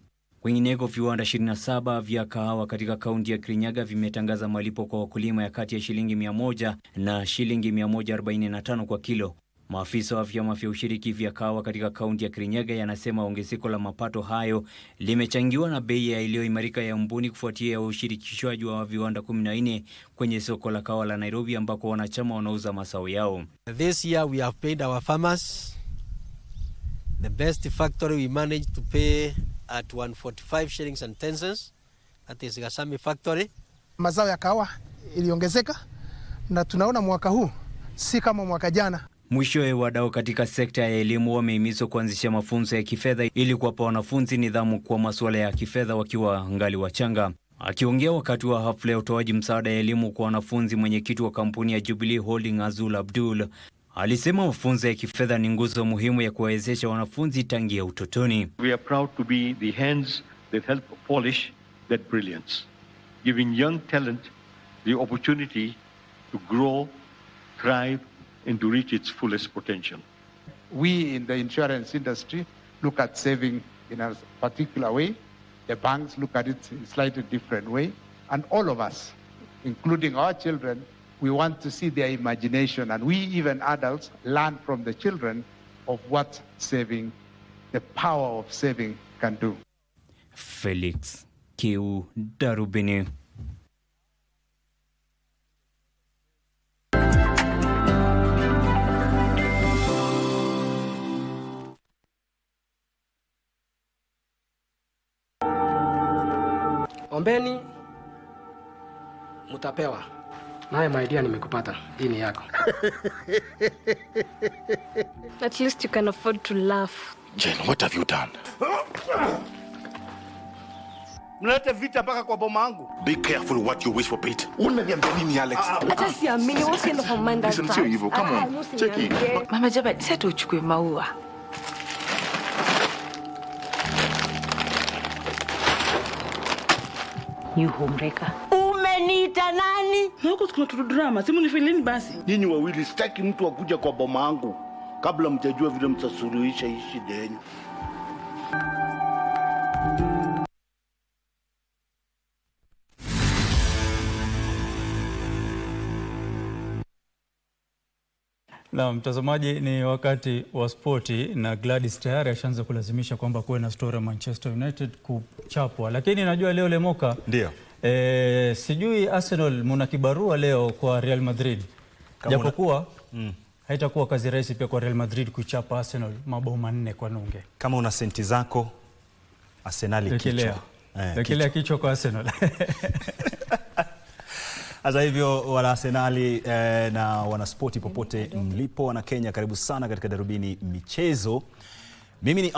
Kwingineko, viwanda 27 vya kahawa katika kaunti ya Kirinyaga vimetangaza malipo kwa wakulima ya kati ya shilingi 100 na shilingi 145 kwa kilo. Maafisa wa vyama vya ushiriki vya kahawa katika kaunti ya Kirinyaga yanasema ongezeko la mapato hayo limechangiwa na bei iliyoimarika ya mbuni kufuatia ushirikishwaji wa viwanda 14 kwenye soko la kahawa la Nairobi ambako wanachama wanauza mazao yao. This year we have paid our farmers. The best factory we managed to pay at 145 shillings and 10 cents. That is Gasami factory. Mazao ya kahawa iliongezeka na tunaona mwaka huu si kama mwaka jana. Mwishowe, wadau katika sekta ya elimu wamehimizwa kuanzisha mafunzo ya kifedha ili kuwapa wanafunzi nidhamu kwa masuala ya kifedha wakiwa ngali wachanga. Akiongea wakati wa hafla ya utoaji msaada ya elimu kwa wanafunzi, mwenyekiti wa kampuni ya Jubilee Holding Azul Abdul alisema mafunzo ya kifedha ni nguzo muhimu ya kuwawezesha wanafunzi tangia utotoni. We are proud to be the hands that help polish that brilliance, giving young talent the opportunity to grow, thrive, and to reach its fullest potential. We in the insurance industry look at saving in a particular way. The banks look at it in a slightly different way. And all of us, including our children, we want to see their imagination, and we, even adults, learn from the children of what saving, the power of saving can do. Felix Kiu, Darubini. Ombeni mutapewa. Naye my dear, nimekupata. Hii ni yako. At least you can afford to laugh. Jen, what have you done? Mnaleta vita mpaka kwa boma yangu. Be careful what you wish for, Pete. Unaniambia nini, Alex? Hata siamini, what's kind of a man that? Listen, sio hivyo. Come on. Check it. Mama Jaba, sasa uchukue maua. You homemaker. Umeniita nani? Huko kuna drama. Simu ni filini basi. Nyinyi wawili sitaki mtu akuja kwa boma yangu kabla mtajua vile mtasuluhisha hii shida yenu. Na mtazamaji, ni wakati wa spoti na Gladys tayari ashaanza kulazimisha kwamba kuwe na story Manchester United kuchapwa. Lakini najua leo Lemoka. Ndio. Sijui Arsenal muna kibarua leo kwa Real Madrid. Japokuwa haitakuwa kazi rahisi pia kwa Real Madrid kuchapa Arsenal mabao 4 kwa nunge. Kama una senti zako, Arsenal kichwa. Lekilea kichwa kwa Arsenal. Hata hivyo, wana Arsenali na wana spoti popote mlipo, wana Kenya, karibu sana katika Darubini Michezo. Mimi ni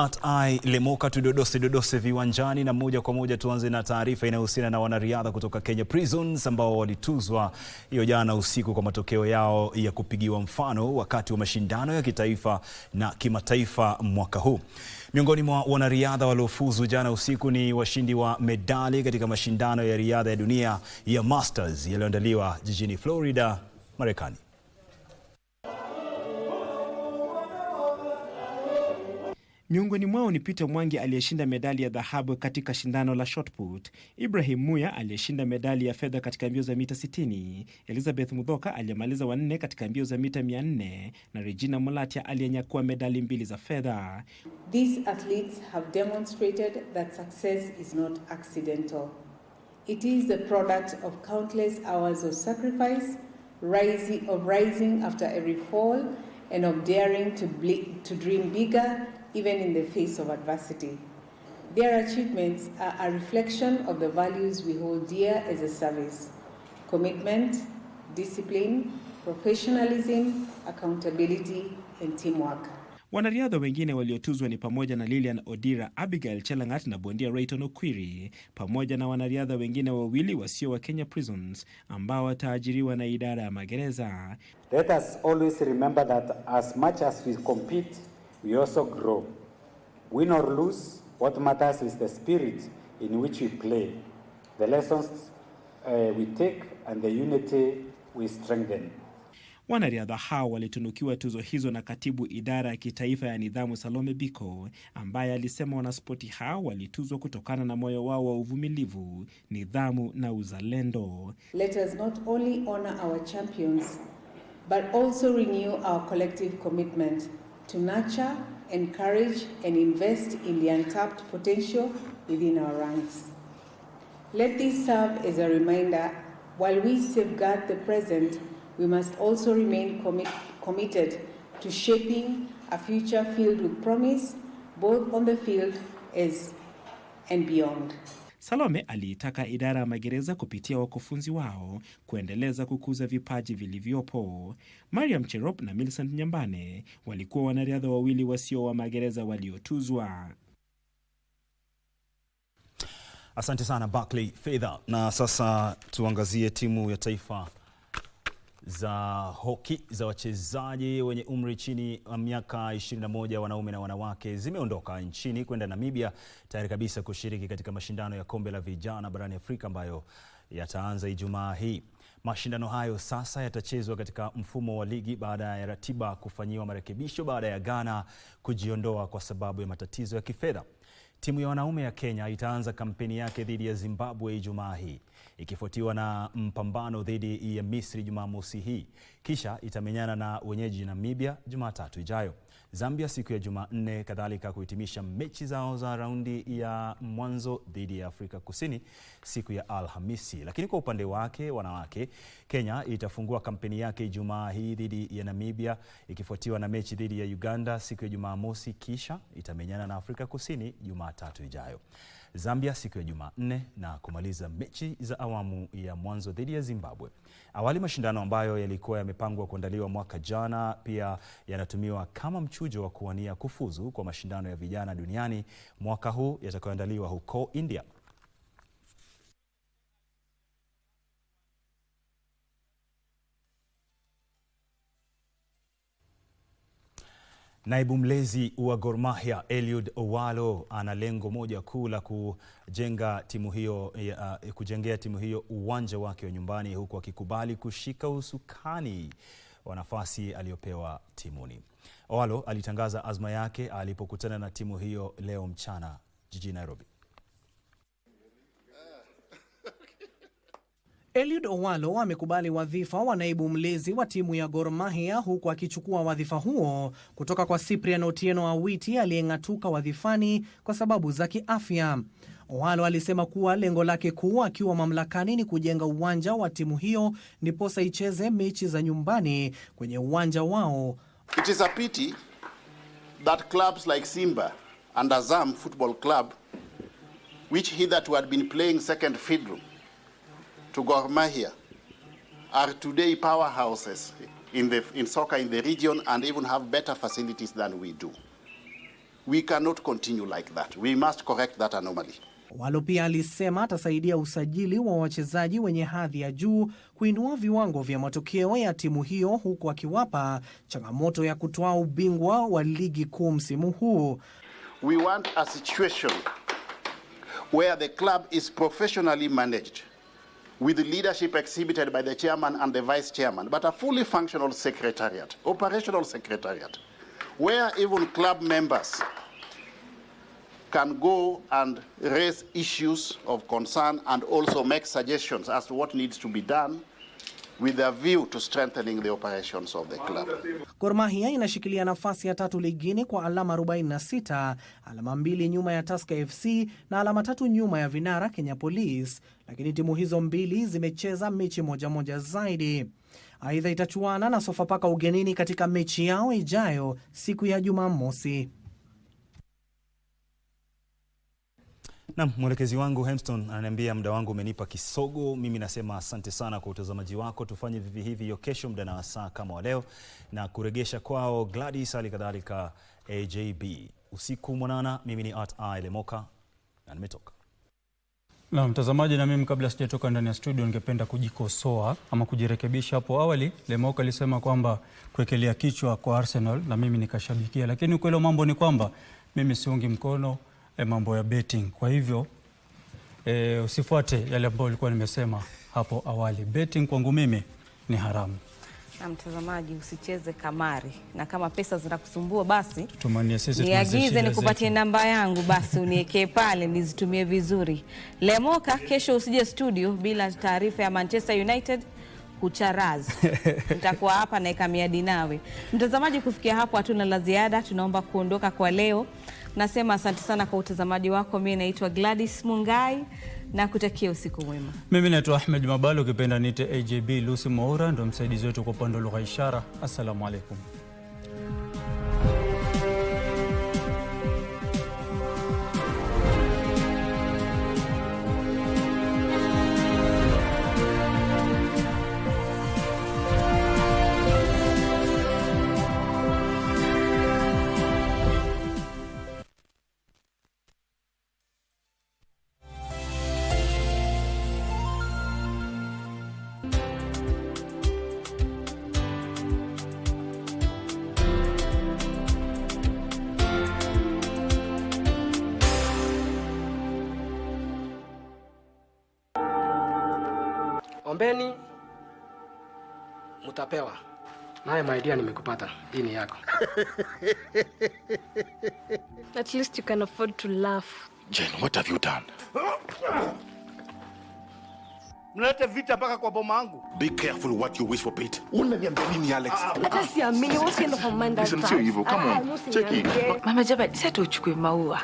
Lemoka, tudodose viwanjani, na moja kwa moja tuanze na taarifa inayohusiana na wanariadha kutoka Kenya Prisons ambao walituzwa hiyo jana usiku kwa matokeo yao ya kupigiwa mfano wakati wa mashindano ya kitaifa na kimataifa mwaka huu. Miongoni mwa wanariadha waliofuzu jana usiku ni washindi wa medali katika mashindano ya riadha ya dunia ya Masters yaliyoandaliwa jijini Florida, Marekani. Miongoni mwao ni Peter Mwangi aliyeshinda medali ya dhahabu katika shindano la shot put, Ibrahim Muya aliyeshinda medali ya fedha katika mbio za mita 60, Elizabeth Mudhoka aliyemaliza wa 4 katika mbio za mita 400 na Regina Mulatia aliyenyakua medali 2 za fedha. These athletes have demonstrated that success is not accidental. It is the product of countless hours of sacrifice, rising after every fall, and of daring to dream bigger even in the face of adversity. Their achievements are a reflection of the values we hold dear as a service: commitment, discipline, professionalism, accountability, and teamwork. Wanariadha wengine waliotuzwa ni pamoja na Lilian Odira, Abigail Chelangat na bondia Rayton Okwiri, pamoja na wanariadha wengine wawili wasio wa Kenya Prisons ambao wataajiriwa na idara ya magereza. Let us always remember that as much as we compete, we also grow. Win or lose, what matters is the spirit in which we play, the lessons we take, and the unity we strengthen. Wanariadha hao walitunukiwa tuzo hizo na katibu idara ya kitaifa ya nidhamu Salome Biko, ambaye alisema wanaspoti hao walituzwa kutokana na moyo wao wa uvumilivu, nidhamu na uzalendo. Let us not only honor our champions, but also renew our collective commitment to nurture, encourage and invest in the untapped potential within our ranks. Let this serve as a reminder, while we safeguard the present, we must also remain committed to shaping a future filled with promise, both on the field and beyond. Salome aliitaka idara ya magereza kupitia wakufunzi wao kuendeleza kukuza vipaji vilivyopo. Mariam Cherop na Millicent Nyambane walikuwa wanariadha wawili wasio wa magereza waliotuzwa. Asante sana Barclay Fedha. Na sasa tuangazie timu ya taifa za hoki za wachezaji wenye umri chini wa miaka 21 wanaume na wanawake zimeondoka nchini kwenda Namibia tayari kabisa kushiriki katika mashindano ya kombe la vijana barani Afrika ambayo yataanza Ijumaa hii. Mashindano hayo sasa yatachezwa katika mfumo wa ligi baada ya ratiba kufanyiwa marekebisho baada ya Ghana kujiondoa kwa sababu ya matatizo ya kifedha. Timu ya wanaume ya Kenya itaanza kampeni yake dhidi ya Zimbabwe Ijumaa hii, ikifuatiwa na mpambano dhidi ya Misri Jumamosi hii. Kisha itamenyana na wenyeji Namibia Jumatatu ijayo. Zambia siku ya Jumanne kadhalika kuhitimisha mechi zao za raundi ya mwanzo dhidi ya Afrika Kusini siku ya Alhamisi. Lakini kwa upande wake wanawake, Kenya itafungua kampeni yake Ijumaa hii dhidi ya Namibia, ikifuatiwa na mechi dhidi ya Uganda siku ya Jumamosi, kisha itamenyana na Afrika Kusini Jumatatu ijayo. Zambia siku ya Jumanne na kumaliza mechi za awamu ya mwanzo dhidi ya Zimbabwe. Awali mashindano ambayo yalikuwa yamepangwa kuandaliwa mwaka jana pia yanatumiwa kama mchujo wa kuwania kufuzu kwa mashindano ya vijana duniani mwaka huu yatakayoandaliwa huko India. Naibu mlezi wa Gor Mahia Eliud Owalo ana lengo moja kuu la kujengea timu hiyo uwanja wake wa nyumbani, huku akikubali kushika usukani wa nafasi aliyopewa timuni. Owalo alitangaza azma yake alipokutana na timu hiyo leo mchana jijini Nairobi. Eliud Owalo amekubali wadhifa wa naibu mlezi wa timu ya Gor Mahia, huku akichukua wadhifa huo kutoka kwa Cyprian Otieno Awiti aliyeng'atuka wadhifani kwa sababu za kiafya. Owalo alisema kuwa lengo lake kuu akiwa mamlakani ni kujenga uwanja wa timu hiyo ndiposa icheze mechi za nyumbani kwenye uwanja wao. It is a pity that clubs like Simba and Azam Football Club, which hitherto had been playing second fiddle to Gor Mahia, are today powerhouses in soccer in the region and even have better facilities than we do. We cannot continue like that. We must correct that anomaly. Owalo pia alisema atasaidia usajili wa wachezaji wenye hadhi ya juu kuinua viwango vya matokeo ya timu hiyo, huku akiwapa changamoto ya kutoa ubingwa wa ligi kuu msimu huu. We want a situation where the club is professionally managed, with the leadership exhibited by the chairman and the vice chairman, but a fully functional secretariat, operational secretariat, where even club members can go and raise issues of concern and also make suggestions as to what needs to be done with a view to strengthening the operations of the club. Gor Mahia inashikilia nafasi ya 3 ligini kwa alama 46, alama 2 nyuma ya Tusker FC na alama 3 nyuma ya vinara Kenya Police, lakini timu hizo mbili zimecheza mechi moja zaidi. Aidha itachuana na Sofapaka ugenini katika mechi yao ijayo siku ya Jumamosi. Na mwelekezi wangu Hemston ananiambia muda wangu umenipa kisogo. Mimi nasema asante sana kwa utazamaji wako. Tufanye vivi hivi hiyo kesho muda na saa kama wa leo, na kuregesha kwao Gladys alikadhalika AJB. Usiku mwanana. Mimi ni Lemoka na nimetoka. Na mtazamaji, na mimi kabla sijatoka ndani ya studio ningependa kujikosoa ama kujirekebisha. Hapo awali Lemoka alisema kwamba kuwekelea kichwa kwa Arsenal na mimi nikashabikia, lakini ukweli wa mambo ni kwamba mimi siungi mkono mambo ya betting. Kwa hivyo usifuate yale ambayo nilikuwa nimesema hapo awali. Betting kwangu mimi ni haramu. Na mtazamaji, usicheze kamari, na kama pesa zinakusumbua basi tumanie sisi niagize nikupatie namba yangu, basi uniwekee pale nizitumie vizuri. Lemoka, kesho usije studio bila taarifa ya Manchester United kucharazi. Nitakuwa hapa naeka miadi nawe. Mtazamaji, kufikia hapo hatuna la ziada, tunaomba kuondoka kwa leo. Nasema asante sana kwa utazamaji wako. Mimi naitwa Gladys Mungai na kutakia usiku mwema. Mimi naitwa Ahmed Mabalo, ukipenda nite AJB. Lucy Moura ndo msaidizi wetu kwa upande wa lugha ishara. Assalamu alaikum. Ombeni mutapewa. Naye my dear, nimekupata. Hii ni yako. At least you can afford to laugh. Jen, what have you done? Mnaleta vita mpaka kwa boma yangu. Be careful what you wish for, Pete. Unaniambia nini, Alex? Hata siamini, what kind of a man does that? Listen, sio hivyo. Come on. Check it. Mama Jabba, sasa uchukue maua.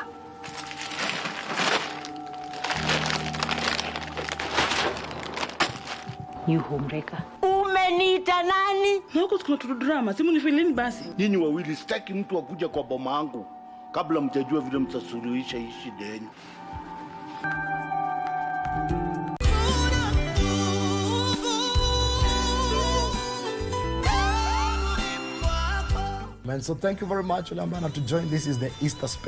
You homewrecker. Umeniita nani? Huko kuna tu drama. Simu ni filini basi. Nyinyi wawili sitaki mtu akuja kwa boma yangu kabla mtajua vile mtasuluhisha hii shida yenu. Man, so thank you very much, Ulambana, to join. This is the Easter special.